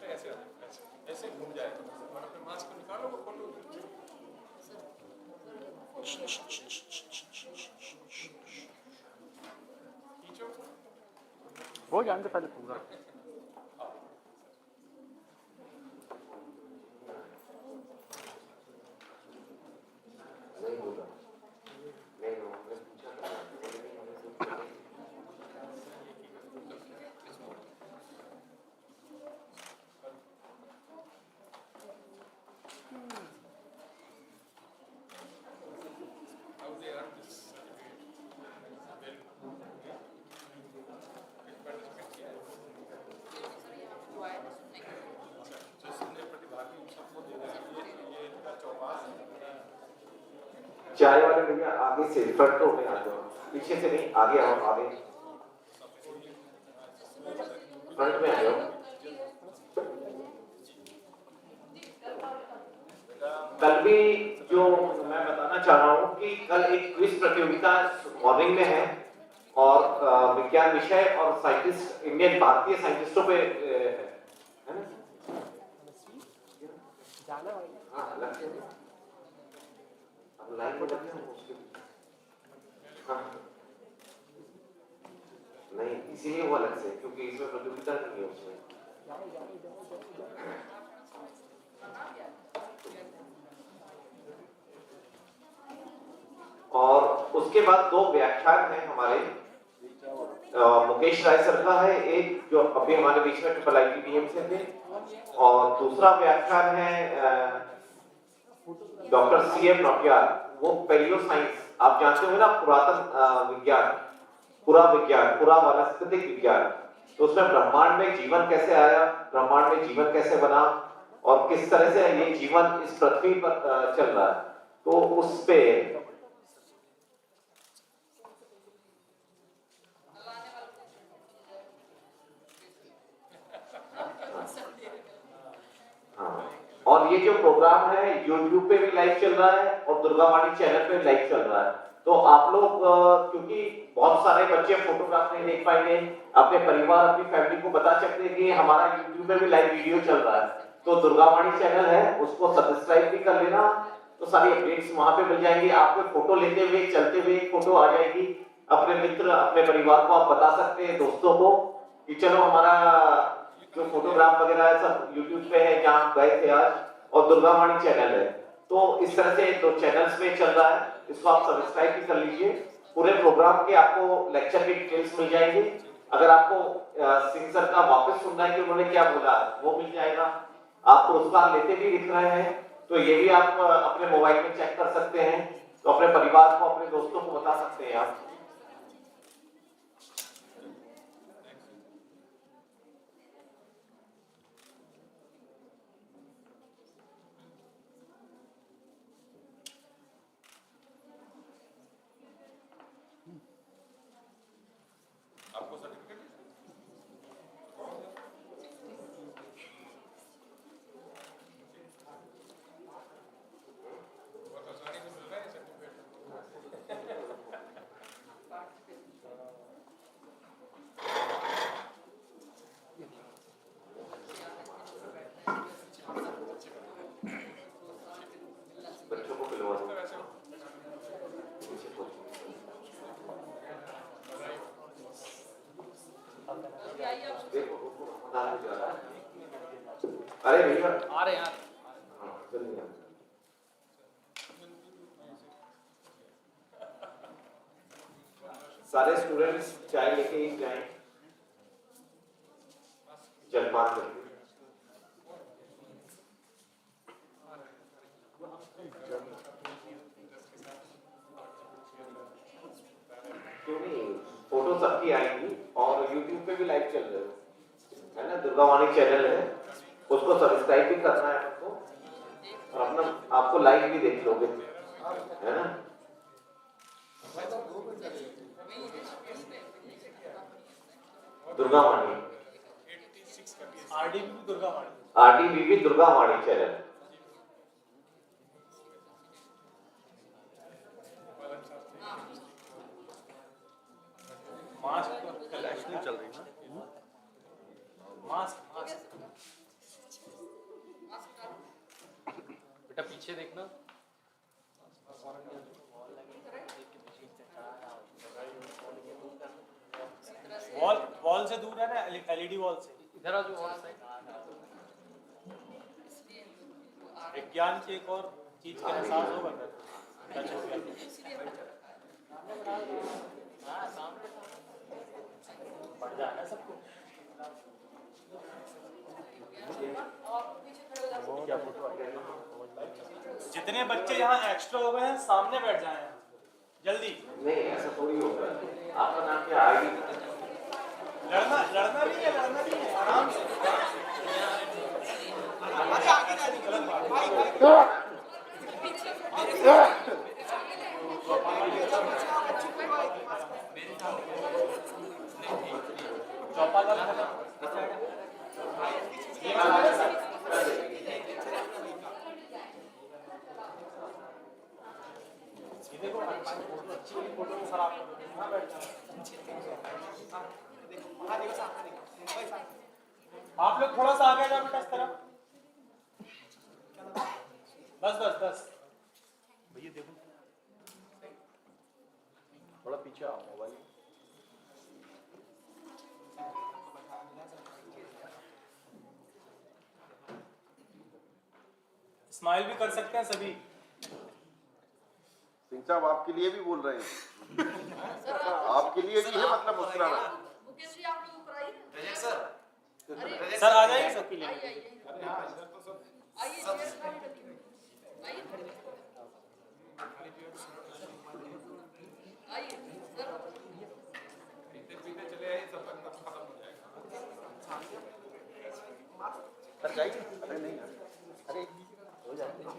ऐसे ऐसे घूम जाए और अपने मास्क को निकालो, वो फोटो हो जानते पहले पूरा चाय वाले भैया आगे से, फ्रंट रो में आ जाओ, पीछे से नहीं, आगे आओ, आगे फ्रंट में आ जाओ। कल भी जो मैं बताना चाह रहा हूँ कि कल एक क्विज प्रतियोगिता मॉर्निंग में है और विज्ञान विषय और साइंटिस्ट, इंडियन भारतीय साइंटिस्टों पे है ना? हाँ, अलग से लाइन में हाँ नहीं, इसीलिए वो अलग से, क्योंकि इसमें प्रतियोगिता नहीं है उसमें। और उसके बाद 2 व्याख्यान हैं हमारे, मुकेश राय सर का है एक, जो अभी हमारे बीच में IIT से थे, और दूसरा व्याख्यान है डॉक्टर CM नौटियाल, वो पैलियो साइंस, आप जानते हो ना, पुरातन विज्ञान, पूरा वनस्पतिक विज्ञान। तो उसमें ब्रह्मांड में जीवन कैसे आया, ब्रह्मांड में जीवन कैसे बना, और किस तरह से ये जीवन इस पृथ्वी पर चल रहा है, तो उस पे हाँ। और ये जो प्रोग्राम है YouTube पे भी लाइव चल रहा है और दुर्गावाणी चैनल पे लाइव चल रहा है। तो आप लोग क्योंकि बहुत सारे बच्चे फोटोग्राफ नहीं देख पाएंगे, अपने परिवार, अपनी फैमिली को बता सकते हैं कि हमारा YouTube पे भी लाइव वीडियो चल रहा है। तो दुर्गावाणी चैनल है, उसको सब्सक्राइब भी कर लेना, तो सारी अपडेट्स वहां पे मिल जाएंगी। आपको फोटो लेते हुए, चलते हुए फोटो आ जाएगी, अपने मित्र, अपने परिवार को आप बता सकते हैं, दोस्तों को, कि चलो हमारा जो फोटोग्राफ वगैरह है सब YouTube पे है, जहाँ गए थे आज, और दुर्गावाणी चैनल है। तो इस तरह से 2 चैनल्स में चल रहा है, इसको आप सब्सक्राइब भी कर लीजिए। पूरे प्रोग्राम के आपको लेक्चर की डिटेल्स मिल जाएंगी। अगर आपको सिंह सर का वापस सुनना है कि उन्होंने क्या बोला, वो मिल जाएगा। आप पुरस्कार लेते भी दिख रहे हैं, तो ये भी आप अपने मोबाइल में चेक कर सकते हैं, तो अपने परिवार को, अपने दोस्तों को बता सकते हैं आप। आपको सर्टिफिकेट बहुत आसानी से मिल रहा है सर्टिफिकेट। बच्चों को खिलवा दो। अरे भैया आ रहे हैं यार, जल्दी सारे स्टूडेंट्स चाय लेके ही जाएं, जलपान करके। क्यों नहीं, फोटो सबकी आएंगी और YouTube पे भी लाइव चल रहे हो, है ना, दुर्गावाणी चैनल है, उसको सब्सक्राइब भी करना है आपको, और अपना आपको लाइव भी देख लोगे। है ना? दुर्गावाणी, आरडीबीवी दुर्गावाणी चैनल। फ्लैश नहीं चल रही ना? बेटा पीछे देखना। वॉल से दूर है ना, एलईडी वॉल से। इधर आ जो वॉल साइड। विज्ञान की एक और चीज का एहसास होगा टच हो गया। बढ़ जाना सबको। जितने बच्चे यहाँ एक्स्ट्रा हो गए हैं सामने बैठ जाएं जल्दी। नहीं ऐसा थोड़ी होगा। आपका नाम क्या? आईडी? लड़ना नहीं है, आराम से। आप लोग थोड़ा सा आगे जाओ बेटा इस तरफ। बस भैया देखो थोड़ा पीछे आओ मोबाइल। स्माइल भी कर सकते हैं सभी। सिंह साहब आपके लिए भी बोल रहे हैं। आपके लिए भी है मतलब मुस्कुराना। सर आ जाइए सबके लिए। सर जाइए। अरे नहीं अरे हो जाएगा।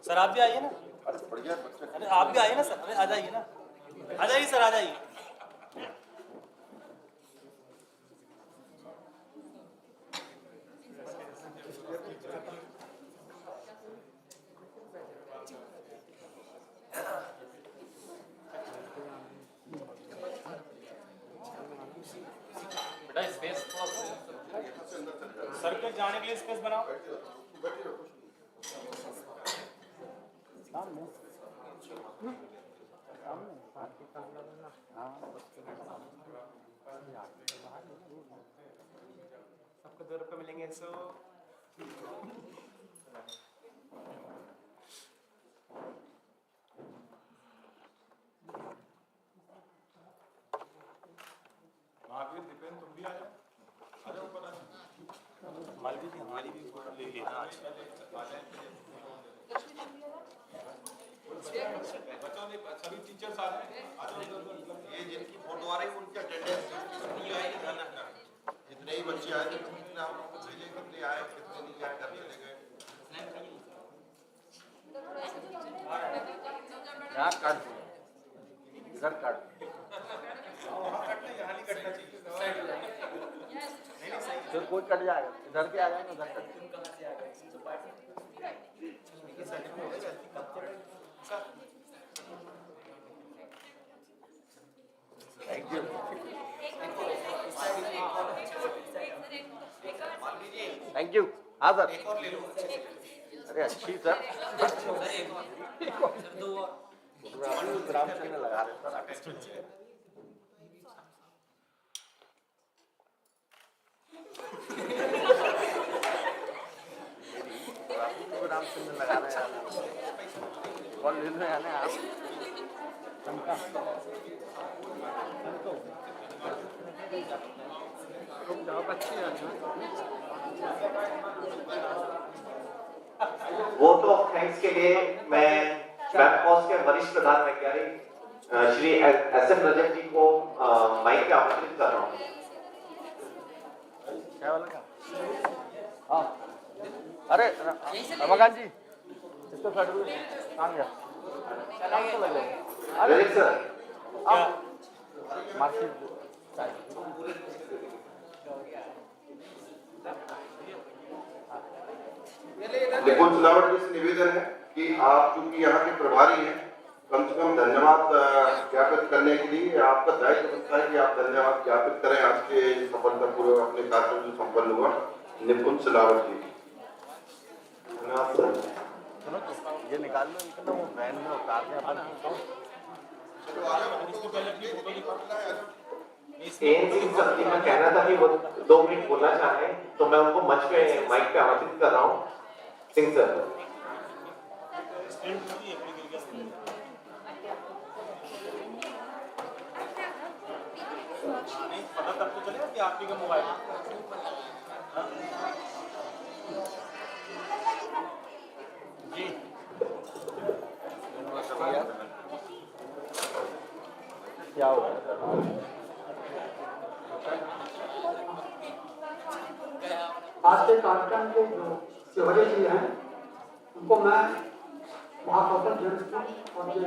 सर आप भी आइए ना। बढ़िया। अरे आप भी आइए ना सर। अरे आ जाइए ना, आ जाइए सर, आ जाइए। बेटा स्पेस सर के जाने के लिए स्पेस बनाओ। सबको 2 रुपए मिलेंगे। सो महावीर दीपेन तुम भी आ जाओ। अरे ऊपर आ। मालवी जी हमारी भी फोटो ले लेना आज। बच्चों ने सभी टीचर्स आ जाए। ये जिनकी फोटो आ रही है उनकी अटेंडेंस नहीं आएगी, ध्यान रखना। जितने ही बच्चे आए थे कितने आप लोग को भेजे, कितने आए कितने नहीं आए, घर चले गए। यहाँ काट दो, इधर काट दो। फिर कोई कट जाएगा, इधर के आ जाएंगे, उधर cut thank you. Thank you. हाँ सर। अरे अच्छी सर। रामचंद्र लगा रहे सर। रामचंद्र लगा रहे हैं कौन ले रहे हैं आप? वोट ऑफ थैंक्स के लिए मैं वेबकॉस के वरिष्ठ प्रधान वैज्ञानिक श्री एस.एम. रजक जी को माइक पे आमंत्रित कर रहा हूँ। क्या वाला? हाँ अरे रमाकांत जी सिस्टर सर्टिफिकेट कहाँ गया? चला गया। रजत सर, मार्कशीट निपुण सिलावट जी से निवेदन है कि आप चूंकि यहाँ के प्रभारी हैं, कम से कम धन्यवाद ज्ञापित करने के लिए आपका दायित्व बनता है कि आप धन्यवाद ज्ञापित करें आज के सफलतापूर्वक अपने कार्यक्रम जो संपन्न हुआ। निपुण सिलावट जी। धन्यवाद सर। सुनो तो ये निकाल लो, इतना वो वैन में उतार दें अपन। मैं कहना था कि वो 2 मिनट बोलना चाह रहे हैं, तो मैं उनको मंच पे माइक पे आमंत्रित कर रहा हूँ। सिंह सर। पता तब तो चलेगा कि आप ही का मोबाइल जी। क्या होगा? आज के कार्यक्रम के जो सेवरे जी हैं उनको मैं महाकौशल जेम्स और जो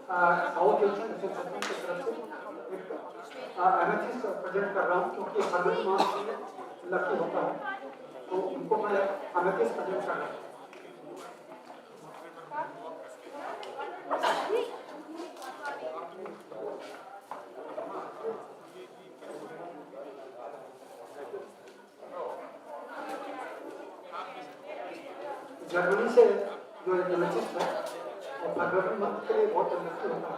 साउथ एशियन एसोसिएशन की तरफ से एक एमएचसी प्रेजेंट कर रहा हूँ, क्योंकि फरवरी माह में लकी होता है, तो उनको मैं एमएचसी प्रेजेंट कर रहा हूँ। जर्मनी से जो एमएचसी है वो फरवरी माह के लिए बहुत लकी होता है।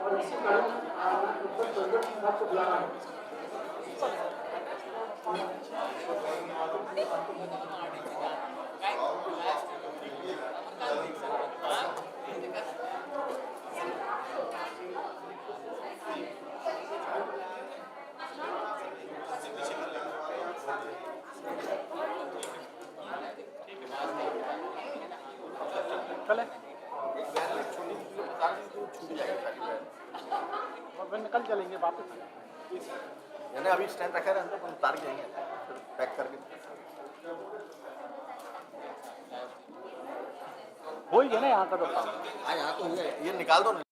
और इसी कारण उत्तर प्रदेश विभाग को बुला रहा हूँ। निकल चलेंगे वापस। यानी अभी स्टैंड रखा रहता है, उतार के जाएंगे पैक करके। हो ही गया ना यहाँ का तो काम। हाँ यहाँ तो हो गया, ये निकाल दो ना।